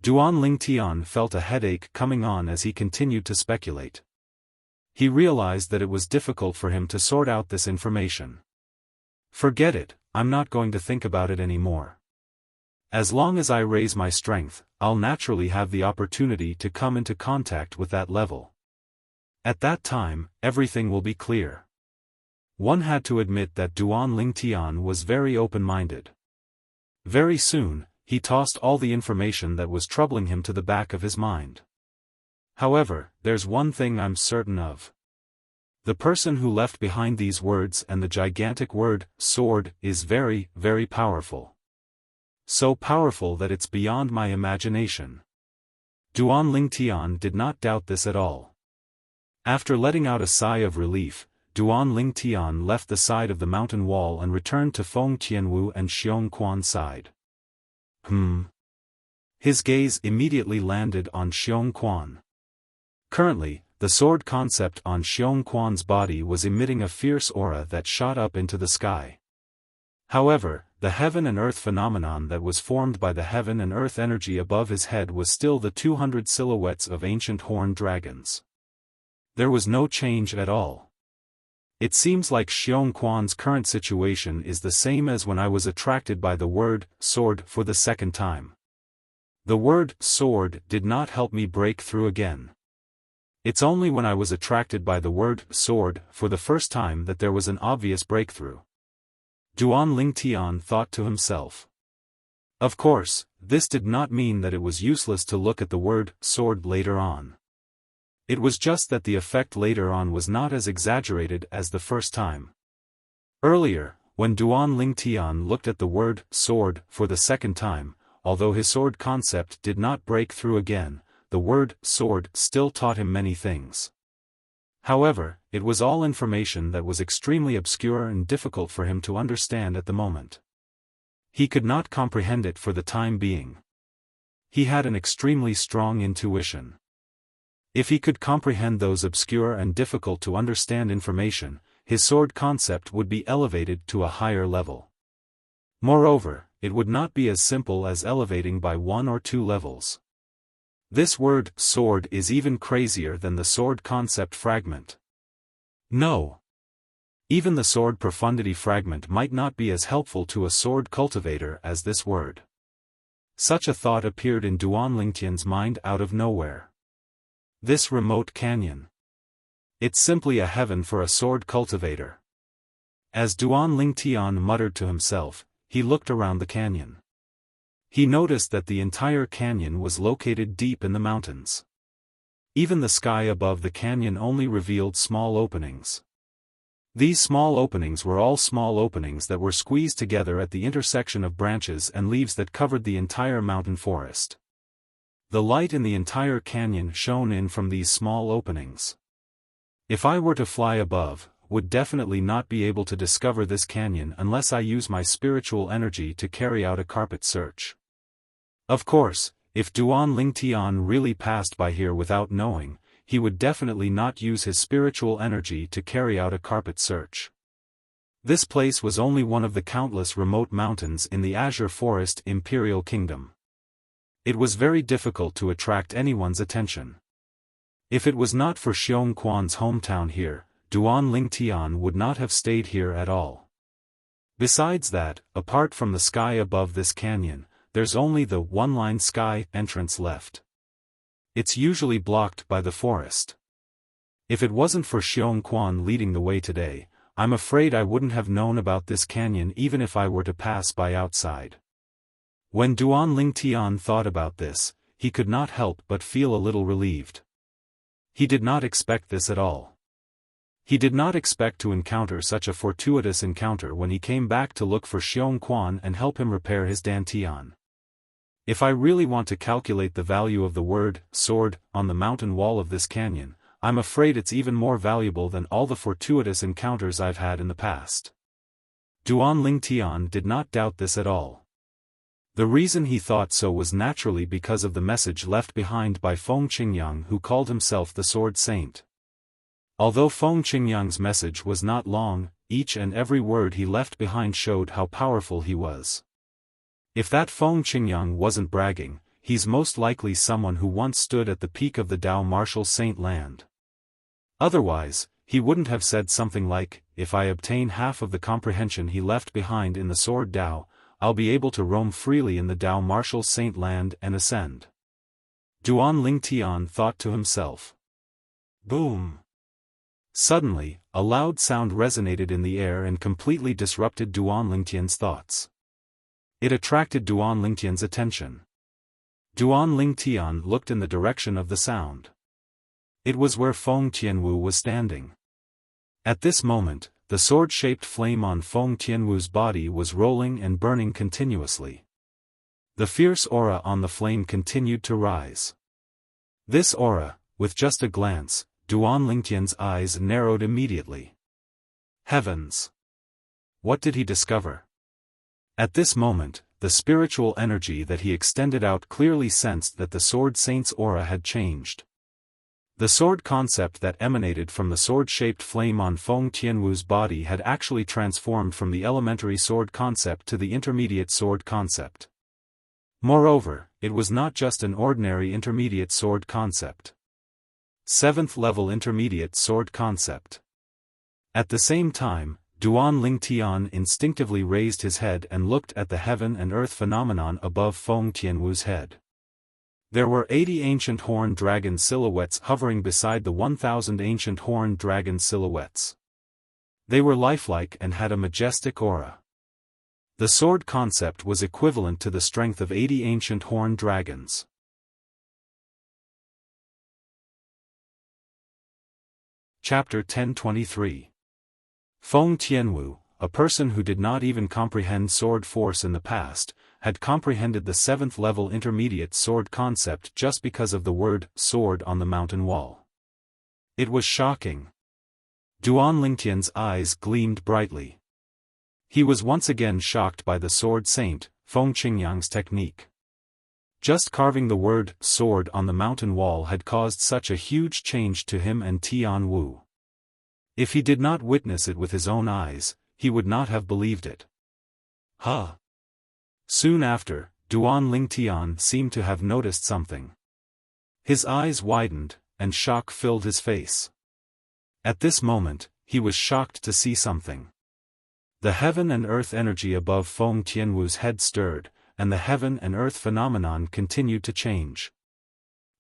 Duan Lingtian felt a headache coming on as he continued to speculate. He realized that it was difficult for him to sort out this information. Forget it, I'm not going to think about it anymore. As long as I raise my strength, I'll naturally have the opportunity to come into contact with that level. At that time, everything will be clear. One had to admit that Duan Lingtian was very open-minded. Very soon, he tossed all the information that was troubling him to the back of his mind. However, there's one thing I'm certain of. The person who left behind these words and the gigantic word, sword, is very, very powerful. So powerful that it's beyond my imagination. Duan Lingtian did not doubt this at all. After letting out a sigh of relief, Duan Lingtian left the side of the mountain wall and returned to Feng Tianwu and Xiong Quan's side. His gaze immediately landed on Xiong Quan. Currently, the sword concept on Xiong Quan's body was emitting a fierce aura that shot up into the sky. However, the heaven and earth phenomenon that was formed by the heaven and earth energy above his head was still the 200 silhouettes of ancient horned dragons. There was no change at all. It seems like Xiong Quan's current situation is the same as when I was attracted by the word, sword, for the second time. The word, sword, did not help me break through again. It's only when I was attracted by the word, sword, for the first time that there was an obvious breakthrough. Duan Lingtian thought to himself. Of course, this did not mean that it was useless to look at the word, sword later on. It was just that the effect later on was not as exaggerated as the first time. Earlier, when Duan Lingtian looked at the word, sword, for the second time, although his sword concept did not break through again, the word, sword, still taught him many things. However, it was all information that was extremely obscure and difficult for him to understand at the moment. He could not comprehend it for the time being. He had an extremely strong intuition. If he could comprehend those obscure and difficult to understand information, his sword concept would be elevated to a higher level. Moreover, it would not be as simple as elevating by 1 or 2 levels. This word, sword, is even crazier than the sword concept fragment. No. Even the sword profundity fragment might not be as helpful to a sword cultivator as this word. Such a thought appeared in Duan Lingtian's mind out of nowhere. This remote canyon. It's simply a heaven for a sword cultivator. As Duan Lingtian muttered to himself, he looked around the canyon. He noticed that the entire canyon was located deep in the mountains. Even the sky above the canyon only revealed small openings. These small openings were all small openings that were squeezed together at the intersection of branches and leaves that covered the entire mountain forest. The light in the entire canyon shone in from these small openings. If I were to fly above, would definitely not be able to discover this canyon unless I use my spiritual energy to carry out a carpet search. Of course, if Duan Lingtian really passed by here without knowing, he would definitely not use his spiritual energy to carry out a carpet search. This place was only one of the countless remote mountains in the Azure Forest Imperial Kingdom. It was very difficult to attract anyone's attention. If it was not for Xiong Quan's hometown here, Duan Lingtian would not have stayed here at all. Besides that, apart from the sky above this canyon, there's only the one-line sky entrance left. It's usually blocked by the forest. If it wasn't for Xiong Quan leading the way today, I'm afraid I wouldn't have known about this canyon even if I were to pass by outside. When Duan Lingtian thought about this, he could not help but feel a little relieved. He did not expect this at all. He did not expect to encounter such a fortuitous encounter when he came back to look for Xiong Quan and help him repair his dantian. If I really want to calculate the value of the word, sword, on the mountain wall of this canyon, I'm afraid it's even more valuable than all the fortuitous encounters I've had in the past. Duan Lingtian did not doubt this at all. The reason he thought so was naturally because of the message left behind by Feng Qingyang, who called himself the Sword Saint. Although Feng Qingyang's message was not long, each and every word he left behind showed how powerful he was. If that Feng Qingyang wasn't bragging, he's most likely someone who once stood at the peak of the Tao martial saint land. Otherwise, he wouldn't have said something like, "If I obtain half of the comprehension he left behind in the Sword Tao, I'll be able to roam freely in the Tao martial saint land and ascend." Duan Lingtian thought to himself. Boom! Suddenly, a loud sound resonated in the air and completely disrupted Duan Lingtian's thoughts. It attracted Duan Lingtian's attention. Duan Lingtian looked in the direction of the sound. It was where Feng Tianwu was standing. At this moment, the sword-shaped flame on Feng Tianwu's body was rolling and burning continuously. The fierce aura on the flame continued to rise. This aura, with just a glance, Duan Lingtian's eyes narrowed immediately. Heavens! What did he discover? At this moment, the spiritual energy that he extended out clearly sensed that the Sword Saint's aura had changed. The sword concept that emanated from the sword-shaped flame on Feng Tianwu's body had actually transformed from the elementary sword concept to the intermediate sword concept. Moreover, it was not just an ordinary intermediate sword concept. 7th level intermediate sword concept. At the same time, Duan Lingtian instinctively raised his head and looked at the heaven and earth phenomenon above Feng Tianwu's head. There were 80 ancient horned dragon silhouettes hovering beside the 1,000 ancient horned dragon silhouettes. They were lifelike and had a majestic aura. The sword concept was equivalent to the strength of 80 ancient horned dragons. Chapter 1023. Feng Tianwu, a person who did not even comprehend sword force in the past, had comprehended the 7th level intermediate sword concept just because of the word sword on the mountain wall. It was shocking. Duan Lingtian's eyes gleamed brightly. He was once again shocked by the Sword Saint, Feng Qingyang's technique. Just carving the word sword on the mountain wall had caused such a huge change to him and Tian Wu. If he did not witness it with his own eyes, he would not have believed it. Huh! Soon after, Duan Lingtian seemed to have noticed something. His eyes widened, and shock filled his face. At this moment, he was shocked to see something. The heaven and earth energy above Feng Tianwu's head stirred, and the heaven and earth phenomenon continued to change.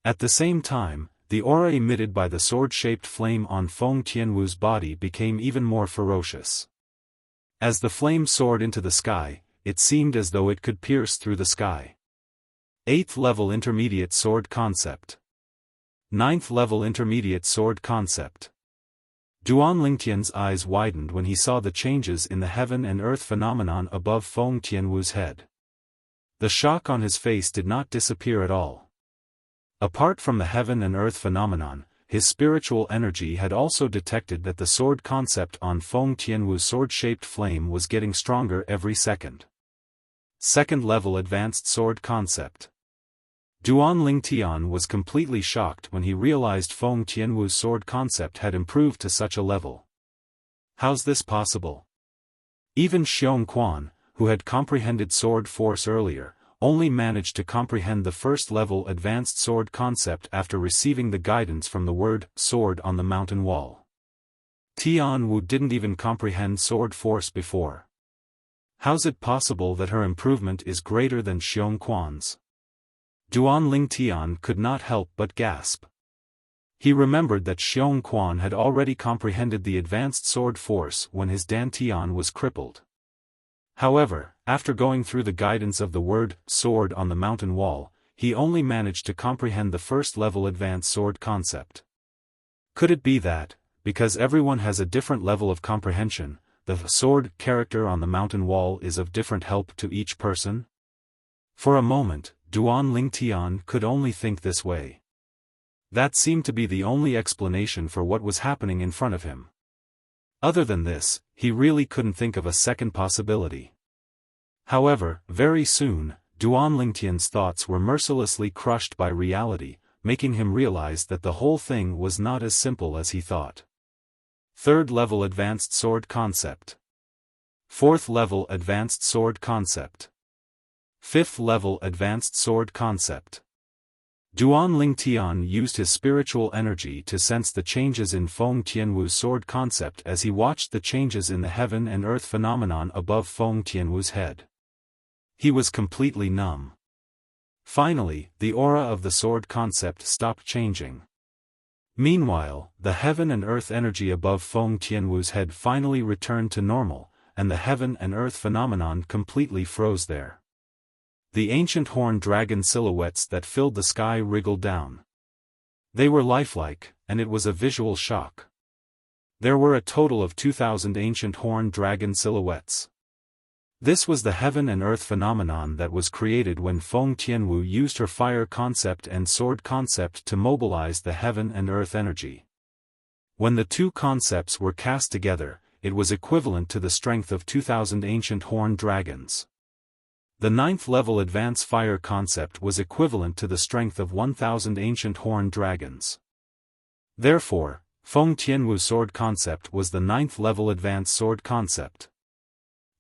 At the same time, the aura emitted by the sword-shaped flame on Feng Tianwu's body became even more ferocious. As the flame soared into the sky, it seemed as though it could pierce through the sky. 8th level intermediate sword concept. 9th level intermediate sword concept. Duan Lingtian's eyes widened when he saw the changes in the heaven and earth phenomenon above Feng Tianwu's head. The shock on his face did not disappear at all. Apart from the heaven and earth phenomenon, his spiritual energy had also detected that the sword concept on Feng Tianwu's sword-shaped flame was getting stronger every second. 2nd level advanced sword concept. Duan Lingtian was completely shocked when he realized Feng Tianwu's sword concept had improved to such a level. How's this possible? Even Xiaofan, who had comprehended sword force earlier, only managed to comprehend the 1st level advanced sword concept after receiving the guidance from the word sword on the mountain wall. Tian Wu didn't even comprehend sword force before. How's it possible that her improvement is greater than Xiaofan's? Duan Lingtian could not help but gasp. He remembered that Xiaofan had already comprehended the advanced sword force when his dantian was crippled. However, after going through the guidance of the word sword on the mountain wall, he only managed to comprehend the 1st level advanced sword concept. Could it be that, because everyone has a different level of comprehension, the sword character on the mountain wall is of different help to each person? For a moment, Duan Lingtian could only think this way. That seemed to be the only explanation for what was happening in front of him. Other than this, he really couldn't think of a second possibility. However, very soon, Duan Lingtian's thoughts were mercilessly crushed by reality, making him realize that the whole thing was not as simple as he thought. 3rd level Advanced Sword Concept. 4th level Advanced Sword Concept. 5th level Advanced Sword Concept. Duan Lingtian used his spiritual energy to sense the changes in Feng Tianwu's sword concept as he watched the changes in the heaven and earth phenomenon above Feng Tianwu's head. He was completely numb. Finally, the aura of the sword concept stopped changing. Meanwhile, the heaven and earth energy above Feng Tianwu's head finally returned to normal, and the heaven and earth phenomenon completely froze there. The ancient horned dragon silhouettes that filled the sky wriggled down. They were lifelike, and it was a visual shock. There were a total of 2,000 ancient horned dragon silhouettes. This was the heaven and earth phenomenon that was created when Feng Tianwu used her fire concept and sword concept to mobilize the heaven and earth energy. When the two concepts were cast together, it was equivalent to the strength of 2,000 ancient horned dragons. The 9th level Advanced Fire concept was equivalent to the strength of 1,000 ancient horned dragons. Therefore, Feng Tianwu's sword concept was the 9th level Advanced Sword concept.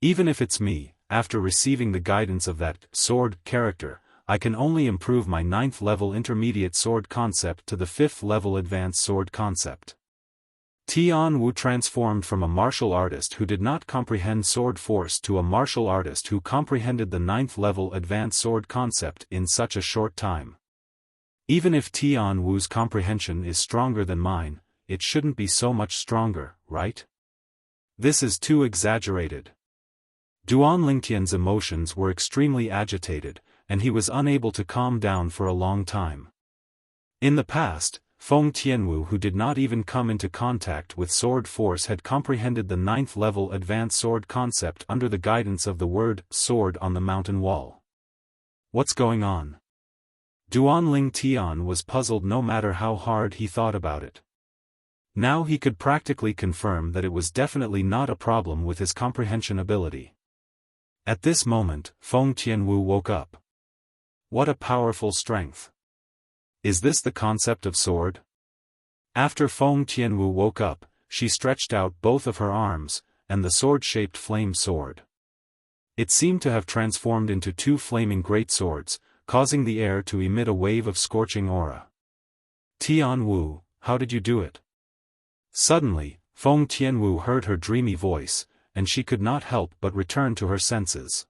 Even if it's me, after receiving the guidance of that sword character, I can only improve my 9th level Intermediate Sword concept to the 5th level Advanced Sword concept. Tian Wu transformed from a martial artist who did not comprehend sword force to a martial artist who comprehended the 9th level Advanced Sword concept in such a short time. Even if Tian Wu's comprehension is stronger than mine, it shouldn't be so much stronger, right? This is too exaggerated. Duan Lingtian's emotions were extremely agitated, and he was unable to calm down for a long time. In the past, Feng Tianwu, who did not even come into contact with sword force, had comprehended the 9th level Advanced Sword concept under the guidance of the word sword on the mountain wall. What's going on? Duan Lingtian was puzzled no matter how hard he thought about it. Now he could practically confirm that it was definitely not a problem with his comprehension ability. At this moment, Feng Tianwu woke up. What a powerful strength! Is this the concept of sword? After Feng Tianwu woke up, she stretched out both of her arms, and the sword-shaped flame sword. It seemed to have transformed into two flaming great swords, causing the air to emit a wave of scorching aura. Tian Wu, how did you do it? Suddenly, Feng Tianwu heard her dreamy voice, and she could not help but return to her senses.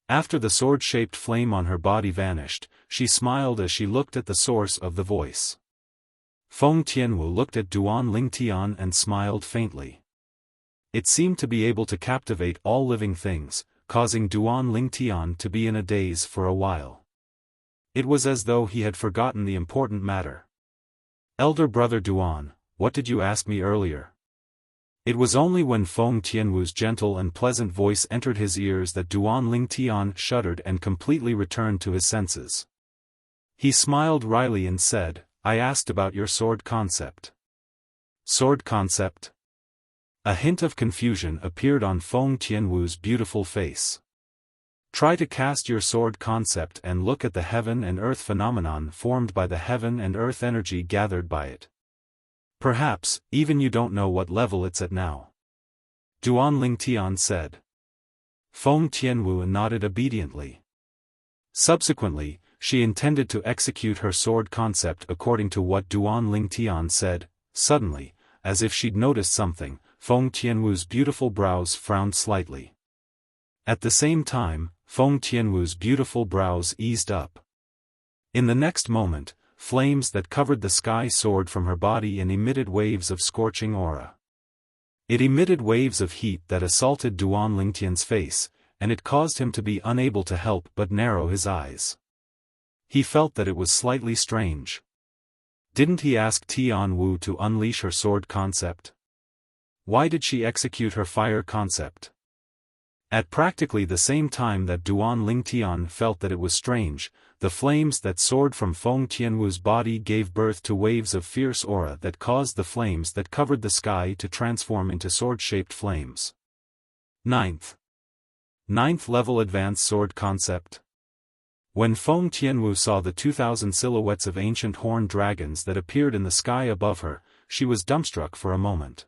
After the sword-shaped flame on her body vanished, she smiled as she looked at the source of the voice. Feng Tianwu looked at Duan Lingtian and smiled faintly. It seemed to be able to captivate all living things, causing Duan Lingtian to be in a daze for a while. It was as though he had forgotten the important matter. Elder brother Duan, what did you ask me earlier? It was only when Feng Tianwu's gentle and pleasant voice entered his ears that Duan Lingtian shuddered and completely returned to his senses. He smiled wryly and said, I asked about your sword concept. Sword concept? A hint of confusion appeared on Feng Tianwu's beautiful face. Try to cast your sword concept and look at the heaven and earth phenomenon formed by the heaven and earth energy gathered by it. Perhaps, even you don't know what level it's at now. Duan Lingtian said. Feng Tianwu nodded obediently. Subsequently, she intended to execute her sword concept according to what Duan Lingtian said. Suddenly, as if she'd noticed something, Feng Tianwu's beautiful brows frowned slightly. At the same time, Feng Tianwu's beautiful brows eased up. In the next moment, flames that covered the sky soared from her body and emitted waves of scorching aura. It emitted waves of heat that assaulted Duan Lingtian's face, and it caused him to be unable to help but narrow his eyes. He felt that it was slightly strange. Didn't he ask Tian Wu to unleash her sword concept? Why did she execute her fire concept? At practically the same time that Duan Lingtian felt that it was strange, the flames that soared from Feng Tianwu's body gave birth to waves of fierce aura that caused the flames that covered the sky to transform into sword-shaped flames. Ninth level Advanced Sword Concept. When Feng Tianwu saw the 2,000 silhouettes of ancient horned dragons that appeared in the sky above her, she was dumbstruck for a moment.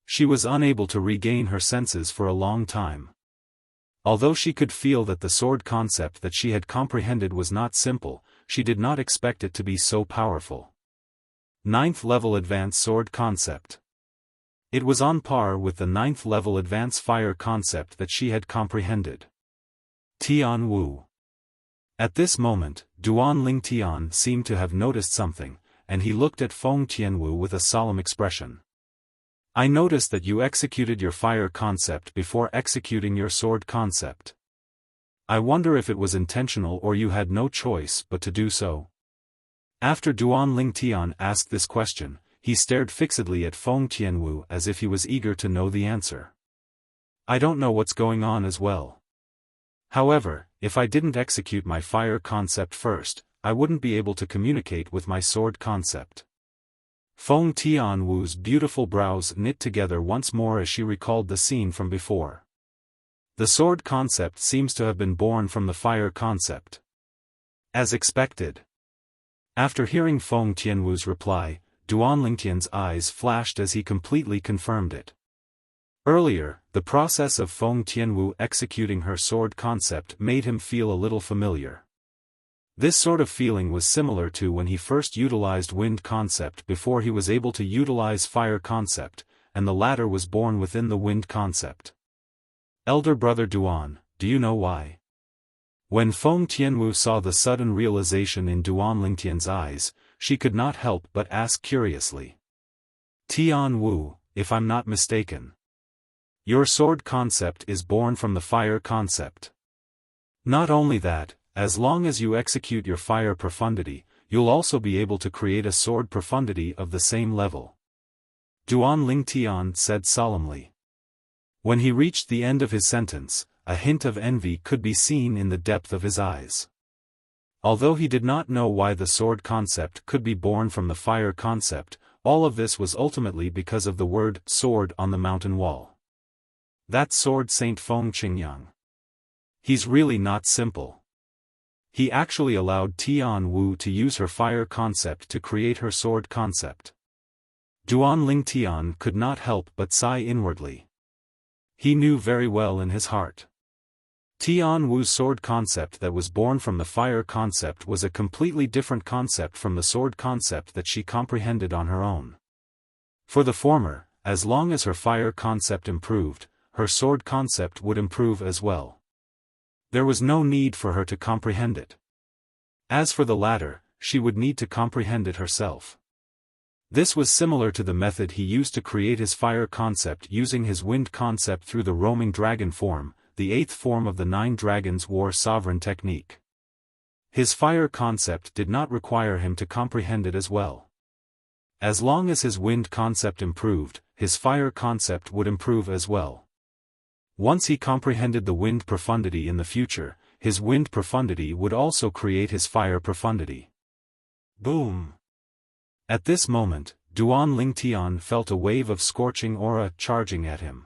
She was unable to regain her senses for a long time. Although she could feel that the sword concept that she had comprehended was not simple, she did not expect it to be so powerful. 9th level advanced sword concept. It was on par with the 9th level advanced fire concept that she had comprehended. Tian Wu. At this moment, Duan Ling Tian seemed to have noticed something, and he looked at Feng Tianwu with a solemn expression. I noticed that you executed your fire concept before executing your sword concept. I wonder if it was intentional or you had no choice but to do so. After Duan Ling Tian asked this question, he stared fixedly at Feng Tianwu as if he was eager to know the answer. I don't know what's going on as well. However, if I didn't execute my fire concept first, I wouldn't be able to communicate with my sword concept. Feng Tianwu's beautiful brows knit together once more as she recalled the scene from before. The sword concept seems to have been born from the fire concept. As expected. After hearing Feng Tianwu's reply, Duan Lingtian's eyes flashed as he completely confirmed it. Earlier, the process of Feng Tianwu executing her sword concept made him feel a little familiar. This sort of feeling was similar to when he first utilized wind concept before he was able to utilize fire concept, and the latter was born within the wind concept. Elder brother Duan, do you know why? When Feng Tianwu saw the sudden realization in Duan Lingtian's eyes, she could not help but ask curiously. Tian Wu, if I'm not mistaken. Your sword concept is born from the fire concept. Not only that, as long as you execute your fire profundity, you'll also be able to create a sword profundity of the same level. Duan Lingtian said solemnly. When he reached the end of his sentence, a hint of envy could be seen in the depth of his eyes. Although he did not know why the sword concept could be born from the fire concept, all of this was ultimately because of the word sword on the mountain wall. That sword Saint Feng Qingyang. He's really not simple. He actually allowed Tian Wu to use her fire concept to create her sword concept. Duan Lingtian could not help but sigh inwardly. He knew very well in his heart. Tian Wu's sword concept that was born from the fire concept was a completely different concept from the sword concept that she comprehended on her own. For the former, as long as her fire concept improved, her sword concept would improve as well. There was no need for her to comprehend it. As for the latter, she would need to comprehend it herself. This was similar to the method he used to create his fire concept using his wind concept through the roaming dragon form, the 8th form of the 9 Dragons War Sovereign technique. His fire concept did not require him to comprehend it as well. As long as his wind concept improved, his fire concept would improve as well. Once he comprehended the wind profundity in the future, his wind profundity would also create his fire profundity. Boom! At this moment, Duan Lingtian felt a wave of scorching aura charging at him.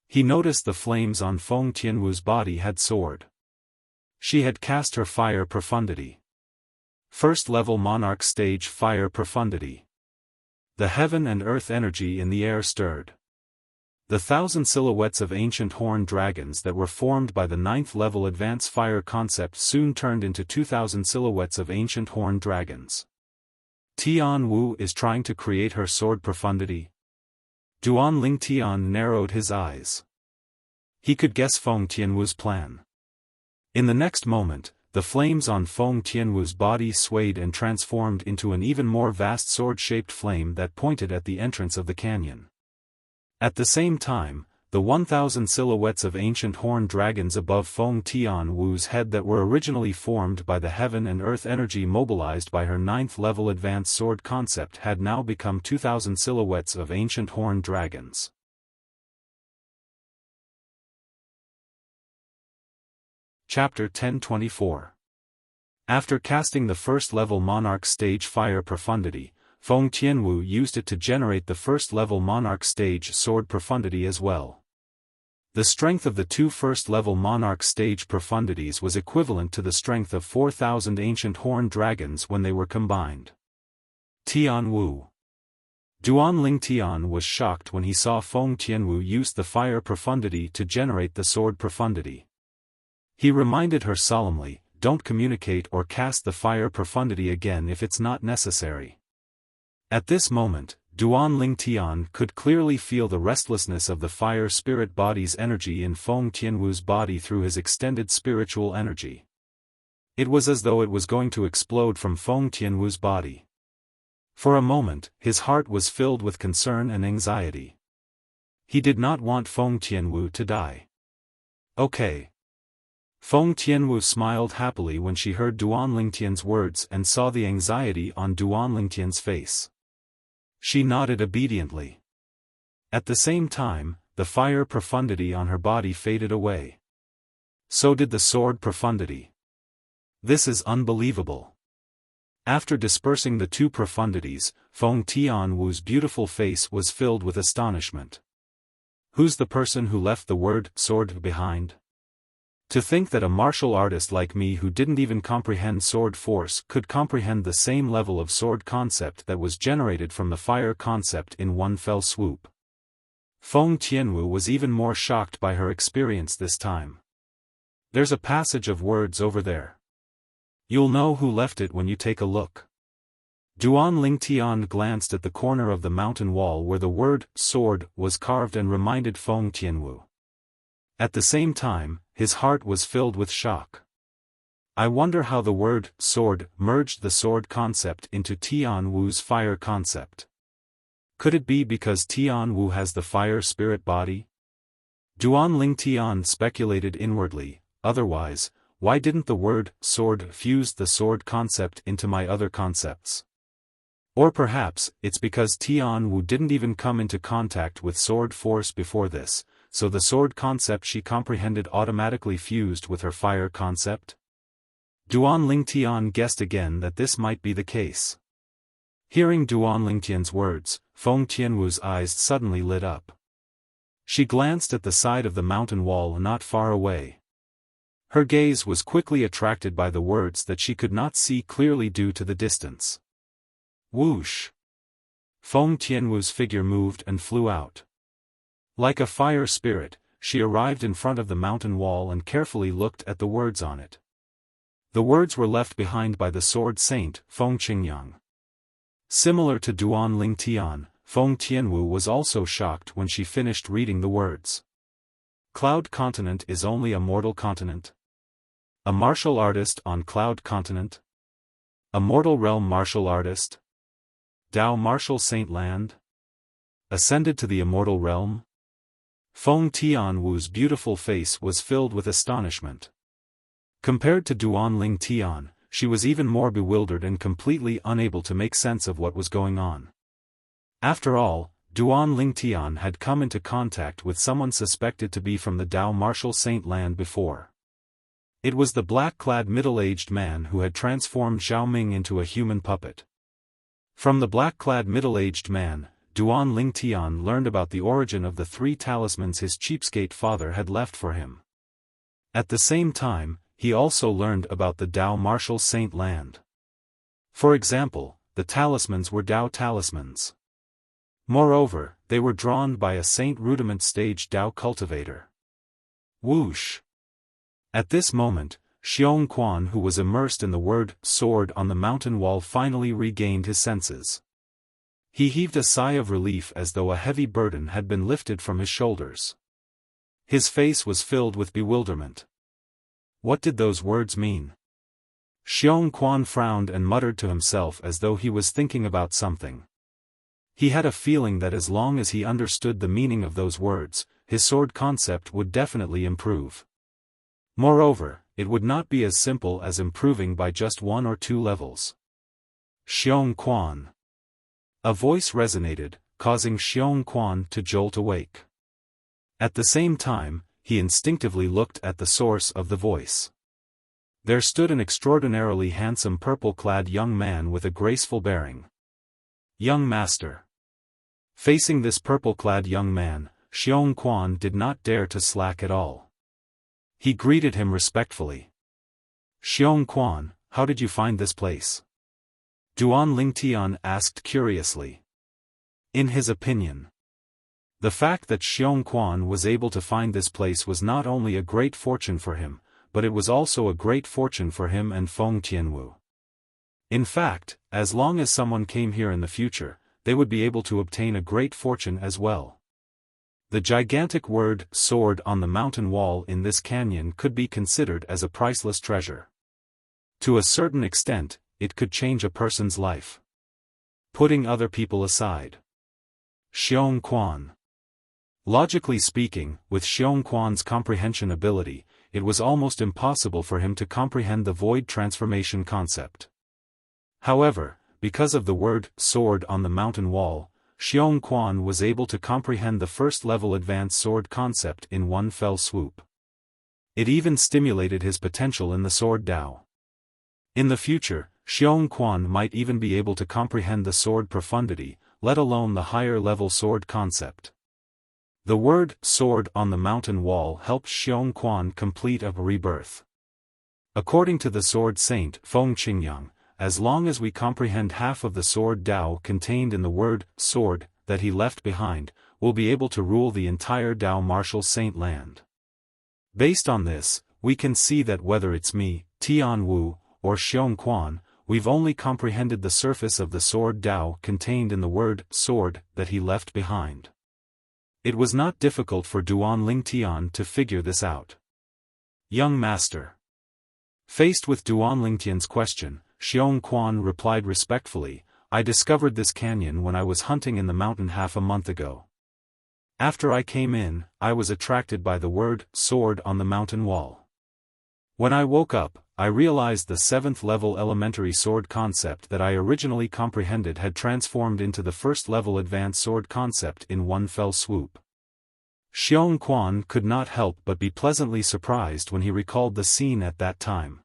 He noticed the flames on Feng Tianwu's body had soared. She had cast her fire profundity. First level monarch stage fire profundity. The heaven and earth energy in the air stirred. The 1,000 silhouettes of ancient horned dragons that were formed by the 9th level advanced fire concept soon turned into 2,000 silhouettes of ancient horned dragons. Tian Wu is trying to create her sword profundity. Duan Lingtian narrowed his eyes. He could guess Feng Tianwu's plan. In the next moment, the flames on Feng Tianwu's body swayed and transformed into an even more vast sword-shaped flame that pointed at the entrance of the canyon. At the same time, the 1,000 silhouettes of ancient horned dragons above Feng Tianwu's head that were originally formed by the heaven and earth energy mobilized by her 9th level advanced sword concept had now become 2,000 silhouettes of ancient horned dragons. Chapter 1024. After casting the first level monarch stage fire profundity, Feng Tianwu used it to generate the first level monarch stage sword profundity as well. The strength of the two first-level monarch stage profundities was equivalent to the strength of 4,000 ancient horned dragons when they were combined. Tian Wu. Duanling Tian was shocked when he saw Feng Tianwu use the fire profundity to generate the sword profundity. He reminded her solemnly, "Don't communicate or cast the fire profundity again if it's not necessary." At this moment, Duanling Tian could clearly feel the restlessness of the fire spirit body's energy in Feng Tianwu's body through his extended spiritual energy. It was as though it was going to explode from Feng Tianwu's body. For a moment, his heart was filled with concern and anxiety. He did not want Feng Tianwu to die. Okay. Feng Tianwu smiled happily when she heard Duanling Tian's words and saw the anxiety on Duanling Tian's face. She nodded obediently. At the same time, the fire profundity on her body faded away. So did the sword profundity. This is unbelievable. After dispersing the two profundities, Feng Tianwu's beautiful face was filled with astonishment. Who's the person who left the word sword behind? To think that a martial artist like me who didn't even comprehend sword force could comprehend the same level of sword concept that was generated from the fire concept in one fell swoop. Feng Tianwu was even more shocked by her experience this time. There's a passage of words over there. You'll know who left it when you take a look. Duanling Tian glanced at the corner of the mountain wall where the word sword was carved and reminded Feng Tianwu. At the same time, his heart was filled with shock. I wonder how the word sword merged the sword concept into Tian Wu's fire concept. Could it be because Tian Wu has the fire spirit body? Duanling Tian speculated inwardly, otherwise, why didn't the word sword fuse the sword concept into my other concepts? Or perhaps, it's because Tian Wu didn't even come into contact with sword force before this, so the sword concept she comprehended automatically fused with her fire concept? Duanling Tian guessed again that this might be the case. Hearing Duanling Tian's words, Feng Tianwu's eyes suddenly lit up. She glanced at the side of the mountain wall not far away. Her gaze was quickly attracted by the words that she could not see clearly due to the distance. Whoosh! Feng Tianwu's figure moved and flew out. Like a fire spirit, she arrived in front of the mountain wall and carefully looked at the words on it. The words were left behind by the sword saint, Feng Qingyang. Similar to Duanling Tian, Feng Tianwu was also shocked when she finished reading the words. Cloud Continent is only a mortal continent. A martial artist on Cloud Continent. A mortal realm martial artist. Dao Martial Saint Land. Ascended to the immortal realm. Feng Tianwu's beautiful face was filled with astonishment. Compared to Duanling Tian, she was even more bewildered and completely unable to make sense of what was going on. After all, Duanling Tian had come into contact with someone suspected to be from the Dao Martial Saint Land before. It was the black-clad middle-aged man who had transformed Xiaoming into a human puppet. From the black-clad middle-aged man, Duanling Tian learned about the origin of the 3 talismans his cheapskate father had left for him. At the same time, he also learned about the Dao Martial Saint Land. For example, the talismans were Dao talismans. Moreover, they were drawn by a Saint Rudiment stage Dao cultivator. Whoosh! At this moment, Xiaofan, who was immersed in the word sword on the mountain wall, finally regained his senses. He heaved a sigh of relief as though a heavy burden had been lifted from his shoulders. His face was filled with bewilderment. What did those words mean? Xiaofan frowned and muttered to himself as though he was thinking about something. He had a feeling that as long as he understood the meaning of those words, his sword concept would definitely improve. Moreover, it would not be as simple as improving by just 1 or 2 levels. Xiaofan. A voice resonated, causing Xiaofan to jolt awake. At the same time, he instinctively looked at the source of the voice. There stood an extraordinarily handsome purple-clad young man with a graceful bearing. Young master. Facing this purple-clad young man, Xiong did not dare to slack at all. He greeted him respectfully. Xiong, how did you find this place? Duan Lingtian asked curiously. In his opinion, the fact that Xiong was able to find this place was not only a great fortune for him, but it was also a great fortune for him and Feng Tianwu. In fact, as long as someone came here in the future, they would be able to obtain a great fortune as well. The gigantic word sword on the mountain wall in this canyon could be considered as a priceless treasure. To a certain extent, it could change a person's life. Putting other people aside. Xiong. Logically speaking, with Xiong's comprehension ability, it was almost impossible for him to comprehend the void transformation concept. However, because of the word sword on the mountain wall, Xiong was able to comprehend the first-level advanced sword concept in one fell swoop. It even stimulated his potential in the sword Dao. In the future, Xiong might even be able to comprehend the sword profundity, let alone the higher-level sword concept. The word sword on the mountain wall helped Xiong complete a rebirth. According to the sword saint Feng Qingyang, as long as we comprehend half of the sword Dao contained in the word sword that he left behind, we'll be able to rule the entire Dao martial saint land. Based on this, we can see that whether it's me, Tianwu, or Xiong, we've only comprehended the surface of the sword Dao contained in the word sword that he left behind. It was not difficult for Duan Lingtian to figure this out. Young master. Faced with Duan Lingtian's question, Xiong replied respectfully, I discovered this canyon when I was hunting in the mountain half a month ago. After I came in, I was attracted by the word sword on the mountain wall. When I woke up, I realized the 7th-level elementary sword concept that I originally comprehended had transformed into the first-level advanced sword concept in one fell swoop. Xiong could not help but be pleasantly surprised when he recalled the scene at that time.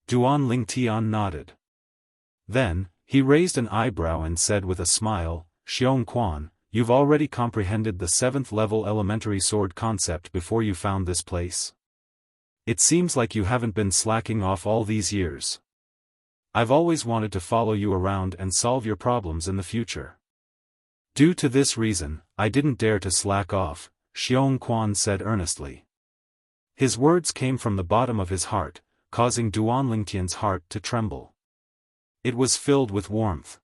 Duan Lingtian nodded. Then, he raised an eyebrow and said with a smile, Xiong, you've already comprehended the 7th-level elementary sword concept before you found this place? It seems like you haven't been slacking off all these years. I've always wanted to follow you around and solve your problems in the future. Due to this reason, I didn't dare to slack off, Xiong said earnestly. His words came from the bottom of his heart, causing Duan Lingtian's heart to tremble. It was filled with warmth.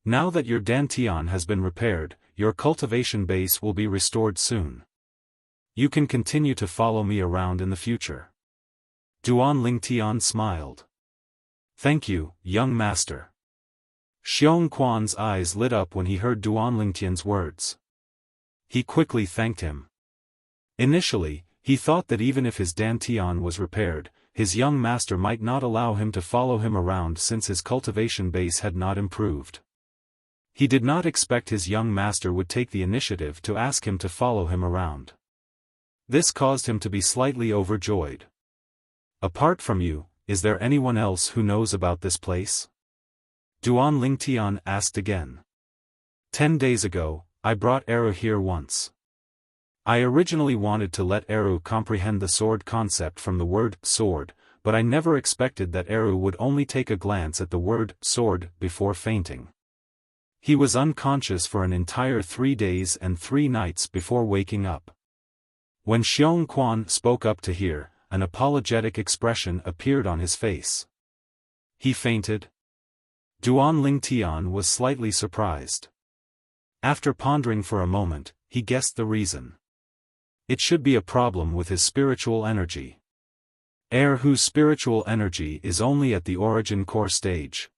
Now that your dantian has been repaired, your cultivation base will be restored soon. You can continue to follow me around in the future. Duan Lingtian smiled. Thank you, young master. Xiong's eyes lit up when he heard Duan Lingtian's words. He quickly thanked him. Initially, he thought that even if his dantian was repaired, his young master might not allow him to follow him around since his cultivation base had not improved. He did not expect his young master would take the initiative to ask him to follow him around. This caused him to be slightly overjoyed. Apart from you, is there anyone else who knows about this place? Duan Lingtian asked again. 10 days ago, I brought Eru here once. I originally wanted to let Eru comprehend the sword concept from the word sword, but I never expected that Eru would only take a glance at the word sword before fainting. He was unconscious for an entire 3 days and 3 nights before waking up. When Xiong spoke up to hear, an apologetic expression appeared on his face. He fainted? Duan Lingtian was slightly surprised. After pondering for a moment, he guessed the reason. It should be a problem with his spiritual energy. Whose spiritual energy is only at the origin core stage.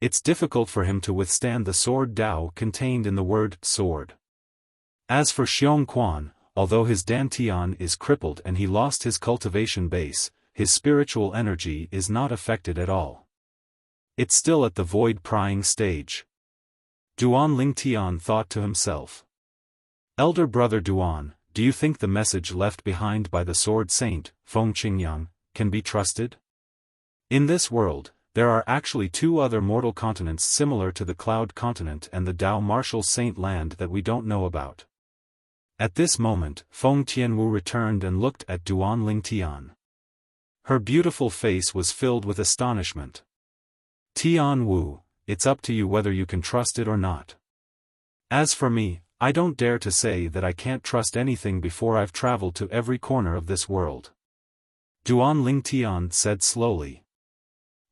It's difficult for him to withstand the sword Dao contained in the word sword. As for Xiong, although his dantian is crippled and he lost his cultivation base, his spiritual energy is not affected at all. It's still at the void prying stage. Duan Lingtian thought to himself. Elder brother Duan, do you think the message left behind by the sword saint, Feng Qingyang, can be trusted? In this world, there are actually 2 other mortal continents similar to the Cloud Continent and the Dao Martial Saint Land that we don't know about. At this moment, Feng Tianwu returned and looked at Duan Lingtian. Her beautiful face was filled with astonishment. Tian Wu, it's up to you whether you can trust it or not. As for me, I don't dare to say that I can't trust anything before I've traveled to every corner of this world. Duan Lingtian said slowly.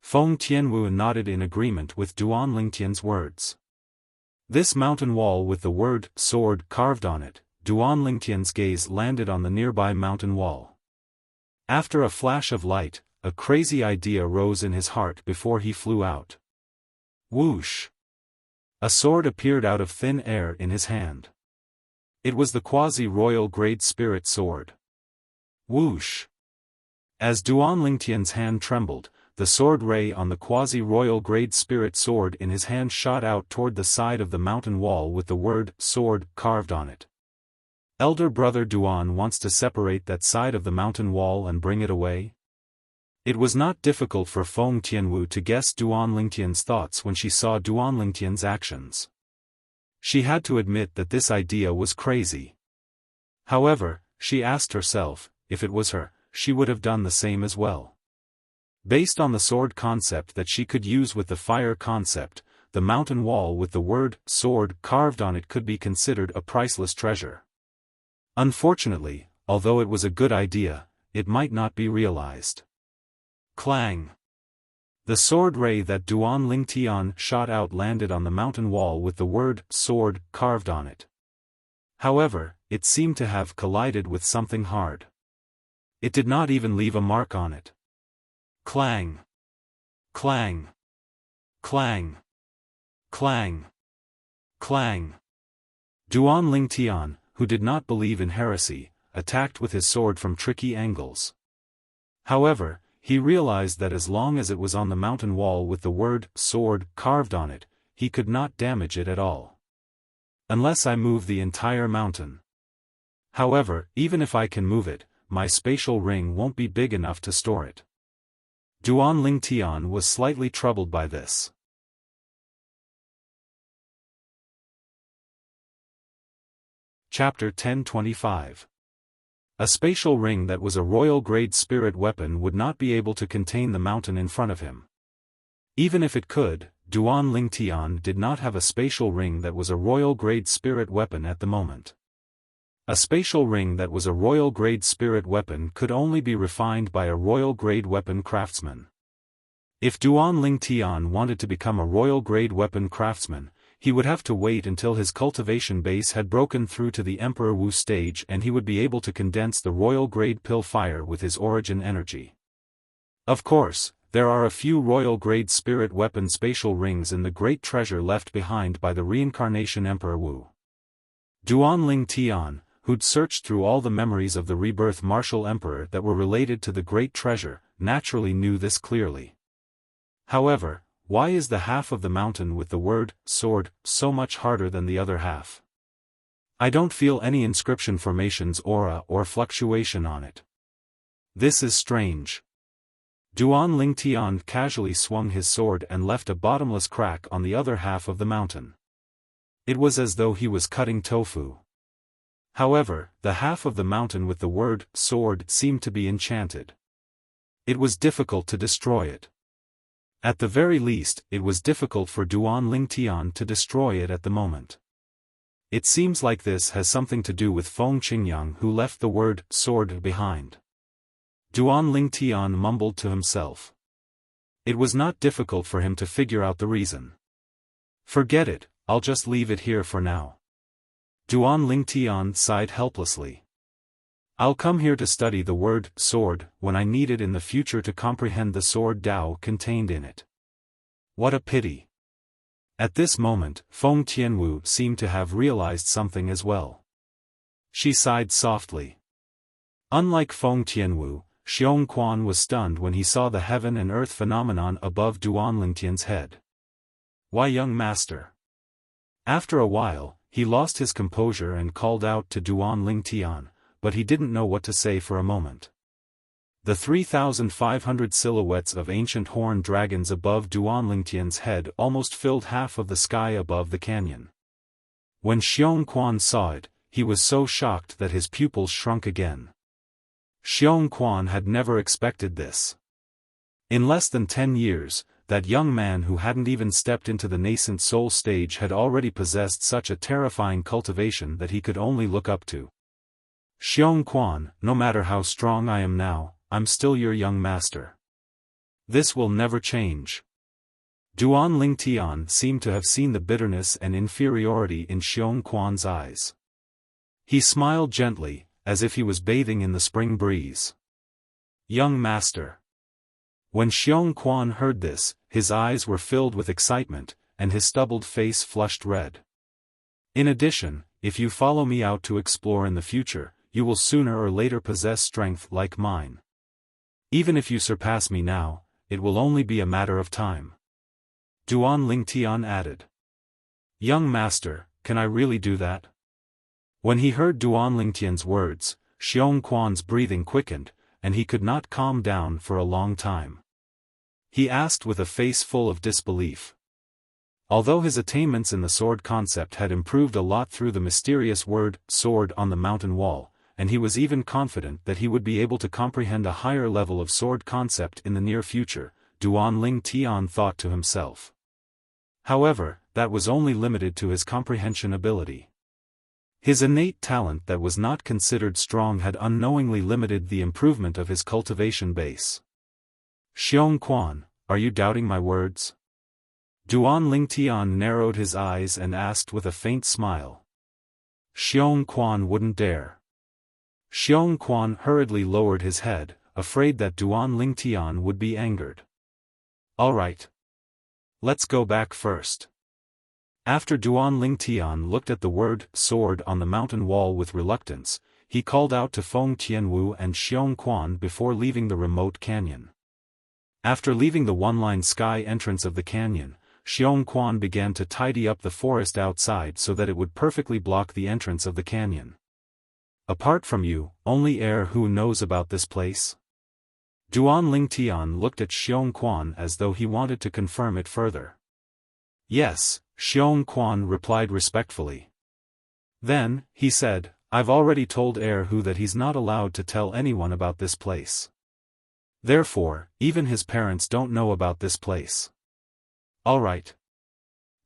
Feng Tianwu nodded in agreement with Duan Lingtian's words. This mountain wall with the word sword carved on it, Duan Lingtian's gaze landed on the nearby mountain wall. After a flash of light, a crazy idea rose in his heart before he flew out. Whoosh! A sword appeared out of thin air in his hand. It was the quasi-royal Great Spirit sword. Whoosh! As Duan Lingtian's hand trembled, the sword ray on the quasi-royal Great Spirit sword in his hand shot out toward the side of the mountain wall with the word sword carved on it. Elder brother Duan wants to separate that side of the mountain wall and bring it away? It was not difficult for Feng Tianwu to guess Duan Lingtian's thoughts when she saw Duan Lingtian's actions. She had to admit that this idea was crazy. However, she asked herself, if it was her, she would have done the same as well. Based on the sword concept that she could use with the fire concept, the mountain wall with the word sword carved on it could be considered a priceless treasure. Unfortunately, although it was a good idea, it might not be realized. Clang! The sword ray that Duan Lingtian shot out landed on the mountain wall with the word sword carved on it. However, it seemed to have collided with something hard. It did not even leave a mark on it. Clang! Clang! Clang! Clang! Clang! Duan Lingtian, who did not believe in heresy, attacked with his sword from tricky angles. However, he realized that as long as it was on the mountain wall with the word sword carved on it, he could not damage it at all. Unless I move the entire mountain. However, even if I can move it, my spatial ring won't be big enough to store it. Duan Lingtian was slightly troubled by this. Chapter 1025. A spatial ring that was a royal-grade spirit weapon would not be able to contain the mountain in front of him. Even if it could, Duan Lingtian did not have a spatial ring that was a royal-grade spirit weapon at the moment. A spatial ring that was a royal-grade spirit weapon could only be refined by a royal-grade weapon craftsman. If Duan Lingtian wanted to become a royal-grade weapon craftsman, he would have to wait until his cultivation base had broken through to the Emperor Wu stage and he would be able to condense the royal-grade pill fire with his origin energy. Of course, there are a few royal-grade spirit weapon spatial rings in the great treasure left behind by the reincarnation Emperor Wu. Duan Lingtian, who'd searched through all the memories of the rebirth martial emperor that were related to the great treasure, naturally knew this clearly. However, why is the half of the mountain with the word sword so much harder than the other half? I don't feel any inscription formation's aura or fluctuation on it. This is strange. Duan Lingtian casually swung his sword and left a bottomless crack on the other half of the mountain. It was as though he was cutting tofu. However, the half of the mountain with the word sword seemed to be enchanted. It was difficult to destroy it. At the very least, it was difficult for Duan Lingtian to destroy it at the moment. It seems like this has something to do with Feng Qingyang, who left the word sword behind. Duan Lingtian mumbled to himself. It was not difficult for him to figure out the reason. Forget it, I'll just leave it here for now. Duan Lingtian sighed helplessly. I'll come here to study the word sword when I need it in the future to comprehend the sword Tao contained in it. What a pity. At this moment, Feng Tianwu seemed to have realized something as well. She sighed softly. Unlike Feng Tianwu, Xiaofan was stunned when he saw the heaven and earth phenomenon above Duan Lingtian's head. Why, young master? After a while, he lost his composure and called out to Duan Lingtian, but he didn't know what to say for a moment. The 3,500 silhouettes of ancient horned dragons above Duan Lingtian's head almost filled half of the sky above the canyon. When Xiaofan saw it, he was so shocked that his pupils shrunk again. Xiaofan had never expected this. In less than 10 years, that young man who hadn't even stepped into the nascent soul stage had already possessed such a terrifying cultivation that he could only look up to. Xiaofan, no matter how strong I am now, I'm still your young master. This will never change. Duan Lingtian seemed to have seen the bitterness and inferiority in Xiaofan's eyes. He smiled gently, as if he was bathing in the spring breeze. Young master. When Xiaofan heard this, his eyes were filled with excitement, and his stubbled face flushed red. In addition, if you follow me out to explore in the future, you will sooner or later possess strength like mine. Even if you surpass me now, it will only be a matter of time. Duan Lingtian added. Young master, can I really do that? When he heard Duan Lingtian's words, Xiaofan's breathing quickened, and he could not calm down for a long time. He asked with a face full of disbelief. Although his attainments in the sword concept had improved a lot through the mysterious word, sword on the mountain wall, and he was even confident that he would be able to comprehend a higher level of sword concept in the near future, Duan Lingtian thought to himself. However, that was only limited to his comprehension ability. His innate talent that was not considered strong had unknowingly limited the improvement of his cultivation base. Xiaofan, are you doubting my words? Duan Lingtian narrowed his eyes and asked with a faint smile. Xiaofan wouldn't dare. Xiaofan hurriedly lowered his head, afraid that Duan Lingtian would be angered. All right. Let's go back first. After Duan Lingtian looked at the word sword on the mountain wall with reluctance, he called out to Feng Tianwu and Xiaofan before leaving the remote canyon. After leaving the one-line sky entrance of the canyon, Xiaofan began to tidy up the forest outside so that it would perfectly block the entrance of the canyon. Apart from you, only who knows about this place? Duan Lingtian looked at Xiaofan as though he wanted to confirm it further. Yes, Xiaofan replied respectfully. Then, he said, I've already told Hu that he's not allowed to tell anyone about this place. Therefore, even his parents don't know about this place. All right.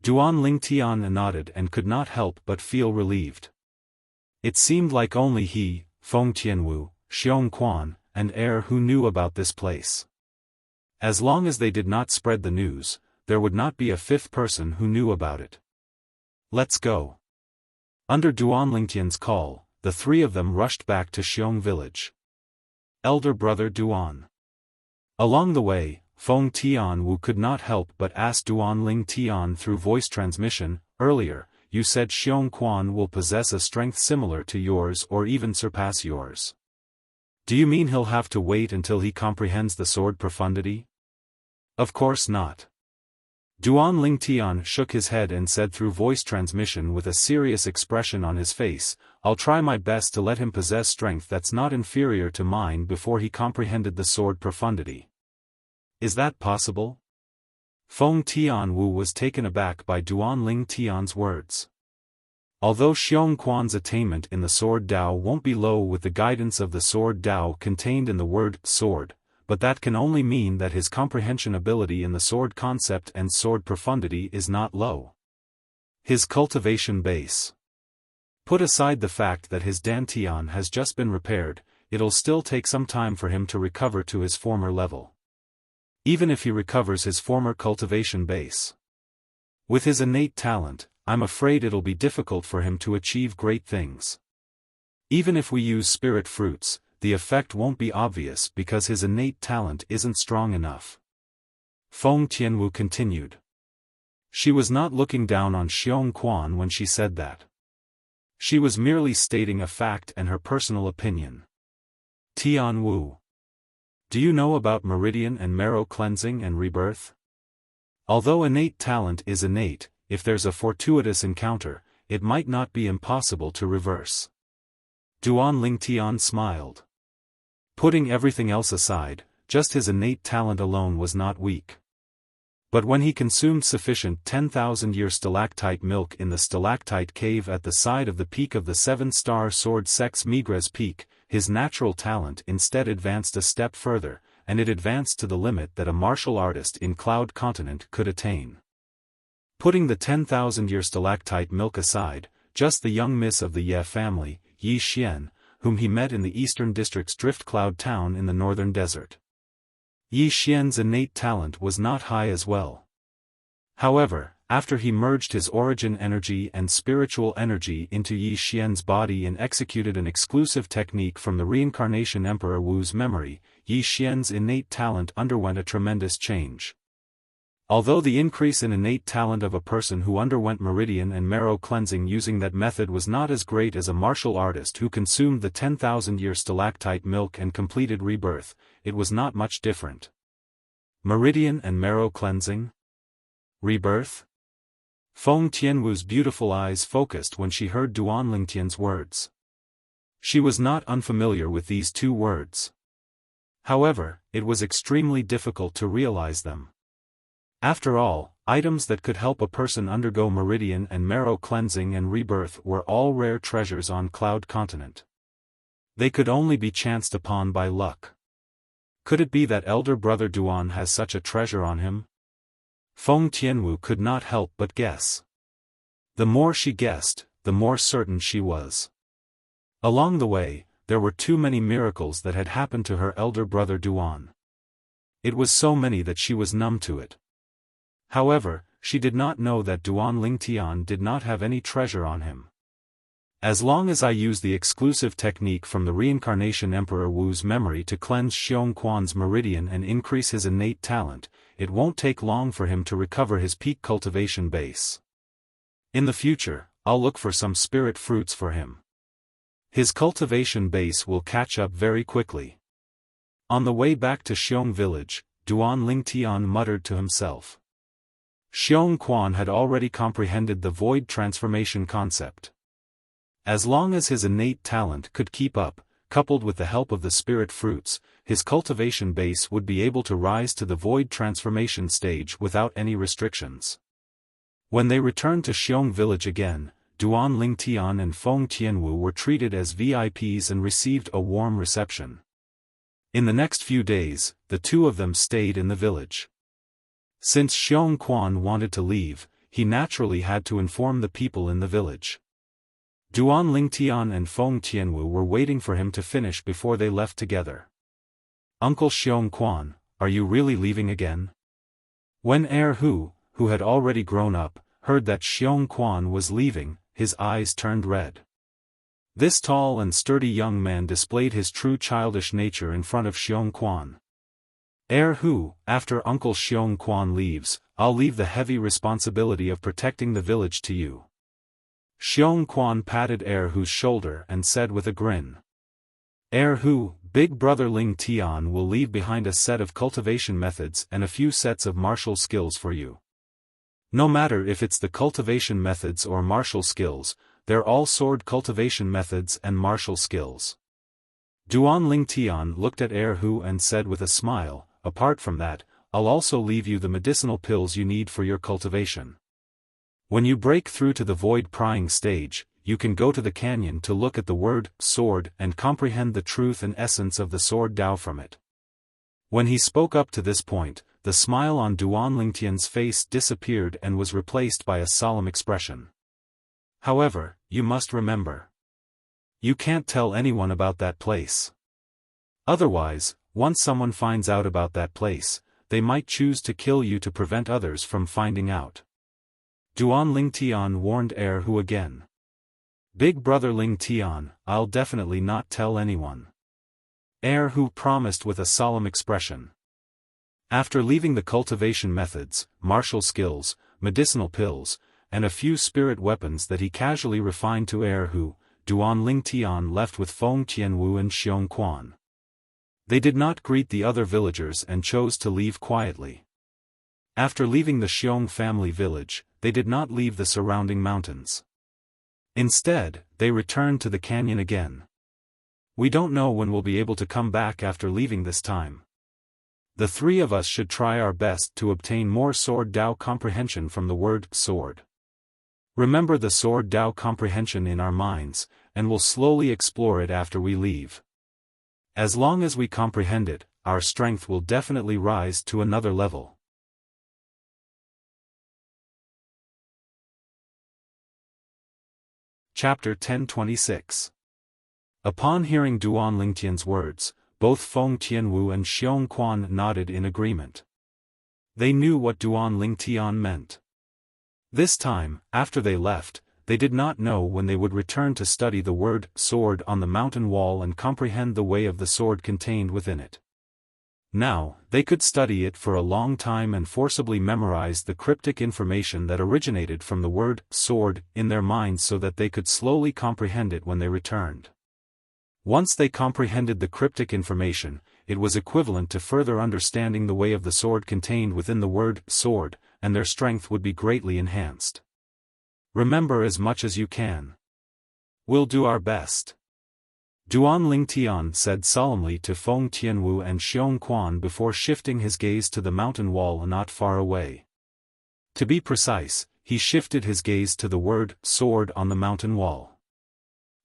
Duan Lingtian nodded and could not help but feel relieved. It seemed like only he, Feng Tianwu, Xiaofan, and who knew about this place. As long as they did not spread the news, there would not be a fifth person who knew about it. Let's go. Under Duan Lingtian's call, the three of them rushed back to Xiong village. Elder brother Duan. Along the way, Feng Tianwu could not help but ask Duan Lingtian through voice transmission, earlier, you said Xiaofan will possess a strength similar to yours or even surpass yours. Do you mean he'll have to wait until he comprehends the sword profundity? Of course not. Duan Lingtian shook his head and said through voice transmission with a serious expression on his face, I'll try my best to let him possess strength that's not inferior to mine before he comprehended the sword profundity. Is that possible? Feng Tianwu was taken aback by Duan Lingtian's words. Although Xiaofan's attainment in the sword Dao won't be low with the guidance of the sword Dao contained in the word sword, but that can only mean that his comprehension ability in the sword concept and sword profundity is not low. His cultivation base. Put aside the fact that his dantian has just been repaired, it'll still take some time for him to recover to his former level. Even if he recovers his former cultivation base. With his innate talent, I'm afraid it'll be difficult for him to achieve great things. Even if we use spirit fruits, the effect won't be obvious because his innate talent isn't strong enough. Feng Tianwu continued. She was not looking down on Xiaofan when she said that. She was merely stating a fact and her personal opinion. Tianwu. Do you know about meridian and marrow cleansing and rebirth? Although innate talent is innate, if there's a fortuitous encounter, it might not be impossible to reverse. Duan Lingtian smiled. Putting everything else aside, just his innate talent alone was not weak. But when he consumed sufficient 10,000-year stalactite milk in the stalactite cave at the side of the peak of the seven-star sword Sex Migres Peak, his natural talent instead advanced a step further, and it advanced to the limit that a martial artist in Cloud Continent could attain. Putting the 10,000-year stalactite milk aside, just the young miss of the Ye family, Yi Xian, whom he met in the eastern district's drift cloud town in the northern desert. Yi Xian's innate talent was not high as well. However, after he merged his origin energy and spiritual energy into Yi Xian's body and executed an exclusive technique from the reincarnation Emperor Wu's memory, Yi Xian's innate talent underwent a tremendous change. Although the increase in innate talent of a person who underwent meridian and marrow cleansing using that method was not as great as a martial artist who consumed the 10,000-year stalactite milk and completed rebirth, it was not much different. Meridian and marrow cleansing? Rebirth? Feng Tianwu's beautiful eyes focused when she heard Duan Lingtian's words. She was not unfamiliar with these two words. However, it was extremely difficult to realize them. After all, items that could help a person undergo meridian and marrow cleansing and rebirth were all rare treasures on Cloud Continent. They could only be chanced upon by luck. Could it be that elder brother Duan has such a treasure on him? Feng Tianwu could not help but guess. The more she guessed, the more certain she was. Along the way, there were too many miracles that had happened to her elder brother Duan. It was so many that she was numb to it. However, she did not know that Duan Lingtian did not have any treasure on him. As long as I use the exclusive technique from the reincarnation Emperor Wu's memory to cleanse Xiongquan's meridian and increase his innate talent, it won't take long for him to recover his peak cultivation base. In the future, I'll look for some spirit fruits for him. His cultivation base will catch up very quickly. On the way back to Xiong village, Duan Lingtian muttered to himself. Xiongquan had already comprehended the void transformation concept. As long as his innate talent could keep up, coupled with the help of the spirit fruits, his cultivation base would be able to rise to the void transformation stage without any restrictions. When they returned to Xiong village again, Duan Lingtian and Feng Tianwu were treated as VIPs and received a warm reception. In the next few days, the two of them stayed in the village. Since Xiongquan wanted to leave, he naturally had to inform the people in the village. Duan Lingtian and Feng Tianwu were waiting for him to finish before they left together. Uncle Xiongquan, are you really leaving again? When Hu, who had already grown up, heard that Xiongquan was leaving, his eyes turned red. This tall and sturdy young man displayed his true childish nature in front of Xiongquan. Hu, after Uncle Xiongquan leaves, I'll leave the heavy responsibility of protecting the village to you. Xiongquan patted Hu's shoulder and said with a grin. Hu, big brother Ling Tian will leave behind a set of cultivation methods and a few sets of martial skills for you. No matter if it's the cultivation methods or martial skills, they're all sword cultivation methods and martial skills. Duan Lingtian looked at Hu and said with a smile, apart from that, I'll also leave you the medicinal pills you need for your cultivation. When you break through to the void prying stage, you can go to the canyon to look at the word, sword, and comprehend the truth and essence of the sword Dao from it. When he spoke up to this point, the smile on Duan Lingtian's face disappeared and was replaced by a solemn expression. However, you must remember. You can't tell anyone about that place. Otherwise, once someone finds out about that place, they might choose to kill you to prevent others from finding out. Duan Lingtian warned Hu again. Big brother Lingtian, I'll definitely not tell anyone. Hu promised with a solemn expression. After leaving the cultivation methods, martial skills, medicinal pills, and a few spirit weapons that he casually refined to Hu, Duan Lingtian left with Feng Tianwu and Xiongquan. They did not greet the other villagers and chose to leave quietly. After leaving the Xiong family village, they did not leave the surrounding mountains. Instead, they returned to the canyon again. We don't know when we'll be able to come back after leaving this time. The three of us should try our best to obtain more Sword Dao comprehension from the word sword. Remember the Sword Dao comprehension in our minds, and we'll slowly explore it after we leave. As long as we comprehend it, our strength will definitely rise to another level. Chapter 1026. Upon hearing Duan Lingtian's words, both Feng Tianwu and Xiaofan nodded in agreement. They knew what Duan Lingtian meant. This time, after they left, they did not know when they would return to study the word sword on the mountain wall and comprehend the way of the sword contained within it. Now, they could study it for a long time and forcibly memorize the cryptic information that originated from the word sword in their minds so that they could slowly comprehend it when they returned. Once they comprehended the cryptic information, it was equivalent to further understanding the way of the sword contained within the word sword, and their strength would be greatly enhanced. Remember as much as you can. We'll do our best. Duan Lingtian said solemnly to Feng Tianwu and Xiaofan before shifting his gaze to the mountain wall not far away. To be precise, he shifted his gaze to the word sword on the mountain wall.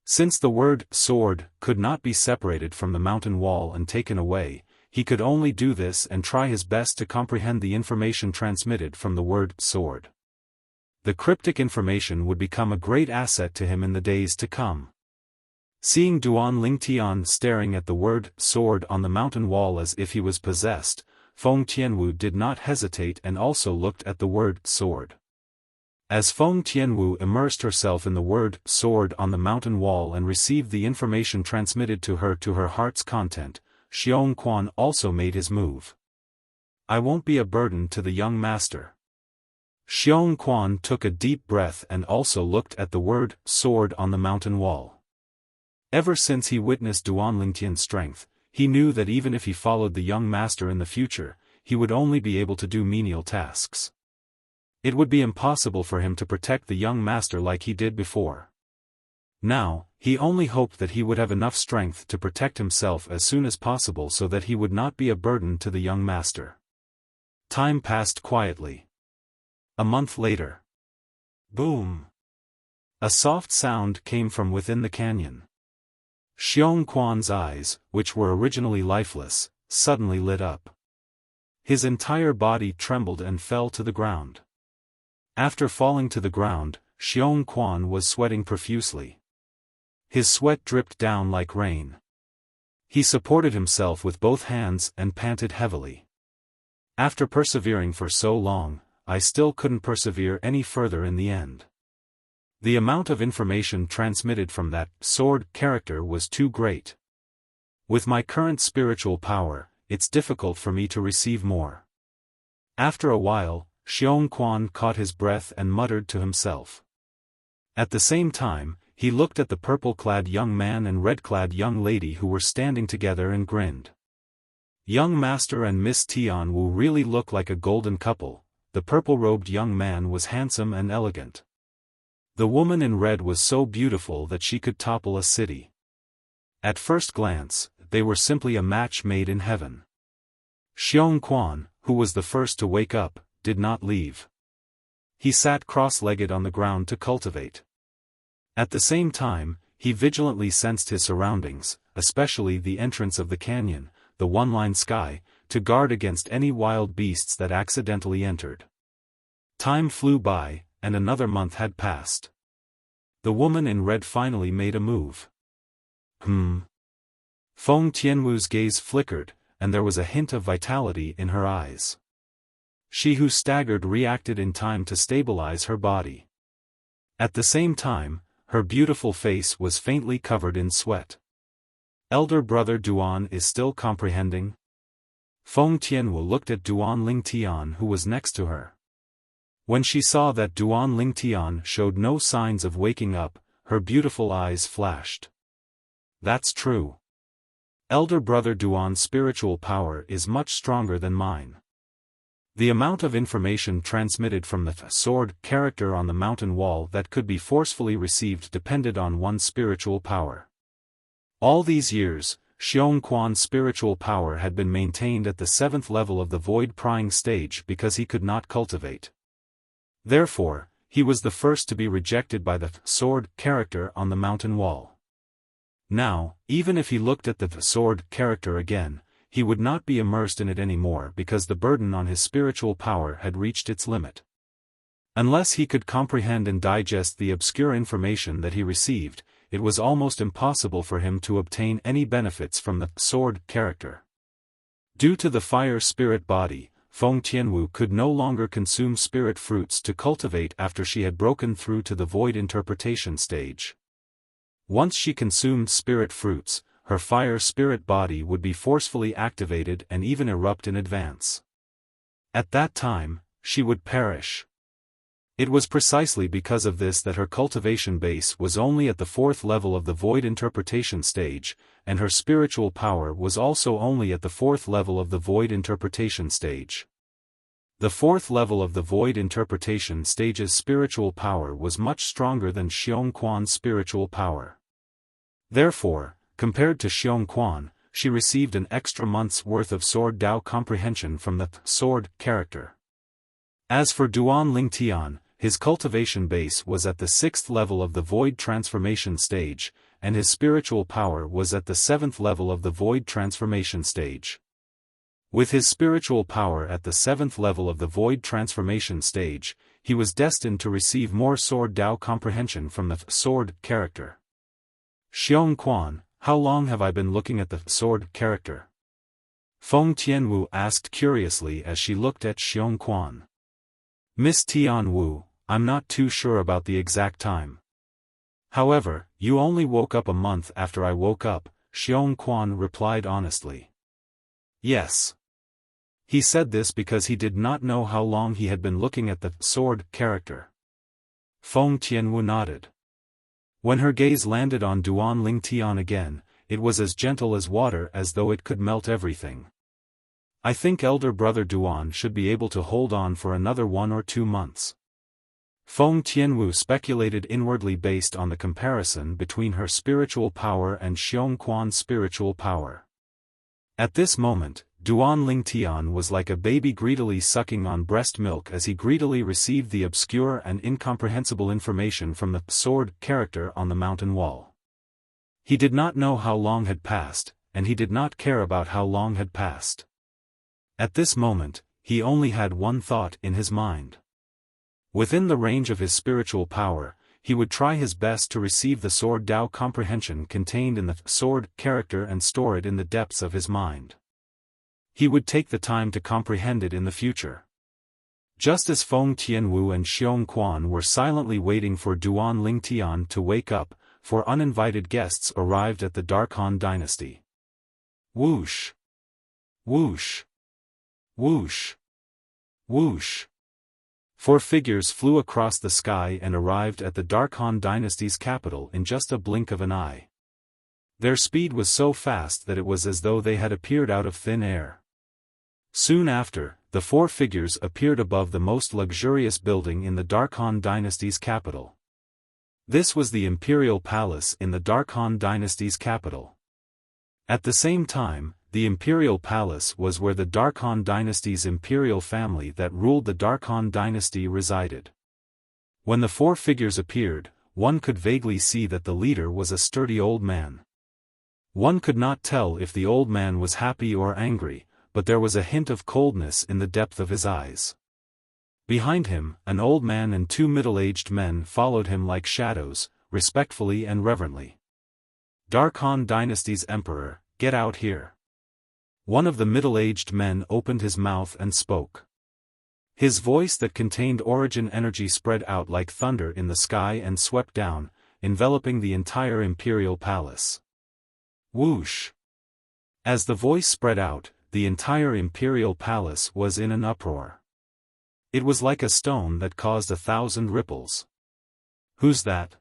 Since the word sword could not be separated from the mountain wall and taken away, he could only do this and try his best to comprehend the information transmitted from the word sword. The cryptic information would become a great asset to him in the days to come. Seeing Duan Lingtian staring at the word sword on the mountain wall as if he was possessed, Feng Tianwu did not hesitate and also looked at the word sword. As Feng Tianwu immersed herself in the word sword on the mountain wall and received the information transmitted to her heart's content, Xiaofan also made his move. I won't be a burden to the young master. Xiaofan took a deep breath and also looked at the word sword on the mountain wall. Ever since he witnessed Duan Lingtian's strength, he knew that even if he followed the young master in the future, he would only be able to do menial tasks. It would be impossible for him to protect the young master like he did before. Now, he only hoped that he would have enough strength to protect himself as soon as possible so that he would not be a burden to the young master. Time passed quietly. A month later. Boom! A soft sound came from within the canyon. Xiaofan's eyes, which were originally lifeless, suddenly lit up. His entire body trembled and fell to the ground. After falling to the ground, Xiaofan was sweating profusely. His sweat dripped down like rain. He supported himself with both hands and panted heavily. After persevering for so long, I still couldn't persevere any further in the end. The amount of information transmitted from that sword character was too great. With my current spiritual power, it's difficult for me to receive more. After a while, Xiaofan caught his breath and muttered to himself. At the same time, he looked at the purple-clad young man and red-clad young lady who were standing together and grinned. Young Master and Miss Tianwu really look like a golden couple. The purple-robed young man was handsome and elegant. The woman in red was so beautiful that she could topple a city. At first glance, they were simply a match made in heaven. Xiaofan, who was the first to wake up, did not leave. He sat cross-legged on the ground to cultivate. At the same time, he vigilantly sensed his surroundings, especially the entrance of the canyon, the one-line sky, to guard against any wild beasts that accidentally entered. Time flew by, and another month had passed. The woman in red finally made a move. Feng Tianwu's gaze flickered, and there was a hint of vitality in her eyes. She who staggered reacted in time to stabilize her body. At the same time, her beautiful face was faintly covered in sweat. Elder brother Duan is still comprehending? Feng Tianwu looked at Duan Lingtian who was next to her. When she saw that Duan Lingtian showed no signs of waking up, her beautiful eyes flashed. That's true. Elder brother Duan's spiritual power is much stronger than mine. The amount of information transmitted from the sword character on the mountain wall that could be forcefully received depended on one's spiritual power. All these years, Xiongquan's spiritual power had been maintained at the 7th level of the void-prying stage because he could not cultivate. Therefore, he was the first to be rejected by the sword character on the mountain wall. Now, even if he looked at the sword character again, he would not be immersed in it anymore because the burden on his spiritual power had reached its limit. Unless he could comprehend and digest the obscure information that he received, it was almost impossible for him to obtain any benefits from the sword character. Due to the fire spirit body, Feng Tianwu could no longer consume spirit fruits to cultivate after she had broken through to the void interpretation stage. Once she consumed spirit fruits, her fire spirit body would be forcefully activated and even erupt in advance. At that time, she would perish. It was precisely because of this that her cultivation base was only at the 4th level of the void interpretation stage, and her spiritual power was also only at the 4th level of the void interpretation stage. The 4th level of the void interpretation stage's spiritual power was much stronger than Xiongquan's spiritual power. Therefore, compared to Xiongquan, she received an extra month's worth of sword Dao comprehension from the sword character. As for Duan Lingtian, his cultivation base was at the 6th level of the void transformation stage, and his spiritual power was at the 7th level of the void transformation stage. With his spiritual power at the 7th level of the void transformation stage, he was destined to receive more sword Dao comprehension from the sword character. Xiongquan, how long have I been looking at the sword character? Feng Tianwu asked curiously as she looked at Xiongquan. Miss Tianwu, I'm not too sure about the exact time. However, you only woke up a month after I woke up, Xiongquan replied honestly. Yes. He said this because he did not know how long he had been looking at the sword character. Feng Tianwu nodded. When her gaze landed on Duan Lingtian again, it was as gentle as water as though it could melt everything. I think elder brother Duan should be able to hold on for another 1 or 2 months. Feng Tianwu speculated inwardly based on the comparison between her spiritual power and Xiongquan's spiritual power. At this moment, Duan Lingtian was like a baby greedily sucking on breast milk as he greedily received the obscure and incomprehensible information from the sword character on the mountain wall. He did not know how long had passed, and he did not care about how long had passed. At this moment, he only had one thought in his mind. Within the range of his spiritual power, he would try his best to receive the sword Dao comprehension contained in the sword character and store it in the depths of his mind. He would take the time to comprehend it in the future. Just as Feng Tianwu and Xiongquan were silently waiting for Duan Lingtian to wake up, 4 uninvited guests arrived at the Dark Han dynasty. Whoosh! Whoosh! Whoosh! Whoosh! 4 figures flew across the sky and arrived at the Dark Han dynasty's capital in just a blink of an eye. Their speed was so fast that it was as though they had appeared out of thin air. Soon after, the 4 figures appeared above the most luxurious building in the Dark Han dynasty's capital. This was the Imperial Palace in the Dark Han dynasty's capital. At the same time, the Imperial Palace was where the Dark Han dynasty's imperial family that ruled the Dark Han dynasty resided. When the 4 figures appeared, one could vaguely see that the leader was a sturdy old man. One could not tell if the old man was happy or angry, but there was a hint of coldness in the depth of his eyes. Behind him, an old man and 2 middle-aged men followed him like shadows, respectfully and reverently. Dark Han dynasty's emperor, get out here. One of the middle-aged men opened his mouth and spoke. His voice that contained origin energy spread out like thunder in the sky and swept down, enveloping the entire imperial palace. Whoosh! As the voice spread out, the entire imperial palace was in an uproar. It was like a stone that caused 1,000 ripples. Who's that?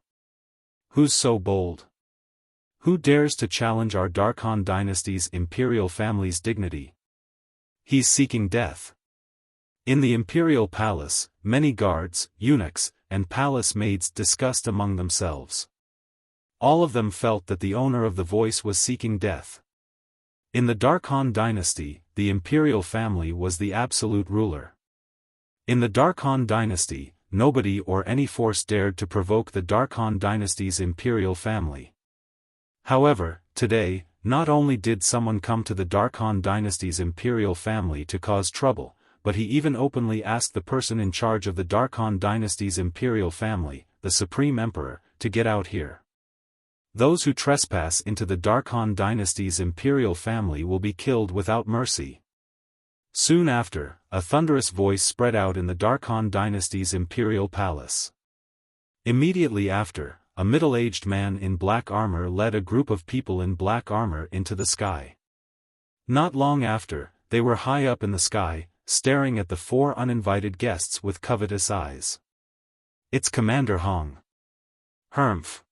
Who's so bold? Who dares to challenge our Dark Han dynasty's imperial family's dignity? He's seeking death. In the imperial palace, many guards, eunuchs, and palace maids discussed among themselves. All of them felt that the owner of the voice was seeking death. In the Dark Han dynasty, the imperial family was the absolute ruler. In the Dark Han dynasty, nobody or any force dared to provoke the Dark Han dynasty's imperial family. However, today, not only did someone come to the Dark Han dynasty's imperial family to cause trouble, but he even openly asked the person in charge of the Dark Han dynasty's imperial family, the Supreme Emperor, to get out here. Those who trespass into the Dark Han dynasty's imperial family will be killed without mercy. Soon after, a thunderous voice spread out in the Dark Han dynasty's imperial palace. Immediately after, a middle-aged man in black armor led a group of people in black armor into the sky. Not long after, they were high up in the sky, staring at the four uninvited guests with covetous eyes. It's Commander Hong. Humph.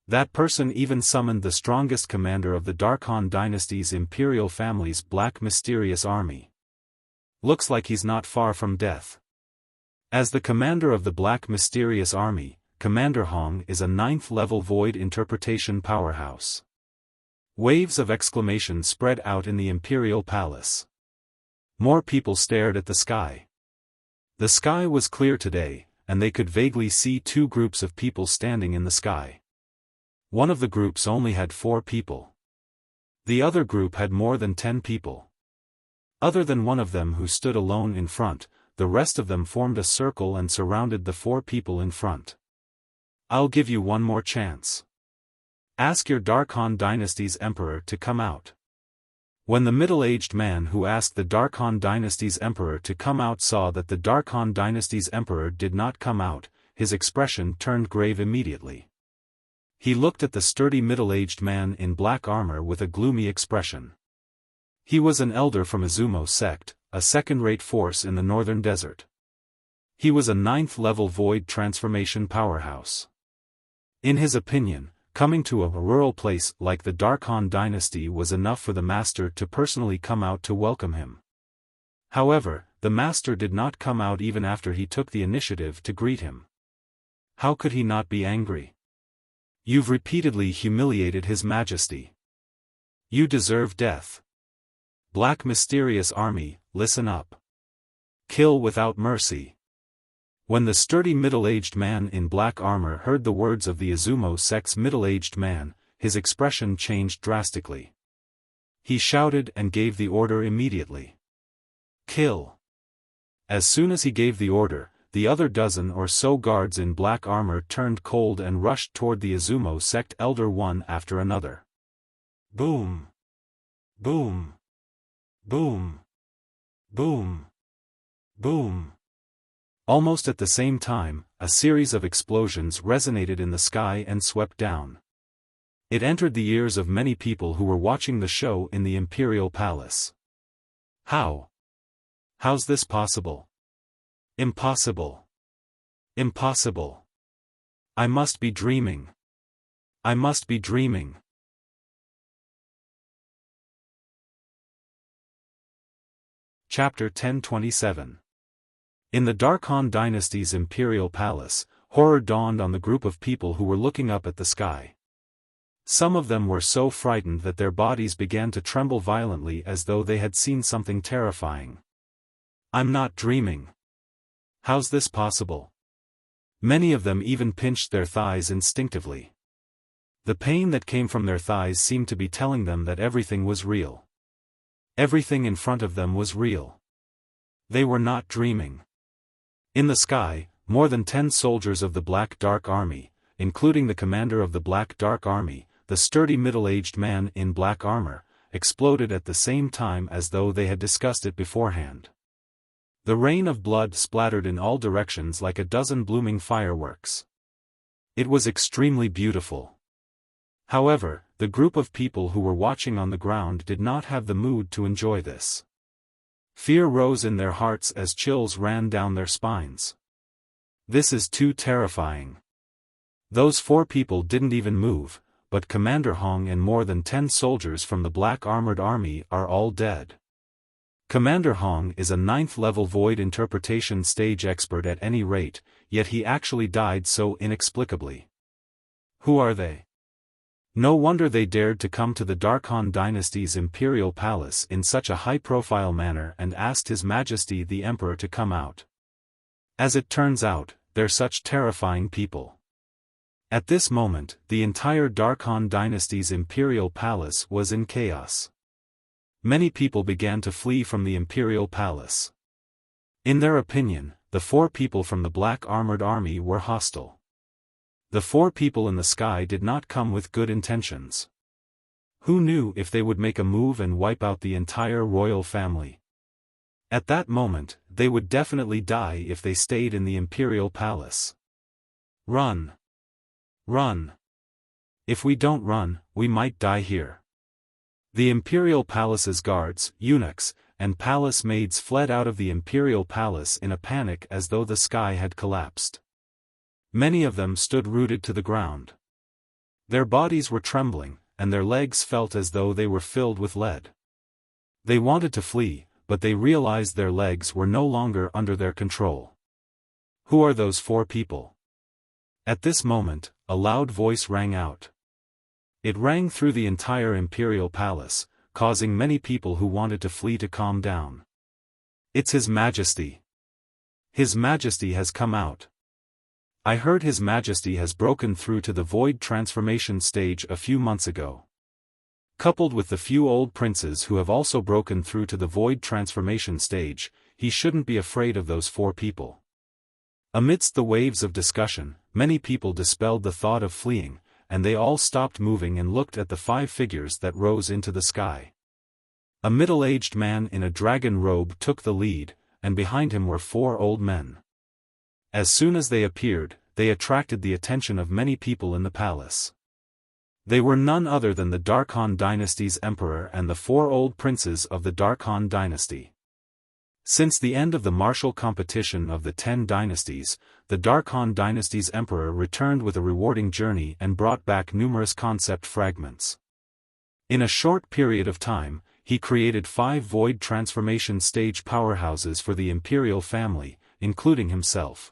That person even summoned the strongest commander of the Dark Han dynasty's imperial family's black mysterious army. Looks like he's not far from death. As the commander of the black mysterious army, Commander Hong is a 9th-level void interpretation powerhouse. Waves of exclamation spread out in the imperial palace. More people stared at the sky. The sky was clear today, and they could vaguely see two groups of people standing in the sky. One of the groups only had 4 people. The other group had more than 10 people. Other than one of them who stood alone in front, the rest of them formed a circle and surrounded the 4 people in front. I'll give you one more chance. Ask your Dark Han dynasty's emperor to come out. When the middle-aged man who asked the Dark Han dynasty's emperor to come out saw that the Dark Han dynasty's emperor did not come out, his expression turned grave immediately. He looked at the sturdy middle-aged man in black armor with a gloomy expression. He was an elder from Izumo sect, a second-rate force in the northern desert. He was a 9th-level void transformation powerhouse. In his opinion, coming to a rural place like the Dark Han dynasty was enough for the master to personally come out to welcome him. However, the master did not come out even after he took the initiative to greet him. How could he not be angry? You've repeatedly humiliated His Majesty. You deserve death. Black Mysterious Army, listen up. Kill without mercy. When the sturdy middle-aged man in black armor heard the words of the Izumo sect's middle-aged man, his expression changed drastically. He shouted and gave the order immediately. Kill. As soon as he gave the order, the other dozen or so guards in black armor turned cold and rushed toward the Izumo sect elder one after another. Boom. Boom. Boom. Boom. Boom. Almost at the same time, a series of explosions resonated in the sky and swept down. It entered the ears of many people who were watching the show in the Imperial Palace. How? How's this possible? Impossible. Impossible. I must be dreaming. I must be dreaming. Chapter 1027. In the Dark Han dynasty's imperial palace, horror dawned on the group of people who were looking up at the sky. Some of them were so frightened that their bodies began to tremble violently as though they had seen something terrifying. I'm not dreaming. How's this possible? Many of them even pinched their thighs instinctively. The pain that came from their thighs seemed to be telling them that everything was real. Everything in front of them was real. They were not dreaming. In the sky, more than 10 soldiers of the Black Dark Army, including the commander of the Black Dark Army, the sturdy middle-aged man in black armor, exploded at the same time as though they had discussed it beforehand. The rain of blood splattered in all directions like a dozen blooming fireworks. It was extremely beautiful. However, the group of people who were watching on the ground did not have the mood to enjoy this. Fear rose in their hearts as chills ran down their spines. This is too terrifying. Those 4 people didn't even move, but Commander Hong and more than 10 soldiers from the Black Armored Army are all dead. Commander Hong is a 9th-level void interpretation stage expert at any rate, yet he actually died so inexplicably. Who are they? No wonder they dared to come to the Dark Han dynasty's imperial palace in such a high-profile manner and asked His Majesty the Emperor to come out. As it turns out, they're such terrifying people. At this moment, the entire Dark Han dynasty's imperial palace was in chaos. Many people began to flee from the imperial palace. In their opinion, the 4 people from the black armored army were hostile. The 4 people in the sky did not come with good intentions. Who knew if they would make a move and wipe out the entire royal family? At that moment, they would definitely die if they stayed in the imperial palace. Run! Run! If we don't run, we might die here. The imperial palace's guards, eunuchs, and palace maids fled out of the imperial palace in a panic as though the sky had collapsed. Many of them stood rooted to the ground. Their bodies were trembling, and their legs felt as though they were filled with lead. They wanted to flee, but they realized their legs were no longer under their control. Who are those 4 people? At this moment, a loud voice rang out. It rang through the entire imperial palace, causing many people who wanted to flee to calm down. It's His Majesty. His Majesty has come out. I heard His Majesty has broken through to the void transformation stage a few months ago. Coupled with the few old princes who have also broken through to the void transformation stage, he shouldn't be afraid of those 4 people. Amidst the waves of discussion, many people dispelled the thought of fleeing, and they all stopped moving and looked at the 5 figures that rose into the sky. A middle-aged man in a dragon robe took the lead, and behind him were 4 old men. As soon as they appeared, they attracted the attention of many people in the palace. They were none other than the Dark Han dynasty's emperor and the 4 old princes of the Dark Han dynasty. Since the end of the martial competition of the 10 dynasties, the Dark Han dynasty's emperor returned with a rewarding journey and brought back numerous concept fragments. In a short period of time, he created 5 void transformation stage powerhouses for the imperial family, including himself.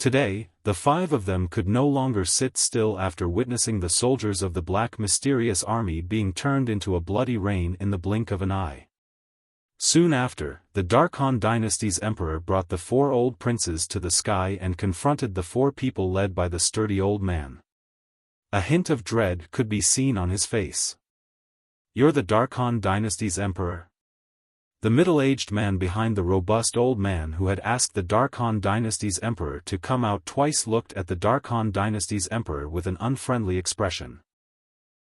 Today, the 5 of them could no longer sit still after witnessing the soldiers of the Black Mysterious Army being turned into a bloody rain in the blink of an eye. Soon after, the Dark Han dynasty's emperor brought the 4 old princes to the sky and confronted the 4 people led by the sturdy old man. A hint of dread could be seen on his face. "You're the Dark Han dynasty's emperor?" The middle-aged man behind the robust old man who had asked the Dark Han dynasty's emperor to come out twice looked at the Dark Han dynasty's emperor with an unfriendly expression.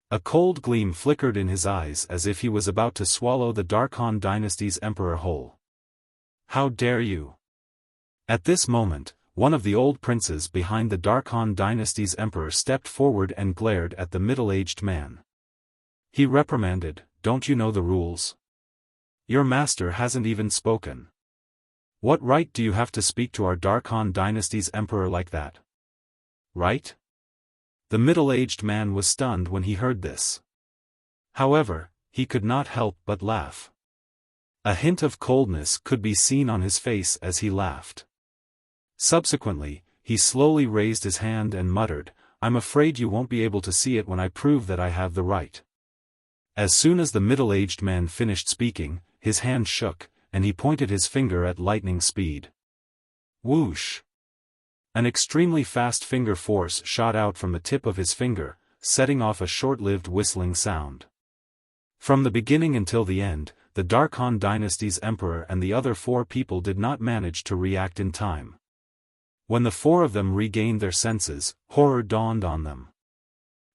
A cold gleam flickered in his eyes as if he was about to swallow the Dark Han dynasty's emperor whole. "How dare you?" At this moment, one of the old princes behind the Dark Han dynasty's emperor stepped forward and glared at the middle-aged man. He reprimanded, "Don't you know the rules? Your master hasn't even spoken. What right do you have to speak to our Dark Han dynasty's emperor like that? Right?" The middle-aged man was stunned when he heard this. However, he could not help but laugh. A hint of coldness could be seen on his face as he laughed. Subsequently, he slowly raised his hand and muttered, "I'm afraid you won't be able to see it when I prove that I have the right." As soon as the middle-aged man finished speaking, his hand shook, and he pointed his finger at lightning speed. Whoosh! An extremely fast finger force shot out from the tip of his finger, setting off a short-lived whistling sound. From the beginning until the end, the Dark Han dynasty's emperor and the other 4 people did not manage to react in time. When the 4 of them regained their senses, horror dawned on them.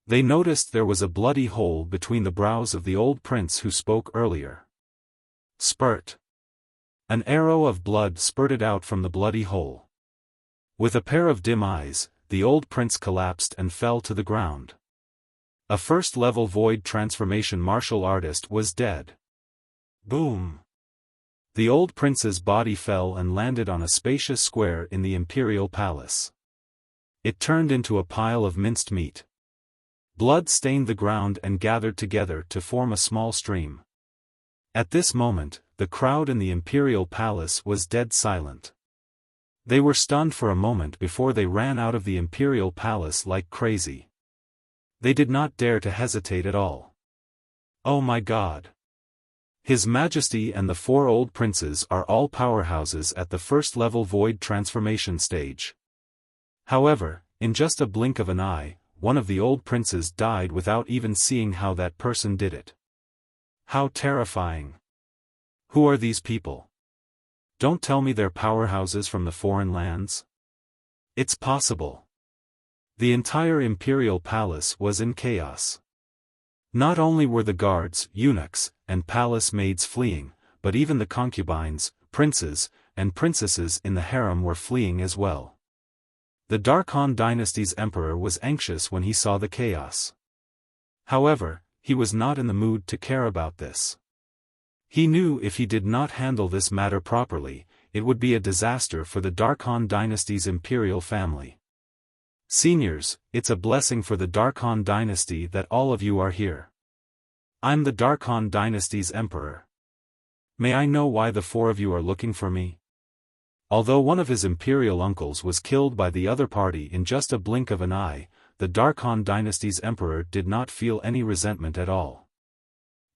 They noticed there was a bloody hole between the brows of the old prince who spoke earlier. Spurt! An arrow of blood spurted out from the bloody hole. With a pair of dim eyes, the old prince collapsed and fell to the ground. A first-level void transformation martial artist was dead. Boom! The old prince's body fell and landed on a spacious square in the imperial palace. It turned into a pile of minced meat. Blood stained the ground and gathered together to form a small stream. At this moment, the crowd in the imperial palace was dead silent. They were stunned for a moment before they ran out of the imperial palace like crazy. They did not dare to hesitate at all. Oh my God! His Majesty and the 4 old princes are all powerhouses at the first-level void transformation stage. However, in just a blink of an eye, one of the old princes died without even seeing how that person did it. How terrifying! Who are these people? Don't tell me they're powerhouses from the foreign lands? It's possible. The entire imperial palace was in chaos. Not only were the guards, eunuchs, and palace maids fleeing, but even the concubines, princes, and princesses in the harem were fleeing as well. The Dark Han dynasty's emperor was anxious when he saw the chaos. However, he was not in the mood to care about this. He knew if he did not handle this matter properly, it would be a disaster for the Dark Han dynasty's imperial family. Seniors, it's a blessing for the Dark Han dynasty that all of you are here. I'm the Dark Han dynasty's emperor. May I know why the 4 of you are looking for me? Although one of his imperial uncles was killed by the other party in just a blink of an eye, the Dark Han dynasty's emperor did not feel any resentment at all.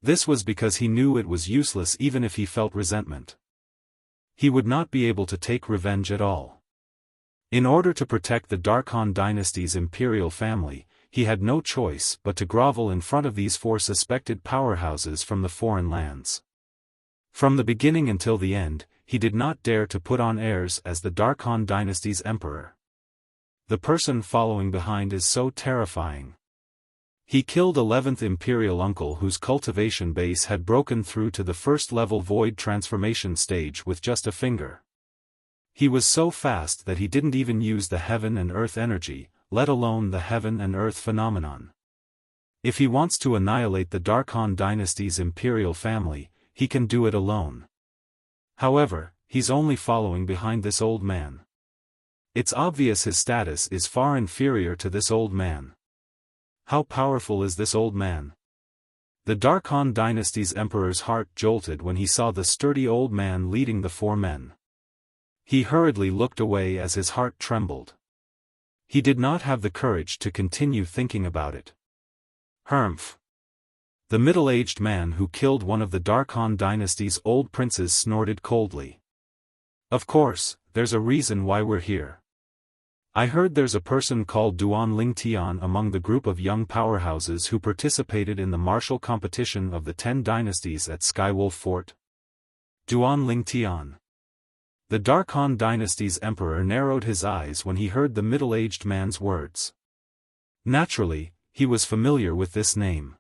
This was because he knew it was useless even if he felt resentment. He would not be able to take revenge at all. In order to protect the Dark Han dynasty's imperial family, he had no choice but to grovel in front of these 4 suspected powerhouses from the foreign lands. From the beginning until the end, he did not dare to put on airs as the Dark Han dynasty's emperor. The person following behind is so terrifying. He killed 11th imperial uncle whose cultivation base had broken through to the first-level void transformation stage with just a finger. He was so fast that he didn't even use the heaven and earth energy, let alone the heaven and earth phenomenon. If he wants to annihilate the Dark Han dynasty's imperial family, he can do it alone. However, he's only following behind this old man. It's obvious his status is far inferior to this old man. How powerful is this old man? The Dark Han dynasty's emperor's heart jolted when he saw the sturdy old man leading the 4 men. He hurriedly looked away as his heart trembled. He did not have the courage to continue thinking about it. Humph! The middle-aged man who killed one of the Dark Han dynasty's old princes snorted coldly. Of course, there's a reason why we're here. I heard there's a person called Duan Lingtian among the group of young powerhouses who participated in the martial competition of the 10 dynasties at Skywolf Fort. Duan Lingtian. The Dark Han dynasty's emperor narrowed his eyes when he heard the middle-aged man's words. Naturally, he was familiar with this name.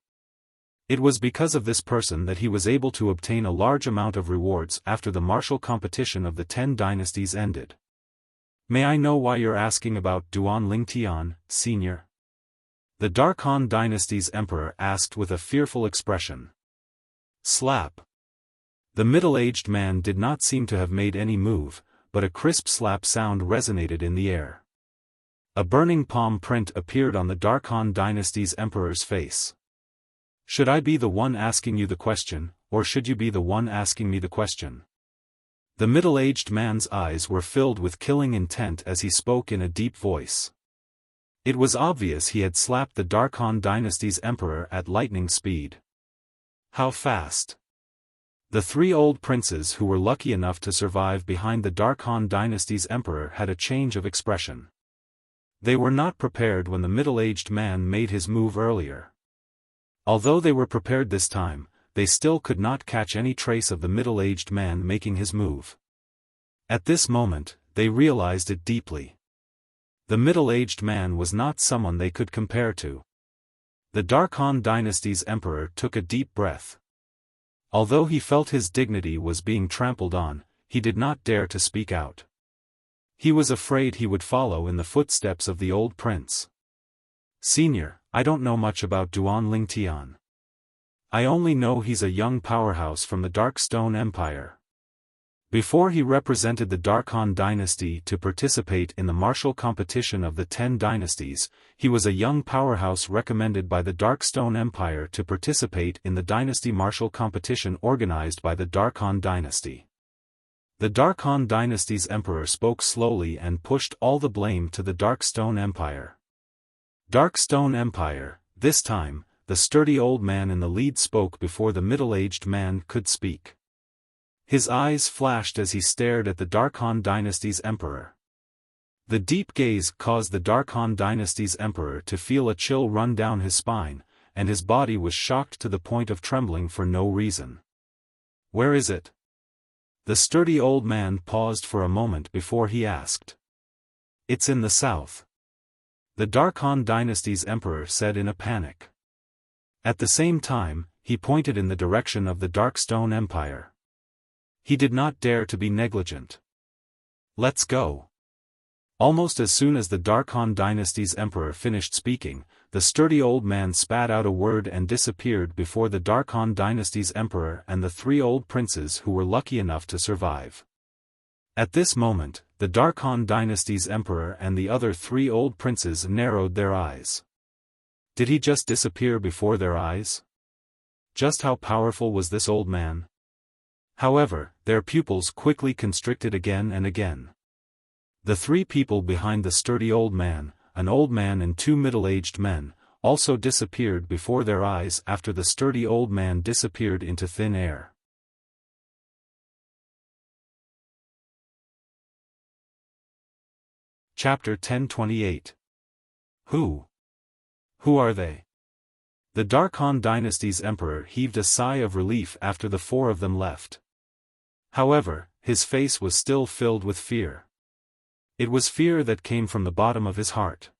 It was because of this person that he was able to obtain a large amount of rewards after the martial competition of the 10 dynasties ended. May I know why you're asking about Duan Lingtian, Senior? The Dark Han dynasty's emperor asked with a fearful expression. Slap. The middle-aged man did not seem to have made any move, but a crisp slap sound resonated in the air. A burning palm print appeared on the Dark Han dynasty's emperor's face. Should I be the one asking you the question, or should you be the one asking me the question? The middle-aged man's eyes were filled with killing intent as he spoke in a deep voice. It was obvious he had slapped the Dark Han dynasty's emperor at lightning speed. How fast? The 3 old princes who were lucky enough to survive behind the Dark Han dynasty's emperor had a change of expression. They were not prepared when the middle-aged man made his move earlier. Although they were prepared this time, they still could not catch any trace of the middle-aged man making his move. At this moment, they realized it deeply. The middle-aged man was not someone they could compare to. The Dark Han dynasty's emperor took a deep breath. Although he felt his dignity was being trampled on, he did not dare to speak out. He was afraid he would follow in the footsteps of the old prince. Senior, I don't know much about Duan Lingtian. I only know he's a young powerhouse from the Dark Stone Empire. Before he represented the Dark Han dynasty to participate in the martial competition of the 10 dynasties, he was a young powerhouse recommended by the Dark Stone Empire to participate in the dynasty martial competition organized by the Dark Han dynasty. The Dark Han dynasty's emperor spoke slowly and pushed all the blame to the Dark Stone Empire. Dark Stone Empire, this time, the sturdy old man in the lead spoke before the middle-aged man could speak. His eyes flashed as he stared at the Dark Dynasty's emperor. The deep gaze caused the Dark Dynasty's emperor to feel a chill run down his spine, and his body was shocked to the point of trembling for no reason. "Where is it?" The sturdy old man paused for a moment before he asked. "It's in the south," the Dark Dynasty's emperor said in a panic. At the same time, he pointed in the direction of the Darkstone Empire. He did not dare to be negligent. "Let's go." Almost as soon as the Dark Dynasty's emperor finished speaking, the sturdy old man spat out a word and disappeared before the Dark Dynasty's emperor and the 3 old princes who were lucky enough to survive. At this moment, the Dark Dynasty's emperor and the other 3 old princes narrowed their eyes. Did he just disappear before their eyes? Just how powerful was this old man? However, their pupils quickly constricted again and again. The 3 people behind the sturdy old man, an old man and 2 middle-aged men, also disappeared before their eyes after the sturdy old man disappeared into thin air. Chapter 1028. Who are they? The Dark Dynasty's emperor heaved a sigh of relief after the 4 of them left. However, his face was still filled with fear. It was fear that came from the bottom of his heart.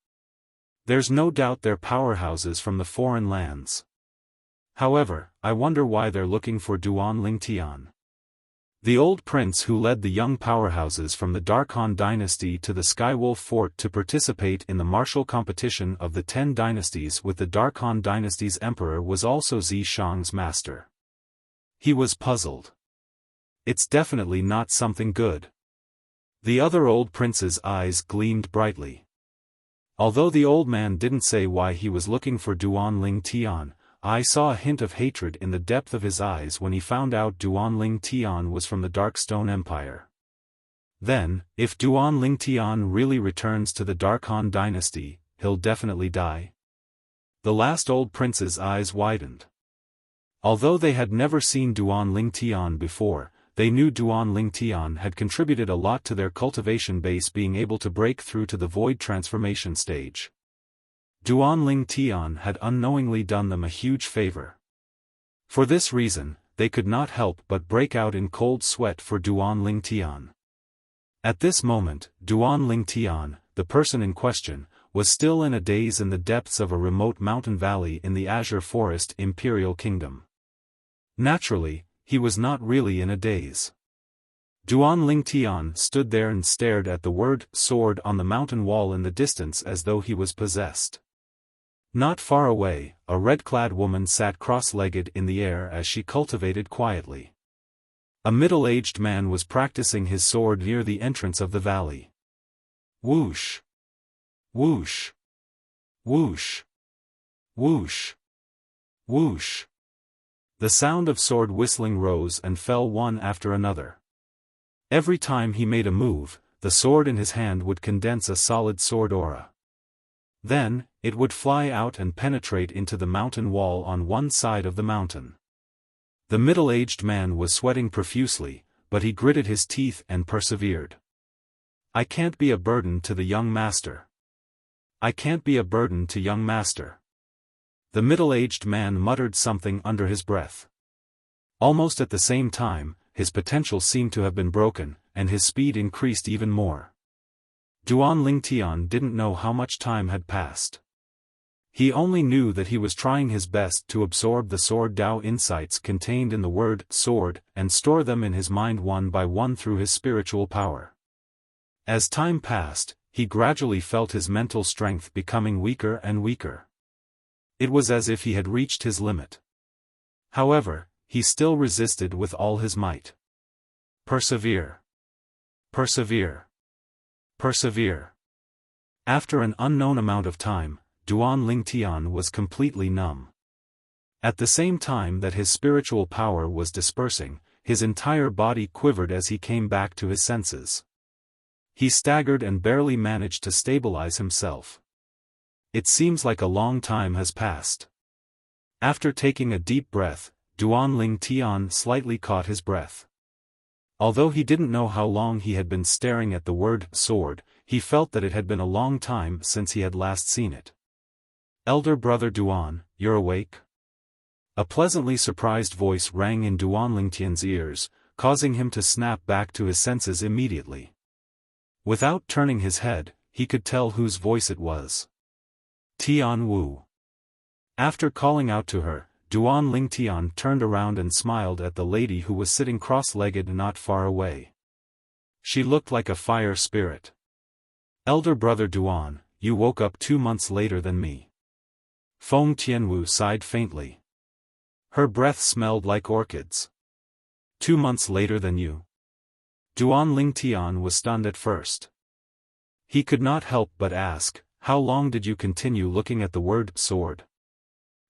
There's no doubt they're powerhouses from the foreign lands. However, I wonder why they're looking for Duan Lingtian. The old prince who led the young powerhouses from the Dark Dynasty to the Skywolf Fort to participate in the martial competition of the 10 dynasties with the Dark Dynasty's emperor was also Zishang's master. He was puzzled. It's definitely not something good. The other old prince's eyes gleamed brightly. Although the old man didn't say why he was looking for Duan Lingtian, I saw a hint of hatred in the depth of his eyes when he found out Duan Lingtian was from the Darkstone Empire. Then, if Duan Lingtian really returns to the Dark Dynasty, he'll definitely die. The last old prince's eyes widened. Although they had never seen Duan Lingtian before, they knew Duan Lingtian had contributed a lot to their cultivation base being able to break through to the void transformation stage. Duan Lingtian had unknowingly done them a huge favor. For this reason, they could not help but break out in cold sweat for Duan Lingtian. At this moment, Duan Lingtian, the person in question, was still in a daze in the depths of a remote mountain valley in the Azure Forest Imperial Kingdom. Naturally, he was not really in a daze. Duan Lingtian stood there and stared at the word sword on the mountain wall in the distance as though he was possessed. Not far away, a red-clad woman sat cross-legged in the air as she cultivated quietly. A middle-aged man was practicing his sword near the entrance of the valley. Whoosh! Whoosh! Whoosh! Whoosh! Whoosh! The sound of sword whistling rose and fell one after another. Every time he made a move, the sword in his hand would condense a solid sword aura. Then, it would fly out and penetrate into the mountain wall on one side of the mountain. The middle-aged man was sweating profusely, but he gritted his teeth and persevered. I can't be a burden to the young master. I can't be a burden to young master. The middle-aged man muttered something under his breath. Almost at the same time, his potential seemed to have been broken, and his speed increased even more. Duan Lingtian didn't know how much time had passed. He only knew that he was trying his best to absorb the sword Dao insights contained in the word sword and store them in his mind one by one through his spiritual power. As time passed, he gradually felt his mental strength becoming weaker and weaker. It was as if he had reached his limit. However, he still resisted with all his might. Persevere. Persevere. Persevere. After an unknown amount of time, Duan Lingtian was completely numb. At the same time that his spiritual power was dispersing, his entire body quivered as he came back to his senses. He staggered and barely managed to stabilize himself. It seems like a long time has passed. After taking a deep breath, Duan Ling Tian slightly caught his breath. Although he didn't know how long he had been staring at the word sword, he felt that it had been a long time since he had last seen it. Elder brother Duan, you're awake? A pleasantly surprised voice rang in Duan Lingtian's ears, causing him to snap back to his senses immediately. Without turning his head, he could tell whose voice it was. Tian Wu. After calling out to her, Duan Lingtian turned around and smiled at the lady who was sitting cross-legged not far away. She looked like a fire spirit. Elder brother Duan, you woke up 2 months later than me. Feng Tianwu sighed faintly. Her breath smelled like orchids. 2 months later than you? Duan Lingtian was stunned at first. He could not help but ask, how long did you continue looking at the word sword?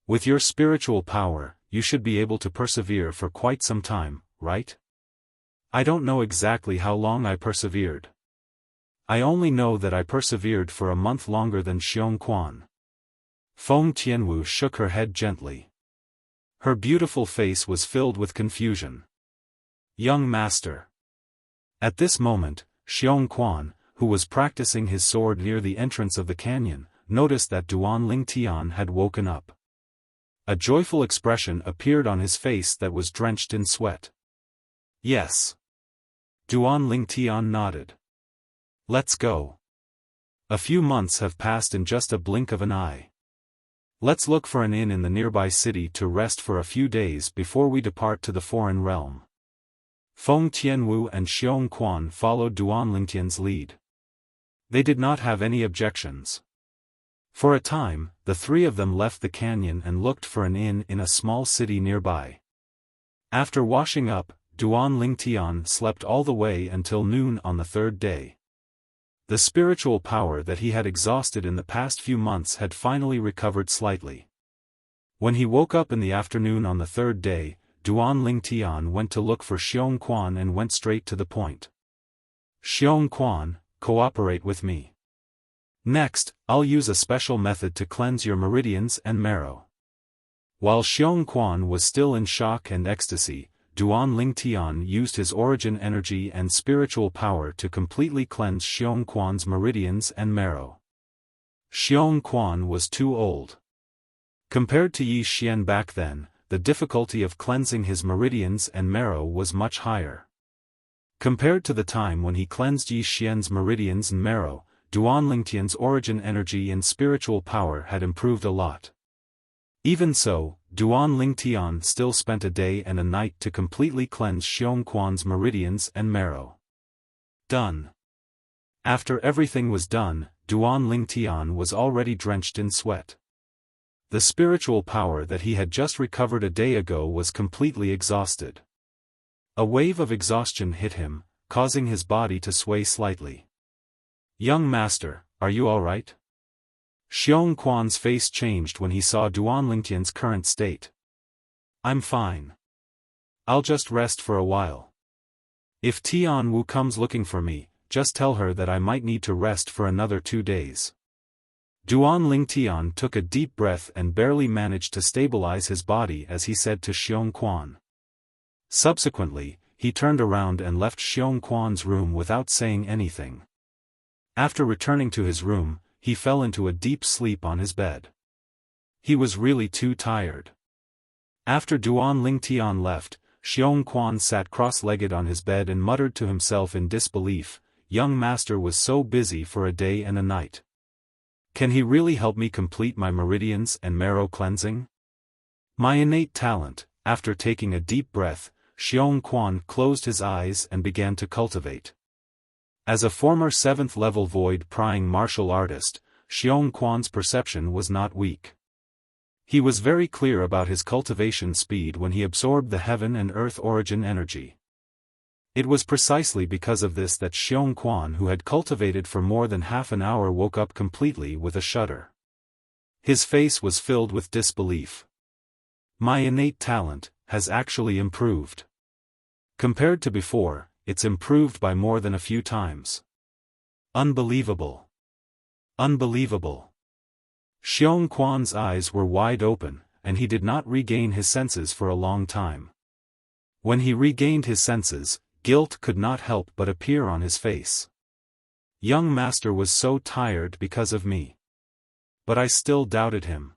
With your spiritual power, you should be able to persevere for quite some time, right? I don't know exactly how long I persevered. I only know that I persevered for a month longer than Xiong Quan. Feng Tianwu shook her head gently. Her beautiful face was filled with confusion. Young master. At this moment, Xiong Quan, who was practicing his sword near the entrance of the canyon, noticed that Duan Lingtian had woken up. A joyful expression appeared on his face that was drenched in sweat. Yes. Duan Lingtian nodded. Let's go. A few months have passed in just a blink of an eye. Let's look for an inn in the nearby city to rest for a few days before we depart to the foreign realm. Feng Tianwu and Xiong Quan followed Duan Lingtian's lead. They did not have any objections. For a time, the three of them left the canyon and looked for an inn in a small city nearby. After washing up, Duan Lingtian slept all the way until noon on the third day. The spiritual power that he had exhausted in the past few months had finally recovered slightly. When he woke up in the afternoon on the third day, Duan Lingtian went to look for Xiong Quan and went straight to the point. Xiong Quan, cooperate with me. Next, I'll use a special method to cleanse your meridians and marrow. While Xiong Quan was still in shock and ecstasy, Duan Lingtian used his origin energy and spiritual power to completely cleanse Xiong Quan's meridians and marrow. Xiong Quan was too old. Compared to Yi Xian back then, the difficulty of cleansing his meridians and marrow was much higher. Compared to the time when he cleansed Yi Xian's meridians and marrow, Duan Lingtian's origin energy and spiritual power had improved a lot. Even so, Duan Lingtian still spent a day and a night to completely cleanse Xiong Quan's meridians and marrow. Done. After everything was done, Duan Lingtian was already drenched in sweat. The spiritual power that he had just recovered a day ago was completely exhausted. A wave of exhaustion hit him, causing his body to sway slightly. Young master, are you all right? Xiong Quan's face changed when he saw Duan Lingtian's current state. I'm fine. I'll just rest for a while. If Tian Wu comes looking for me, just tell her that I might need to rest for another 2 days. Duan Lingtian took a deep breath and barely managed to stabilize his body as he said to Xiong Quan. Subsequently, he turned around and left Xiong Quan's room without saying anything. After returning to his room, he fell into a deep sleep on his bed. He was really too tired. After Duan Lingtian left, Xiong Quan sat cross-legged on his bed and muttered to himself in disbelief, young master was so busy for a day and a night. Can he really help me complete my meridians and marrow cleansing? My innate talent. After taking a deep breath, Xiong Quan closed his eyes and began to cultivate. As a former 7th-level void-prying martial artist, Xiong Quan's perception was not weak. He was very clear about his cultivation speed when he absorbed the heaven and earth origin energy. It was precisely because of this that Xiong Quan, who had cultivated for more than half an hour, woke up completely with a shudder. His face was filled with disbelief. My innate talent has actually improved. Compared to before, it's improved by more than a few times. Unbelievable. Unbelievable. Xiong Quan's eyes were wide open, and he did not regain his senses for a long time. When he regained his senses, guilt could not help but appear on his face. Young master was so tired because of me. But I still doubted him.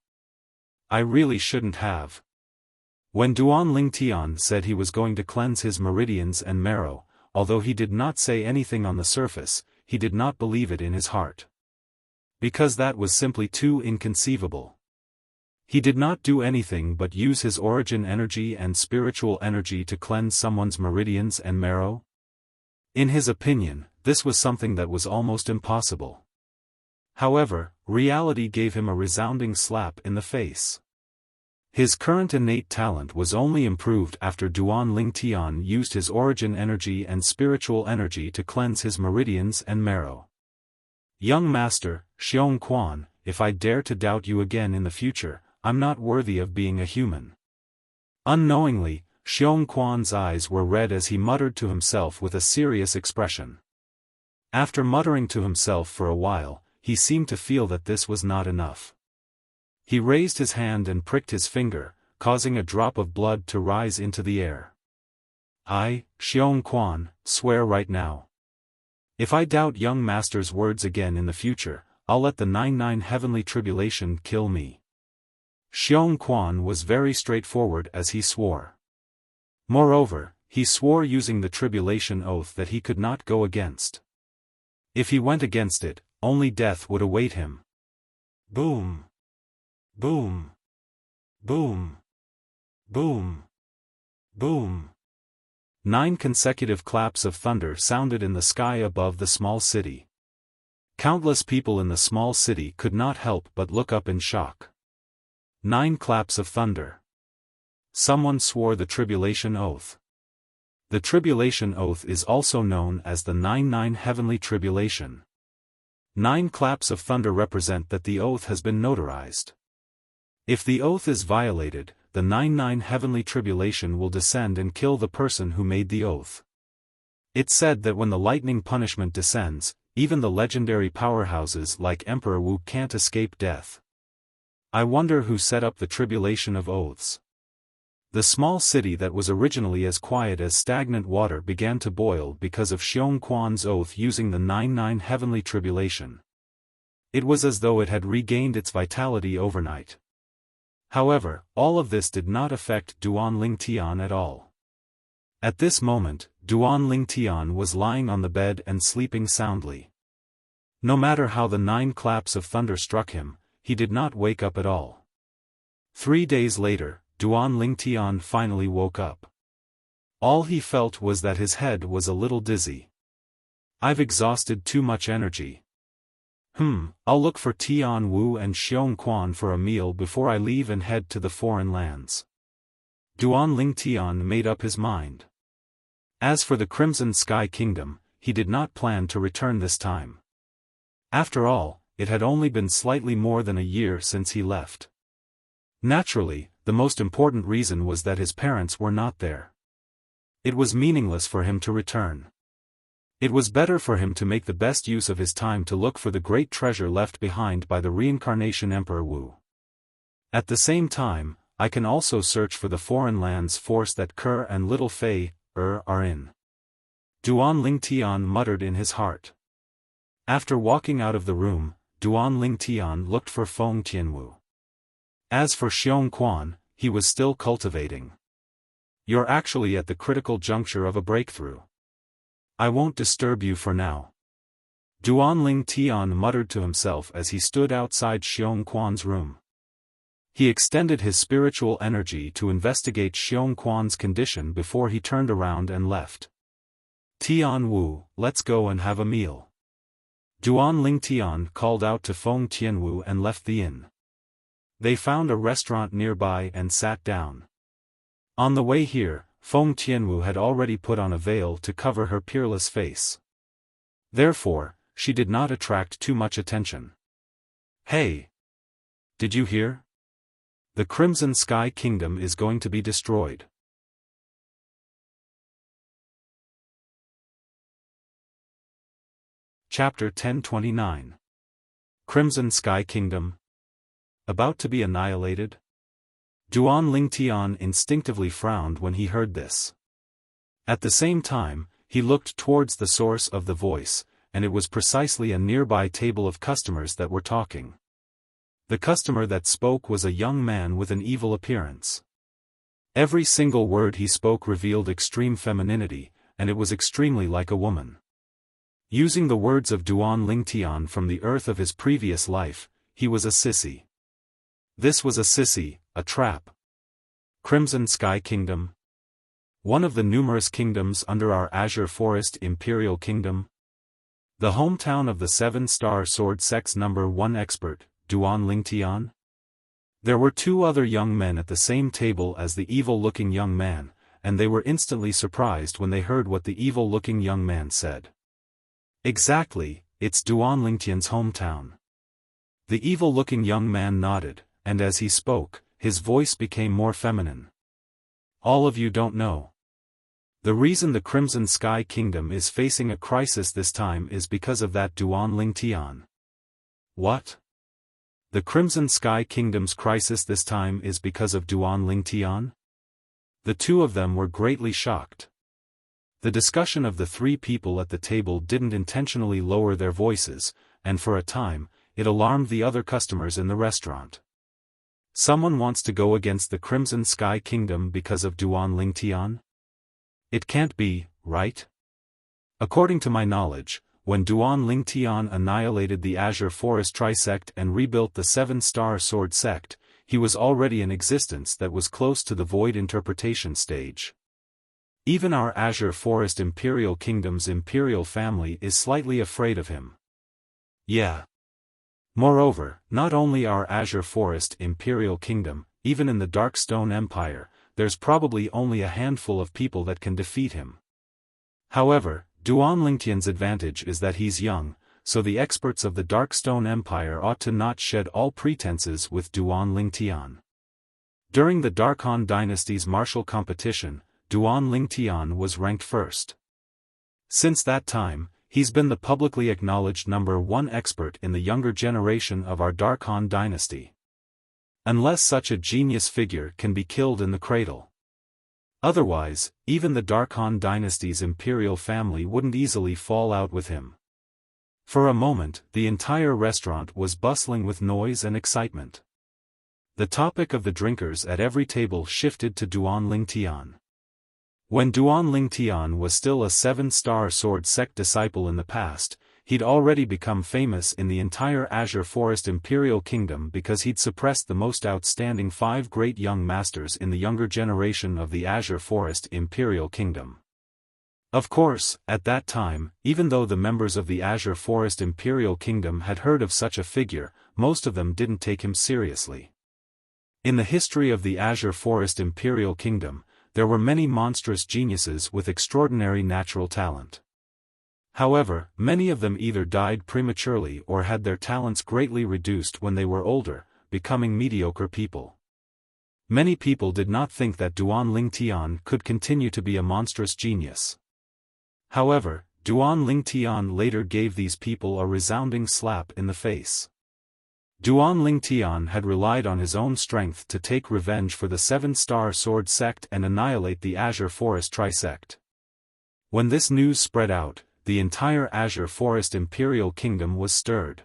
I really shouldn't have. When Duan Lingtian said he was going to cleanse his meridians and marrow, although he did not say anything on the surface, he did not believe it in his heart. Because that was simply too inconceivable. He did not do anything but use his origin energy and spiritual energy to cleanse someone's meridians and marrow. In his opinion, this was something that was almost impossible. However, reality gave him a resounding slap in the face. His current innate talent was only improved after Duan Lingtian used his origin energy and spiritual energy to cleanse his meridians and marrow. Young master, Xiong Quan, if I dare to doubt you again in the future, I'm not worthy of being a human. Unknowingly, Xiong Quan's eyes were red as he muttered to himself with a serious expression. After muttering to himself for a while, he seemed to feel that this was not enough. He raised his hand and pricked his finger, causing a drop of blood to rise into the air. I, Xiong Quan, swear right now. If I doubt young master's words again in the future, I'll let the 99 heavenly tribulation kill me. Xiong Quan was very straightforward as he swore. Moreover, he swore using the tribulation oath that he could not go against. If he went against it, only death would await him. Boom! Boom! Boom! Boom! Boom! 9 consecutive claps of thunder sounded in the sky above the small city. Countless people in the small city could not help but look up in shock. 9 claps of thunder. Someone swore the tribulation oath. The tribulation oath is also known as the 99 heavenly tribulation. 9 claps of thunder represent that the oath has been notarized. If the oath is violated, the 99 heavenly tribulation will descend and kill the person who made the oath. It's said that when the lightning punishment descends, even the legendary powerhouses like Emperor Wu can't escape death. I wonder who set up the tribulation of oaths. The small city that was originally as quiet as stagnant water began to boil because of Xiong Quan's oath using the 99 heavenly tribulation. It was as though it had regained its vitality overnight. However, all of this did not affect Duan Lingtian at all. At this moment, Duan Lingtian was lying on the bed and sleeping soundly. No matter how the 9 claps of thunder struck him, he did not wake up at all. 3 days later, Duan Lingtian finally woke up. All he felt was that his head was a little dizzy. I've exhausted too much energy. I'll look for Tian Wu and Xiong Quan for a meal before I leave and head to the foreign lands. Duan Lingtian made up his mind. As for the Crimson Sky Kingdom, he did not plan to return this time. After all, it had only been slightly more than a year since he left. Naturally, the most important reason was that his parents were not there. It was meaningless for him to return. It was better for him to make the best use of his time to look for the great treasure left behind by the reincarnation Emperor Wu. At the same time, I can also search for the foreign lands force that Kerr and Little Fei are in. Duan Lingtian muttered in his heart. After walking out of the room, Duan Lingtian looked for Feng Tianwu. As for Xiong Quan, he was still cultivating. You're actually at the critical juncture of a breakthrough. I won't disturb you for now. Duan Lingtian muttered to himself as he stood outside Xiong Quan's room. He extended his spiritual energy to investigate Xiong Quan's condition before he turned around and left. Tian Wu, let's go and have a meal. Duan Lingtian called out to Feng Tianwu and left the inn. They found a restaurant nearby and sat down. On the way here, Feng Tianwu had already put on a veil to cover her peerless face. Therefore, she did not attract too much attention. Hey! Did you hear? The Crimson Sky Kingdom is going to be destroyed. Chapter 1029. Crimson Sky Kingdom. about to be annihilated? Duan Lingtian instinctively frowned when he heard this. At the same time, he looked towards the source of the voice, and it was precisely a nearby table of customers that were talking. The customer that spoke was a young man with an evil appearance. Every single word he spoke revealed extreme femininity, and it was extremely like a woman. Using the words of Duan Lingtian from the earth of his previous life, he was a sissy. This was a sissy, a trap. Crimson Sky Kingdom? One of the numerous kingdoms under our Azure Forest Imperial Kingdom? The hometown of the 7-star sword sect's #1 expert, Duan Lingtian? There were 2 other young men at the same table as the evil-looking young man, and they were instantly surprised when they heard what the evil-looking young man said. Exactly, it's Duan Lingtian's hometown. The evil-looking young man nodded, and as he spoke, his voice became more feminine. All of you don't know. The reason the Crimson Sky Kingdom is facing a crisis this time is because of that Duan Lingtian. What? The Crimson Sky Kingdom's crisis this time is because of Duan Lingtian? The 2 of them were greatly shocked. The discussion of the 3 people at the table didn't intentionally lower their voices, and for a time, it alarmed the other customers in the restaurant. Someone wants to go against the Crimson Sky Kingdom because of Duan Lingtian? It can't be, right? According to my knowledge, when Duan Lingtian annihilated the Azure Forest Trisect and rebuilt the 7-star sword sect, he was already in existence that was close to the void interpretation stage. Even our Azure Forest Imperial Kingdom's imperial family is slightly afraid of him. Yeah. Moreover, not only our Azure Forest Imperial Kingdom, even in the Darkstone Empire, there's probably only a handful of people that can defeat him. However, Duan Lingtian's advantage is that he's young, so the experts of the Darkstone Empire ought to not shed all pretenses with Duan Lingtian. During the Darkhan Dynasty's martial competition, Duan Lingtian was ranked first. Since that time, he's been the publicly acknowledged #1 expert in the younger generation of our Darkhan Dynasty. Unless such a genius figure can be killed in the cradle. Otherwise, even the Darkhan Dynasty's imperial family wouldn't easily fall out with him. For a moment, the entire restaurant was bustling with noise and excitement. The topic of the drinkers at every table shifted to Duan Lingtian. When Duan Lingtian was still a 7-star sword sect disciple in the past, he'd already become famous in the entire Azure Forest Imperial Kingdom because he'd suppressed the most outstanding 5 great young masters in the younger generation of the Azure Forest Imperial Kingdom. Of course, at that time, even though the members of the Azure Forest Imperial Kingdom had heard of such a figure, most of them didn't take him seriously. In the history of the Azure Forest Imperial Kingdom, there were many monstrous geniuses with extraordinary natural talent. However, many of them either died prematurely or had their talents greatly reduced when they were older, becoming mediocre people. Many people did not think that Duan Lingtian could continue to be a monstrous genius. However, Duan Lingtian later gave these people a resounding slap in the face. Duan Lingtian had relied on his own strength to take revenge for the 7-star sword sect and annihilate the Azure Forest Trisect. When this news spread out, the entire Azure Forest Imperial Kingdom was stirred.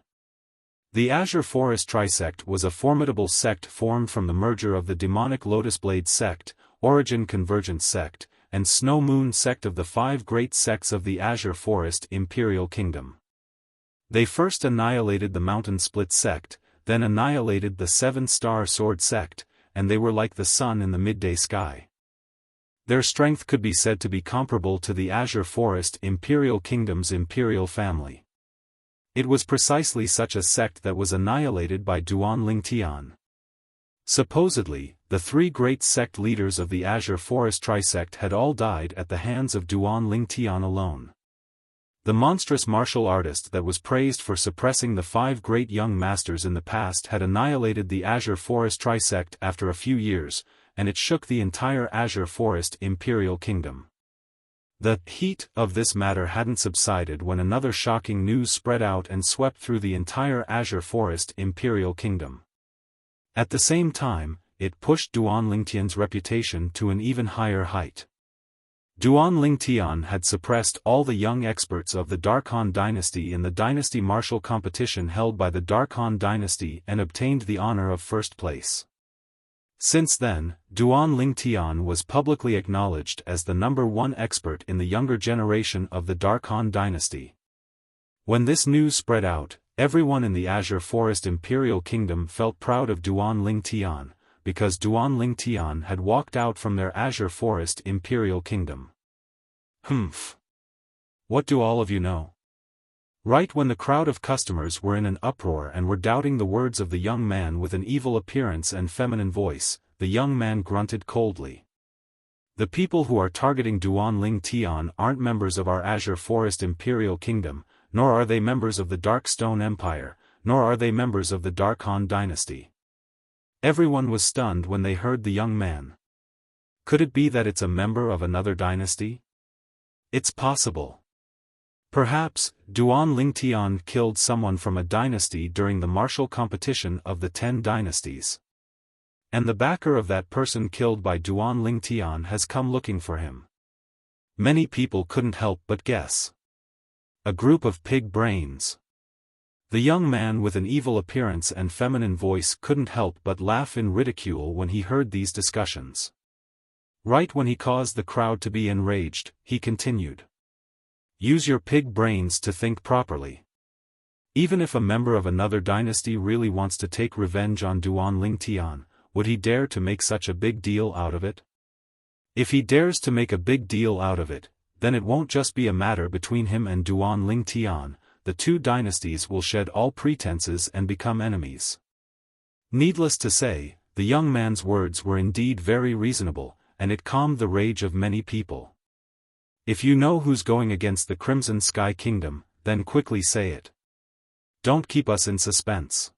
The Azure Forest Trisect was a formidable sect formed from the merger of the demonic Lotus Blade sect, Origin Convergence sect, and Snow Moon sect of the 5 great sects of the Azure Forest Imperial Kingdom. They first annihilated the Mountain Split sect, then annihilated the 7-star sword sect, and they were like the sun in the midday sky. Their strength could be said to be comparable to the Azure Forest Imperial Kingdom's imperial family. It was precisely such a sect that was annihilated by Duan Lingtian. Supposedly, the 3 great sect leaders of the Azure Forest Trisect had all died at the hands of Duan Lingtian alone. The monstrous martial artist that was praised for suppressing the 5 great young masters in the past had annihilated the Azure Forest Trisect after a few years, and it shook the entire Azure Forest Imperial Kingdom. The heat of this matter hadn't subsided when another shocking news spread out and swept through the entire Azure Forest Imperial Kingdom. At the same time, it pushed Duan Lingtian's reputation to an even higher height. Duan Lingtian had suppressed all the young experts of the Dark Han dynasty in the dynasty martial competition held by the Dark Han dynasty and obtained the honor of first place. Since then, Duan Lingtian was publicly acknowledged as the #1 expert in the younger generation of the Dark Han dynasty. When this news spread out, everyone in the Azure Forest Imperial Kingdom felt proud of Duan Lingtian, because Duan Lingtian had walked out from their Azure Forest Imperial Kingdom. Humph. What do all of you know? Right when the crowd of customers were in an uproar and were doubting the words of the young man with an evil appearance and feminine voice, the young man grunted coldly. The people who are targeting Duan Lingtian aren't members of our Azure Forest Imperial Kingdom, nor are they members of the Dark Stone Empire, nor are they members of the Dark Han dynasty. Everyone was stunned when they heard the young man. Could it be that it's a member of another dynasty? It's possible. Perhaps, Duan Lingtian killed someone from a dynasty during the martial competition of the 10 dynasties. And the backer of that person killed by Duan Lingtian has come looking for him. Many people couldn't help but guess. A group of pig brains. The young man with an evil appearance and feminine voice couldn't help but laugh in ridicule when he heard these discussions. Right when he caused the crowd to be enraged, he continued. Use your pig brains to think properly. Even if a member of another dynasty really wants to take revenge on Duan Lingtian, would he dare to make such a big deal out of it? If he dares to make a big deal out of it, then it won't just be a matter between him and Duan Lingtian. The 2 dynasties will shed all pretenses and become enemies. Needless to say, the young man's words were indeed very reasonable, and it calmed the rage of many people. If you know who's going against the Crimson Sky Kingdom, then quickly say it. Don't keep us in suspense.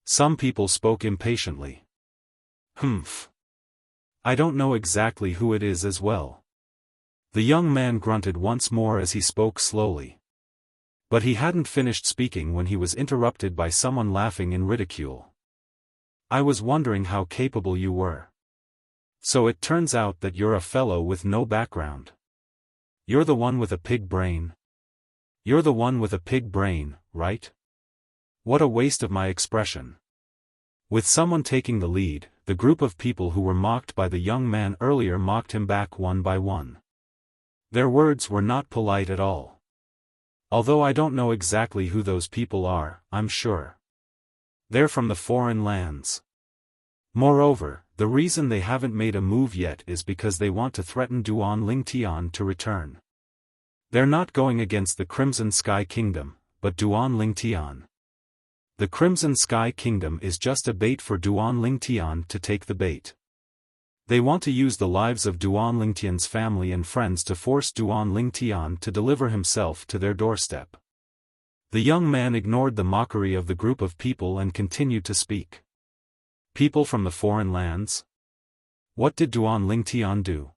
Some people spoke impatiently. Humph. I don't know exactly who it is as well. The young man grunted once more as he spoke slowly. But he hadn't finished speaking when he was interrupted by someone laughing in ridicule. I was wondering how capable you were. So it turns out that you're a fellow with no background. You're the one with a pig brain. You're the one with a pig brain, right? What a waste of my expression. With someone taking the lead, the group of people who were mocked by the young man earlier mocked him back one by one. Their words were not polite at all. Although I don't know exactly who those people are, I'm sure. They're from the foreign lands. Moreover, the reason they haven't made a move yet is because they want to threaten Duan Lingtian to return. They're not going against the Crimson Sky Kingdom, but Duan Lingtian. The Crimson Sky Kingdom is just a bait for Duan Lingtian to take the bait. They want to use the lives of Duan Lingtian's family and friends to force Duan Lingtian to deliver himself to their doorstep. The young man ignored the mockery of the group of people and continued to speak. People from the foreign lands? What did Duan Lingtian do?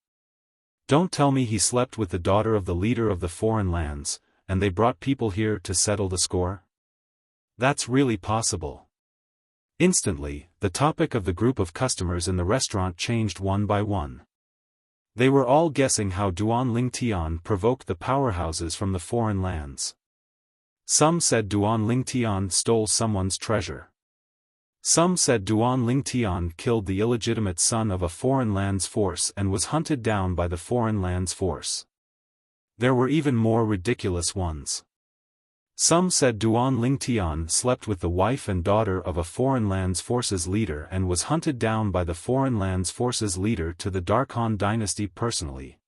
Don't tell me he slept with the daughter of the leader of the foreign lands, and they brought people here to settle the score? That's really possible. Instantly, the topic of the group of customers in the restaurant changed one by one. They were all guessing how Duan Lingtian provoked the powerhouses from the foreign lands. Some said Duan Lingtian stole someone's treasure. Some said Duan Lingtian killed the illegitimate son of a foreign lands force and was hunted down by the foreign lands force. There were even more ridiculous ones. Some said Duan Lingtian slept with the wife and daughter of a foreign lands forces leader and was hunted down by the foreign lands forces leader to the Dark Han dynasty personally.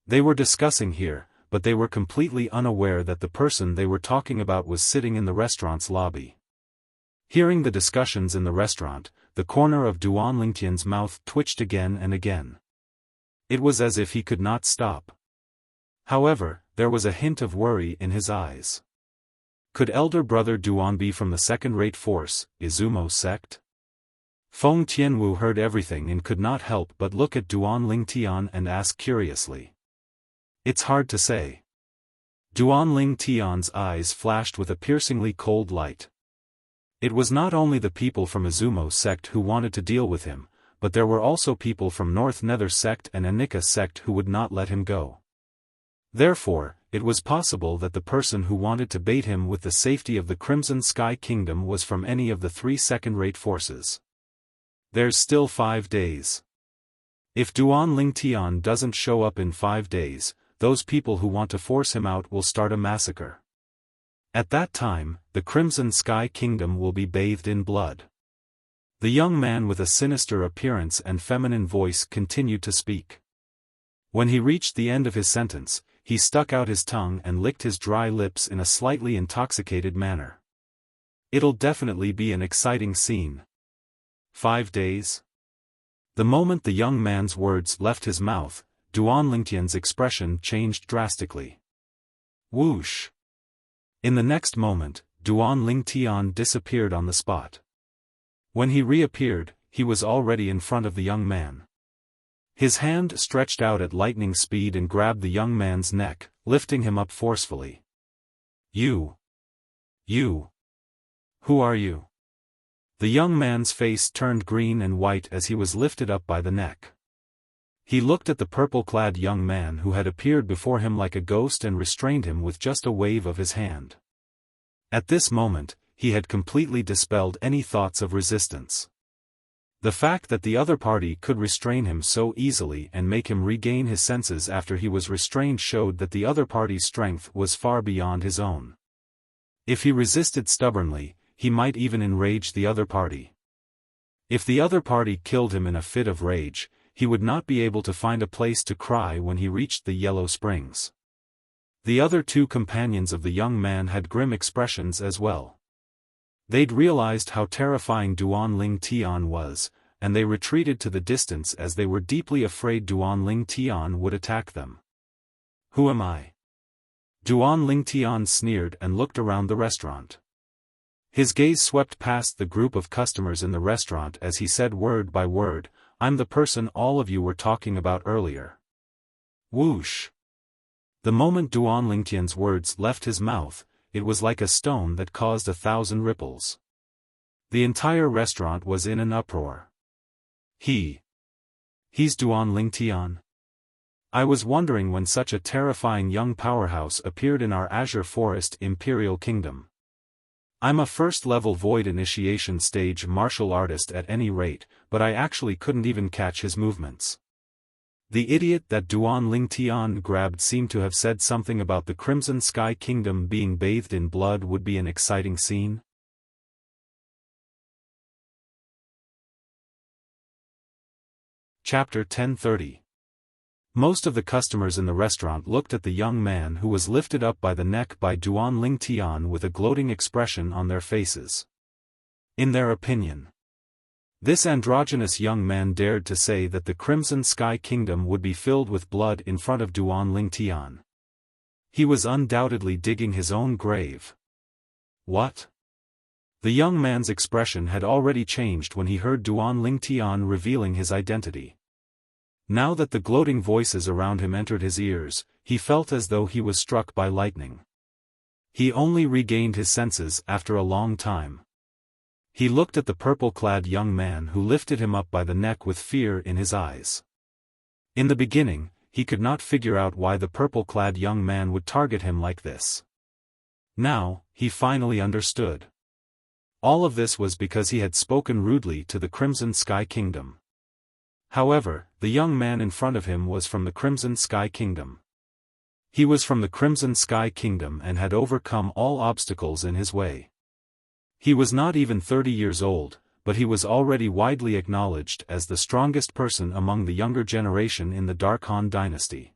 They were discussing here, but they were completely unaware that the person they were talking about was sitting in the restaurant's lobby. Hearing the discussions in the restaurant, the corner of Duan Lingtian's mouth twitched again and again. It was as if he could not stop. However, there was a hint of worry in his eyes. Could elder brother Duan be from the second-rate force, Izumo sect? Feng Tianwu heard everything and could not help but look at Duan Lingtian and ask curiously. It's hard to say. Duan Lingtian's eyes flashed with a piercingly cold light. It was not only the people from Izumo sect who wanted to deal with him, but there were also people from North Nether sect and Anika sect who would not let him go. Therefore, it was possible that the person who wanted to bait him with the safety of the Crimson Sky Kingdom was from any of the 3 second-rate forces. There's still 5 days. If Duan Lingtian doesn't show up in 5 days, those people who want to force him out will start a massacre. At that time, the Crimson Sky Kingdom will be bathed in blood. The young man with a sinister appearance and feminine voice continued to speak. When he reached the end of his sentence, he stuck out his tongue and licked his dry lips in a slightly intoxicated manner. It'll definitely be an exciting scene. 5 days? The moment the young man's words left his mouth, Duan Lingtian's expression changed drastically. Whoosh! In the next moment, Duan Lingtian disappeared on the spot. When he reappeared, he was already in front of the young man. His hand stretched out at lightning speed and grabbed the young man's neck, lifting him up forcefully. You! Who are you? The young man's face turned green and white as he was lifted up by the neck. He looked at the purple-clad young man who had appeared before him like a ghost and restrained him with just a wave of his hand. At this moment, he had completely dispelled any thoughts of resistance. The fact that the other party could restrain him so easily and make him regain his senses after he was restrained showed that the other party's strength was far beyond his own. If he resisted stubbornly, he might even enrage the other party. If the other party killed him in a fit of rage, he would not be able to find a place to cry when he reached the Yellow Springs. The other 2 companions of the young man had grim expressions as well. They'd realized how terrifying Duan Lingtian was, and they retreated to the distance as they were deeply afraid Duan Lingtian would attack them. Who am I? Duan Lingtian sneered and looked around the restaurant. His gaze swept past the group of customers in the restaurant as he said word by word, I'm the person all of you were talking about earlier. Whoosh! The moment Duan Lingtian's words left his mouth, it was like a stone that caused 1,000 ripples. The entire restaurant was in an uproar. He's Duan Lingtian. I was wondering when such a terrifying young powerhouse appeared in our Azure Forest Imperial Kingdom. I'm a first-level Void Initiation stage martial artist at any rate, but I actually couldn't even catch his movements. The idiot that Duan Lingtian grabbed seemed to have said something about the Crimson Sky Kingdom being bathed in blood would be an exciting scene. Chapter 1030. Most of the customers in the restaurant looked at the young man who was lifted up by the neck by Duan Lingtian with a gloating expression on their faces. In their opinion, this androgynous young man dared to say that the Crimson Sky Kingdom would be filled with blood in front of Duan Lingtian. He was undoubtedly digging his own grave. What? The young man's expression had already changed when he heard Duan Lingtian revealing his identity. Now that the gloating voices around him entered his ears, he felt as though he was struck by lightning. He only regained his senses after a long time. He looked at the purple-clad young man who lifted him up by the neck with fear in his eyes. In the beginning, he could not figure out why the purple-clad young man would target him like this. Now, he finally understood. All of this was because he had spoken rudely to the Crimson Sky Kingdom. However, the young man in front of him was from the Crimson Sky Kingdom. He was from the Crimson Sky Kingdom and had overcome all obstacles in his way. He was not even 30 years old, but he was already widely acknowledged as the strongest person among the younger generation in the Dark Han dynasty.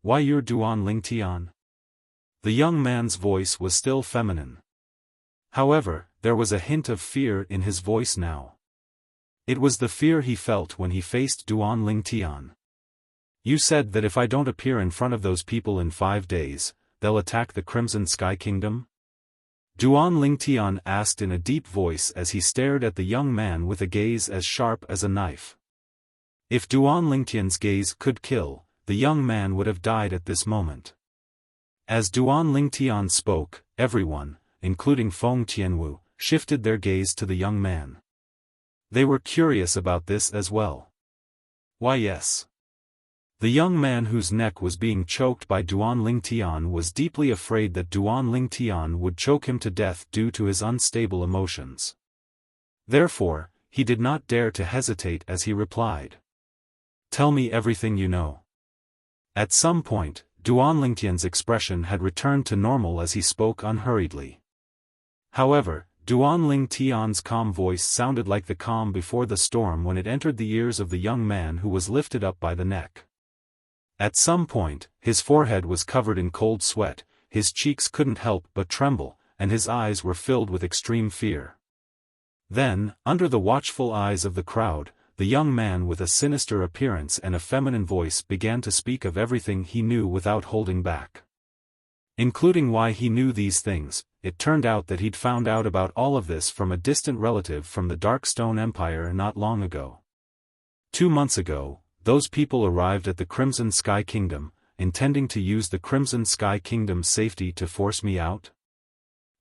Why you're Duan Lingtian? The young man's voice was still feminine. However, there was a hint of fear in his voice now. It was the fear he felt when he faced Duan Lingtian. You said that if I don't appear in front of those people in 5 days, they'll attack the Crimson Sky Kingdom? Duan Lingtian asked in a deep voice as he stared at the young man with a gaze as sharp as a knife. If Duan Lingtian's gaze could kill, the young man would have died at this moment. As Duan Lingtian spoke, everyone, including Feng Tianwu, shifted their gaze to the young man. They were curious about this as well. Why yes. The young man whose neck was being choked by Duan Lingtian was deeply afraid that Duan Lingtian would choke him to death due to his unstable emotions. Therefore, he did not dare to hesitate as he replied. Tell me everything you know. At some point, Duan Lingtian's expression had returned to normal as he spoke unhurriedly. However, Duan Lingtian's calm voice sounded like the calm before the storm when it entered the ears of the young man who was lifted up by the neck. At some point, his forehead was covered in cold sweat, his cheeks couldn't help but tremble, and his eyes were filled with extreme fear. Then, under the watchful eyes of the crowd, the young man with a sinister appearance and a feminine voice began to speak of everything he knew without holding back. Including why he knew these things. It turned out that he'd found out about all of this from a distant relative from the Darkstone Empire not long ago. 2 months ago, those people arrived at the Crimson Sky Kingdom, intending to use the Crimson Sky Kingdom's safety to force me out.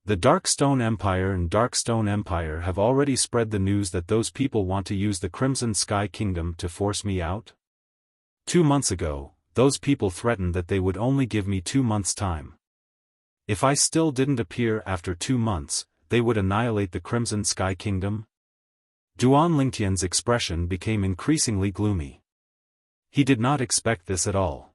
The Darkstone Empire and Darkstone Empire have already spread the news that those people want to use the Crimson Sky Kingdom to force me out. 2 months ago, those people threatened that they would only give me 2 months' time. If I still didn't appear after 2 months, they would annihilate the Crimson Sky Kingdom. Duan Lingtian's expression became increasingly gloomy. He did not expect this at all.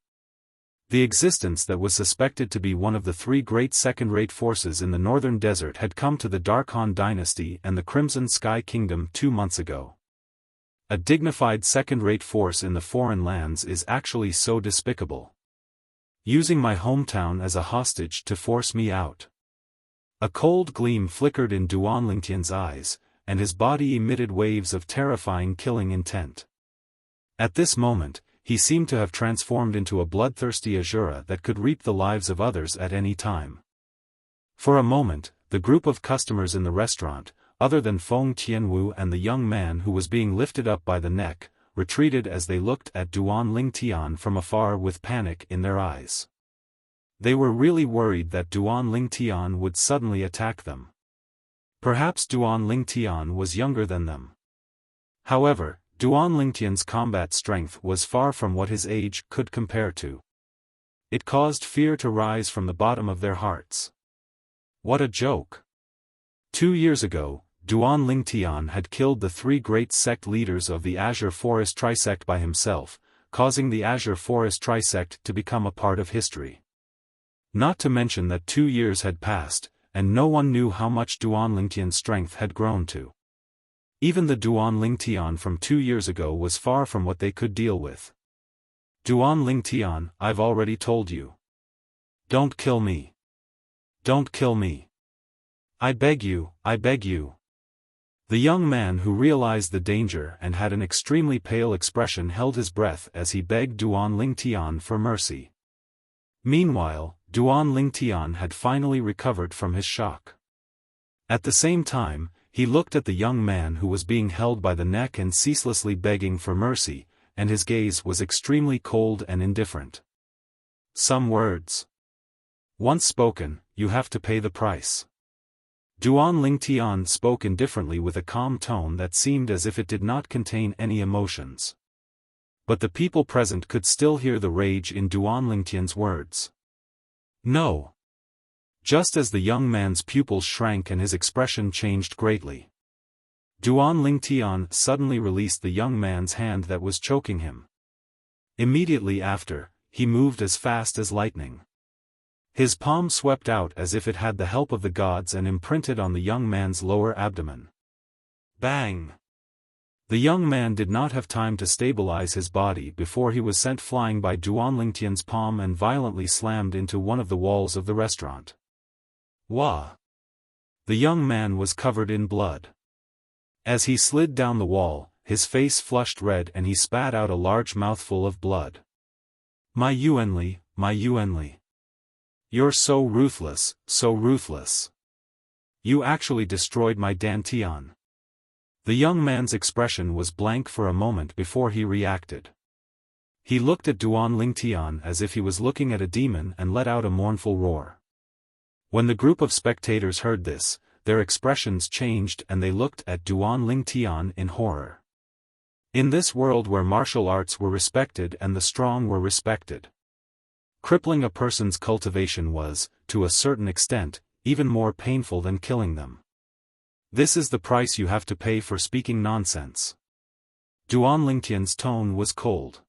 The existence that was suspected to be one of the 3 great second-rate forces in the northern desert had come to the Darkhan dynasty and the Crimson Sky Kingdom 2 months ago. A dignified second-rate force in the foreign lands is actually so despicable. Using my hometown as a hostage to force me out. A cold gleam flickered in Duan Lingtian's eyes, and his body emitted waves of terrifying killing intent. At this moment, he seemed to have transformed into a bloodthirsty Azura that could reap the lives of others at any time. For a moment, the group of customers in the restaurant, other than Feng Tianwu and the young man who was being lifted up by the neck, retreated as they looked at Duan Lingtian from afar with panic in their eyes. They were really worried that Duan Lingtian would suddenly attack them. Perhaps Duan Lingtian was younger than them. However, Duan Lingtian's combat strength was far from what his age could compare to. It caused fear to rise from the bottom of their hearts. What a joke! 2 years ago, Duan Lingtian had killed the 3 great sect leaders of the Azure Forest Trisect by himself, causing the Azure Forest Trisect to become a part of history. Not to mention that 2 years had passed, and no one knew how much Duan Lingtian's strength had grown to. Even the Duan Lingtian from 2 years ago was far from what they could deal with. Duan Lingtian, I've already told you. Don't kill me. Don't kill me. I beg you, I beg you. The young man who realized the danger and had an extremely pale expression held his breath as he begged Duan Lingtian for mercy. Meanwhile, Duan Lingtian had finally recovered from his shock. At the same time, he looked at the young man who was being held by the neck and ceaselessly begging for mercy, and his gaze was extremely cold and indifferent. Some words. Once spoken, you have to pay the price. Duan Lingtian spoke indifferently with a calm tone that seemed as if it did not contain any emotions. But the people present could still hear the rage in Duan Lingtian's words. No. Just as the young man's pupils shrank and his expression changed greatly. Duan Lingtian suddenly released the young man's hand that was choking him. Immediately after, he moved as fast as lightning. His palm swept out as if it had the help of the gods and imprinted on the young man's lower abdomen. Bang! The young man did not have time to stabilize his body before he was sent flying by Duan Lingtian's palm and violently slammed into one of the walls of the restaurant. Wah! The young man was covered in blood. As he slid down the wall, his face flushed red and he spat out a large mouthful of blood. My Yuanli, my Yuanli. You're so ruthless, so ruthless. You actually destroyed my Dantian. The young man's expression was blank for a moment before he reacted. He looked at Duan Lingtian as if he was looking at a demon and let out a mournful roar. When the group of spectators heard this, their expressions changed and they looked at Duan Lingtian in horror. In this world where martial arts were respected and the strong were respected, crippling a person's cultivation was, to a certain extent, even more painful than killing them. This is the price you have to pay for speaking nonsense. Duan Lingtian's tone was cold.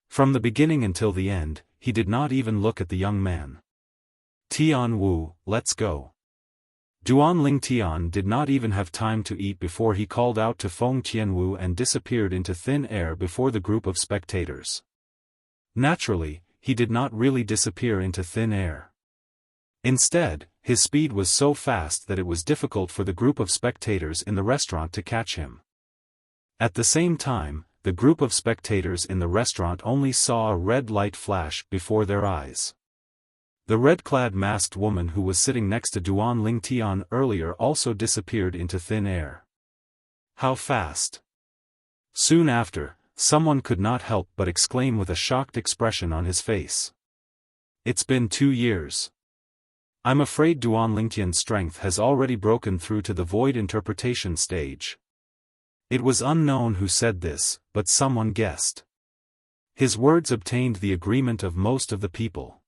From the beginning until the end, he did not even look at the young man. Tian Wu, let's go. Duan Lingtian did not even have time to eat before he called out to Feng Tianwu and disappeared into thin air before the group of spectators. Naturally, he did not really disappear into thin air. Instead, his speed was so fast that it was difficult for the group of spectators in the restaurant to catch him. At the same time, the group of spectators in the restaurant only saw a red light flash before their eyes. The red-clad masked woman who was sitting next to Duan Lingtian earlier also disappeared into thin air. How fast! Soon after, someone could not help but exclaim with a shocked expression on his face. It's been 2 years. I'm afraid Duan Lingtian's strength has already broken through to the void interpretation stage. It was unknown who said this, but someone guessed. His words obtained the agreement of most of the people.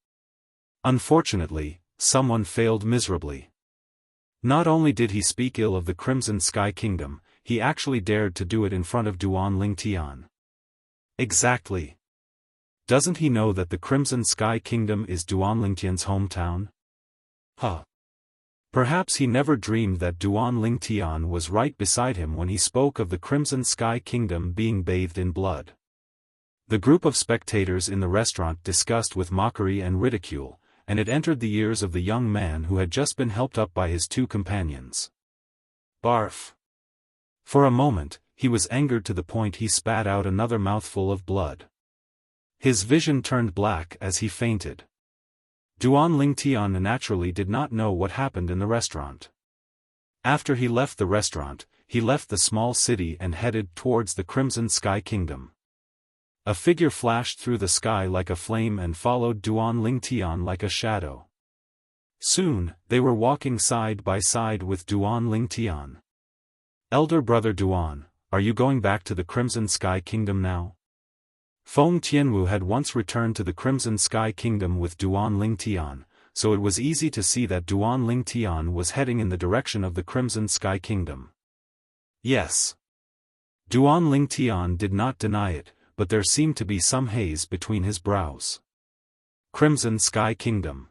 Unfortunately, someone failed miserably. Not only did he speak ill of the Crimson Sky Kingdom, he actually dared to do it in front of Duan Lingtian. Exactly. Doesn't he know that the Crimson Sky Kingdom is Duan Lingtian's hometown? Perhaps he never dreamed that Duan Lingtian was right beside him when he spoke of the Crimson Sky Kingdom being bathed in blood. The group of spectators in the restaurant discussed with mockery and ridicule, and it entered the ears of the young man who had just been helped up by his 2 companions. Barf! For a moment, he was angered to the point he spat out another mouthful of blood. His vision turned black as he fainted. Duan Lingtian naturally did not know what happened in the restaurant. After he left the restaurant, he left the small city and headed towards the Crimson Sky Kingdom. A figure flashed through the sky like a flame and followed Duan Lingtian like a shadow. Soon, they were walking side by side with Duan Lingtian. Elder brother Duan, are you going back to the Crimson Sky Kingdom now? Feng Tianwu had once returned to the Crimson Sky Kingdom with Duan Lingtian, so it was easy to see that Duan Lingtian was heading in the direction of the Crimson Sky Kingdom. Yes. Duan Lingtian did not deny it, but there seemed to be some haze between his brows. Crimson Sky Kingdom.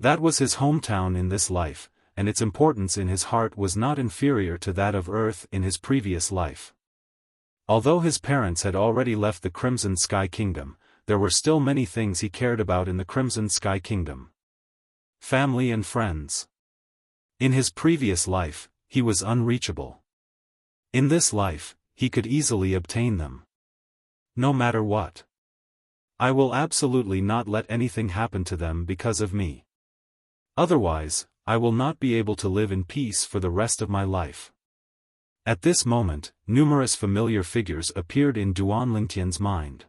That was his hometown in this life, and its importance in his heart was not inferior to that of Earth in his previous life. Although his parents had already left the Crimson Sky Kingdom, there were still many things he cared about in the Crimson Sky Kingdom. Family and friends. In his previous life, he was unreachable. In this life, he could easily obtain them. No matter what. I will absolutely not let anything happen to them because of me. Otherwise, I will not be able to live in peace for the rest of my life. At this moment, numerous familiar figures appeared in Duan Lingtian's mind.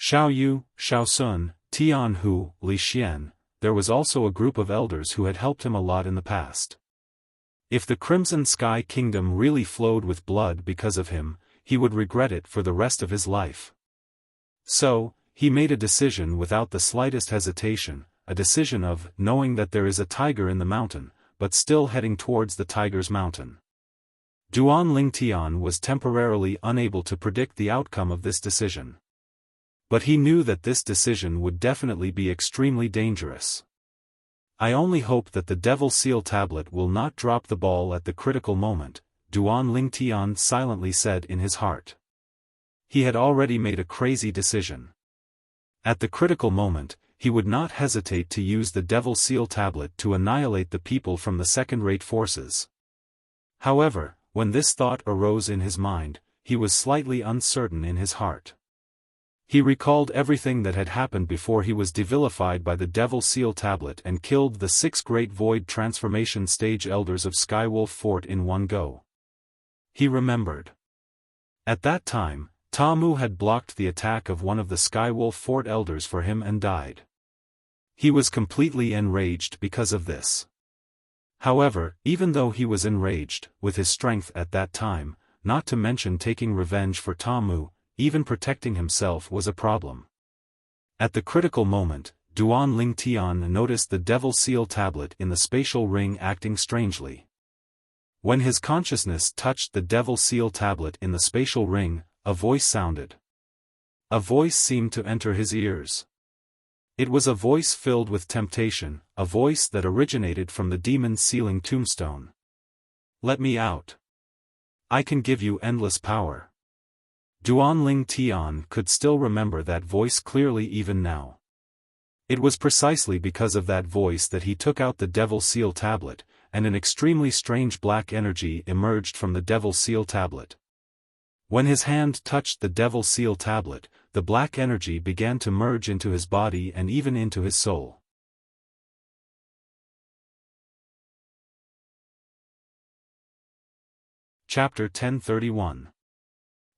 Xiao Yu, Xiao Sun, Tian Hu, Li Xian. There was also a group of elders who had helped him a lot in the past. If the Crimson Sky Kingdom really flowed with blood because of him, he would regret it for the rest of his life. So, he made a decision without the slightest hesitation, a decision of knowing that there is a tiger in the mountain, but still heading towards the tiger's mountain. Duan Lingtian was temporarily unable to predict the outcome of this decision. But he knew that this decision would definitely be extremely dangerous. I only hope that the Devil Seal tablet will not drop the ball at the critical moment, Duan Lingtian silently said in his heart. He had already made a crazy decision. At the critical moment, he would not hesitate to use the Devil Seal tablet to annihilate the people from the second-rate forces. However, when this thought arose in his mind, he was slightly uncertain in his heart. He recalled everything that had happened before he was devilified by the Devil Seal tablet and killed the 6 great void transformation stage elders of Skywolf Fort in one go. He remembered. At that time, Tamu had blocked the attack of one of the Skywolf Fort elders for him and died. He was completely enraged because of this. However, even though he was enraged, with his strength at that time, not to mention taking revenge for Tamu, even protecting himself was a problem. At the critical moment, Duan Lingtian noticed the Devil Seal tablet in the spatial ring acting strangely. When his consciousness touched the Devil Seal tablet in the spatial ring, a voice sounded. A voice seemed to enter his ears. It was a voice filled with temptation, a voice that originated from the demon's sealing tombstone. "Let me out. I can give you endless power." Duan Lingtian could still remember that voice clearly even now. It was precisely because of that voice that he took out the Devil Seal tablet, and an extremely strange black energy emerged from the Devil Seal tablet. When his hand touched the Devil Seal tablet, the black energy began to merge into his body and even into his soul. Chapter 1031.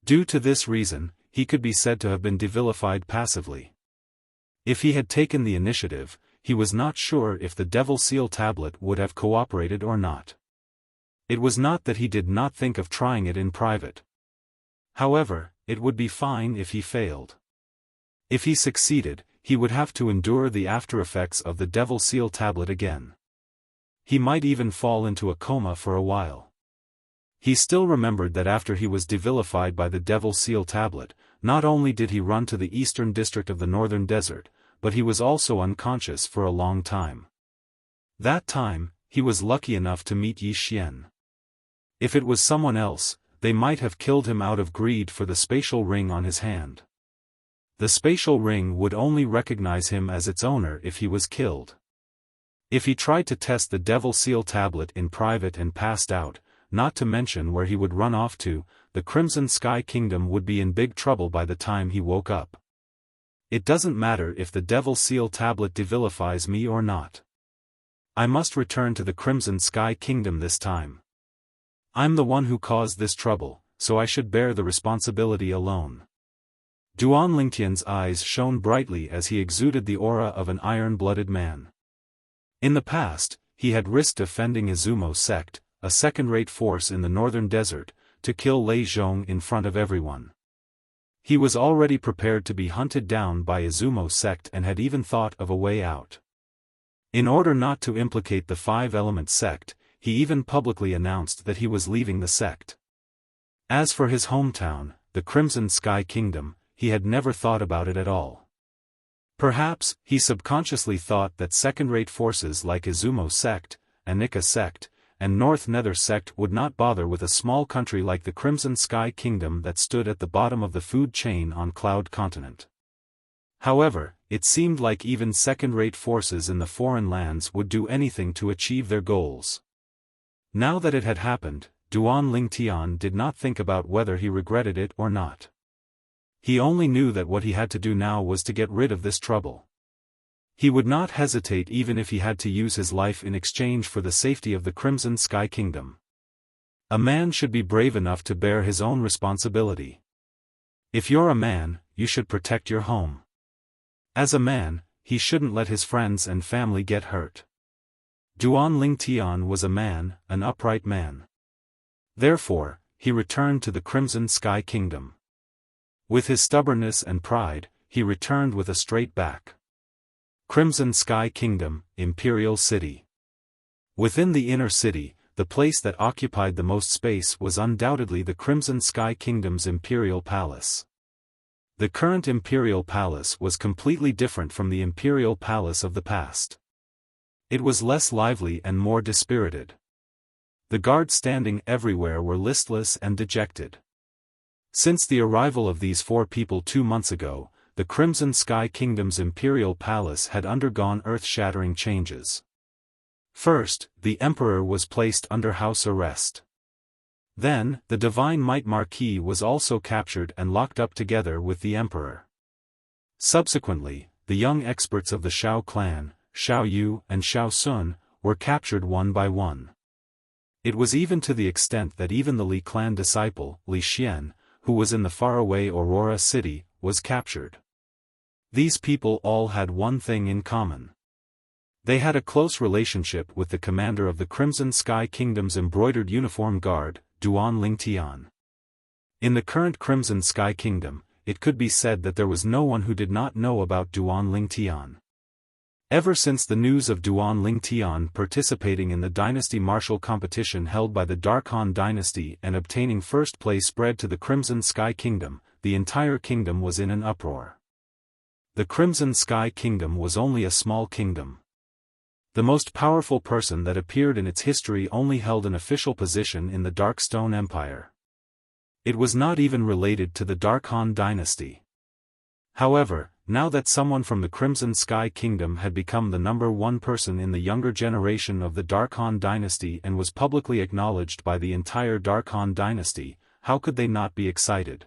Due to this reason, he could be said to have been devilified passively. If he had taken the initiative, he was not sure if the Devil Seal tablet would have cooperated or not. It was not that he did not think of trying it in private. However, it would be fine if he failed. If he succeeded, he would have to endure the aftereffects of the Devil Seal tablet again. He might even fall into a coma for a while. He still remembered that after he was devilified by the Devil Seal tablet, not only did he run to the eastern district of the northern desert, but he was also unconscious for a long time. That time, he was lucky enough to meet Yi Xian. If it was someone else, they might have killed him out of greed for the spatial ring on his hand. The spatial ring would only recognize him as its owner if he was killed. If he tried to test the Devil Seal tablet in private and passed out, not to mention where he would run off to, the Crimson Sky Kingdom would be in big trouble by the time he woke up. It doesn't matter if the Devil Seal tablet devilifies me or not. I must return to the Crimson Sky Kingdom this time. I'm the one who caused this trouble, so I should bear the responsibility alone. Duan Lingtian's eyes shone brightly as he exuded the aura of an iron-blooded man. In the past, he had risked offending Izumo sect, a second-rate force in the northern desert, to kill Lei Zhong in front of everyone. He was already prepared to be hunted down by Izumo sect and had even thought of a way out. In order not to implicate the Five-Element sect, he even publicly announced that he was leaving the sect. As for his hometown, the Crimson Sky Kingdom, he had never thought about it at all. Perhaps, he subconsciously thought that second-rate forces like Izumo sect, Anika sect, and North Nether sect would not bother with a small country like the Crimson Sky Kingdom that stood at the bottom of the food chain on Cloud Continent. However, it seemed like even second-rate forces in the foreign lands would do anything to achieve their goals. Now that it had happened, Duan Lingtian did not think about whether he regretted it or not. He only knew that what he had to do now was to get rid of this trouble. He would not hesitate even if he had to use his life in exchange for the safety of the Crimson Sky Kingdom. A man should be brave enough to bear his own responsibility. If you're a man, you should protect your home. As a man, he shouldn't let his friends and family get hurt. Duan Lingtian was a man, an upright man. Therefore, he returned to the Crimson Sky Kingdom. With his stubbornness and pride, he returned with a straight back. Crimson Sky Kingdom, Imperial City. Within the inner city, the place that occupied the most space was undoubtedly the Crimson Sky Kingdom's Imperial Palace. The current Imperial Palace was completely different from the Imperial Palace of the past. It was less lively and more dispirited. The guards standing everywhere were listless and dejected. Since the arrival of these 4 people 2 months ago, the Crimson Sky Kingdom's Imperial Palace had undergone earth-shattering changes. First, the Emperor was placed under house arrest. Then, the Divine Might Marquis was also captured and locked up together with the Emperor. Subsequently, the young experts of the Shao clan, Xiao Yu and Xiao Sun, were captured one by one. It was even to the extent that even the Li clan disciple, Li Xian, who was in the faraway Aurora city, was captured. These people all had one thing in common. They had a close relationship with the commander of the Crimson Sky Kingdom's embroidered uniform guard, Duan Lingtian. In the current Crimson Sky Kingdom, it could be said that there was no one who did not know about Duan Lingtian. Ever since the news of Duan Lingtian participating in the dynasty martial competition held by the Dark Han dynasty and obtaining first place spread to the Crimson Sky Kingdom, the entire kingdom was in an uproar. The Crimson Sky Kingdom was only a small kingdom. The most powerful person that appeared in its history only held an official position in the Darkstone Empire. It was not even related to the Dark Han dynasty. However, now that someone from the Crimson Sky Kingdom had become the #1 person in the younger generation of the Dark Han dynasty and was publicly acknowledged by the entire Dark Han dynasty, how could they not be excited?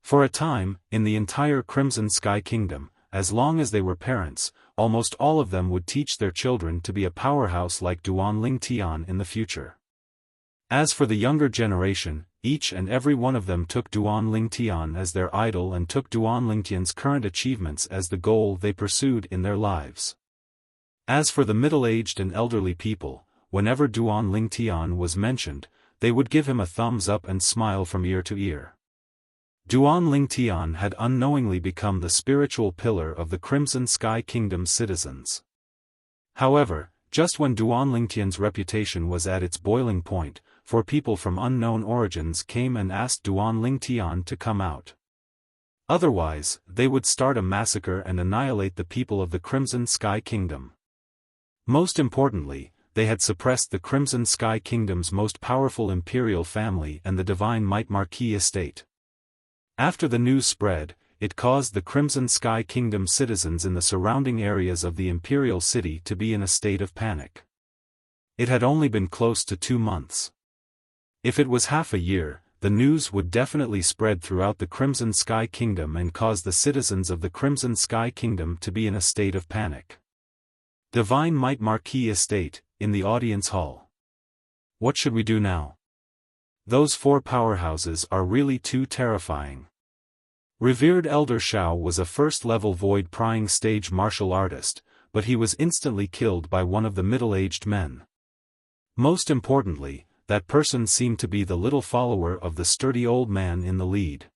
For a time, in the entire Crimson Sky Kingdom, as long as they were parents, almost all of them would teach their children to be a powerhouse like Duan Lingtian in the future. As for the younger generation, each and every one of them took Duan Lingtian as their idol and took Duan Lingtian's current achievements as the goal they pursued in their lives. As for the middle-aged and elderly people, whenever Duan Lingtian was mentioned, they would give him a thumbs up and smile from ear to ear. Duan Lingtian had unknowingly become the spiritual pillar of the Crimson Sky Kingdom's citizens. However, just when Duan Lingtian's reputation was at its boiling point, 4 people from unknown origins came and asked Duan Lingtian to come out. Otherwise, they would start a massacre and annihilate the people of the Crimson Sky Kingdom. Most importantly, they had suppressed the Crimson Sky Kingdom's most powerful imperial family and the Divine Might Marquis estate. After the news spread, it caused the Crimson Sky Kingdom citizens in the surrounding areas of the imperial city to be in a state of panic. It had only been close to 2 months. If it was half a year, the news would definitely spread throughout the Crimson Sky Kingdom and cause the citizens of the Crimson Sky Kingdom to be in a state of panic. Divine Might Marquis estate, in the audience hall. What should we do now? Those 4 powerhouses are really too terrifying. Revered Elder Xiao was a first-level void-prying stage martial artist, but he was instantly killed by one of the middle-aged men. Most importantly, that person seemed to be the little follower of the sturdy old man in the lead.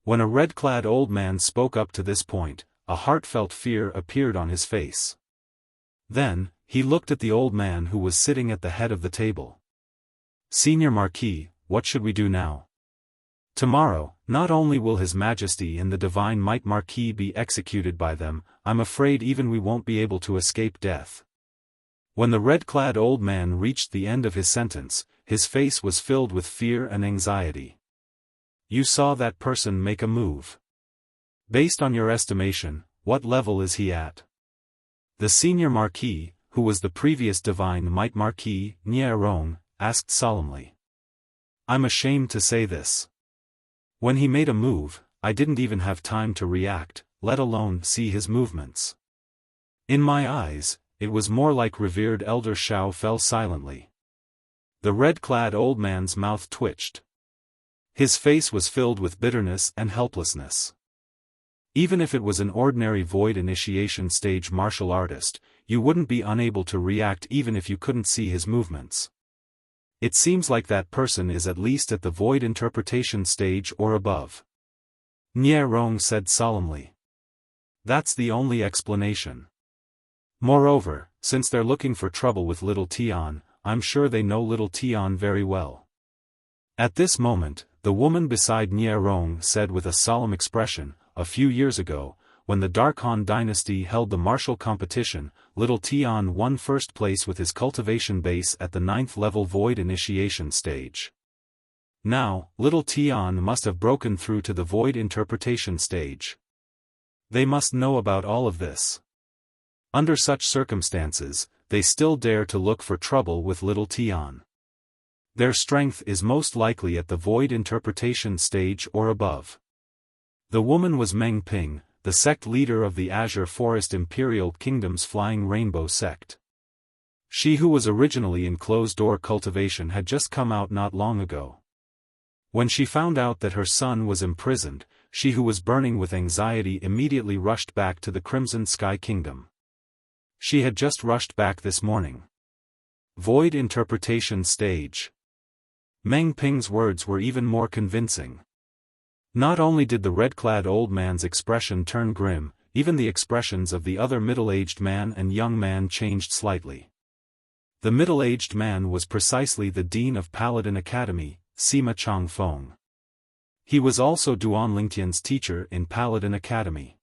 When a red-clad old man spoke up to this point, a heartfelt fear appeared on his face. Then, he looked at the old man who was sitting at the head of the table. "Senior Marquis, what should we do now? Tomorrow, not only will His Majesty and the Divine Might Marquis be executed by them, I'm afraid even we won't be able to escape death." When the red-clad old man reached the end of his sentence, his face was filled with fear and anxiety. "You saw that person make a move. Based on your estimation, what level is he at?" The senior Marquis, who was the previous Divine Might Marquis, Nie Rong, asked solemnly. "I'm ashamed to say this. When he made a move, I didn't even have time to react, let alone see his movements. In my eyes, it was more like Revered Elder Xiao fell silently." The red-clad old man's mouth twitched. His face was filled with bitterness and helplessness. Even if it was an ordinary void initiation stage martial artist, you wouldn't be unable to react even if you couldn't see his movements. It seems like that person is at least at the void interpretation stage or above. Nie Rong said solemnly. That's the only explanation. Moreover, since they're looking for trouble with Little Tian, I'm sure they know Little Tian very well. At this moment, the woman beside Nie Rong said with a solemn expression, "A few years ago, when the Dark Han dynasty held the martial competition, Little Tian won first place with his cultivation base at the 9th level void initiation stage. Now, Little Tian must have broken through to the void interpretation stage. They must know about all of this. Under such circumstances, they still dare to look for trouble with Little Tian. Their strength is most likely at the void interpretation stage or above." The woman was Meng Ping, the sect leader of the Azure Forest Imperial Kingdom's Flying Rainbow sect. She who was originally in closed-door cultivation had just come out not long ago. When she found out that her son was imprisoned, she who was burning with anxiety immediately rushed back to the Crimson Sky Kingdom. She had just rushed back this morning. Void interpretation stage. Meng Ping's words were even more convincing. Not only did the red-clad old man's expression turn grim, even the expressions of the other middle-aged man and young man changed slightly. The middle-aged man was precisely the dean of Paladin Academy, Sima Changfeng. He was also Duan Lingtian's teacher in Paladin Academy.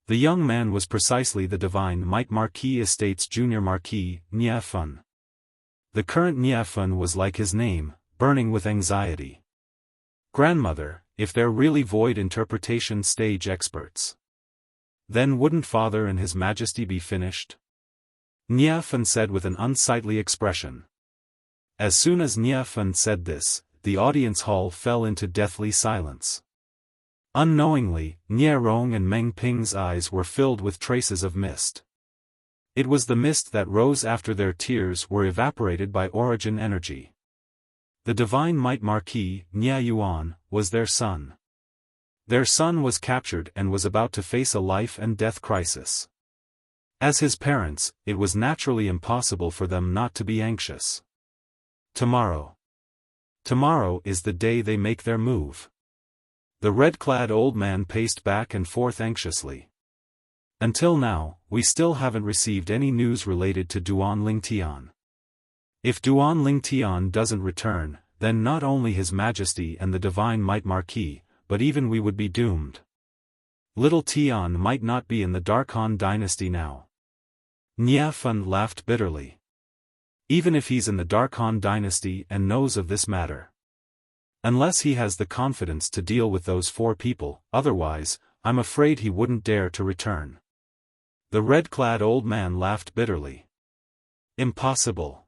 The young man was precisely the Divine Might Marquis Estate's junior marquis, Xiaofan. The current Xiaofan was like his name, burning with anxiety. Grandmother, if they're really void interpretation stage experts, then wouldn't Father and His Majesty be finished? Xiaofan said with an unsightly expression. As soon as Xiaofan said this, the audience hall fell into deathly silence. Unknowingly, Rong and Meng Ping's eyes were filled with traces of mist. It was the mist that rose after their tears were evaporated by origin energy. The Divine Might Marquis, Yuan, was their son. Their son was captured and was about to face a life and death crisis. As his parents, it was naturally impossible for them not to be anxious. Tomorrow. Tomorrow is the day they make their move. The red-clad old man paced back and forth anxiously. Until now, we still haven't received any news related to Duan Lingtian. If Duan Lingtian doesn't return, then not only His Majesty and the Divine Might Marquis, but even we would be doomed. Little Tian might not be in the Dark Han dynasty now. Xiaofan laughed bitterly. Even if he's in the Dark Han dynasty and knows of this matter. Unless he has the confidence to deal with those 4 people, otherwise, I'm afraid he wouldn't dare to return. The red-clad old man laughed bitterly. Impossible.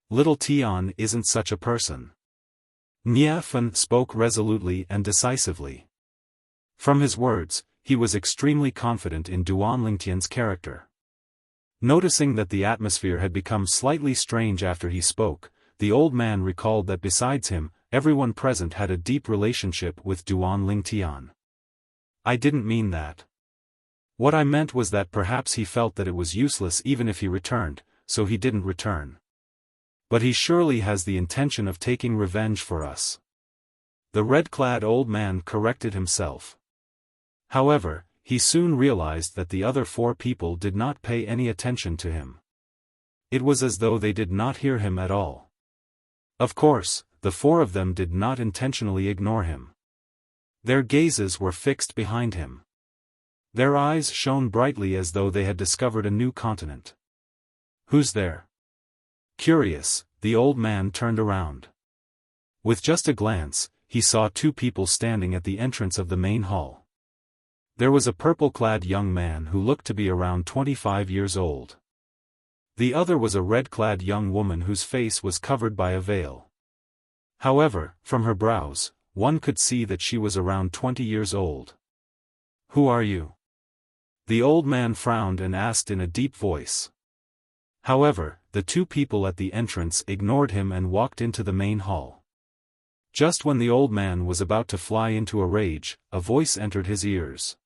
Little Tian isn't such a person. Xiaofan spoke resolutely and decisively. From his words, he was extremely confident in Duan Lingtian's character. Noticing that the atmosphere had become slightly strange after he spoke, the old man recalled that besides him, everyone present had a deep relationship with Duan Lingtian. I didn't mean that. What I meant was that perhaps he felt that it was useless even if he returned, so he didn't return. But he surely has the intention of taking revenge for us. The red-clad old man corrected himself. However, he soon realized that the other 4 people did not pay any attention to him. It was as though they did not hear him at all. Of course, the 4 of them did not intentionally ignore him. Their gazes were fixed behind him. Their eyes shone brightly as though they had discovered a new continent. Who's there? Curious, the old man turned around. With just a glance, he saw 2 people standing at the entrance of the main hall. There was a purple-clad young man who looked to be around 25 years old. The other was a red-clad young woman whose face was covered by a veil. However, from her brows, one could see that she was around 20 years old. Who are you? The old man frowned and asked in a deep voice. However, the 2 people at the entrance ignored him and walked into the main hall. Just when the old man was about to fly into a rage, a voice entered his ears.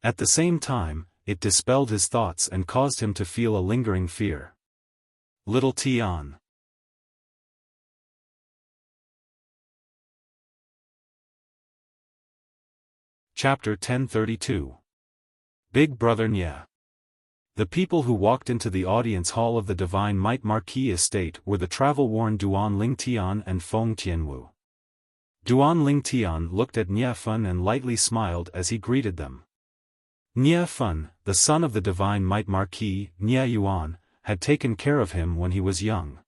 At the same time, it dispelled his thoughts and caused him to feel a lingering fear. Little Tian. Chapter 1032. Big Brother Nya. The people who walked into the audience hall of the Divine Might Marquis Estate were the travel-worn Duan Lingtian and Feng Tianwu. Duan Lingtian looked at Xiaofan and lightly smiled as he greeted them. Xiaofan, the son of the Divine Might Marquis, Yuan, had taken care of him when he was young.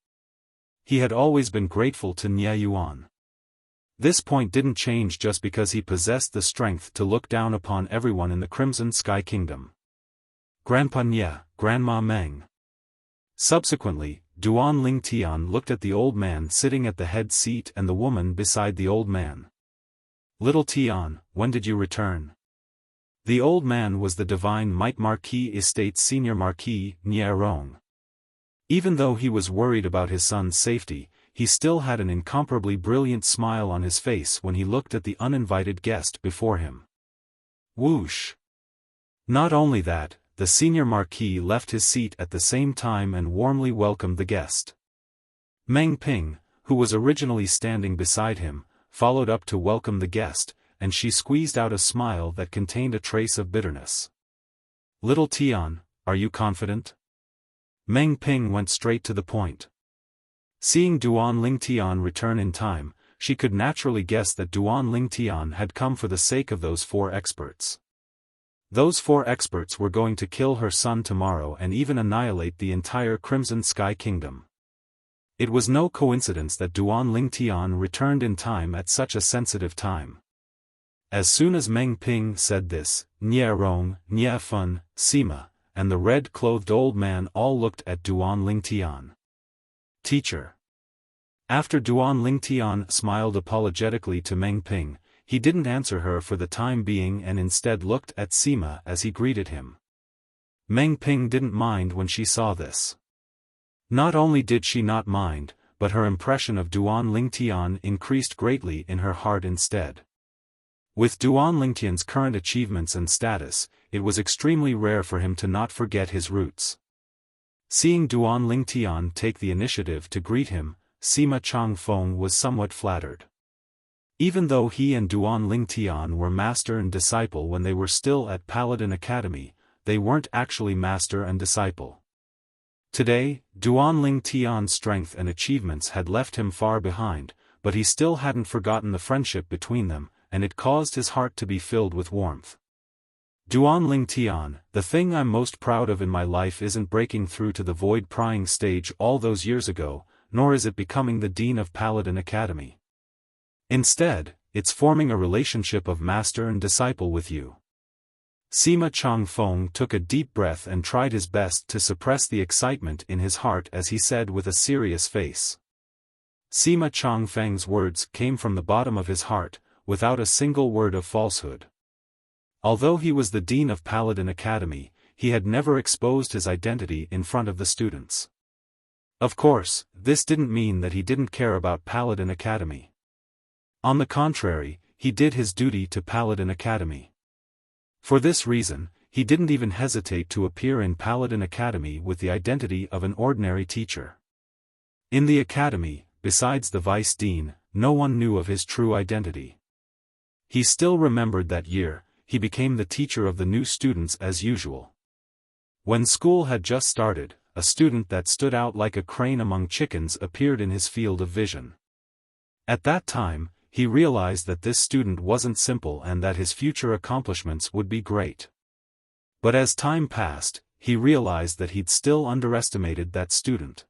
He had always been grateful to Yuan. This point didn't change just because he possessed the strength to look down upon everyone in the Crimson Sky Kingdom. Grandpa Nya, Grandma Meng. Subsequently, Duan Lingtian looked at the old man sitting at the head seat and the woman beside the old man. Little Tian, when did you return? The old man was the Divine Might Marquis Estate's senior marquis, Rong. Even though he was worried about his son's safety, he still had an incomparably brilliant smile on his face when he looked at the uninvited guest before him. Whoosh! Not only that, the senior marquis left his seat at the same time and warmly welcomed the guest. Meng Ping, who was originally standing beside him, followed up to welcome the guest, and she squeezed out a smile that contained a trace of bitterness. "Little Tian, are you confident?" Meng Ping went straight to the point. Seeing Duan Lingtian return in time, she could naturally guess that Duan Lingtian had come for the sake of those 4 experts. Those 4 experts were going to kill her son tomorrow and even annihilate the entire Crimson Sky Kingdom. It was no coincidence that Duan Lingtian returned in time at such a sensitive time. As soon as Meng Ping said this, Nie Rong, Nie Fun, Sima, and the red-clothed old man all looked at Duan Lingtian. "Teacher." After Duan Lingtian smiled apologetically to Meng Ping, he didn't answer her for the time being and instead looked at Sima as he greeted him. Meng Ping didn't mind when she saw this. Not only did she not mind, but her impression of Duan Lingtian increased greatly in her heart instead. With Duan Lingtian's current achievements and status, it was extremely rare for him to not forget his roots. Seeing Duan Lingtian take the initiative to greet him, Sima Changfeng was somewhat flattered. Even though he and Duan Lingtian were master and disciple when they were still at Paladin Academy, they weren't actually master and disciple. Today, Duan Lingtian's strength and achievements had left him far behind, but he still hadn't forgotten the friendship between them, and it caused his heart to be filled with warmth. "Duan Lingtian, the thing I'm most proud of in my life isn't breaking through to the void prying stage all those years ago, nor is it becoming the dean of Paladin Academy. Instead, it's forming a relationship of master and disciple with you." Sima Changfeng took a deep breath and tried his best to suppress the excitement in his heart as he said with a serious face. Sima Changfeng's words came from the bottom of his heart, without a single word of falsehood. Although he was the dean of Paladin Academy, he had never exposed his identity in front of the students. Of course, this didn't mean that he didn't care about Paladin Academy. On the contrary, he did his duty to Paladin Academy. For this reason, he didn't even hesitate to appear in Paladin Academy with the identity of an ordinary teacher. In the academy, besides the vice dean, no one knew of his true identity. He still remembered that year, he became the teacher of the new students as usual. When school had just started, a student that stood out like a crane among chickens appeared in his field of vision. At that time, he realized that this student wasn't simple and that his future accomplishments would be great. But as time passed, he realized that he'd still underestimated that student.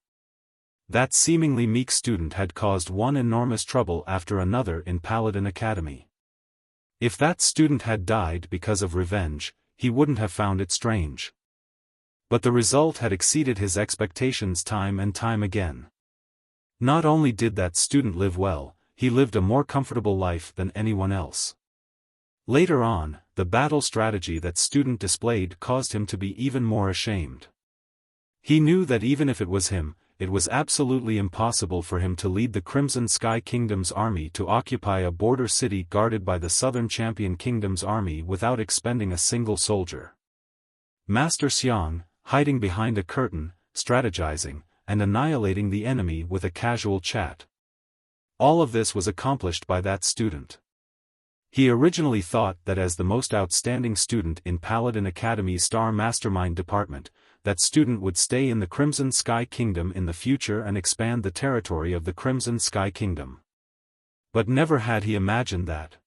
That seemingly meek student had caused one enormous trouble after another in Paladin Academy. If that student had died because of revenge, he wouldn't have found it strange. But the result had exceeded his expectations time and time again. Not only did that student live well, he lived a more comfortable life than anyone else. Later on, the battle strategy that student displayed caused him to be even more ashamed. He knew that even if it was him, it was absolutely impossible for him to lead the Crimson Sky Kingdom's army to occupy a border city guarded by the Southern Champion Kingdom's army without expending a single soldier. Master Xiang, hiding behind a curtain, strategizing, and annihilating the enemy with a casual chat. All of this was accomplished by that student. He originally thought that as the most outstanding student in Paladin Academy's Star Mastermind department, that student would stay in the Crimson Sky Kingdom in the future and expand the territory of the Crimson Sky Kingdom. But never had he imagined that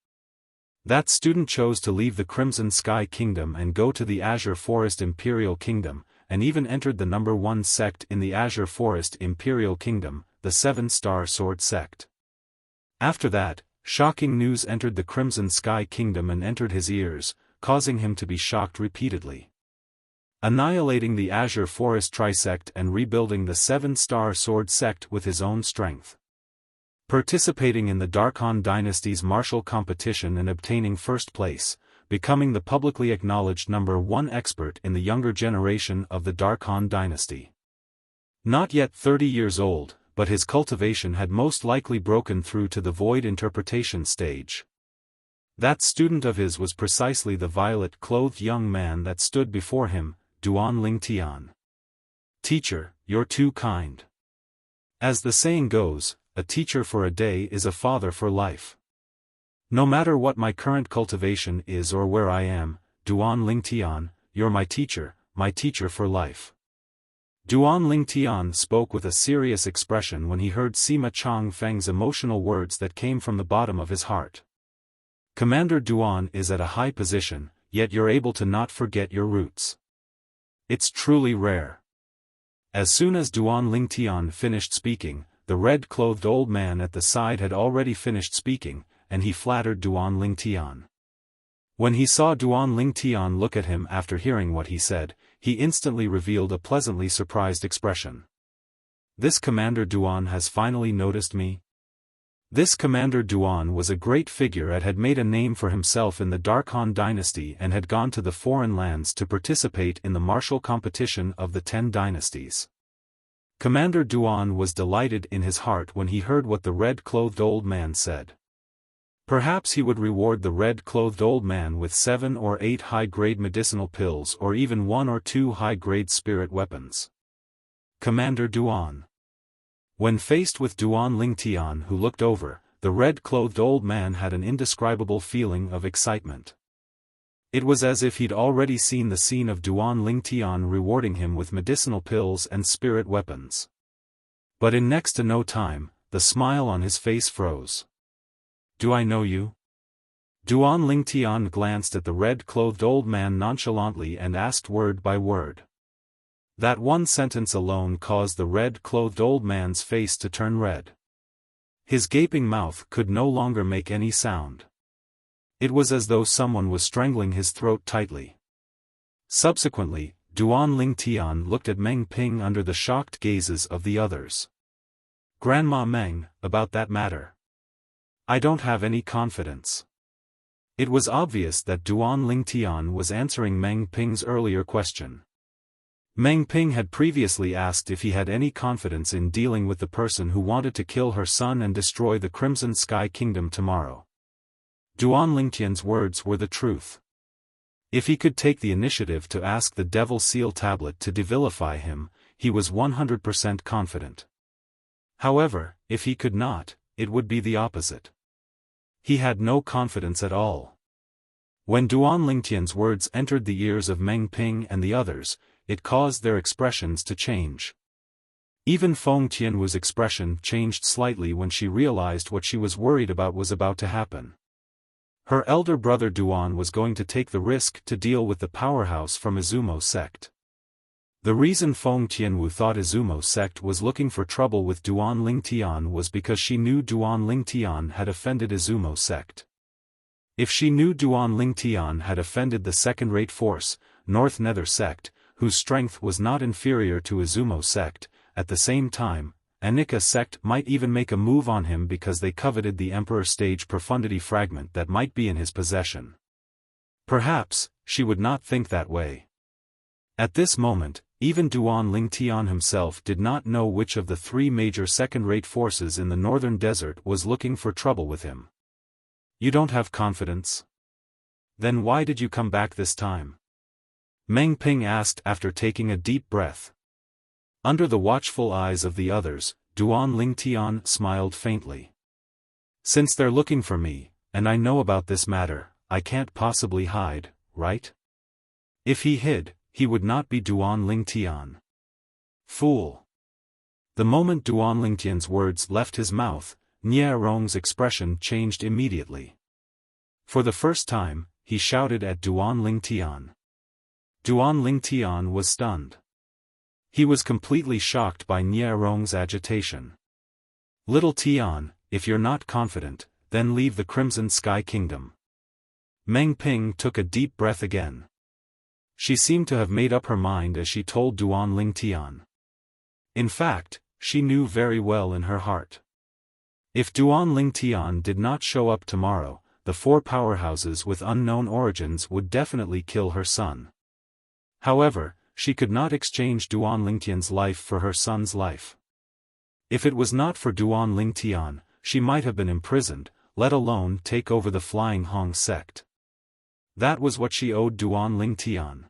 that student chose to leave the Crimson Sky Kingdom and go to the Azure Forest Imperial Kingdom, and even entered the #1 sect in the Azure Forest Imperial Kingdom, the 7-Star Sword Sect. After that, shocking news entered the Crimson Sky Kingdom and entered his ears, causing him to be shocked repeatedly. Annihilating the Azure Forest Trisect and rebuilding the 7-Star Sword Sect with his own strength. Participating in the Darkhan Dynasty's martial competition and obtaining first place, becoming the publicly acknowledged #1 expert in the younger generation of the Darkhan Dynasty. Not yet 30 years old, but his cultivation had most likely broken through to the void interpretation stage. That student of his was precisely the violet-clothed young man that stood before him, Duan Ling Tian. Teacher, you're too kind. As the saying goes, a teacher for a day is a father for life. No matter what my current cultivation is or where I am, Duan Ling Tian, you're my teacher for life. Duan Ling Tian spoke with a serious expression when he heard Sima Chang Feng's emotional words that came from the bottom of his heart. Commander Duan is at a high position, yet you're able to not forget your roots. It's truly rare. As soon as Duan Ling Tian finished speaking, the red-clothed old man at the side had already finished speaking, and he flattered Duan Ling Tian. When he saw Duan Ling Tian look at him after hearing what he said, he instantly revealed a pleasantly surprised expression. This Commander Duan has finally noticed me? This Commander Duan was a great figure and had made a name for himself in the Dark Han dynasty and had gone to the foreign lands to participate in the martial competition of the 10 dynasties. Commander Duan was delighted in his heart when he heard what the red-clothed old man said. Perhaps he would reward the red-clothed old man with 7 or 8 high-grade medicinal pills or even 1 or 2 high-grade spirit weapons. Commander Duan. When faced with Duan Ling Tian who looked over, the red-clothed old man had an indescribable feeling of excitement. It was as if he'd already seen the scene of Duan Ling Tian rewarding him with medicinal pills and spirit weapons. But in next to no time, the smile on his face froze. Do I know you? Duan Ling Tian glanced at the red-clothed old man nonchalantly and asked word by word. That one sentence alone caused the red-clothed old man's face to turn red. His gaping mouth could no longer make any sound. It was as though someone was strangling his throat tightly. Subsequently, Duan Ling Tian looked at Meng Ping under the shocked gazes of the others. Grandma Meng, about that matter. I don't have any confidence. It was obvious that Duan Ling Tian was answering Meng Ping's earlier question. Meng Ping had previously asked if he had any confidence in dealing with the person who wanted to kill her son and destroy the Crimson Sky Kingdom tomorrow. Duan Ling Tian's words were the truth. If he could take the initiative to ask the Devil Seal Tablet to devilify him, he was 100% confident. However, if he could not, it would be the opposite. He had no confidence at all. When Duan Ling Tian's words entered the ears of Meng Ping and the others, it caused their expressions to change. Even Feng Tianwu's expression changed slightly when she realized what she was worried about was about to happen. Her elder brother Duan was going to take the risk to deal with the powerhouse from Izumo sect. The reason Feng Tianwu thought Izumo sect was looking for trouble with Duan Ling Tian was because she knew Duan Ling Tian had offended Izumo sect. If she knew Duan Ling Tian had offended the second-rate force, North Nether sect, whose strength was not inferior to Izumo sect, at the same time, Anika sect might even make a move on him because they coveted the Emperor Stage Profundity fragment that might be in his possession. Perhaps, she would not think that way. At this moment, even Duan Ling Tian himself did not know which of the 3 major second-rate forces in the northern desert was looking for trouble with him. You don't have confidence? Then why did you come back this time? Meng Ping asked after taking a deep breath. Under the watchful eyes of the others, Duan Ling Tian smiled faintly. Since they're looking for me, and I know about this matter, I can't possibly hide, right? If he hid, he would not be Duan Ling Tian. Fool. The moment Duan Ling Tian's words left his mouth, Nie Rong's expression changed immediately. For the first time, he shouted at Duan Ling Tian. Duan Ling Tian was stunned. He was completely shocked by Nie Rong's agitation. Little Tian, if you're not confident, then leave the Crimson Sky Kingdom. Meng Ping took a deep breath again. She seemed to have made up her mind as she told Duan Ling Tian. In fact, she knew very well in her heart. If Duan Ling Tian did not show up tomorrow, the 4 powerhouses with unknown origins would definitely kill her son. However, she could not exchange Duan Ling Tian's life for her son's life. If it was not for Duan Ling Tian, she might have been imprisoned, let alone take over the Flying Hong sect. That was what she owed Duan Ling Tian.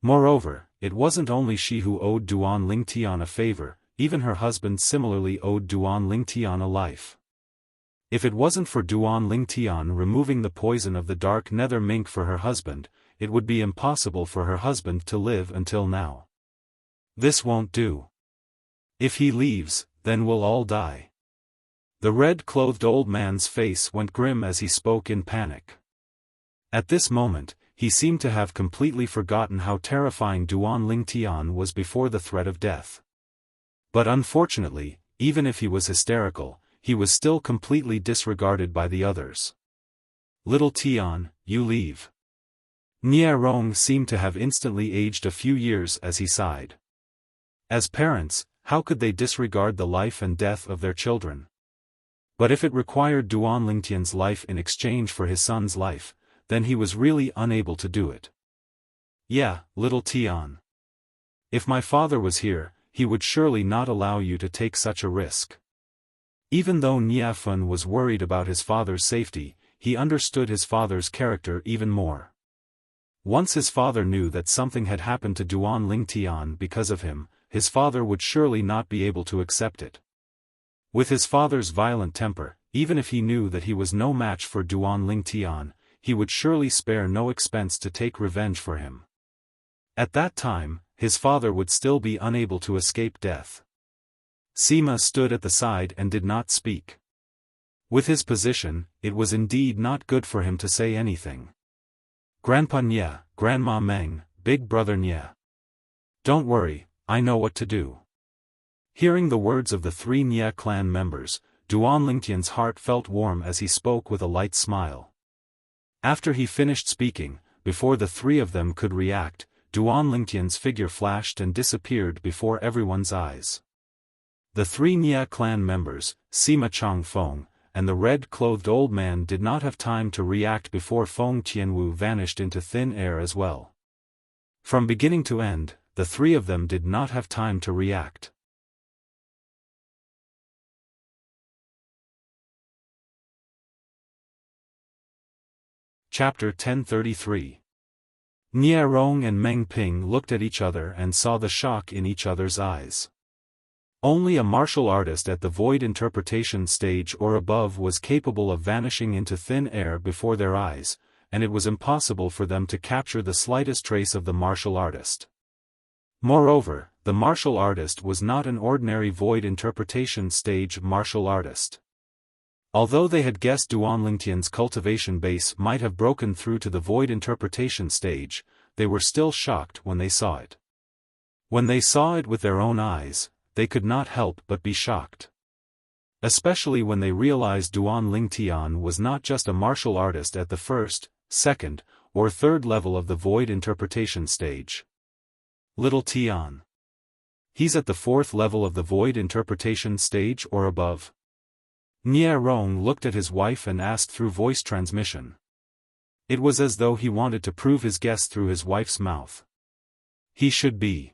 Moreover, it wasn't only she who owed Duan Lingtian a favor, even her husband similarly owed Duan Lingtian a life. If it wasn't for Duan Lingtian removing the poison of the dark nether mink for her husband, it would be impossible for her husband to live until now. This won't do. If he leaves, then we'll all die. The red-clothed old man's face went grim as he spoke in panic. At this moment, he seemed to have completely forgotten how terrifying Duan Lingtian was before the threat of death. But unfortunately, even if he was hysterical, he was still completely disregarded by the others. Little Tian, you leave. Nie Rong seemed to have instantly aged a few years as he sighed. As parents, how could they disregard the life and death of their children? But if it required Duan Lingtian's life in exchange for his son's life, then he was really unable to do it. Yeah, little Tian. If my father was here, he would surely not allow you to take such a risk. Even though Xiaofan was worried about his father's safety, he understood his father's character even more. Once his father knew that something had happened to Duan Lingtian because of him, his father would surely not be able to accept it. With his father's violent temper, even if he knew that he was no match for Duan Lingtian, he would surely spare no expense to take revenge for him. At that time, his father would still be unable to escape death. Sima stood at the side and did not speak. With his position, it was indeed not good for him to say anything. Grandpa Nye, Grandma Meng, Big Brother Nye. Don't worry, I know what to do. Hearing the words of the three Nye clan members, Duan Lingtian's heart felt warm as he spoke with a light smile. After he finished speaking, before the three of them could react, Duan Lingtian's figure flashed and disappeared before everyone's eyes. The three Nye clan members, Sima Changfeng, and the red-clothed old man did not have time to react before Feng Tianwu vanished into thin air as well. From beginning to end, the three of them did not have time to react. Chapter 1033. Nie Rong and Meng Ping looked at each other and saw the shock in each other's eyes. Only a martial artist at the void interpretation stage or above was capable of vanishing into thin air before their eyes, and it was impossible for them to capture the slightest trace of the martial artist. Moreover, the martial artist was not an ordinary void interpretation stage martial artist. Although they had guessed Duan Lingtian's cultivation base might have broken through to the void interpretation stage, they were still shocked when they saw it. When they saw it with their own eyes, they could not help but be shocked. Especially when they realized Duan Lingtian was not just a martial artist at the first, second, or third level of the void interpretation stage. Little Tian. He's at the fourth level of the void interpretation stage or above. Nie Rong looked at his wife and asked through voice transmission. It was as though he wanted to prove his guess through his wife's mouth. He should be.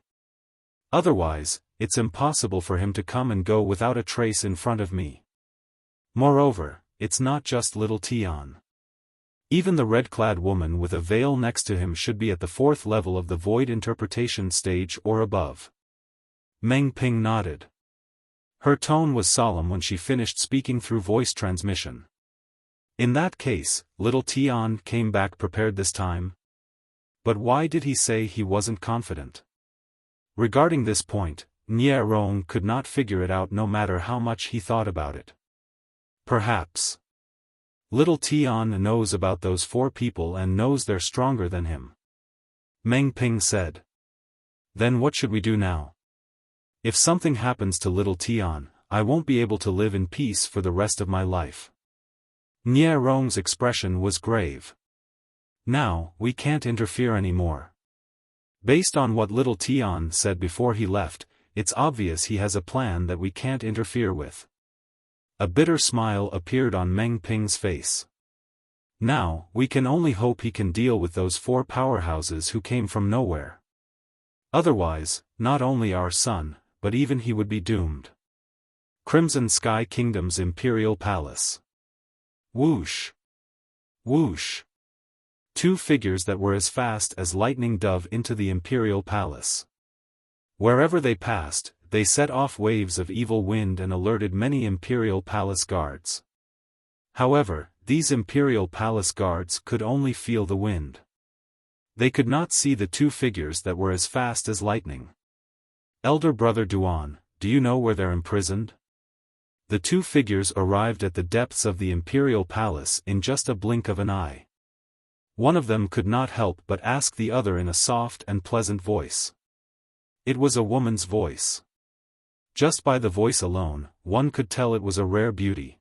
Otherwise, it's impossible for him to come and go without a trace in front of me. Moreover, it's not just little Tian. Even the red-clad woman with a veil next to him should be at the fourth level of the void interpretation stage or above. Meng Ping nodded. Her tone was solemn when she finished speaking through voice transmission. In that case, little Tian came back prepared this time. But why did he say he wasn't confident? Regarding this point, Nie Rong could not figure it out no matter how much he thought about it. Perhaps little Tian knows about those four people and knows they're stronger than him. Meng Ping said. Then what should we do now? If something happens to little Tian, I won't be able to live in peace for the rest of my life. Nie Rong's expression was grave. Now, we can't interfere anymore. Based on what little Tian said before he left, it's obvious he has a plan that we can't interfere with. A bitter smile appeared on Meng Ping's face. Now, we can only hope he can deal with those four powerhouses who came from nowhere. Otherwise, not only our son, but even he would be doomed. Crimson Sky Kingdom's Imperial Palace. Whoosh! Whoosh! Two figures that were as fast as lightning dove into the imperial palace. Wherever they passed, they set off waves of evil wind and alerted many imperial palace guards. However, these imperial palace guards could only feel the wind. They could not see the two figures that were as fast as lightning. Elder brother Duan, do you know where they're imprisoned? The two figures arrived at the depths of the imperial palace in just a blink of an eye. One of them could not help but ask the other in a soft and pleasant voice. It was a woman's voice. Just by the voice alone, one could tell it was a rare beauty.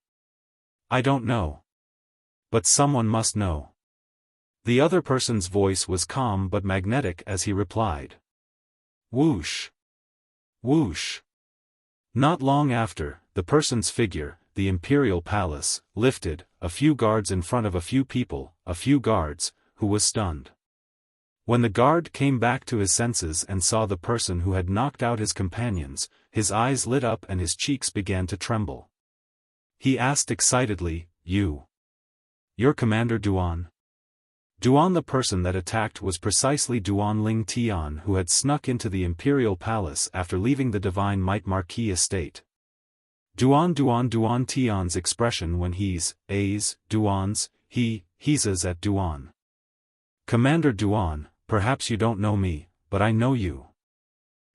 I don't know. But someone must know. The other person's voice was calm but magnetic as he replied. Whoosh! Whoosh! Not long after, the person's figure, the imperial palace, lifted, a few guards in front of a few people, a few guards, who was stunned. When the guard came back to his senses and saw the person who had knocked out his companions, his eyes lit up and his cheeks began to tremble. He asked excitedly, You're Commander Duan? Duan, the person that attacked, was precisely Duan Ling Tian, who had snuck into the imperial palace after leaving the Divine Might Marquis estate. Duan Tian's expression when he's, A's, Duan's, he's at Duan. Commander Duan, perhaps you don't know me, but I know you.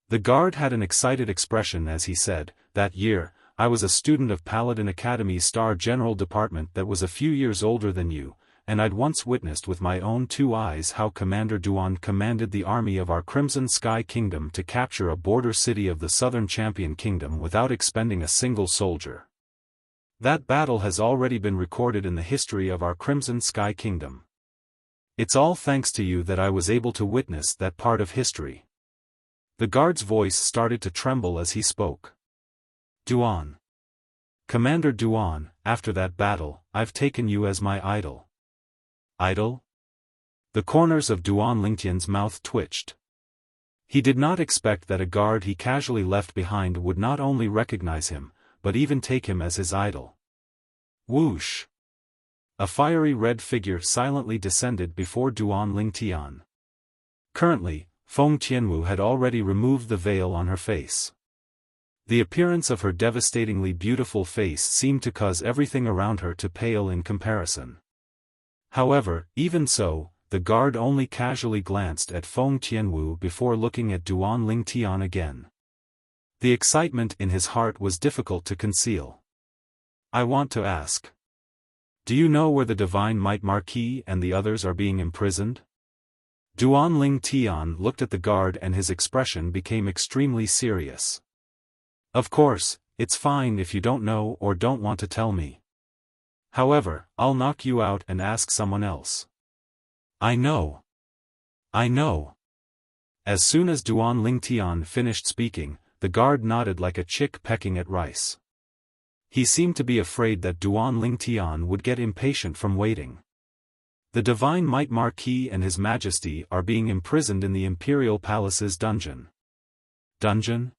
The guard had an excited expression as he said, that year, I was a student of Paladin Academy's Star General Department that was a few years older than you, and I'd once witnessed with my own two eyes how Commander Duan commanded the army of our Crimson Sky Kingdom to capture a border city of the Southern Champion Kingdom without expending a single soldier. That battle has already been recorded in the history of our Crimson Sky Kingdom. It's all thanks to you that I was able to witness that part of history. The guard's voice started to tremble as he spoke. Duan. Commander Duan, after that battle, I've taken you as my idol. Idol? The corners of Duan Lingtian's mouth twitched. He did not expect that a guard he casually left behind would not only recognize him, but even take him as his idol. Whoosh! A fiery red figure silently descended before Duan Lingtian. Currently, Feng Tianwu had already removed the veil on her face. The appearance of her devastatingly beautiful face seemed to cause everything around her to pale in comparison. However, even so, the guard only casually glanced at Feng Tianwu before looking at Duan Lingtian again. The excitement in his heart was difficult to conceal. I want to ask. Do you know where the Divine Might Marquis and the others are being imprisoned? Duan Lingtian looked at the guard and his expression became extremely serious. Of course, it's fine if you don't know or don't want to tell me. However, I'll knock you out and ask someone else. I know. I know. As soon as Duan Lingtian finished speaking, the guard nodded like a chick pecking at rice. He seemed to be afraid that Duan Lingtian would get impatient from waiting. The Divine Might Marquis and His Majesty are being imprisoned in the Imperial Palace's dungeon. Dungeon?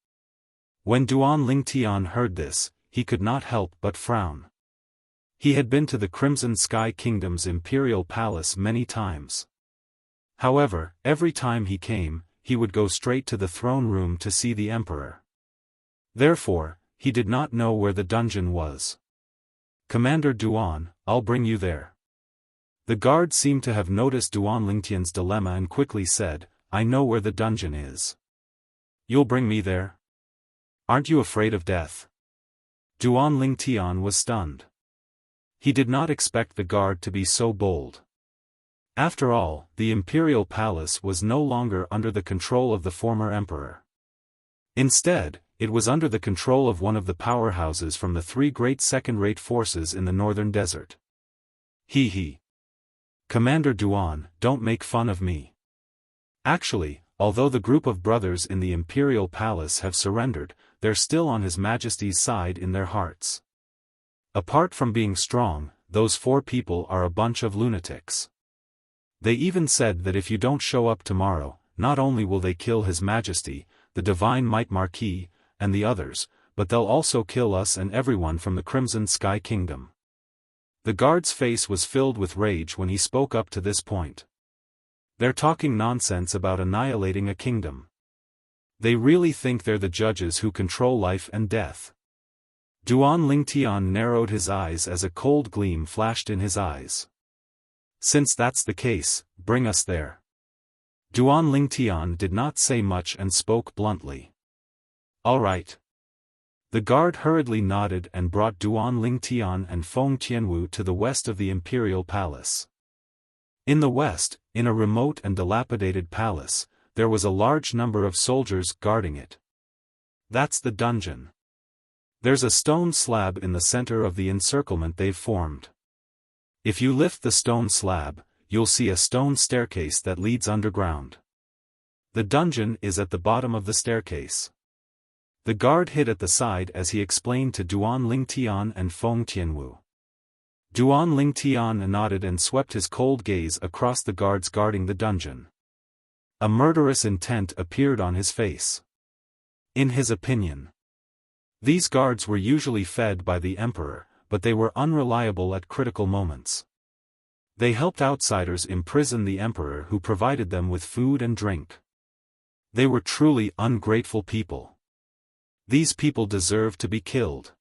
When Duan Lingtian heard this, he could not help but frown. He had been to the Crimson Sky Kingdom's Imperial Palace many times. However, every time he came, he would go straight to the throne room to see the Emperor. Therefore, he did not know where the dungeon was. Commander Duan, I'll bring you there. The guard seemed to have noticed Duan Lingtian's dilemma and quickly said, I know where the dungeon is. You'll bring me there? Aren't you afraid of death? Duan Lingtian was stunned. He did not expect the guard to be so bold. After all, the Imperial Palace was no longer under the control of the former emperor. Instead, it was under the control of one of the powerhouses from the three great second-rate forces in the northern desert. He. Commander Duan, don't make fun of me. Actually, although the group of brothers in the Imperial Palace have surrendered, they're still on His Majesty's side in their hearts. Apart from being strong, those four people are a bunch of lunatics. They even said that if you don't show up tomorrow, not only will they kill His Majesty, the Divine Might Marquis, and the others, but they'll also kill us and everyone from the Crimson Sky Kingdom. The guard's face was filled with rage when he spoke up to this point. They're talking nonsense about annihilating a kingdom. They really think they're the judges who control life and death. Duan Lingtian narrowed his eyes as a cold gleam flashed in his eyes. Since that's the case, bring us there. Duan Lingtian did not say much and spoke bluntly. All right. The guard hurriedly nodded and brought Duan Lingtian and Feng Tianwu to the west of the imperial palace. In the west, in a remote and dilapidated palace, there was a large number of soldiers guarding it. That's the dungeon. There's a stone slab in the center of the encirclement they've formed. If you lift the stone slab, you'll see a stone staircase that leads underground. The dungeon is at the bottom of the staircase. The guard hid at the side as he explained to Duan Lingtian and Feng Tianwu. Duan Lingtian nodded and swept his cold gaze across the guards guarding the dungeon. A murderous intent appeared on his face. In his opinion, these guards were usually fed by the emperor, but they were unreliable at critical moments. They helped outsiders imprison the emperor who provided them with food and drink. They were truly ungrateful people. These people deserve to be killed.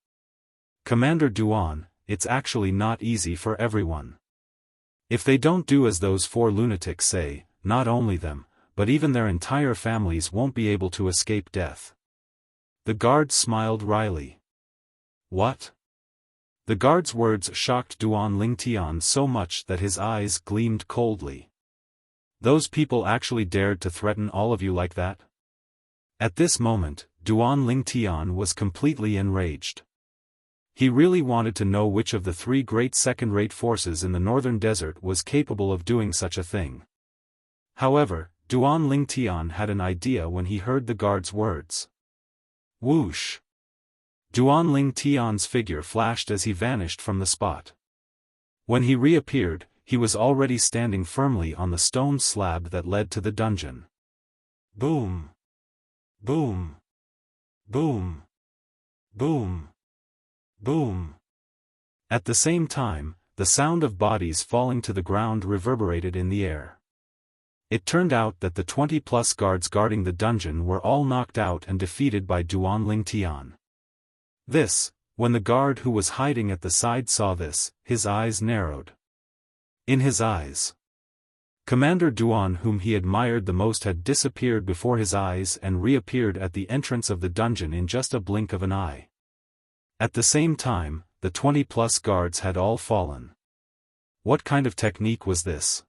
Commander Duan, it's actually not easy for everyone. If they don't do as those 4 lunatics say, not only them, but even their entire families won't be able to escape death. The guard smiled wryly. What? The guard's words shocked Duan Lingtian so much that his eyes gleamed coldly. Those people actually dared to threaten all of you like that? At this moment, Duan Lingtian was completely enraged. He really wanted to know which of the 3 great second-rate forces in the northern desert was capable of doing such a thing. However, Duan Lingtian had an idea when he heard the guard's words. Whoosh! Duan Lingtian's figure flashed as he vanished from the spot. When he reappeared, he was already standing firmly on the stone slab that led to the dungeon. Boom! Boom! Boom! Boom! Boom! At the same time, the sound of bodies falling to the ground reverberated in the air. It turned out that the 20-plus guards guarding the dungeon were all knocked out and defeated by Duan Lingtian. When the guard who was hiding at the side saw this, his eyes narrowed. In his eyes, Commander Duan, whom he admired the most, had disappeared before his eyes and reappeared at the entrance of the dungeon in just a blink of an eye. At the same time, the 20-plus guards had all fallen. What kind of technique was this?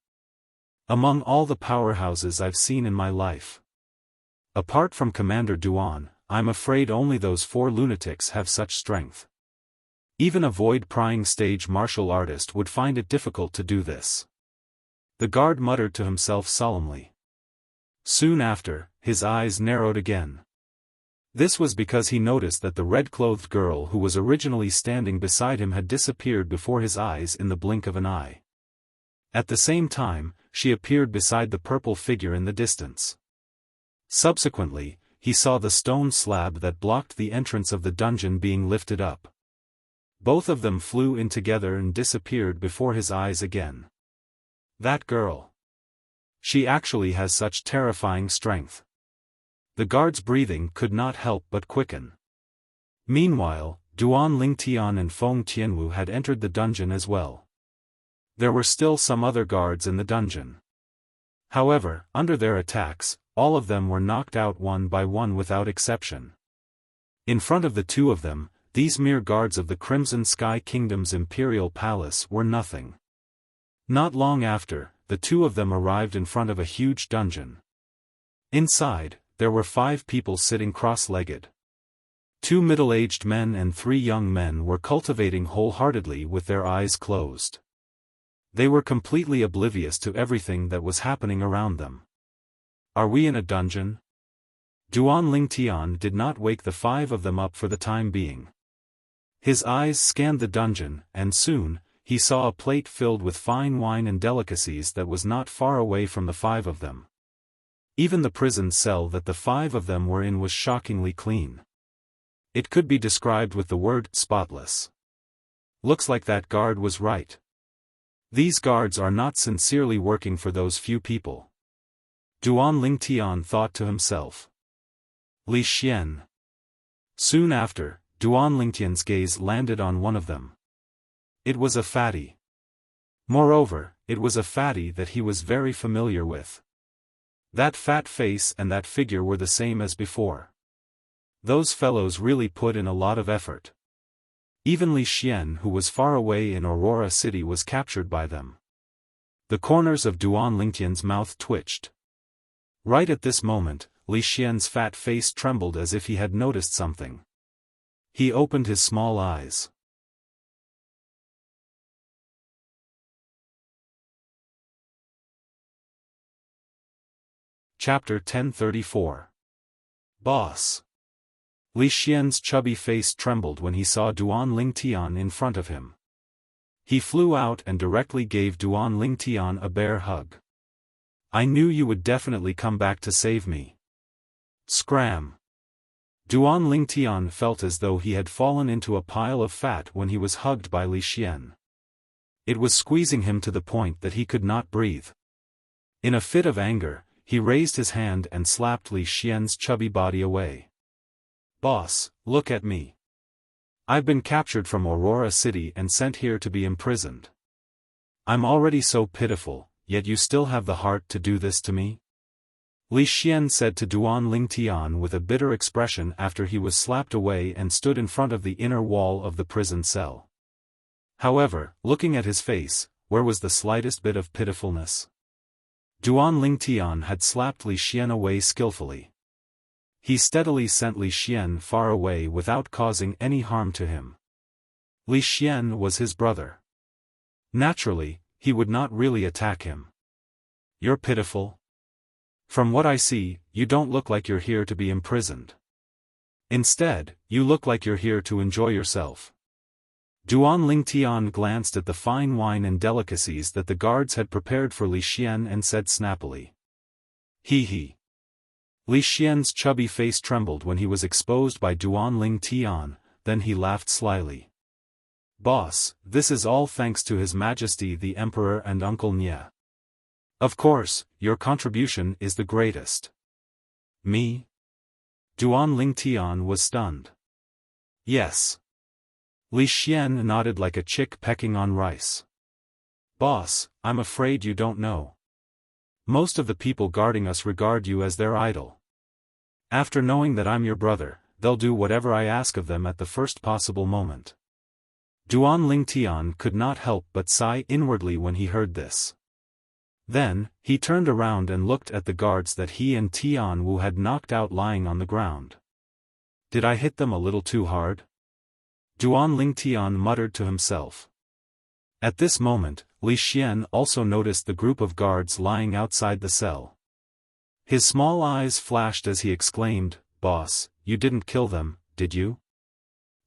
Among all the powerhouses I've seen in my life, apart from Commander Duan, I'm afraid only those 4 lunatics have such strength. Even a void-prying stage martial artist would find it difficult to do this. The guard muttered to himself solemnly. Soon after, his eyes narrowed again. This was because he noticed that the red-clothed girl who was originally standing beside him had disappeared before his eyes in the blink of an eye. At the same time, she appeared beside the purple figure in the distance. Subsequently, he saw the stone slab that blocked the entrance of the dungeon being lifted up. Both of them flew in together and disappeared before his eyes again. That girl. She actually has such terrifying strength. The guard's breathing could not help but quicken. Meanwhile, Duan Lingtian and Feng Tianwu had entered the dungeon as well. There were still some other guards in the dungeon. However, under their attacks, all of them were knocked out one by one without exception. In front of the 2 of them, these mere guards of the Crimson Sky Kingdom's imperial palace were nothing. Not long after, the 2 of them arrived in front of a huge dungeon. Inside, there were 5 people sitting cross-legged. 2 middle-aged men and 3 young men were cultivating wholeheartedly with their eyes closed. They were completely oblivious to everything that was happening around them. Are we in a dungeon? Duan Lingtian did not wake the 5 of them up for the time being. His eyes scanned the dungeon, and soon, he saw a plate filled with fine wine and delicacies that was not far away from the 5 of them. Even the prison cell that the 5 of them were in was shockingly clean. It could be described with the word spotless. Looks like that guard was right. These guards are not sincerely working for those few people. Duan Lingtian thought to himself. Li Xian. Soon after, Duan Lingtian's gaze landed on one of them. It was a fatty. Moreover, it was a fatty that he was very familiar with. That fat face and that figure were the same as before. Those fellows really put in a lot of effort. Even Li Xian, who was far away in Aurora City, was captured by them. The corners of Duan Lingtian's mouth twitched. Right at this moment, Li Xian's fat face trembled as if he had noticed something. He opened his small eyes. Chapter 1034. Boss. Li Xian's chubby face trembled when he saw Duan Lingtian in front of him. He flew out and directly gave Duan Lingtian a bear hug. I knew you would definitely come back to save me. Scram. Duan Lingtian felt as though he had fallen into a pile of fat when he was hugged by Li Xian. It was squeezing him to the point that he could not breathe. In a fit of anger, he raised his hand and slapped Li Xian's chubby body away. Boss, look at me. I've been captured from Aurora City and sent here to be imprisoned. I'm already so pitiful, yet you still have the heart to do this to me? Li Xian said to Duan Lingtian with a bitter expression after he was slapped away and stood in front of the inner wall of the prison cell. However, looking at his face, where was the slightest bit of pitifulness? Duan Lingtian had slapped Li Xian away skillfully. He steadily sent Li Xian far away without causing any harm to him. Li Xian was his brother. Naturally, he would not really attack him. You're pitiful? From what I see, you don't look like you're here to be imprisoned. Instead, you look like you're here to enjoy yourself. Duan Lingtian glanced at the fine wine and delicacies that the guards had prepared for Li Xian and said snappily. Hee hee. Li Xian's chubby face trembled when he was exposed by Duan Lingtian, then he laughed slyly. Boss, this is all thanks to His Majesty the Emperor and Uncle Nye. Of course, your contribution is the greatest. Me? Duan Lingtian was stunned. Yes. Li Xian nodded like a chick pecking on rice. Boss, I'm afraid you don't know. Most of the people guarding us regard you as their idol. After knowing that I'm your brother, they'll do whatever I ask of them at the first possible moment. Duan Lingtian could not help but sigh inwardly when he heard this. Then, he turned around and looked at the guards that he and Tian Wu had knocked out lying on the ground. Did I hit them a little too hard? Duan Lingtian muttered to himself. At this moment, Li Xian also noticed the group of guards lying outside the cell. His small eyes flashed as he exclaimed, Boss, you didn't kill them, did you?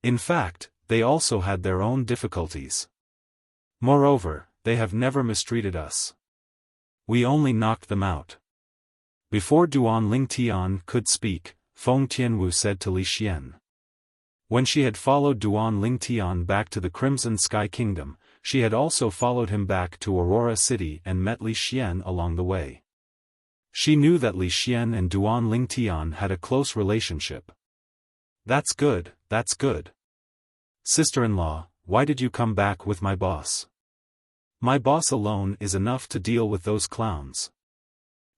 In fact, they also had their own difficulties. Moreover, they have never mistreated us. We only knocked them out. Before Duan Lingtian could speak, Feng Tianwu said to Li Xian. When she had followed Duan Lingtian back to the Crimson Sky Kingdom, she had also followed him back to Aurora City and met Li Xian along the way. She knew that Li Xian and Duan Lingtian had a close relationship. That's good, that's good. Sister-in-law, why did you come back with my boss? My boss alone is enough to deal with those clowns.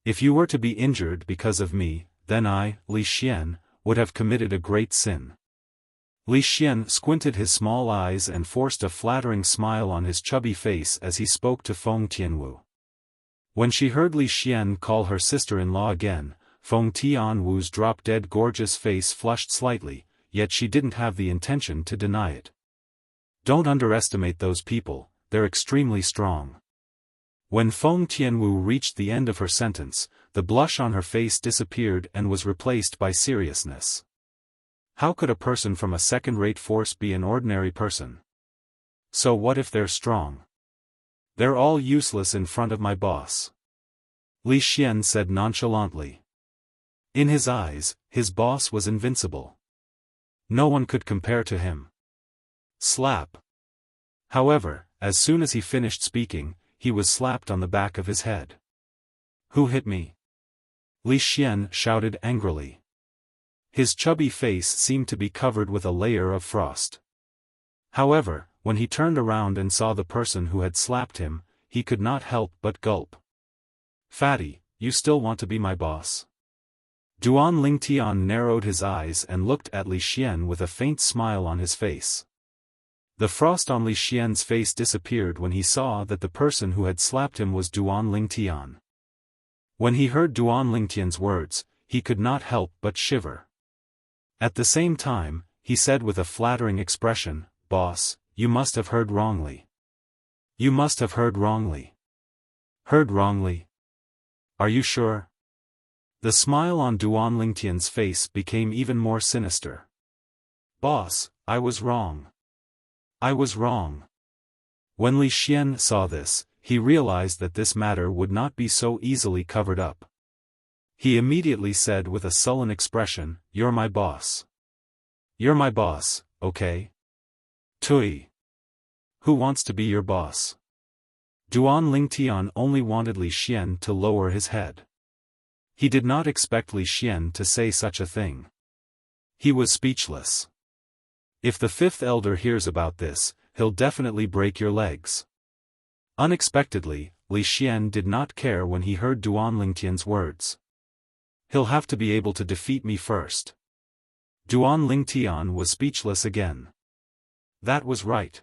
If you were to be injured because of me, then I, Li Xian, would have committed a great sin. Li Xian squinted his small eyes and forced a flattering smile on his chubby face as he spoke to Feng Tianwu. When she heard Li Xian call her sister-in-law again, Feng Tianwu's drop-dead gorgeous face flushed slightly, yet she didn't have the intention to deny it. Don't underestimate those people, they're extremely strong. When Feng Tianwu reached the end of her sentence, the blush on her face disappeared and was replaced by seriousness. How could a person from a second-rate force be an ordinary person? So what if they're strong? They're all useless in front of my boss. Li Xian said nonchalantly. In his eyes, his boss was invincible. No one could compare to him. Slap. However, as soon as he finished speaking, he was slapped on the back of his head. Who hit me? Li Xian shouted angrily. His chubby face seemed to be covered with a layer of frost. However, when he turned around and saw the person who had slapped him, he could not help but gulp. "Fatty, you still want to be my boss?" Duan Lingtian narrowed his eyes and looked at Li Xian with a faint smile on his face. The frost on Li Xian's face disappeared when he saw that the person who had slapped him was Duan Lingtian. When he heard Duan Lingtian's words, he could not help but shiver. At the same time, he said with a flattering expression, "Boss, you must have heard wrongly. You must have heard wrongly." "Heard wrongly? Are you sure?" The smile on Duan Lingtian's face became even more sinister. "Boss, I was wrong. I was wrong." When Li Xian saw this, he realized that this matter would not be so easily covered up. He immediately said with a sullen expression, "You're my boss. You're my boss, okay? Tui. Who wants to be your boss?" Duan Lingtian only wanted Li Xian to lower his head. He did not expect Li Xian to say such a thing. He was speechless. "If the fifth elder hears about this, he'll definitely break your legs." Unexpectedly, Li Xian did not care when he heard Duan Lingtian's words. "He'll have to be able to defeat me first." Duan Lingtian was speechless again. That was right.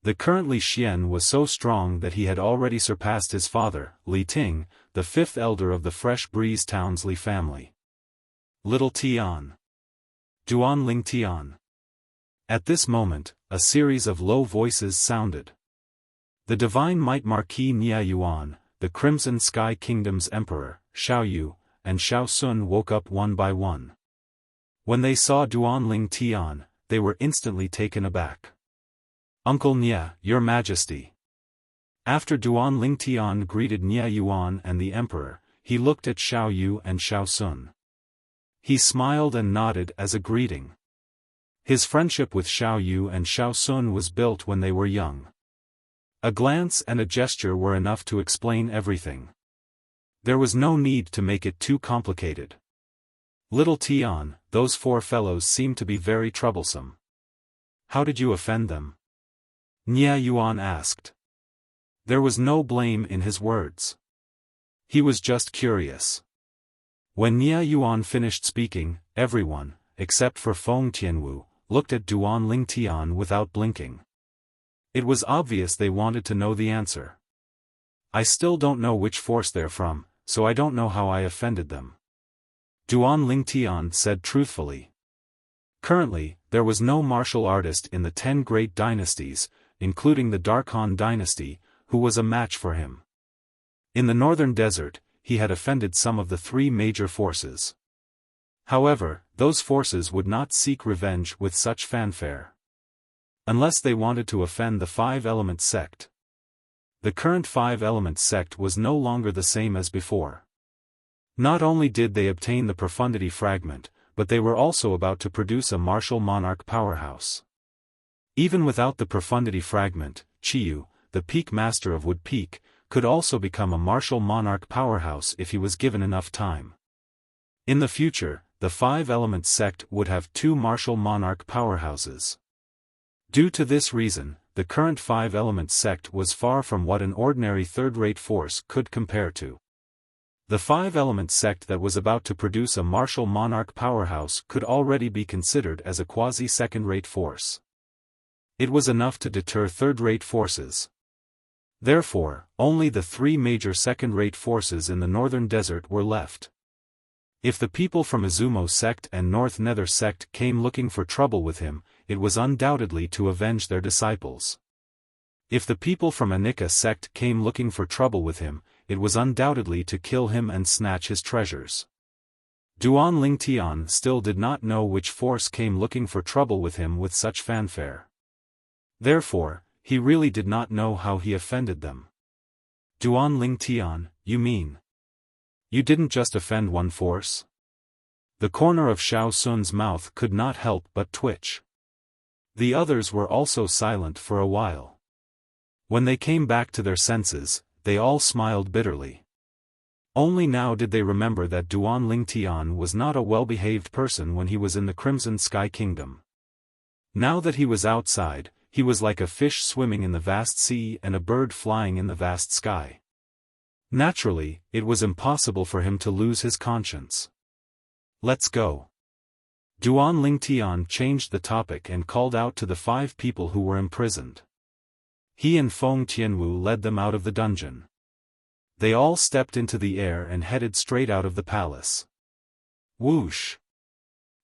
The current Li Xian was so strong that he had already surpassed his father, Li Ting, the fifth elder of the Fresh Breeze Townsley family. "Little Tian. Duan Lingtian." At this moment, a series of low voices sounded. The Divine Might Marquis Nia Yuan, the Crimson Sky Kingdom's Emperor, Xiao Yu, and Xiao Sun woke up one by one. When they saw Duan Lingtian, they were instantly taken aback. "Uncle Nia, Your Majesty." After Duan Lingtian greeted Nia Yuan and the Emperor, he looked at Xiao Yu and Xiao Sun. He smiled and nodded as a greeting. His friendship with Xiao Yu and Xiao Sun was built when they were young. A glance and a gesture were enough to explain everything. There was no need to make it too complicated. "Little Tian, those four fellows seem to be very troublesome. How did you offend them?" Nia Yuan asked. There was no blame in his words. He was just curious. When Nia Yuan finished speaking, everyone, except for Feng Tianwu, looked at Duan Lingtian without blinking. It was obvious they wanted to know the answer. "I still don't know which force they're from, so I don't know how I offended them," Duan Lingtian said truthfully. Currently, there was no martial artist in the 10 great dynasties, including the Dark Han dynasty, who was a match for him. In the northern desert, he had offended some of the 3 major forces. However, those forces would not seek revenge with such fanfare. Unless they wanted to offend the 5-element sect. The current 5-element sect was no longer the same as before. Not only did they obtain the profundity fragment, but they were also about to produce a martial monarch powerhouse. Even without the profundity fragment, Chiyu, the peak master of Wood Peak, could also become a martial monarch powerhouse if he was given enough time. In the future, the 5-element sect would have 2 martial monarch powerhouses. Due to this reason, the current 5-element sect was far from what an ordinary third-rate force could compare to. The 5-element sect that was about to produce a martial monarch powerhouse could already be considered as a quasi-second-rate force. It was enough to deter third-rate forces. Therefore, only the 3 major second-rate forces in the northern desert were left. If the people from Izumo sect and North Nether sect came looking for trouble with him, it was undoubtedly to avenge their disciples. If the people from Anika sect came looking for trouble with him, it was undoubtedly to kill him and snatch his treasures. Duan Lingtian still did not know which force came looking for trouble with him with such fanfare. Therefore, he really did not know how he offended them. "Duan Lingtian, you mean? You didn't just offend one force?" The corner of Xiao Sun's mouth could not help but twitch. The others were also silent for a while. When they came back to their senses, they all smiled bitterly. Only now did they remember that Duan Lingtian was not a well-behaved person when he was in the Crimson Sky Kingdom. Now that he was outside, he was like a fish swimming in the vast sea and a bird flying in the vast sky. Naturally, it was impossible for him to lose his conscience. "Let's go." Duan Lingtian changed the topic and called out to the 5 people who were imprisoned. He and Feng Tianwu led them out of the dungeon. They all stepped into the air and headed straight out of the palace. Whoosh!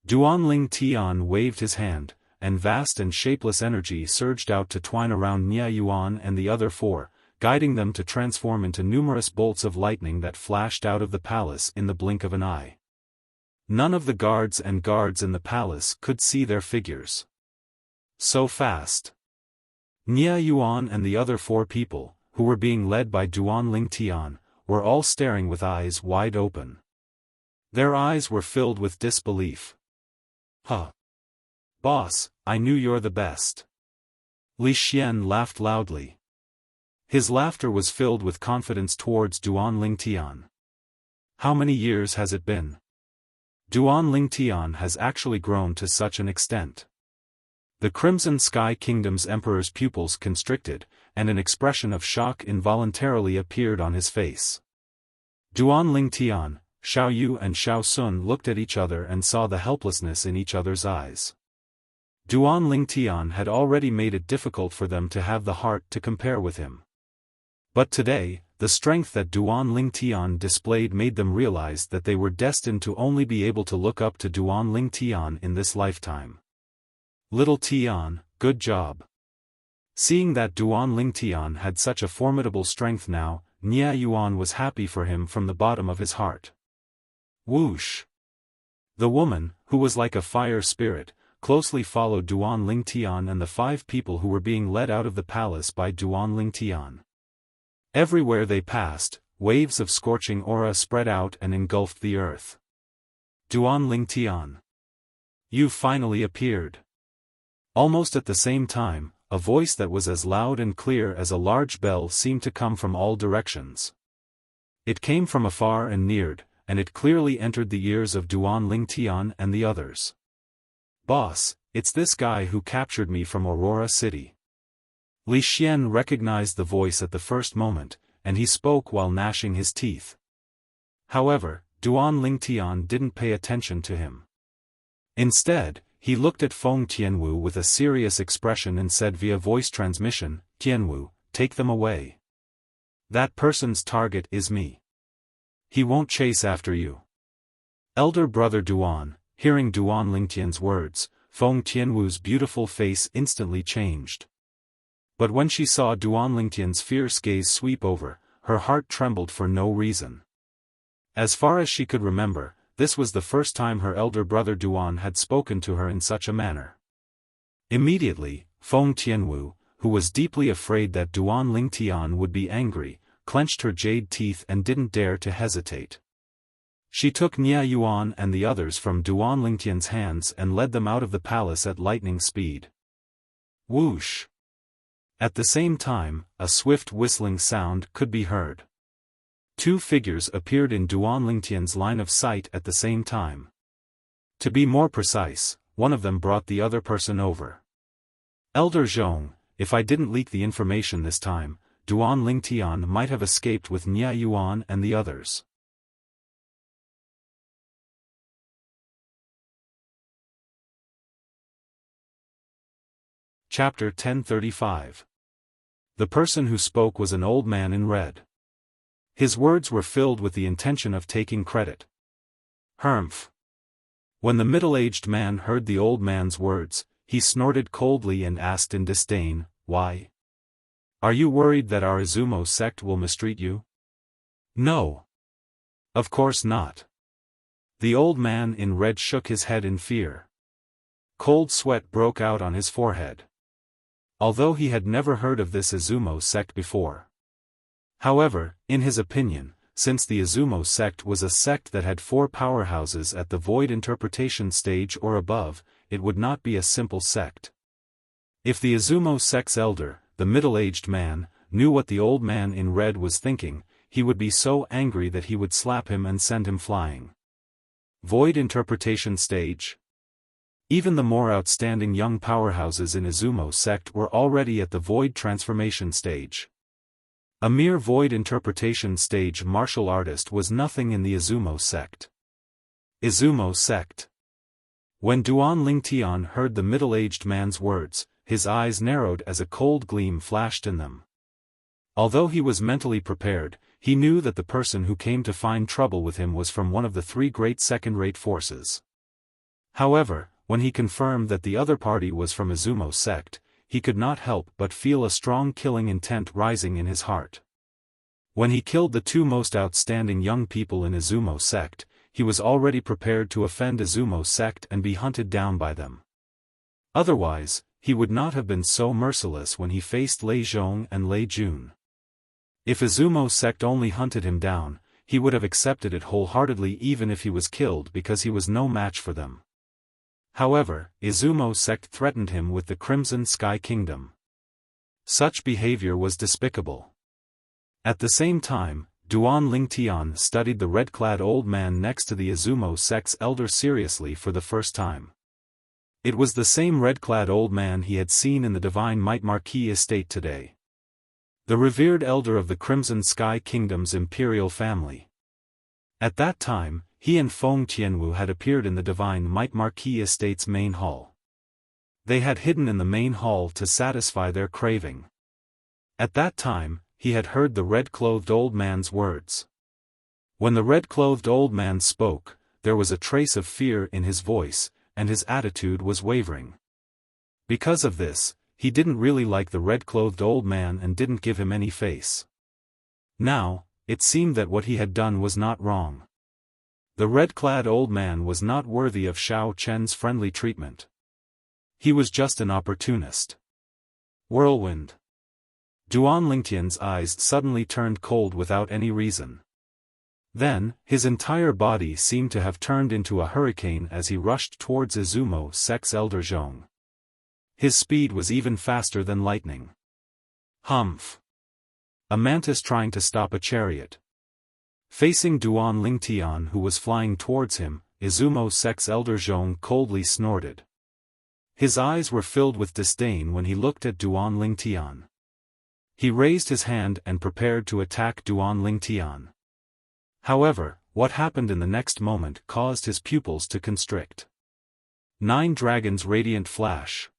Duan Lingtian waved his hand, and vast and shapeless energy surged out to twine around Nia Yuan and the other 4, guiding them to transform into numerous bolts of lightning that flashed out of the palace in the blink of an eye. None of the guards in the palace could see their figures. So fast. Nia Yuan and the other 4 people, who were being led by Duan Lingtian, were all staring with eyes wide open. Their eyes were filled with disbelief. "Huh. Boss, I knew you're the best." Li Xian laughed loudly. His laughter was filled with confidence towards Duan Lingtian. "How many years has it been?" Duan Lingtian has actually grown to such an extent. The Crimson Sky Kingdom's emperor's pupils constricted, and an expression of shock involuntarily appeared on his face. Duan Lingtian, Xiao Yu and Xiao Sun looked at each other and saw the helplessness in each other's eyes. Duan Lingtian had already made it difficult for them to have the heart to compare with him. But today, the strength that Duan Lingtian displayed made them realize that they were destined to only be able to look up to Duan Lingtian in this lifetime. "Little Tian, good job." Seeing that Duan Lingtian had such a formidable strength now, Nia Yuan was happy for him from the bottom of his heart. Whoosh! The woman, who was like a fire spirit, closely followed Duan Lingtian and the 5 people who were being led out of the palace by Duan Lingtian. Everywhere they passed, waves of scorching aura spread out and engulfed the earth. "Duan Lingtian. You finally appeared." Almost at the same time, a voice that was as loud and clear as a large bell seemed to come from all directions. It came from afar and neared, and it clearly entered the ears of Duan Lingtian and the others. "Boss, it's this guy who captured me from Aurora City." Li Xian recognized the voice at the first moment, and he spoke while gnashing his teeth. However, Duan Lingtian didn't pay attention to him. Instead, he looked at Feng Tianwu with a serious expression and said via voice transmission, "Tianwu, take them away. That person's target is me. He won't chase after you." Elder brother Duan, hearing Duan Lingtian's words, Feng Tianwu's beautiful face instantly changed. But when she saw Duan Lingtian's fierce gaze sweep over, her heart trembled for no reason. As far as she could remember, this was the first time her elder brother Duan had spoken to her in such a manner. Immediately, Feng Tianwu, who was deeply afraid that Duan Lingtian would be angry, clenched her jade teeth and didn't dare to hesitate. She took Nia Yuan and the others from Duan Lingtian's hands and led them out of the palace at lightning speed. Whoosh! At the same time, a swift whistling sound could be heard. 2 figures appeared in Duan Lingtian's line of sight at the same time. To be more precise, one of them brought the other person over. "Elder Zhong, if I didn't leak the information this time, Duan Lingtian might have escaped with Nia Yuan and the others." Chapter 1035. The person who spoke was an old man in red. His words were filled with the intention of taking credit. Humph. When the middle-aged man heard the old man's words, he snorted coldly and asked in disdain, "Why? Are you worried that our Izumo sect will mistreat you?" "No. Of course not." The old man in red shook his head in fear. Cold sweat broke out on his forehead. Although he had never heard of this Izumo sect before. However, in his opinion, since the Izumo sect was a sect that had 4 powerhouses at the void interpretation stage or above, it would not be a simple sect. If the Izumo sect's elder, the middle-aged man, knew what the old man in red was thinking, he would be so angry that he would slap him and send him flying. Void interpretation stage? Even the more outstanding young powerhouses in Izumo sect were already at the void transformation stage. A mere void interpretation stage martial artist was nothing in the Izumo sect. Izumo sect. When Duan Lingtian heard the middle-aged man's words, his eyes narrowed as a cold gleam flashed in them. Although he was mentally prepared, he knew that the person who came to find trouble with him was from one of the three great second-rate forces. However, when he confirmed that the other party was from Izumo sect, he could not help but feel a strong killing intent rising in his heart. When he killed the two most outstanding young people in Izumo sect, he was already prepared to offend Izumo sect and be hunted down by them. Otherwise, he would not have been so merciless when he faced Lei Zhong and Lei Jun. If Izumo sect only hunted him down, he would have accepted it wholeheartedly even if he was killed because he was no match for them. However, Izumo sect threatened him with the Crimson Sky Kingdom. Such behavior was despicable. At the same time, Duan Lingtian studied the red-clad old man next to the Izumo sect's elder seriously for the first time. It was the same red-clad old man he had seen in the Divine Might Marquis estate today. The revered elder of the Crimson Sky Kingdom's imperial family. At that time, he and Feng Tianwu had appeared in the Divine Might Marquis estate's main hall. They had hidden in the main hall to satisfy their craving. At that time, he had heard the red-clothed old man's words. When the red-clothed old man spoke, there was a trace of fear in his voice, and his attitude was wavering. Because of this, he didn't really like the red-clothed old man and didn't give him any face. Now, it seemed that what he had done was not wrong. The red-clad old man was not worthy of Xiao Chen's friendly treatment. He was just an opportunist. Whirlwind. Duan Lingtian's eyes suddenly turned cold without any reason. Then, his entire body seemed to have turned into a hurricane as he rushed towards Izumo sect's elder Zhong. His speed was even faster than lightning. Humph! A mantis trying to stop a chariot. Facing Duan Lingtian who was flying towards him, Izumo sect's elder Zhong coldly snorted. His eyes were filled with disdain when he looked at Duan Lingtian. He raised his hand and prepared to attack Duan Lingtian. However, what happened in the next moment caused his pupils to constrict. 9 Dragons Radiant Flash.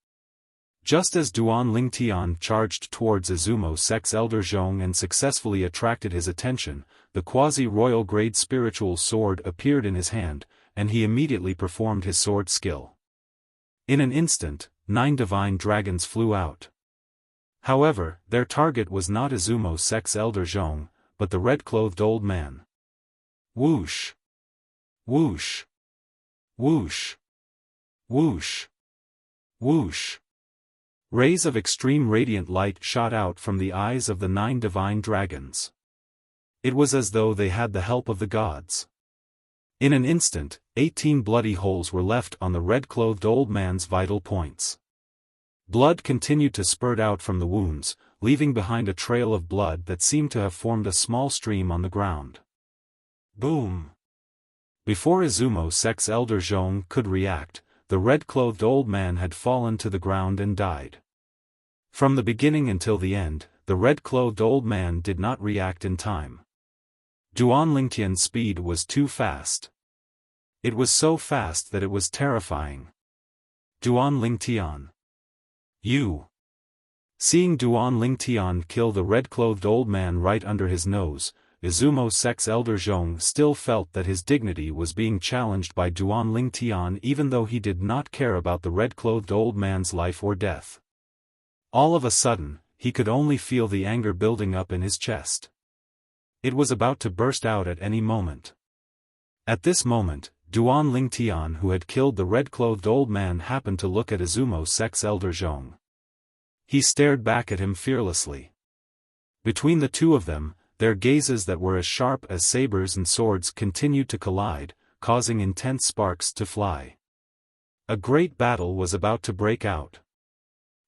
Just as Duan Lingtian charged towards Izumo sect's elder Zhong and successfully attracted his attention, the quasi-royal grade spiritual sword appeared in his hand, and he immediately performed his sword skill. In an instant, 9 divine dragons flew out. However, their target was not Izumo sect's elder Zhong, but the red-clothed old man. Whoosh! Whoosh! Whoosh! Whoosh! Whoosh! Rays of extreme radiant light shot out from the eyes of the 9 divine dragons. It was as though they had the help of the gods. In an instant, 18 bloody holes were left on the red-clothed old man's vital points. Blood continued to spurt out from the wounds, leaving behind a trail of blood that seemed to have formed a small stream on the ground. Boom! Before Izumo sect's elder Zhong could react, the red-clothed old man had fallen to the ground and died. From the beginning until the end, the red-clothed old man did not react in time. Duan Lingtian's speed was too fast. It was so fast that it was terrifying. Duan Lingtian. You. Seeing Duan Lingtian kill the red-clothed old man right under his nose, Izumo sect's elder Zhong still felt that his dignity was being challenged by Duan Lingtian even though he did not care about the red-clothed old man's life or death. All of a sudden, he could only feel the anger building up in his chest. It was about to burst out at any moment. At this moment, Duan Lingtian who had killed the red-clothed old man happened to look at Izumo sect's elder Zhong. He stared back at him fearlessly. Between the two of them, their gazes that were as sharp as sabers and swords continued to collide, causing intense sparks to fly. A great battle was about to break out.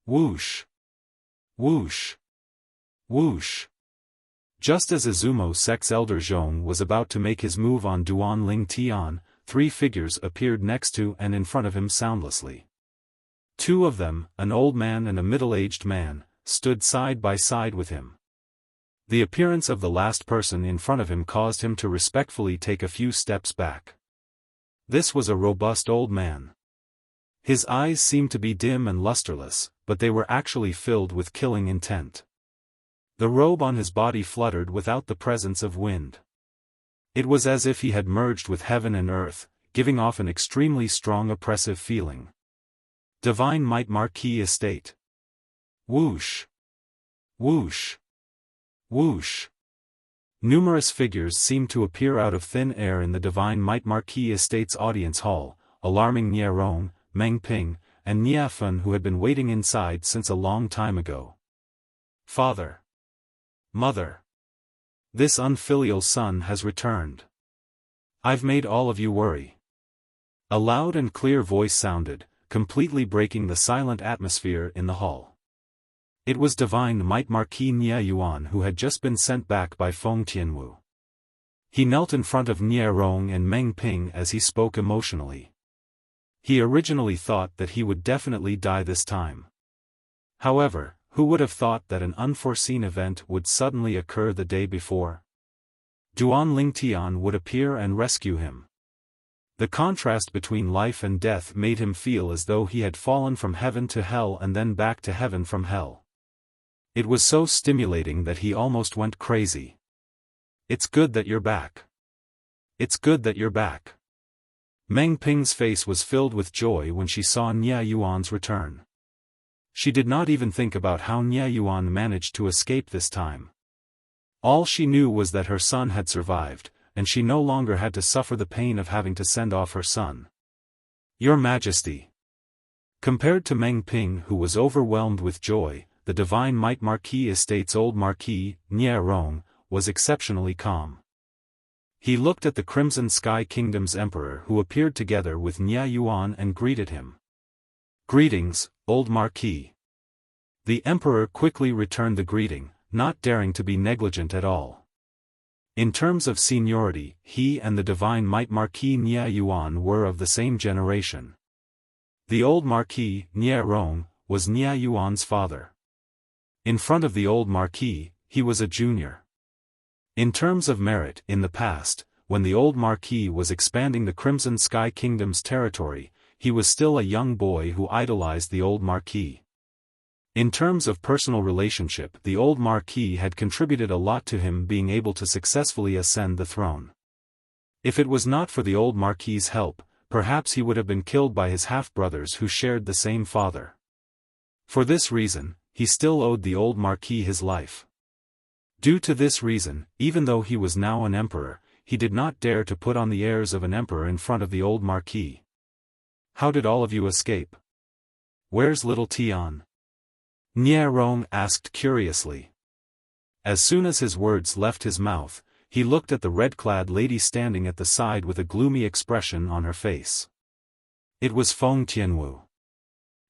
Whoosh! Whoosh! Whoosh! Just as Izumo sect's elder Zhong was about to make his move on Duan Ling Tian, 3 figures appeared next to and in front of him soundlessly. 2 of them, an old man and a middle-aged man, stood side by side with him. The appearance of the last person in front of him caused him to respectfully take a few steps back. This was a robust old man. His eyes seemed to be dim and lusterless, but they were actually filled with killing intent. The robe on his body fluttered without the presence of wind. It was as if he had merged with heaven and earth, giving off an extremely strong oppressive feeling. Divine Might Marquis Estate. Whoosh! Whoosh! Whoosh! Numerous figures seemed to appear out of thin air in the Divine Might Marquis Estate's audience hall, alarming Nie Rong, Meng Ping, and Xiaofan, who had been waiting inside since a long time ago. Father! Mother! This unfilial son has returned. I've made all of you worry. A loud and clear voice sounded, completely breaking the silent atmosphere in the hall. It was Divine Might Marquis Nie Yuan, who had just been sent back by Feng Tianwu. He knelt in front of Nie Rong and Meng Ping as he spoke emotionally. He originally thought that he would definitely die this time. However, who would have thought that an unforeseen event would suddenly occur the day before? Duan Ling Tian would appear and rescue him. The contrast between life and death made him feel as though he had fallen from heaven to hell and then back to heaven from hell. It was so stimulating that he almost went crazy. It's good that you're back. It's good that you're back. Meng Ping's face was filled with joy when she saw Nie Yuan's return. She did not even think about how Nie Yuan managed to escape this time. All she knew was that her son had survived, and she no longer had to suffer the pain of having to send off her son. Your Majesty. Compared to Meng Ping, who was overwhelmed with joy, the Divine Might Marquis Estate's old Marquis, Nie Rong, was exceptionally calm. He looked at the Crimson Sky Kingdom's Emperor, who appeared together with Nie Yuan, and greeted him. Greetings, old Marquis. The Emperor quickly returned the greeting, not daring to be negligent at all. In terms of seniority, he and the Divine Might Marquis Nie Yuan were of the same generation. The old Marquis, Nie Rong, was Nie Yuan's father. In front of the old Marquis, he was a junior. In terms of merit, in the past, when the old Marquis was expanding the Crimson Sky Kingdom's territory, he was still a young boy who idolized the old Marquis. In terms of personal relationship, the old Marquis had contributed a lot to him being able to successfully ascend the throne. If it was not for the old Marquis's help, perhaps he would have been killed by his half-brothers who shared the same father. For this reason, he still owed the old Marquis his life. Due to this reason, even though he was now an emperor, he did not dare to put on the airs of an emperor in front of the old Marquis. How did all of you escape? Where's little Tian? Nie Rong asked curiously. As soon as his words left his mouth, he looked at the red-clad lady standing at the side with a gloomy expression on her face. It was Feng Tianwu.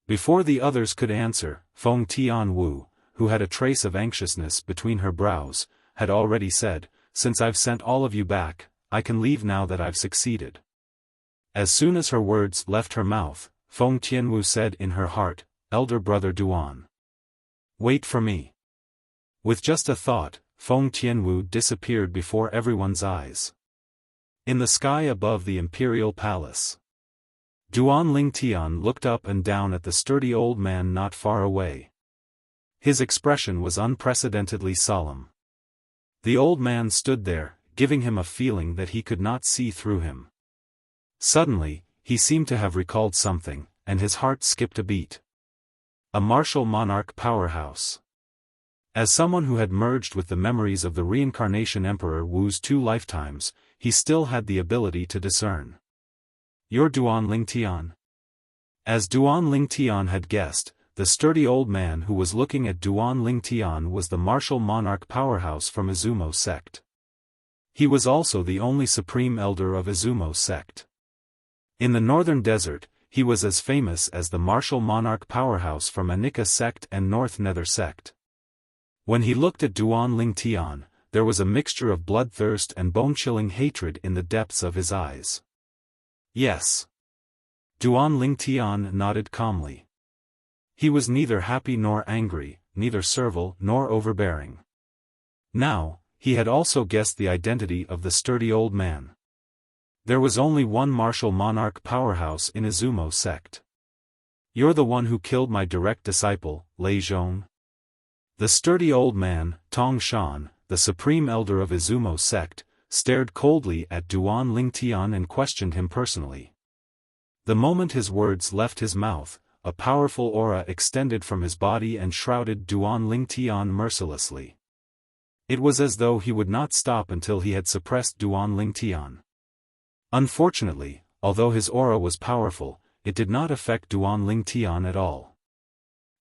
Before the others could answer, Feng Tianwu, who had a trace of anxiousness between her brows, had already said, "Since I've sent all of you back, I can leave now that I've succeeded." As soon as her words left her mouth, Feng Tianwu said in her heart, "Elder brother Duan. Wait for me." With just a thought, Feng Tianwu disappeared before everyone's eyes. In the sky above the imperial palace, Duan Ling Tian looked up and down at the sturdy old man not far away. His expression was unprecedentedly solemn. The old man stood there, giving him a feeling that he could not see through him. Suddenly, he seemed to have recalled something, and his heart skipped a beat. A martial monarch powerhouse. As someone who had merged with the memories of the reincarnation Emperor Wu's 2 lifetimes, he still had the ability to discern. You're Duan Ling Tian? As Duan Ling Tian had guessed, the sturdy old man who was looking at Duan Ling Tian was the martial monarch powerhouse from Izumo sect. He was also the only supreme elder of Izumo sect. In the northern desert, he was as famous as the martial monarch powerhouse from Anika sect and North Nether sect. When he looked at Duan Ling Tian, there was a mixture of bloodthirst and bone-chilling hatred in the depths of his eyes. Yes. Duan Lingtian nodded calmly. He was neither happy nor angry, neither servile nor overbearing. Now, he had also guessed the identity of the sturdy old man. There was only one martial monarch powerhouse in Izumo sect. You're the one who killed my direct disciple, Lei Zhong? The sturdy old man, Tong Shan, the supreme elder of Izumo sect, stared coldly at Duan Lingtian and questioned him personally. The moment his words left his mouth, a powerful aura extended from his body and shrouded Duan Lingtian mercilessly. It was as though he would not stop until he had suppressed Duan Lingtian. Unfortunately, although his aura was powerful, it did not affect Duan Lingtian at all.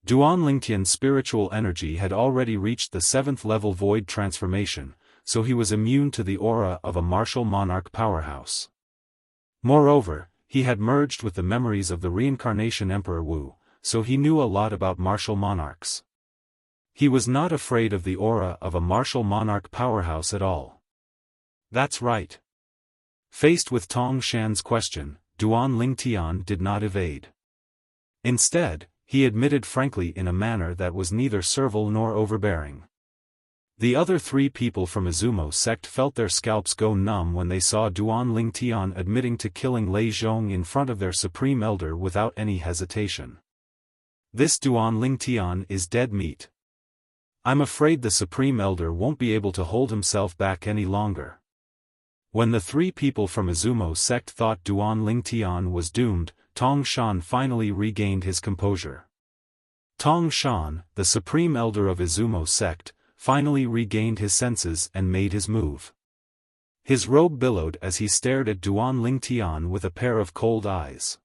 Duan Lingtian's spiritual energy had already reached the 7th level void transformation, so he was immune to the aura of a martial monarch powerhouse. Moreover, he had merged with the memories of the reincarnation Emperor Wu, so he knew a lot about martial monarchs. He was not afraid of the aura of a martial monarch powerhouse at all. That's right. Faced with Tong Shan's question, Duan Lingtian did not evade. Instead, he admitted frankly in a manner that was neither servile nor overbearing. The other 3 people from Izumo sect felt their scalps go numb when they saw Duan Lingtian admitting to killing Lei Zhong in front of their supreme elder without any hesitation. This Duan Lingtian is dead meat. I'm afraid the supreme elder won't be able to hold himself back any longer. When the 3 people from Izumo sect thought Duan Lingtian was doomed, Tong Shan finally regained his composure. Tong Shan, the supreme elder of Izumo sect, finally regained his senses and made his move. His robe billowed as he stared at Duan Lingtian with a pair of cold eyes.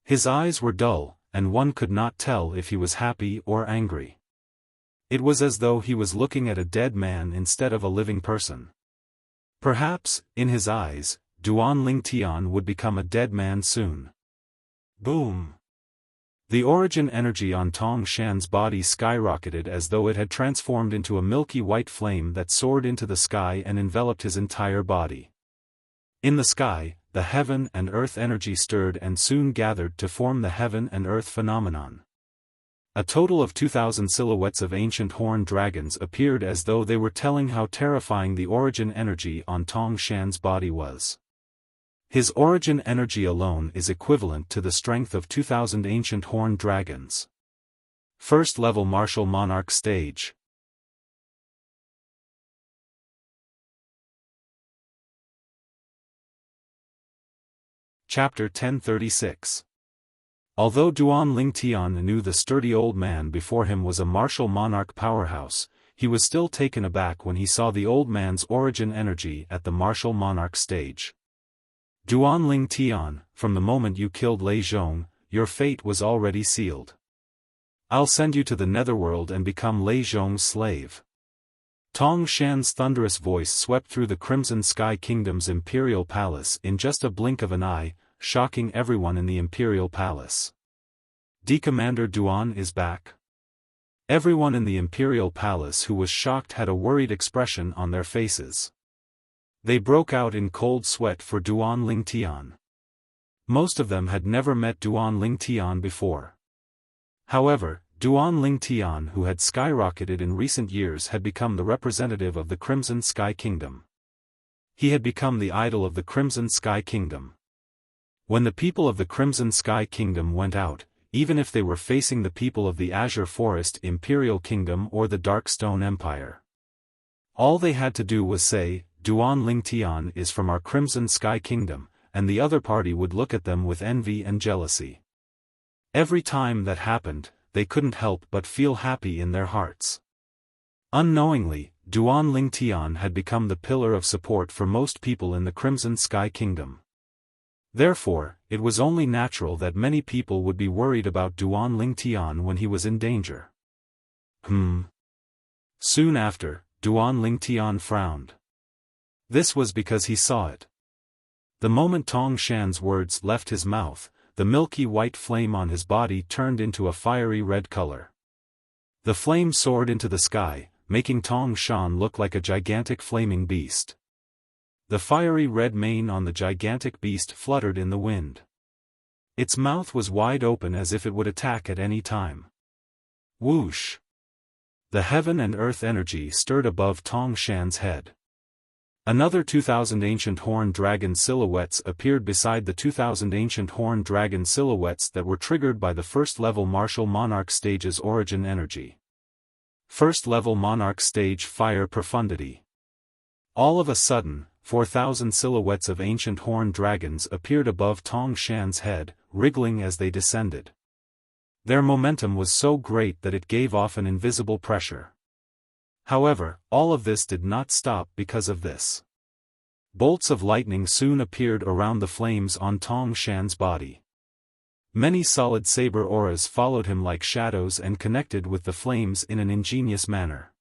His eyes were dull, and one could not tell if he was happy or angry. It was as though he was looking at a dead man instead of a living person. Perhaps, in his eyes, Duan Lingtian would become a dead man soon. Boom! The origin energy on Tong Shan's body skyrocketed as though it had transformed into a milky white flame that soared into the sky and enveloped his entire body. In the sky, the heaven and earth energy stirred and soon gathered to form the heaven and earth phenomenon. A total of 2,000 silhouettes of ancient horned dragons appeared as though they were telling how terrifying the origin energy on Tong Shan's body was. His origin energy alone is equivalent to the strength of 2,000 ancient horned dragons. First level martial monarch stage. Chapter 1036. Although Duan Lingtian knew the sturdy old man before him was a martial monarch powerhouse, he was still taken aback when he saw the old man's origin energy at the martial monarch stage. Duan Lingtian, from the moment you killed Lei Zhong, your fate was already sealed. I'll send you to the netherworld and become Lei Zhong's slave. Tong Shan's thunderous voice swept through the Crimson Sky Kingdom's imperial palace in just a blink of an eye, shocking everyone in the imperial palace. Commander Duan is back. Everyone in the imperial palace who was shocked had a worried expression on their faces. They broke out in cold sweat for Duan Lingtian. Most of them had never met Duan Lingtian before. However, Duan Lingtian, who had skyrocketed in recent years, had become the representative of the Crimson Sky Kingdom. He had become the idol of the Crimson Sky Kingdom. When the people of the Crimson Sky Kingdom went out, even if they were facing the people of the Azure Forest Imperial Kingdom or the Darkstone Empire, all they had to do was say, Duan Lingtian is from our Crimson Sky Kingdom, and the other party would look at them with envy and jealousy. Every time that happened, they couldn't help but feel happy in their hearts. Unknowingly, Duan Lingtian had become the pillar of support for most people in the Crimson Sky Kingdom. Therefore, it was only natural that many people would be worried about Duan Lingtian when he was in danger. Soon after, Duan Lingtian frowned. This was because he saw it. The moment Tong Shan's words left his mouth, the milky white flame on his body turned into a fiery red color. The flame soared into the sky, making Tong Shan look like a gigantic flaming beast. The fiery red mane on the gigantic beast fluttered in the wind. Its mouth was wide open as if it would attack at any time. Whoosh! The heaven and earth energy stirred above Tong Shan's head. Another 2,000 ancient horned dragon silhouettes appeared beside the 2,000 ancient horned dragon silhouettes that were triggered by the first-level martial monarch stage's origin energy. First-level monarch stage fire profundity. All of a sudden, 4,000 silhouettes of ancient horned dragons appeared above Tong Shan's head, wriggling as they descended. Their momentum was so great that it gave off an invisible pressure. However, all of this did not stop because of this. Bolts of lightning soon appeared around the flames on Tong Shan's body. Many solid saber auras followed him like shadows and connected with the flames in an ingenious manner.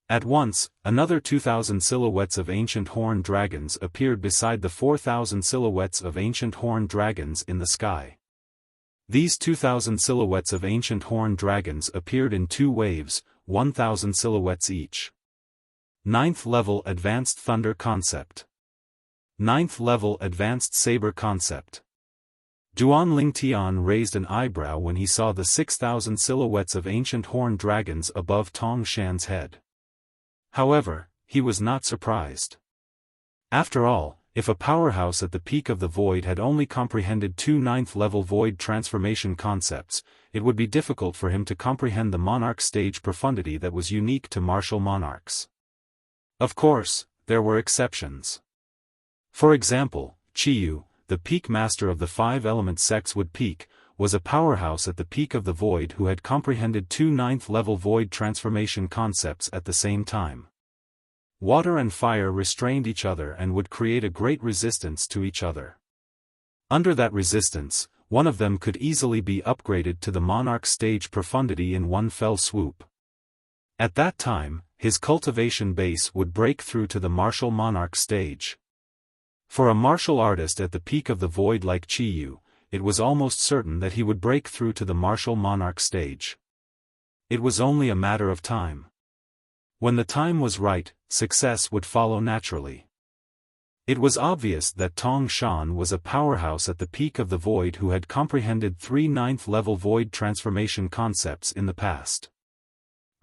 At once, another 2,000 silhouettes of ancient horned dragons appeared beside the 4,000 silhouettes of ancient horned dragons in the sky. These 2,000 silhouettes of ancient horned dragons appeared in two waves, 1,000 silhouettes each. 9th level Advanced Thunder Concept. 9th level Advanced Saber Concept. Duan Lingtian raised an eyebrow when he saw the 6,000 silhouettes of ancient horned dragons above Tong Shan's head. However, he was not surprised. After all, if a powerhouse at the peak of the void had only comprehended two 9th-level void transformation concepts, it would be difficult for him to comprehend the monarch stage profundity that was unique to martial monarchs. Of course, there were exceptions. For example, Qiyu, the peak master of the 5-element Sexwood Peak, was a powerhouse at the peak of the void who had comprehended two 9th-level void transformation concepts at the same time. Water and fire restrained each other and would create a great resistance to each other. Under that resistance, one of them could easily be upgraded to the monarch stage profundity in one fell swoop. At that time, his cultivation base would break through to the martial monarch stage. For a martial artist at the peak of the void like Qiyu, it was almost certain that he would break through to the martial monarch stage. It was only a matter of time. When the time was right, success would follow naturally. It was obvious that Tong Shan was a powerhouse at the peak of the void who had comprehended three 9th-level void transformation concepts in the past.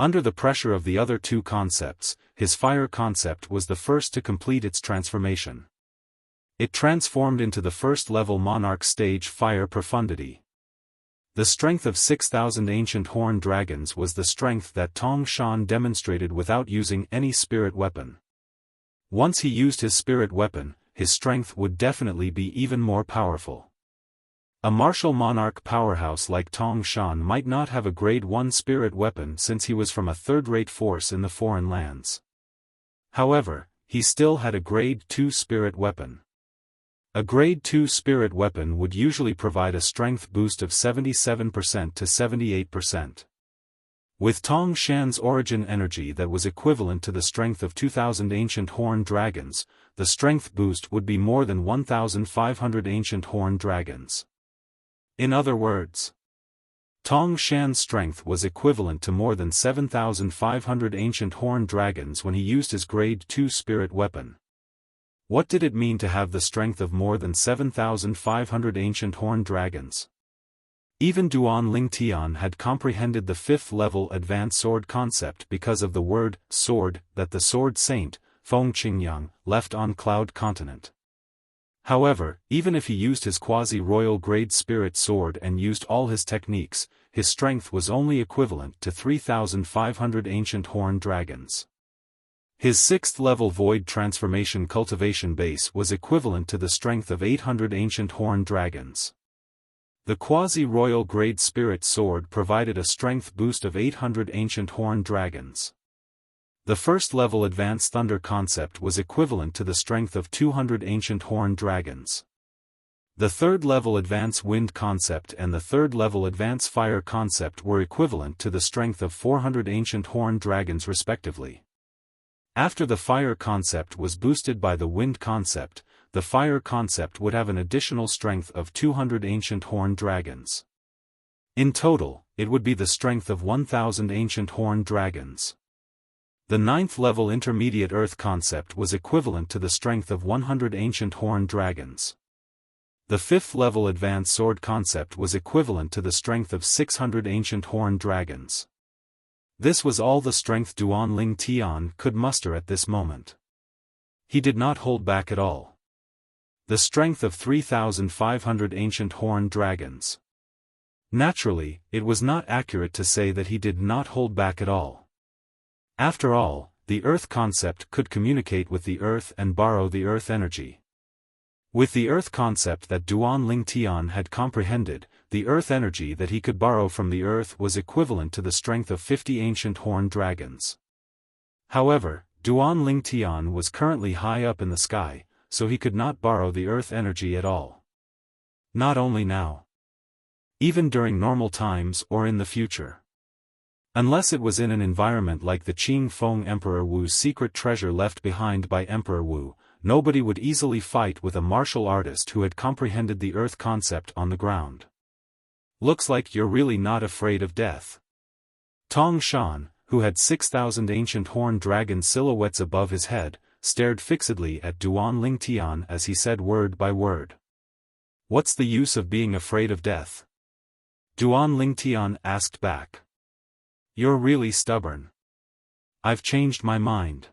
Under the pressure of the other two concepts, his fire concept was the first to complete its transformation. It transformed into the first-level monarch stage fire profundity. The strength of 6,000 ancient horned dragons was the strength that Tong Shan demonstrated without using any spirit weapon. Once he used his spirit weapon, his strength would definitely be even more powerful. A martial monarch powerhouse like Tong Shan might not have a grade 1 spirit weapon since he was from a third-rate force in the foreign lands. However, he still had a grade 2 spirit weapon. A grade 2 spirit weapon would usually provide a strength boost of 77% to 78%. With Tong Shan's origin energy that was equivalent to the strength of 2,000 ancient horned dragons, the strength boost would be more than 1,500 ancient horned dragons. In other words, Tong Shan's strength was equivalent to more than 7,500 ancient horned dragons when he used his grade 2 spirit weapon. What did it mean to have the strength of more than 7,500 ancient horned dragons? Even Duan Lingtian had comprehended the 5th-level advanced sword concept because of the word, sword, that the sword saint, Feng Qingyang, left on Cloud Continent. However, even if he used his quasi-royal grade spirit sword and used all his techniques, his strength was only equivalent to 3,500 ancient horned dragons. His 6th-level void transformation cultivation base was equivalent to the strength of 800 ancient horned dragons. The quasi-royal grade spirit sword provided a strength boost of 800 ancient horned dragons. The 1st-level advanced thunder concept was equivalent to the strength of 200 ancient horned dragons. The 3rd-level advanced wind concept and the 3rd-level advanced fire concept were equivalent to the strength of 400 ancient horned dragons respectively. After the fire concept was boosted by the wind concept, the fire concept would have an additional strength of 200 ancient horned dragons. In total, it would be the strength of 1,000 ancient horned dragons. The 9th level intermediate Earth concept was equivalent to the strength of 100 ancient horned dragons. The 5th level advanced sword concept was equivalent to the strength of 600 ancient horned dragons. This was all the strength Duan Ling Tian could muster at this moment. He did not hold back at all. The strength of 3,500 ancient horned dragons. Naturally, it was not accurate to say that he did not hold back at all. After all, the Earth concept could communicate with the Earth and borrow the Earth energy. With the Earth concept that Duan Ling Tian had comprehended, the Earth energy that he could borrow from the Earth was equivalent to the strength of 50 ancient horned dragons. However, Duan Ling Tian was currently high up in the sky, so he could not borrow the Earth energy at all. Not only now. Even during normal times or in the future. Unless it was in an environment like the Qing Feng Emperor Wu's secret treasure left behind by Emperor Wu, nobody would easily fight with a martial artist who had comprehended the Earth concept on the ground. Looks like you're really not afraid of death. Tong Shan, who had 6,000 ancient horned dragon silhouettes above his head, stared fixedly at Duan Ling Tian as he said word by word. What's the use of being afraid of death? Duan Ling Tian asked back. You're really stubborn. I've changed my mind.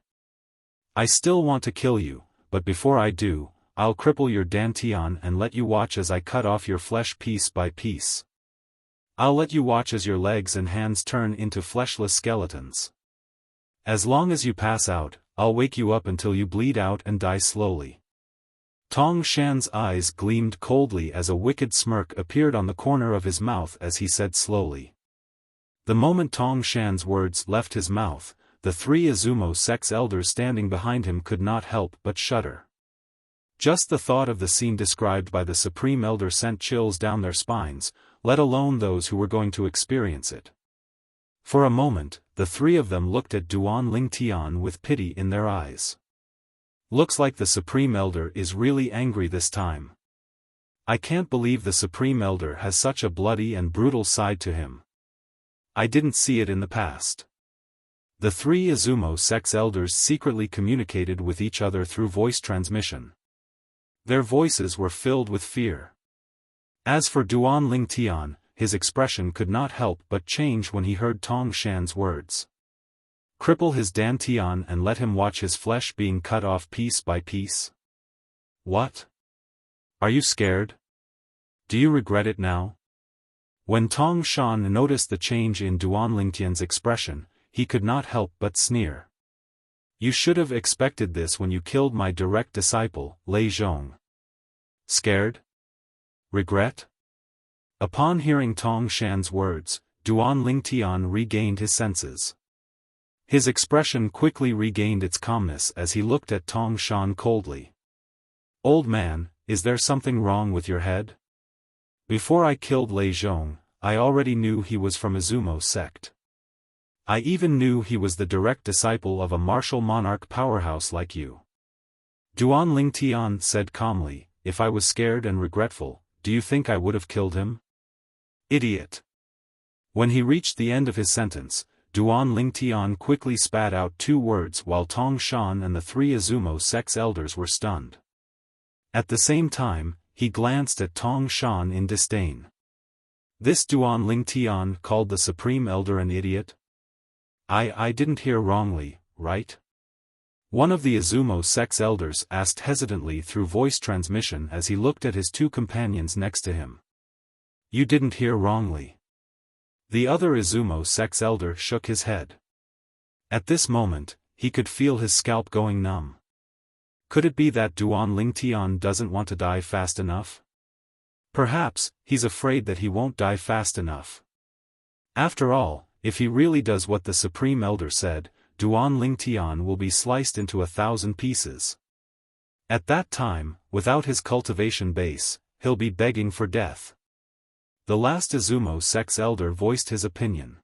I still want to kill you, but before I do, I'll cripple your dantian and let you watch as I cut off your flesh piece by piece. I'll let you watch as your legs and hands turn into fleshless skeletons. As long as you pass out, I'll wake you up until you bleed out and die slowly. Tong Shan's eyes gleamed coldly as a wicked smirk appeared on the corner of his mouth as he said slowly. The moment Tong Shan's words left his mouth, the 3 Izumo sect's elders standing behind him could not help but shudder. Just the thought of the scene described by the Supreme Elder sent chills down their spines, let alone those who were going to experience it. For a moment, the 3 of them looked at Duan Ling Tian with pity in their eyes. Looks like the Supreme Elder is really angry this time. I can't believe the Supreme Elder has such a bloody and brutal side to him. I didn't see it in the past. The 3 Izumo sect's elders secretly communicated with each other through voice transmission. Their voices were filled with fear. As for Duan Ling Tian, his expression could not help but change when he heard Tong Shan's words. Cripple his dantian and let him watch his flesh being cut off piece by piece? What? Are you scared? Do you regret it now? When Tong Shan noticed the change in Duan Ling Tian's expression, he could not help but sneer. You should have expected this when you killed my direct disciple, Lei Zhong. Scared? Regret? Upon hearing Tong Shan's words, Duan Ling Tian regained his senses. His expression quickly regained its calmness as he looked at Tong Shan coldly. Old man, is there something wrong with your head? Before I killed Lei Zhong, I already knew he was from Izumo sect. I even knew he was the direct disciple of a martial monarch powerhouse like you. Duan Ling Tian said calmly, if I was scared and regretful, do you think I would have killed him? Idiot. When he reached the end of his sentence, Duan Ling Tian quickly spat out 2 words while Tong Shan and the 3 Izumo sect's elders were stunned. At the same time, he glanced at Tong Shan in disdain. This Duan Ling Tian called the Supreme Elder an idiot? I didn't hear wrongly, right? One of the Izumo sect's elders asked hesitantly through voice transmission as he looked at his 2 companions next to him. You didn't hear wrongly. The other Izumo sect's elder shook his head. At this moment, he could feel his scalp going numb. Could it be that Duan Ling Tian doesn't want to die fast enough? Perhaps, he's afraid that he won't die fast enough. After all, if he really does what the Supreme Elder said, Duan Ling Tian will be sliced into 1,000 pieces. At that time, without his cultivation base, he'll be begging for death. The last Izumo sect's elder voiced his opinion.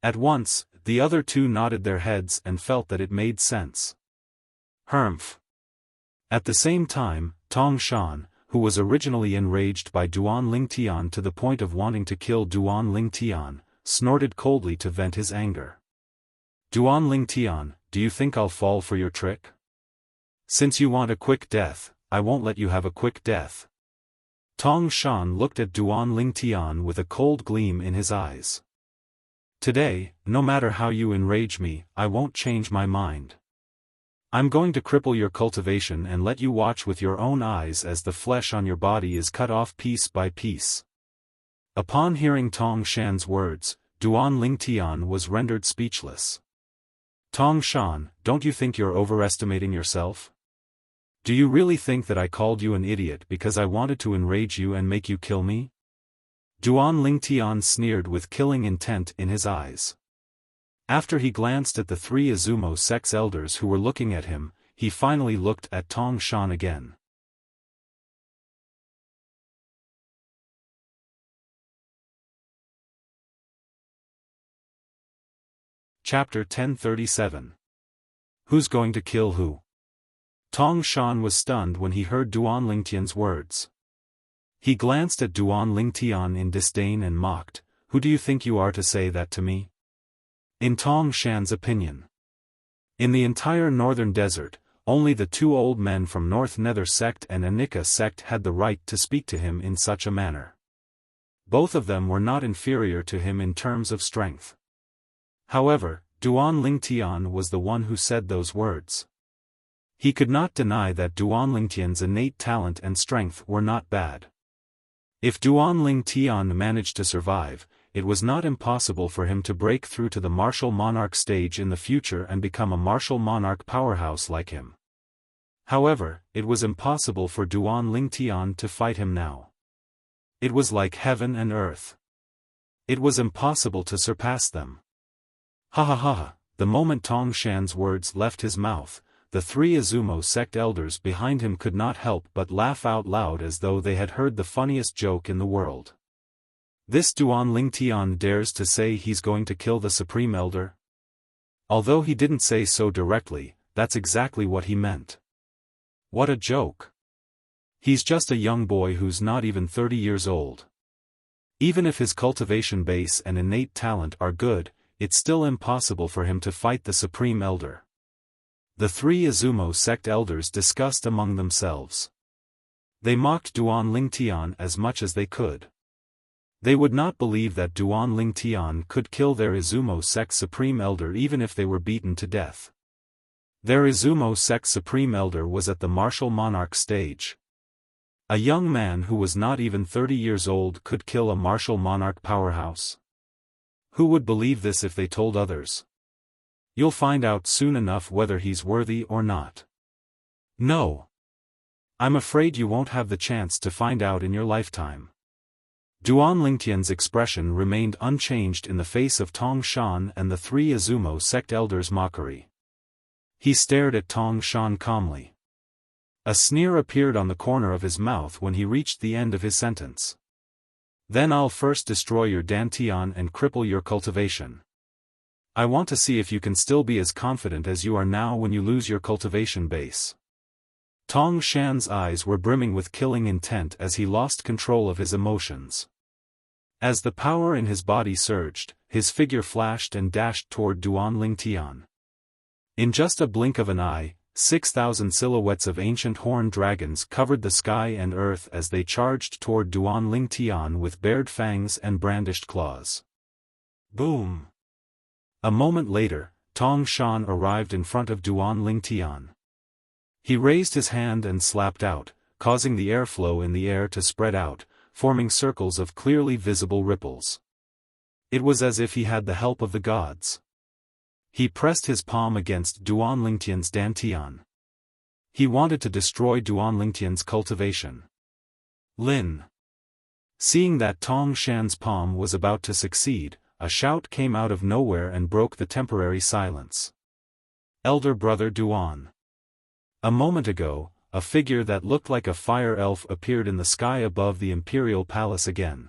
At once, the other 2 nodded their heads and felt that it made sense. Humph. At the same time, Tong Shan, who was originally enraged by Duan Ling Tian to the point of wanting to kill Duan Ling Tian, snorted coldly to vent his anger. Duan Ling Tian, do you think I'll fall for your trick? Since you want a quick death, I won't let you have a quick death. Tong Shan looked at Duan Ling Tian with a cold gleam in his eyes. Today, no matter how you enrage me, I won't change my mind. I'm going to cripple your cultivation and let you watch with your own eyes as the flesh on your body is cut off piece by piece. Upon hearing Tong Shan's words, Duan Ling Tian was rendered speechless. Tong Shan, don't you think you're overestimating yourself? Do you really think that I called you an idiot because I wanted to enrage you and make you kill me? Duan Ling Tian sneered with killing intent in his eyes. After he glanced at the 3 Izumo sect's elders who were looking at him, he finally looked at Tong Shan again. Chapter 1037. Who's going to kill who? Tong Shan was stunned when he heard Duan Ling Tian's words. He glanced at Duan Ling Tian in disdain and mocked, "Who do you think you are to say that to me?" In Tong Shan's opinion, in the entire northern desert, only the 2 old men from North Nether sect and Anika sect had the right to speak to him in such a manner. Both of them were not inferior to him in terms of strength. However, Duan Ling Tian was the one who said those words. He could not deny that Duan Ling Tian's innate talent and strength were not bad. If Duan Ling Tian managed to survive, it was not impossible for him to break through to the martial monarch stage in the future and become a martial monarch powerhouse like him. However, it was impossible for Duan Ling Tian to fight him now. It was like heaven and earth. It was impossible to surpass them. Ha ha ha ha, the moment Tong Shan's words left his mouth, the 3 Izumo sect elders behind him could not help but laugh out loud as though they had heard the funniest joke in the world. This Duan Ling Tian dares to say he's going to kill the Supreme Elder? Although he didn't say so directly, that's exactly what he meant. What a joke. He's just a young boy who's not even 30 years old. Even if his cultivation base and innate talent are good, it's still impossible for him to fight the Supreme Elder. The 3 Izumo sect elders discussed among themselves. They mocked Duan Ling Tian as much as they could. They would not believe that Duan Ling Tian could kill their Izumo sect Supreme Elder even if they were beaten to death. Their Izumo sect Supreme Elder was at the martial monarch stage. A young man who was not even 30 years old could kill a martial monarch powerhouse. Who would believe this if they told others? You'll find out soon enough whether he's worthy or not. No. I'm afraid you won't have the chance to find out in your lifetime. Duan Ling Tian's expression remained unchanged in the face of Tong Shan and the 3 Izumo sect elders' mockery. He stared at Tong Shan calmly. A sneer appeared on the corner of his mouth when he reached the end of his sentence. Then I'll first destroy your dantian and cripple your cultivation. I want to see if you can still be as confident as you are now when you lose your cultivation base. Tong Shan's eyes were brimming with killing intent as he lost control of his emotions. As the power in his body surged, his figure flashed and dashed toward Duan Ling Tian. In just a blink of an eye, 6,000 silhouettes of ancient horned dragons covered the sky and earth as they charged toward Duan Ling Tian with bared fangs and brandished claws. Boom! A moment later, Tong Shan arrived in front of Duan Ling Tian. He raised his hand and slapped out, causing the airflow in the air to spread out, forming circles of clearly visible ripples. It was as if he had the help of the gods. He pressed his palm against Duan Ling Tian's dantian. He wanted to destroy Duan Ling Tian's cultivation. Lin. Seeing that Tong Shan's palm was about to succeed, a shout came out of nowhere and broke the temporary silence. Elder Brother Duan. A moment ago, a figure that looked like a fire elf appeared in the sky above the imperial palace again.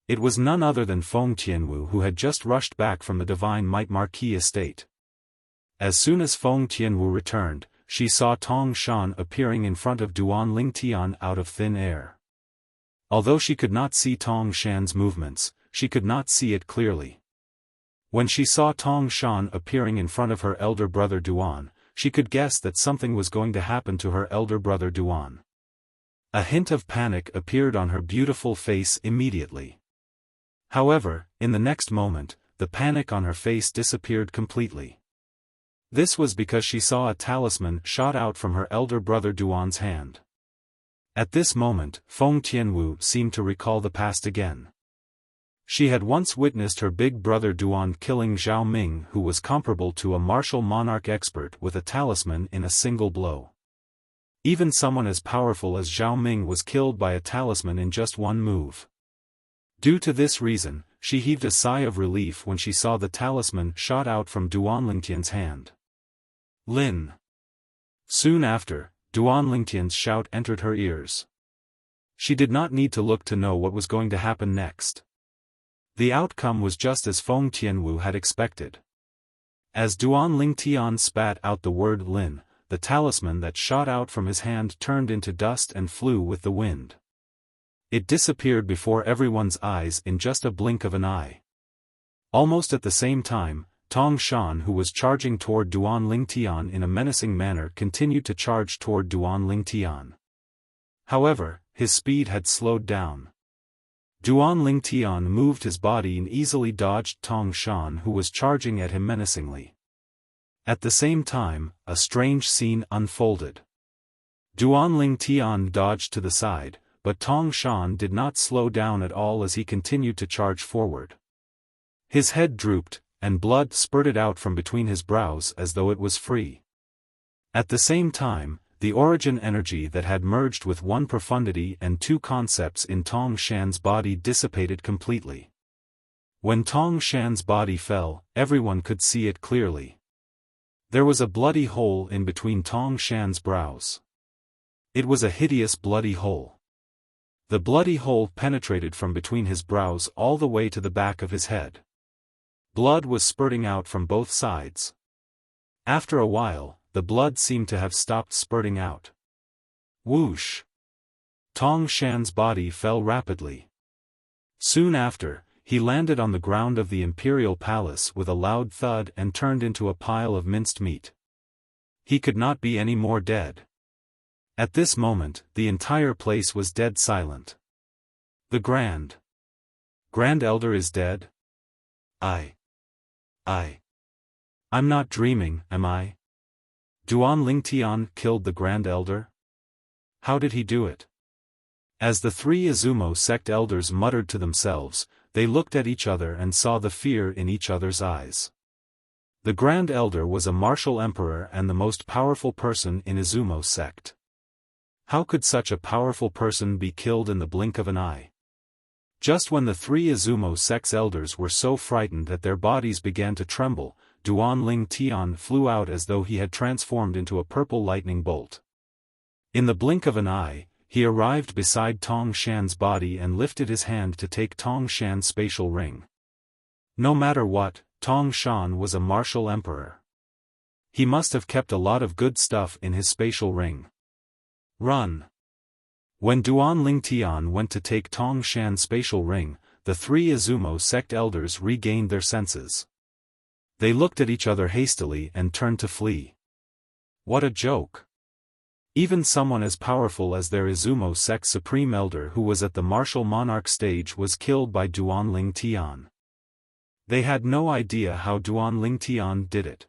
It was none other than Feng Tianwu who had just rushed back from the Divine Might Marquis estate. As soon as Feng Tianwu returned, she saw Tong Shan appearing in front of Duan Ling Tian out of thin air. Although she could not see Tong Shan's movements, she could not see it clearly. When she saw Tong Shan appearing in front of her elder brother Duan, she could guess that something was going to happen to her elder brother Duan. A hint of panic appeared on her beautiful face immediately. However, in the next moment, the panic on her face disappeared completely. This was because she saw a talisman shot out from her elder brother Duan's hand. At this moment, Feng Tianwu seemed to recall the past again. She had once witnessed her big brother Duan killing Zhao Ming, who was comparable to a martial monarch expert with a talisman in a single blow. Even someone as powerful as Zhao Ming was killed by a talisman in just one move. Due to this reason, she heaved a sigh of relief when she saw the talisman shot out from Duan Lingtian's hand. Lin. Soon after, Duan Lingtian's shout entered her ears. She did not need to look to know what was going to happen next. The outcome was just as Feng Tianwu had expected. As Duan Lingtian spat out the word Lin, the talisman that shot out from his hand turned into dust and flew with the wind. It disappeared before everyone's eyes in just a blink of an eye. Almost at the same time, Tong Shan, who was charging toward Duan Lingtian in a menacing manner, continued to charge toward Duan Lingtian. However, his speed had slowed down. Duan Lingtian moved his body and easily dodged Tong Shan, who was charging at him menacingly. At the same time, a strange scene unfolded. Duan Lingtian dodged to the side, but Tong Shan did not slow down at all as he continued to charge forward. His head drooped, and blood spurted out from between his brows as though it was free. At the same time, the origin energy that had merged with one profundity and two concepts in Tong Shan's body dissipated completely. When Tong Shan's body fell, everyone could see it clearly. There was a bloody hole in between Tong Shan's brows. It was a hideous bloody hole. The bloody hole penetrated from between his brows all the way to the back of his head. Blood was spurting out from both sides. After a while, the blood seemed to have stopped spurting out. Whoosh! Tong Shan's body fell rapidly. Soon after, he landed on the ground of the imperial palace with a loud thud and turned into a pile of minced meat. He could not be any more dead. At this moment, the entire place was dead silent. The Grand Elder is dead? I'm not dreaming, am I? Duan Lingtian killed the Grand Elder? How did he do it? As the three Izumo sect elders muttered to themselves, they looked at each other and saw the fear in each other's eyes. The Grand Elder was a martial emperor and the most powerful person in Izumo sect. How could such a powerful person be killed in the blink of an eye? Just when the three Izumo sect's elders were so frightened that their bodies began to tremble, Duan Lingtian flew out as though he had transformed into a purple lightning bolt. In the blink of an eye, he arrived beside Tong Shan's body and lifted his hand to take Tong Shan's spatial ring. No matter what, Tong Shan was a martial emperor. He must have kept a lot of good stuff in his spatial ring. Run! When Duan Lingtian went to take Tong Shan's spatial ring, the three Izumo sect elders regained their senses. They looked at each other hastily and turned to flee. What a joke! Even someone as powerful as their Izumo sect supreme elder who was at the martial monarch stage was killed by Duan Lingtian. They had no idea how Duan Lingtian did it.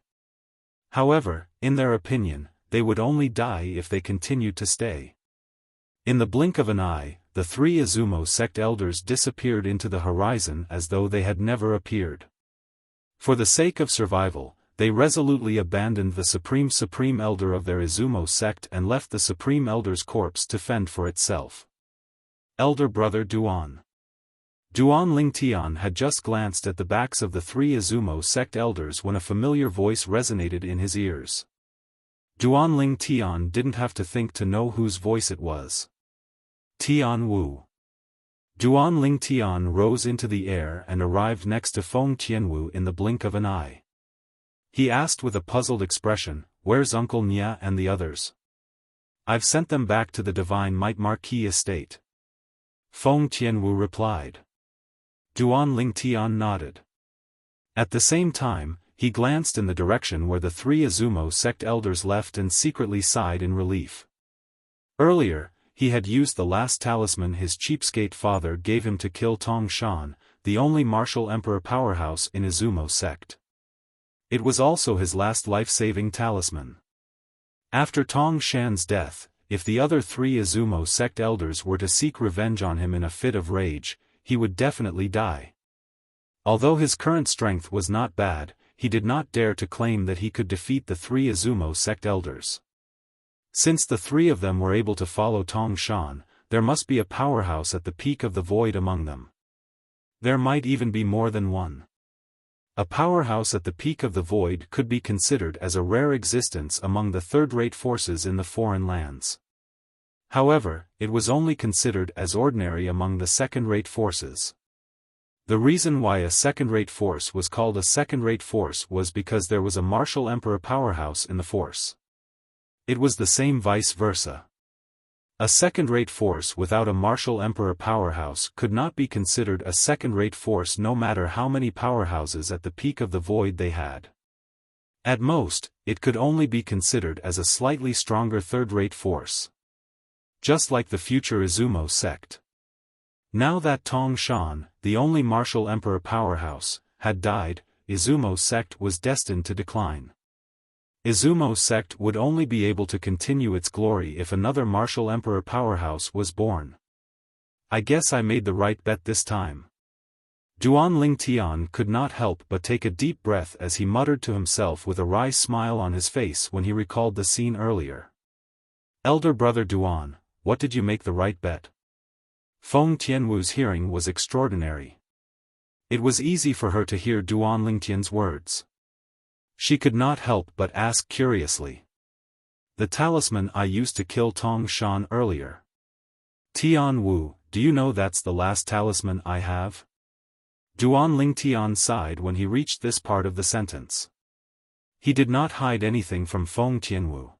However, in their opinion, they would only die if they continued to stay. In the blink of an eye, the three Izumo sect elders disappeared into the horizon as though they had never appeared. For the sake of survival, they resolutely abandoned the supreme elder of their Izumo sect and left the supreme elder's corpse to fend for itself. Elder brother Duan. Duan Lingtian had just glanced at the backs of the three Izumo sect elders when a familiar voice resonated in his ears. Duan Lingtian didn't have to think to know whose voice it was. Tian Wu. Duan Lingtian rose into the air and arrived next to Feng Tianwu in the blink of an eye. He asked with a puzzled expression, "Where's Uncle Nya and the others?" "I've sent them back to the Divine Might Marquis estate." Feng Tianwu replied. Duan Lingtian nodded. At the same time, he glanced in the direction where the 3 Izumo sect elders left and secretly sighed in relief. Earlier, he had used the last talisman his cheapskate father gave him to kill Tong Shan, the only martial emperor powerhouse in Izumo sect. It was also his last life-saving talisman. After Tong Shan's death, if the other 3 Izumo sect elders were to seek revenge on him in a fit of rage, he would definitely die. Although his current strength was not bad, he did not dare to claim that he could defeat the 3 Izumo sect elders. Since the 3 of them were able to follow Tong Shan, there must be a powerhouse at the peak of the void among them. There might even be more than one. A powerhouse at the peak of the void could be considered as a rare existence among the third-rate forces in the foreign lands. However, it was only considered as ordinary among the second-rate forces. The reason why a second-rate force was called a second-rate force was because there was a martial emperor powerhouse in the force. It was the same vice versa. A second-rate force without a martial emperor powerhouse could not be considered a second-rate force no matter how many powerhouses at the peak of the void they had. At most, it could only be considered as a slightly stronger third-rate force. Just like the future Izumo sect. Now that Tong Shan, the only martial emperor powerhouse, had died, Izumo sect was destined to decline. Izumo sect would only be able to continue its glory if another martial emperor powerhouse was born. I guess I made the right bet this time. Duan Ling Tian could not help but take a deep breath as he muttered to himself with a wry smile on his face when he recalled the scene earlier. Elder brother Duan, what did you make the right bet? Feng Tianwu's hearing was extraordinary. It was easy for her to hear Duan Lingtian's words. She could not help but ask curiously. The talisman I used to kill Tong Shan earlier. Tianwu, do you know that's the last talisman I have? Duan Lingtian sighed when he reached this part of the sentence. He did not hide anything from Feng Tianwu.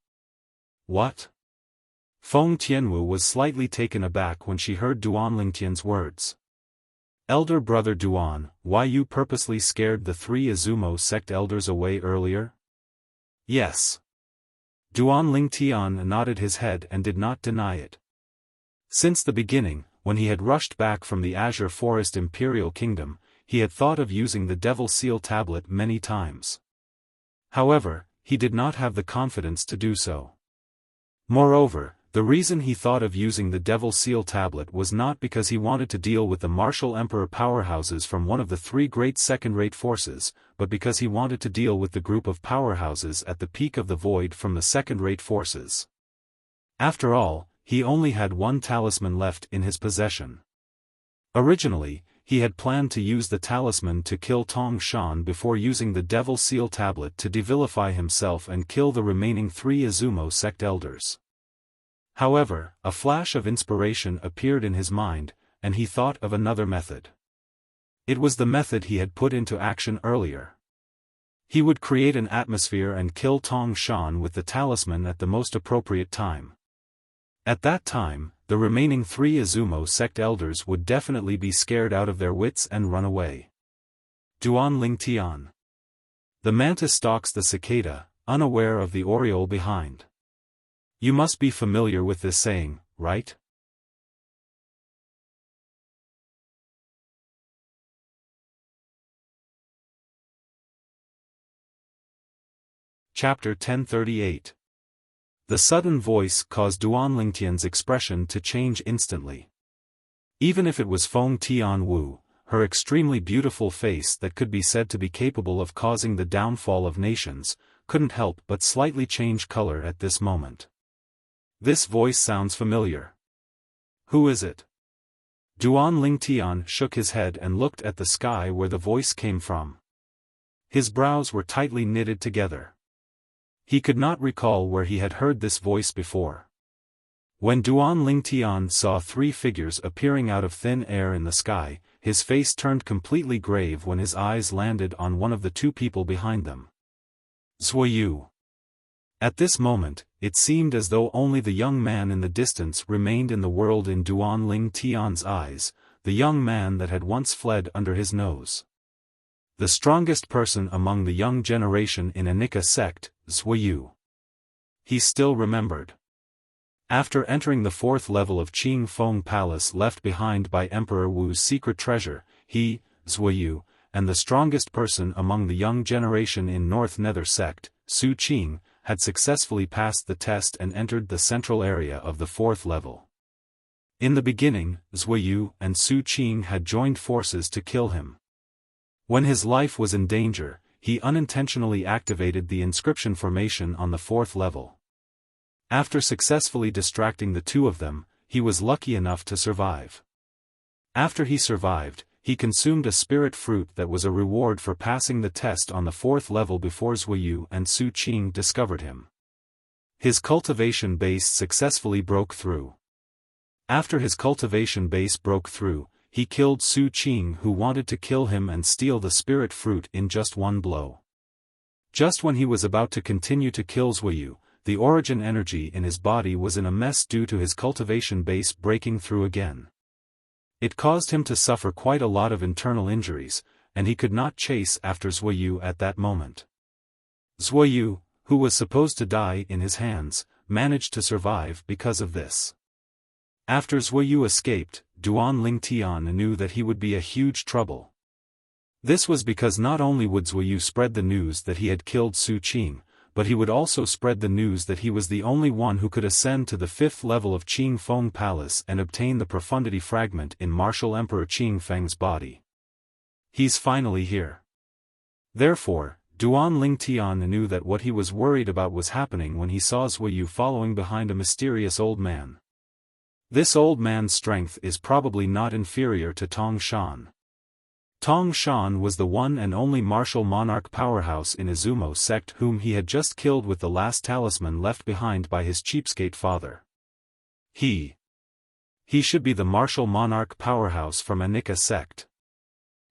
What? Feng Tianwu was slightly taken aback when she heard Duan Lingtian's words. Elder brother Duan, why you purposely scared the 3 Izumo sect elders away earlier? Yes. Duan Lingtian nodded his head and did not deny it. Since the beginning, when he had rushed back from the Azure Forest Imperial Kingdom, he had thought of using the Devil Seal tablet many times. However, he did not have the confidence to do so. Moreover, the reason he thought of using the Devil Seal tablet was not because he wanted to deal with the martial emperor powerhouses from one of the 3 great second-rate forces, but because he wanted to deal with the group of powerhouses at the peak of the void from the second-rate forces. After all, he only had one talisman left in his possession. Originally, he had planned to use the talisman to kill Tong Shan before using the Devil Seal tablet to devilify himself and kill the remaining 3 Izumo sect elders. However, a flash of inspiration appeared in his mind, and he thought of another method. It was the method he had put into action earlier. He would create an atmosphere and kill Tong Shan with the talisman at the most appropriate time. At that time, the remaining 3 Izumo sect elders would definitely be scared out of their wits and run away. Duan Lingtian. The mantis stalks the cicada, unaware of the oriole behind. You must be familiar with this saying, right? Chapter 1038. The sudden voice caused Duan Lingtian's expression to change instantly. Even if it was Feng Tianwu, her extremely beautiful face that could be said to be capable of causing the downfall of nations, couldn't help but slightly change color at this moment. This voice sounds familiar. Who is it? Duan Lingtian shook his head and looked at the sky where the voice came from. His brows were tightly knitted together. He could not recall where he had heard this voice before. When Duan Lingtian saw 3 figures appearing out of thin air in the sky, his face turned completely grave when his eyes landed on one of the 2 people behind them. Zuoyu. At this moment, it seemed as though only the young man in the distance remained in the world in Duan Ling Tian's eyes, the young man that had once fled under his nose. The strongest person among the young generation in Anika sect, Zuoyu. He still remembered. After entering the fourth level of Qing Feng Palace left behind by Emperor Wu's secret treasure, he, Zuoyu, and the strongest person among the young generation in North Nether sect, Su Qing, had successfully passed the test and entered the central area of the fourth level. In the beginning, Zuoyu and Su Qing had joined forces to kill him. When his life was in danger, he unintentionally activated the inscription formation on the fourth level. After successfully distracting the two of them, he was lucky enough to survive. After he survived, he consumed a spirit fruit that was a reward for passing the test on the fourth level before Zuoyu and Su Qing discovered him. His cultivation base successfully broke through. After his cultivation base broke through, he killed Su Qing, who wanted to kill him and steal the spirit fruit in just one blow. Just when he was about to continue to kill Zuoyu, the origin energy in his body was in a mess due to his cultivation base breaking through again. It caused him to suffer quite a lot of internal injuries, and he could not chase after Zuoyu at that moment. Zuoyu, who was supposed to die in his hands, managed to survive because of this. After Zuoyu escaped, Duan Lingtian knew that he would be a huge trouble. This was because not only would Zuoyu spread the news that he had killed Su Qing, but he would also spread the news that he was the only one who could ascend to the fifth level of Qing Feng Palace and obtain the profundity fragment in Martial Emperor Qing Feng's body. He's finally here. Therefore, Duan Lingtian knew that what he was worried about was happening when he saw Zuoyu following behind a mysterious old man. This old man's strength is probably not inferior to Tong Shan. Tong Shan was the one and only martial monarch powerhouse in Izumo sect whom he had just killed with the last talisman left behind by his cheapskate father. He should be the martial monarch powerhouse from Anika sect.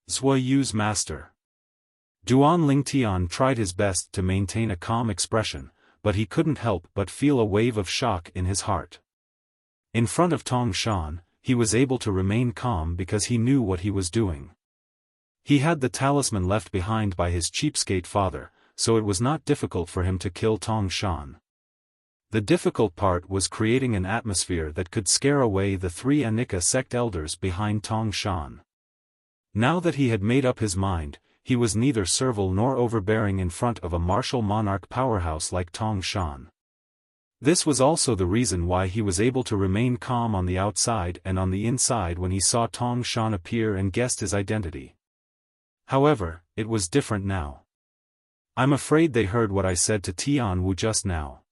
Zuoyu's master. Duan Lingtian tried his best to maintain a calm expression, but he couldn't help but feel a wave of shock in his heart. In front of Tong Shan, he was able to remain calm because he knew what he was doing. He had the talisman left behind by his cheapskate father, so it was not difficult for him to kill Tong Shan. The difficult part was creating an atmosphere that could scare away the three Anika sect elders behind Tong Shan. Now that he had made up his mind, he was neither servile nor overbearing in front of a martial monarch powerhouse like Tong Shan. This was also the reason why he was able to remain calm on the outside and on the inside when he saw Tong Shan appear and guessed his identity. However, it was different now. I'm afraid they heard what I said to Tian Wu just now.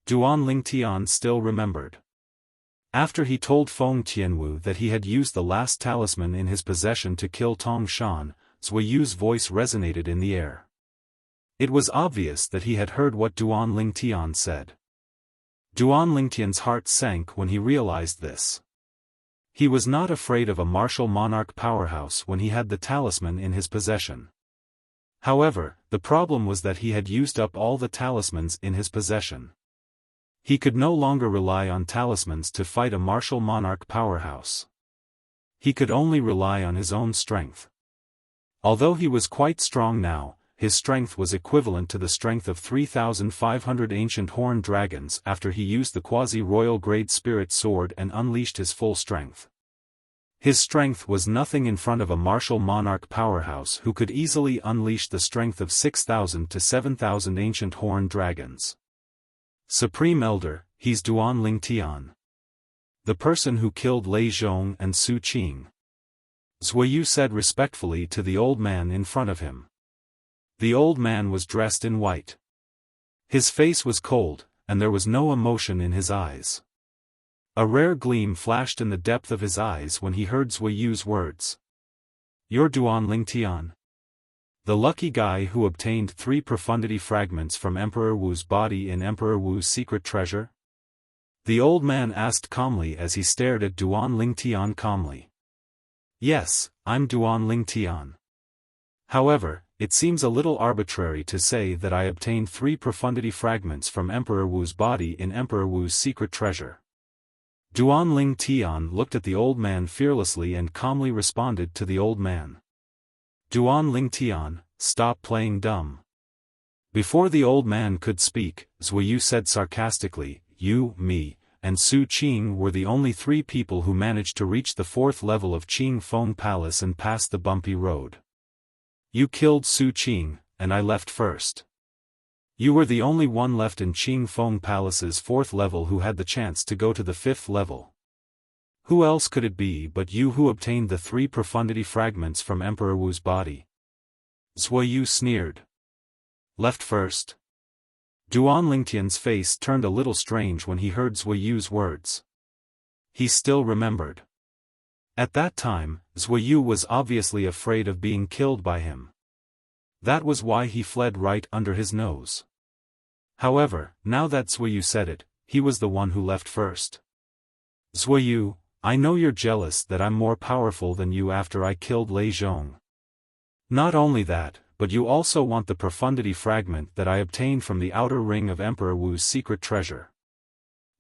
Duan Lingtian still remembered. After he told Feng Tianwu that he had used the last talisman in his possession to kill Tong Shan, Zuoyu's voice resonated in the air. It was obvious that he had heard what Duan Lingtian said. Duan Lingtian's heart sank when he realized this. He was not afraid of a martial monarch powerhouse when he had the talisman in his possession. However, the problem was that he had used up all the talismans in his possession. He could no longer rely on talismans to fight a martial monarch powerhouse. He could only rely on his own strength. Although he was quite strong now, his strength was equivalent to the strength of 3,500 ancient horned dragons after he used the quasi-royal grade spirit sword and unleashed his full strength. His strength was nothing in front of a martial monarch powerhouse who could easily unleash the strength of 6,000 to 7,000 ancient horned dragons. Supreme Elder, he's Duan Lingtian. The person who killed Lei Zhong and Su Qing. Zuoyu said respectfully to the old man in front of him. The old man was dressed in white. His face was cold, and there was no emotion in his eyes. A rare gleam flashed in the depth of his eyes when he heard Zuoyu's words. You're Duan Lingtian? The lucky guy who obtained 3 profundity fragments from Emperor Wu's body in Emperor Wu's secret treasure? The old man asked calmly as he stared at Duan Lingtian calmly. Yes, I'm Duan Lingtian. However, it seems a little arbitrary to say that I obtained 3 profundity fragments from Emperor Wu's body in Emperor Wu's secret treasure. Duan Lingtian looked at the old man fearlessly and calmly responded to the old man. Duan Lingtian, stop playing dumb. Before the old man could speak, Zuiyu said sarcastically, you, me, and Su Qing were the only 3 people who managed to reach the 4th level of Qing Feng Palace and pass the bumpy road. You killed Su Qing, and I left first. You were the only one left in Qing Feng Palace's 4th level who had the chance to go to the 5th level. Who else could it be but you who obtained the 3 profundity fragments from Emperor Wu's body? Zuiyu sneered. Left first? Duan Lingtian's face turned a little strange when he heard Zuiyu's words. He still remembered. At that time, Zuiyu was obviously afraid of being killed by him. That was why he fled right under his nose. However, now that Zuiyu said it, he was the one who left first. Zuiyu, I know you're jealous that I'm more powerful than you after I killed Lei Zhong. Not only that, but you also want the profundity fragment that I obtained from the outer ring of Emperor Wu's secret treasure.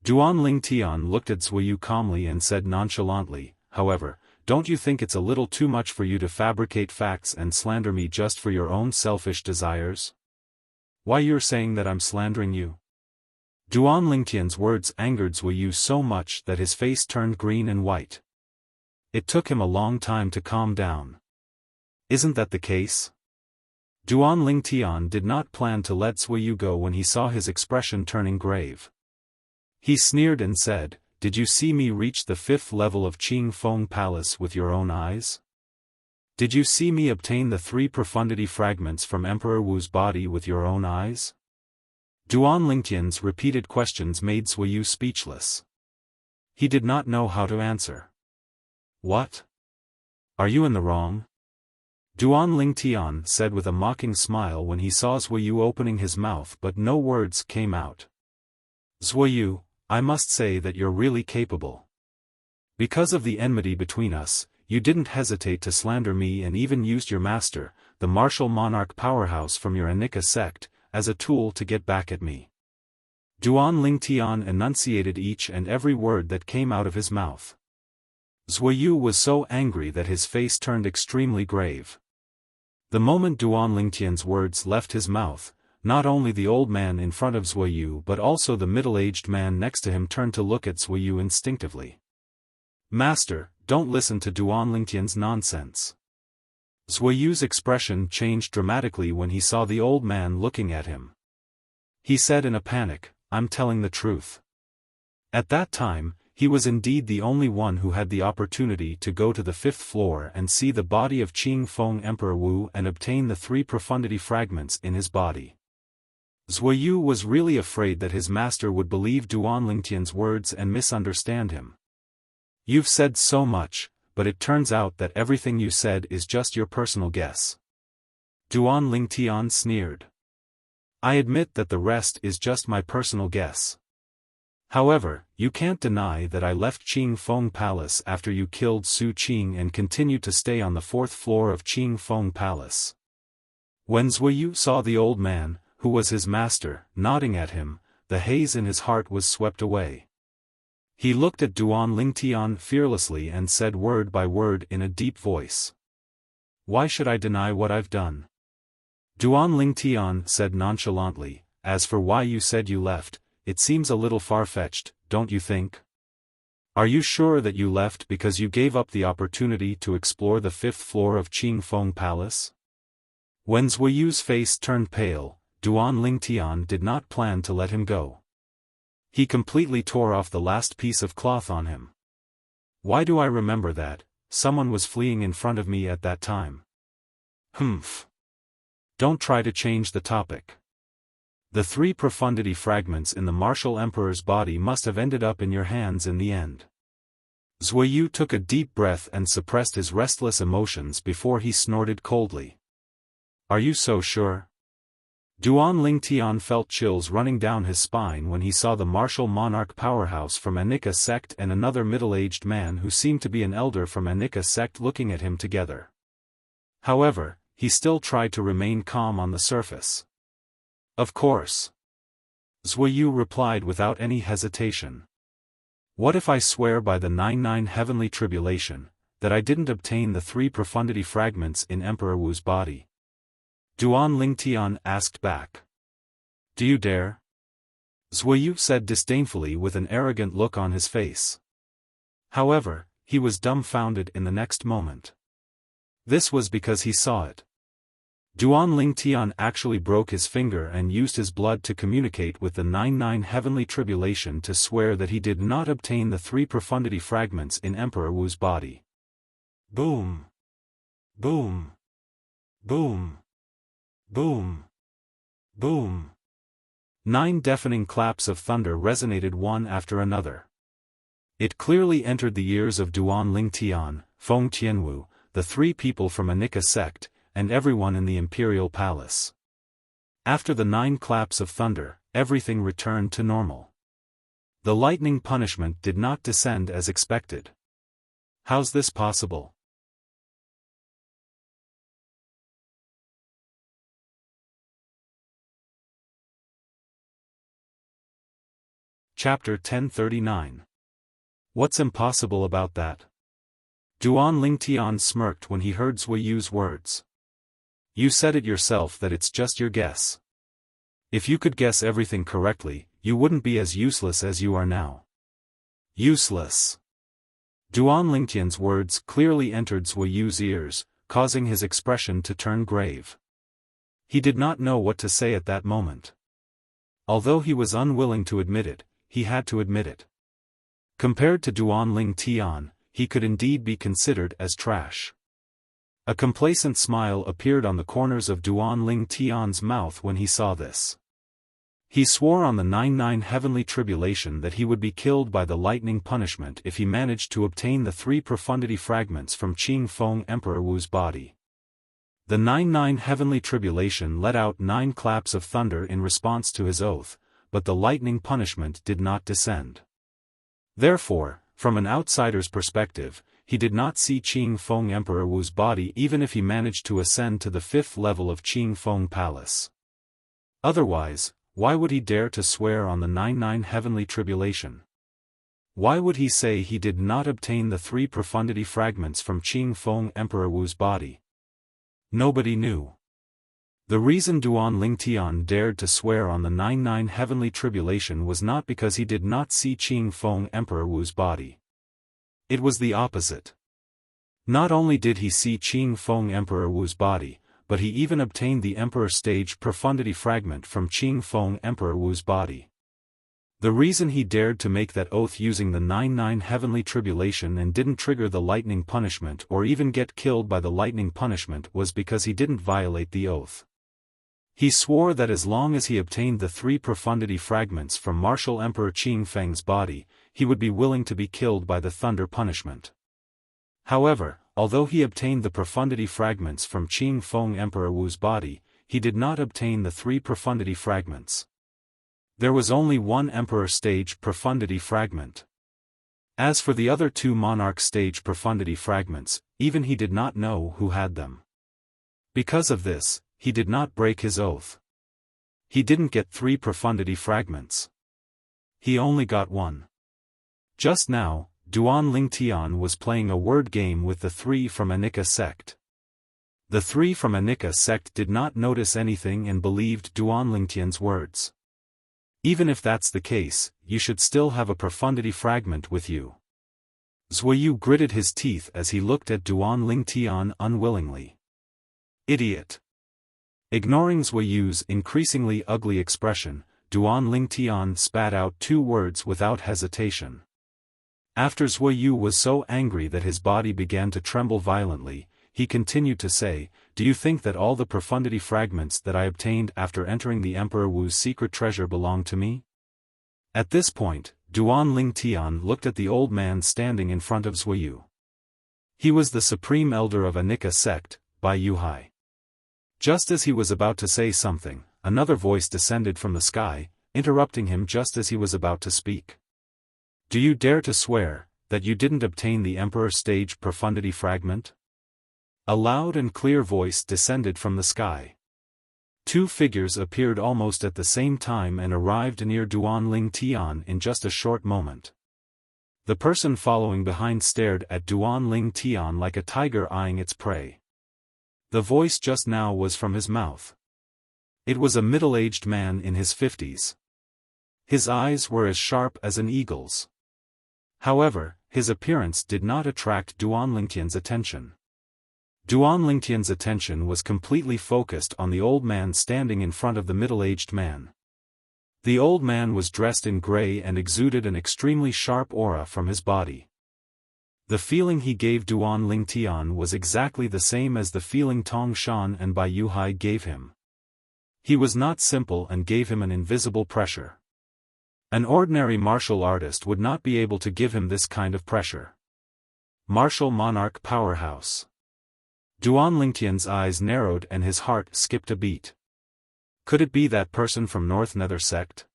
Duan Lingtian looked at Zuiyu calmly and said nonchalantly, however, don't you think it's a little too much for you to fabricate facts and slander me just for your own selfish desires? Why you're saying that I'm slandering you? Duan Lingtian's words angered Zuiyu so much that his face turned green and white. It took him a long time to calm down. Isn't that the case? Duan Lingtian did not plan to let Zuiyu go when he saw his expression turning grave. He sneered and said, did you see me reach the 5th level of Qing Feng Palace with your own eyes? Did you see me obtain the 3 profundity fragments from Emperor Wu's body with your own eyes? Duan Lingtian's repeated questions made Zuiyu speechless. He did not know how to answer. What? Are you in the wrong? Duan Lingtian said with a mocking smile when he saw Zuiyu opening his mouth but no words came out. Zuiyu, I must say that you're really capable. Because of the enmity between us, you didn't hesitate to slander me and even used your master, the martial monarch powerhouse from your Anika sect, as a tool to get back at me. Duan Lingtian enunciated each and every word that came out of his mouth. Zuiyu was so angry that his face turned extremely grave. The moment Duan Lingtian's words left his mouth, not only the old man in front of Zuiyu but also the middle-aged man next to him turned to look at Zuiyu instinctively. Master, don't listen to Duan Lingtian's nonsense. Zuiyu's expression changed dramatically when he saw the old man looking at him. He said in a panic, I'm telling the truth. At that time, he was indeed the only one who had the opportunity to go to the 5th floor and see the body of Qing Feng Emperor Wu and obtain the 3 profundity fragments in his body. Zuiyu was really afraid that his master would believe Duan Lingtian's words and misunderstand him. You've said so much, but it turns out that everything you said is just your personal guess. Duan Lingtian sneered. I admit that the rest is just my personal guess. However, you can't deny that I left Qing Feng Palace after you killed Su Qing and continued to stay on the 4th floor of Qing Feng Palace. When Zuiyu saw the old man, who was his master, nodding at him, the haze in his heart was swept away. He looked at Duan Lingtian fearlessly and said word by word in a deep voice. Why should I deny what I've done? Duan Lingtian said nonchalantly, as for why you said you left, it seems a little far-fetched, don't you think? Are you sure that you left because you gave up the opportunity to explore the 5th floor of Qing Feng Palace? When Zuiyu's face turned pale, Duan Lingtian did not plan to let him go. He completely tore off the last piece of cloth on him. Why do I remember that? Someone was fleeing in front of me at that time. Humph. Don't try to change the topic. The 3 profundity fragments in the martial emperor's body must have ended up in your hands in the end. Zuiyu took a deep breath and suppressed his restless emotions before he snorted coldly. Are you so sure? Duan Lingtian felt chills running down his spine when he saw the martial monarch powerhouse from Anika sect and another middle-aged man who seemed to be an elder from Anika sect looking at him together. However, he still tried to remain calm on the surface. Of course. Zuiyu replied without any hesitation. What if I swear by the 99 heavenly tribulation, that I didn't obtain the 3 profundity fragments in Emperor Wu's body? Duan Lingtian asked back. Do you dare? Zuoyu said disdainfully with an arrogant look on his face. However, he was dumbfounded in the next moment. This was because he saw it. Duan Lingtian actually broke his finger and used his blood to communicate with the 99 heavenly tribulation to swear that he did not obtain the 3 profundity fragments in Emperor Wu's body. Boom! Boom! Boom! Boom! Boom! 9 deafening claps of thunder resonated one after another. It clearly entered the ears of Duan Lingtian, Feng Tianwu, the 3 people from Anika sect, and everyone in the imperial palace. After the 9 claps of thunder, everything returned to normal. The lightning punishment did not descend as expected. How's this possible? Chapter 1039. What's impossible about that? Duan Lingtian smirked when he heard Zuoyu's words. You said it yourself that it's just your guess. If you could guess everything correctly, you wouldn't be as useless as you are now. Useless. Duan Lingtian's words clearly entered Zuoyu's ears, causing his expression to turn grave. He did not know what to say at that moment. Although he was unwilling to admit it, he had to admit it. Compared to Duan Lingtian, he could indeed be considered as trash. A complacent smile appeared on the corners of Duan Lingtian's mouth when he saw this. He swore on the 99 heavenly tribulation that he would be killed by the lightning punishment if he managed to obtain the 3 profundity fragments from Qing Feng Emperor Wu's body. The 99 heavenly tribulation let out 9 claps of thunder in response to his oath, but the lightning punishment did not descend. Therefore, from an outsider's perspective, he did not see Qing Feng Emperor Wu's body even if he managed to ascend to the 5th level of Qing Feng Palace. Otherwise, why would he dare to swear on the 99 heavenly tribulation? Why would he say he did not obtain the 3 profundity fragments from Qing Feng Emperor Wu's body? Nobody knew. The reason Duan Lingtian dared to swear on the 99 heavenly tribulation was not because he did not see Qing Feng Emperor Wu's body. It was the opposite. Not only did he see Qing Feng Emperor Wu's body, but he even obtained the Emperor Stage Profundity Fragment from Qing Feng Emperor Wu's body. The reason he dared to make that oath using the 99 heavenly tribulation and didn't trigger the lightning punishment or even get killed by the lightning punishment was because he didn't violate the oath. He swore that as long as he obtained the 3 profundity fragments from Martial Emperor Qing Feng's body, he would be willing to be killed by the thunder punishment. However, although he obtained the profundity fragments from Qing Feng Emperor Wu's body, he did not obtain the 3 profundity fragments. There was only 1 Emperor Stage Profundity Fragment. As for the other 2 Monarch Stage Profundity Fragments, even he did not know who had them. Because of this, he did not break his oath. He didn't get 3 profundity fragments. He only got 1. Just now, Duan Lingtian was playing a word game with the 3 from Anika sect. The 3 from Anika sect did not notice anything and believed Duan Lingtian's words. Even if that's the case, you should still have a profundity fragment with you. Zuoyu gritted his teeth as he looked at Duan Lingtian unwillingly. Idiot. Ignoring Zuoyu's increasingly ugly expression, Duan Lingtian spat out 2 words without hesitation. After Zuoyu was so angry that his body began to tremble violently, he continued to say, "Do you think that all the profundity fragments that I obtained after entering the Emperor Wu's secret treasure belong to me?" At this point, Duan Lingtian looked at the old man standing in front of Zuoyu. He was the supreme elder of Anika sect, Bai Yuhai. Just as he was about to say something, another voice descended from the sky, interrupting him just as he was about to speak. "Do you dare to swear that you didn't obtain the Emperor Stage Profundity Fragment?" A loud and clear voice descended from the sky. 2 figures appeared almost at the same time and arrived near Duan Lingtian in just a short moment. The person following behind stared at Duan Ling Tian like a tiger eyeing its prey. The voice just now was from his mouth. It was a middle-aged man in his 50s. His eyes were as sharp as an eagle's. However, his appearance did not attract Duan Lingtian's attention. Duan Lingtian's attention was completely focused on the old man standing in front of the middle-aged man. The old man was dressed in gray and exuded an extremely sharp aura from his body. The feeling he gave Duan Lingtian was exactly the same as the feeling Tong Shan and Bai Yuhai gave him. He was not simple and gave him an invisible pressure. An ordinary martial artist would not be able to give him this kind of pressure. Martial monarch powerhouse. Duan Lingtian's eyes narrowed and his heart skipped a beat. Could it be that person from North Nether Sect?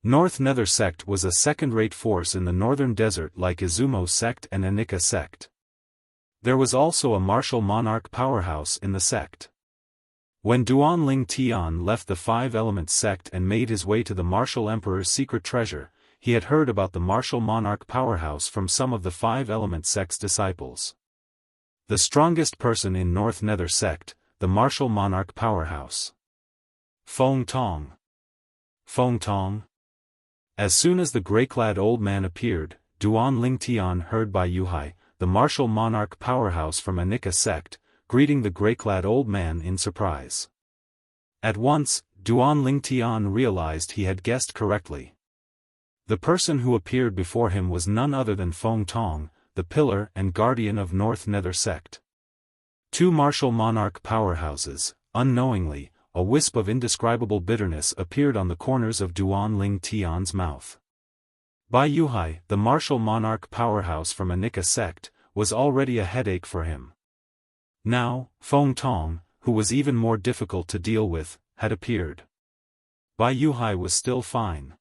North Nether Sect was a second-rate force in the northern desert like Izumo Sect and Anika Sect. There was also a martial monarch powerhouse in the sect. When Duan Ling Tian left the Five Elements sect and made his way to the Martial Emperor's secret treasure, he had heard about the martial monarch powerhouse from some of the Five Elements sect's disciples. The strongest person in North Nether Sect, the martial monarch powerhouse. Feng Tong. Feng Tong. As soon as the grey-clad old man appeared, Duan Ling Tian heard Bai Yuhai, the martial monarch powerhouse from Anika Sect, greeting the grey-clad old man in surprise. At once, Duan Ling Tian realized he had guessed correctly. The person who appeared before him was none other than Feng Tong, the pillar and guardian of North Nether Sect. Two martial monarch powerhouses. Unknowingly, a wisp of indescribable bitterness appeared on the corners of Duan Ling Tian's mouth. Bai Yuhai, the martial monarch powerhouse from Anika Sect, was already a headache for him. Now, Feng Tong, who was even more difficult to deal with, had appeared. Bai Yuhai was still fine.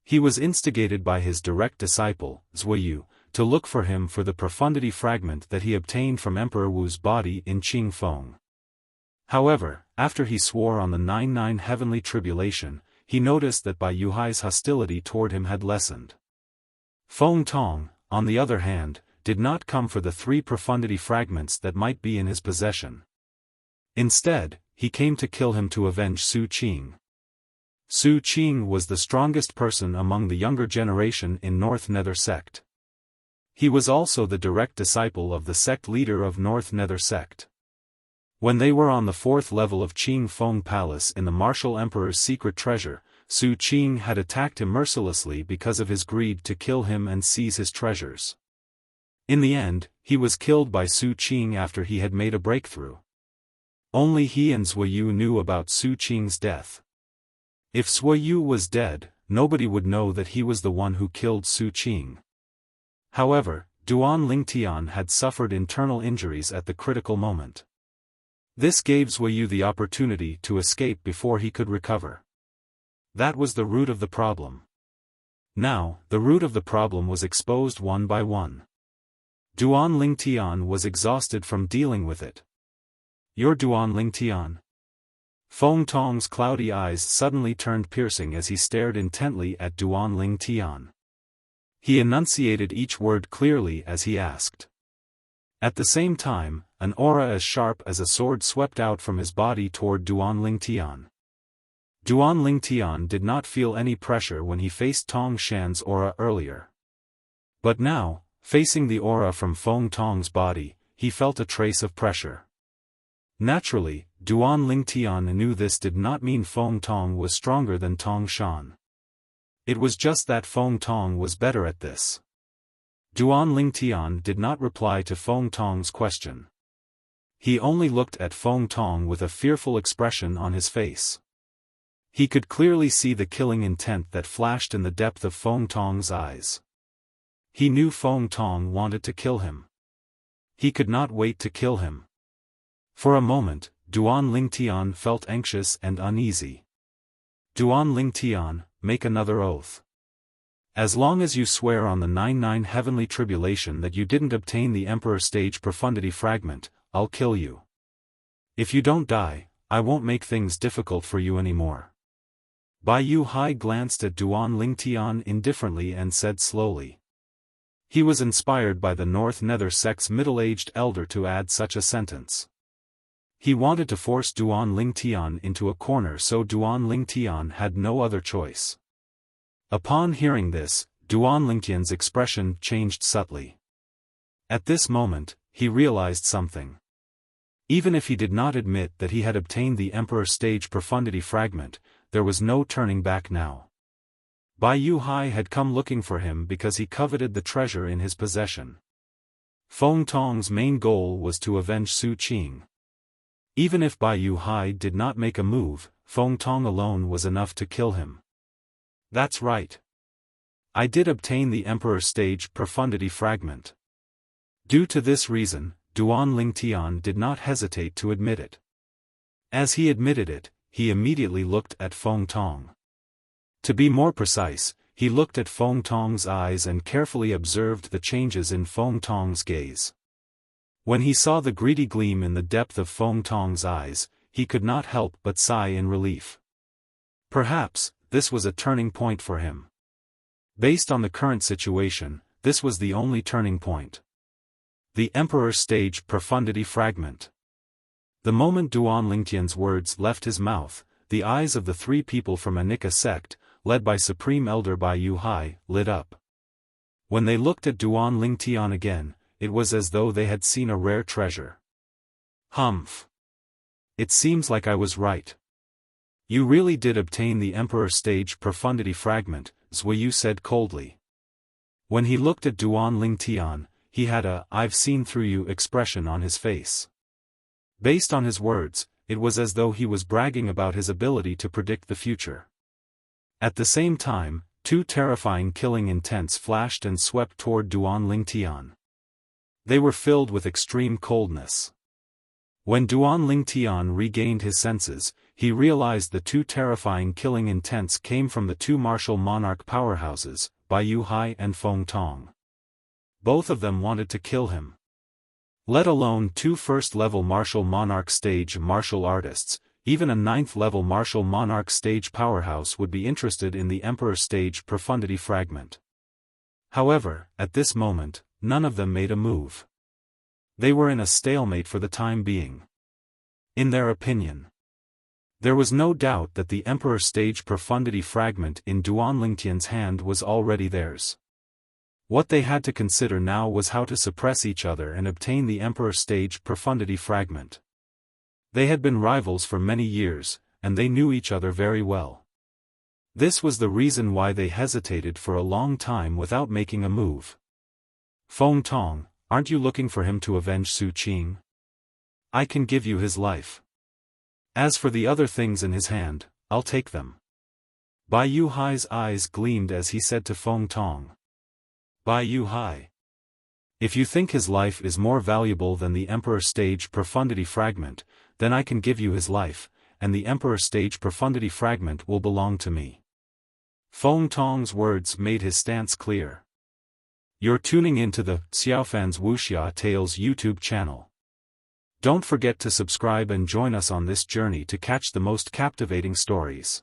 He was instigated by his direct disciple, Zuoyu, to look for him for the profundity fragment that he obtained from Emperor Wu's body in Qingfeng. However, after he swore on the 99 heavenly tribulation, he noticed that Bai Yuhai's hostility toward him had lessened. Feng Tong, on the other hand, did not come for the 3 profundity fragments that might be in his possession. Instead, he came to kill him to avenge Su Qing. Su Qing was the strongest person among the younger generation in North Nether Sect. He was also the direct disciple of the sect leader of North Nether Sect. When they were on the 4th level of Qingfeng Palace in the Martial Emperor's secret treasure, Su Qing had attacked him mercilessly because of his greed to kill him and seize his treasures. In the end, he was killed by Su Qing after he had made a breakthrough. Only he and Zuoyu knew about Su Qing's death. If Zuoyu was dead, nobody would know that he was the one who killed Su Qing. However, Duan Ling Tian had suffered internal injuries at the critical moment. This gave Zuoyu the opportunity to escape before he could recover. That was the root of the problem. Now, the root of the problem was exposed one by one. Duan Ling Tian was exhausted from dealing with it. "You're Duan Ling Tian?" Feng Tong's cloudy eyes suddenly turned piercing as he stared intently at Duan Ling Tian. He enunciated each word clearly as he asked. At the same time, an aura as sharp as a sword swept out from his body toward Duan Ling Tian. Duan Ling Tian did not feel any pressure when he faced Tong Shan's aura earlier. But now, facing the aura from Feng Tong's body, he felt a trace of pressure. Naturally, Duan Ling Tian knew this did not mean Feng Tong was stronger than Tong Shan. It was just that Feng Tong was better at this. Duan Ling Tian did not reply to Feng Tong's question. He only looked at Feng Tong with a fearful expression on his face. He could clearly see the killing intent that flashed in the depth of Feng Tong's eyes. He knew Feng Tong wanted to kill him. He could not wait to kill him. For a moment, Duan Ling Tian felt anxious and uneasy. "Duan Ling Tian, make another oath. As long as you swear on the 99 heavenly tribulation that you didn't obtain the Emperor stage profundity fragment, I'll kill you. If you don't die, I won't make things difficult for you anymore." Bai Yuhai glanced at Duan Ling Tian indifferently and said slowly. He was inspired by the North Nether sect's middle-aged elder to add such a sentence. He wanted to force Duan Lingtian into a corner, so Duan Lingtian had no other choice. Upon hearing this, Duan Lingtian's expression changed subtly. At this moment, he realized something. Even if he did not admit that he had obtained the Emperor Stage Profundity Fragment, there was no turning back now. Bai Yuhai had come looking for him because he coveted the treasure in his possession. Feng Tong's main goal was to avenge Su Qing. Even if Bai Yuhai did not make a move, Feng Tong alone was enough to kill him. That's right. I did obtain the Emperor Stage Profundity Fragment. Due to this reason, Duan Lingtian did not hesitate to admit it. As he admitted it, he immediately looked at Feng Tong. To be more precise, he looked at Feng Tong's eyes and carefully observed the changes in Feng Tong's gaze. When he saw the greedy gleam in the depth of Feng Tong's eyes, he could not help but sigh in relief. Perhaps, this was a turning point for him. Based on the current situation, this was the only turning point. The Emperor Stage Profundity Fragment. The moment Duan Lingtian's words left his mouth, the eyes of the three people from Anika sect, led by Supreme Elder Bai Yuhai, lit up. When they looked at Duan Lingtian again, it was as though they had seen a rare treasure. Humph. It seems like I was right. You really did obtain the Emperor Stage Profundity Fragment, Zhuyu said coldly. When he looked at Duan Lingtian, he had a "I've seen through you" expression on his face. Based on his words, it was as though he was bragging about his ability to predict the future. At the same time, two terrifying killing intents flashed and swept toward Duan Lingtian. They were filled with extreme coldness. When Duan Lingtian regained his senses, he realized the two terrifying killing intents came from the two martial monarch powerhouses, Bai Yuhai and Feng Tong. Both of them wanted to kill him. Let alone two first-level martial monarch stage martial artists, even a ninth-level martial monarch stage powerhouse would be interested in the Emperor Stage Profundity Fragment. However, at this moment, none of them made a move. They were in a stalemate for the time being. In their opinion, there was no doubt that the Emperor Stage Profundity Fragment in Duan Lingtian's hand was already theirs. What they had to consider now was how to suppress each other and obtain the Emperor Stage Profundity Fragment. They had been rivals for many years, and they knew each other very well. This was the reason why they hesitated for a long time without making a move. Feng Tong, aren't you looking for him to avenge Su Qing? I can give you his life. As for the other things in his hand, I'll take them. Bai Yuhai's eyes gleamed as he said to Feng Tong. Bai Yuhai. If you think his life is more valuable than the Emperor Stage Profundity Fragment, then I can give you his life, and the Emperor Stage Profundity Fragment will belong to me. Feng Tong's words made his stance clear. You're tuning into the Xiaofan's Wuxia Tales YouTube channel. Don't forget to subscribe and join us on this journey to catch the most captivating stories.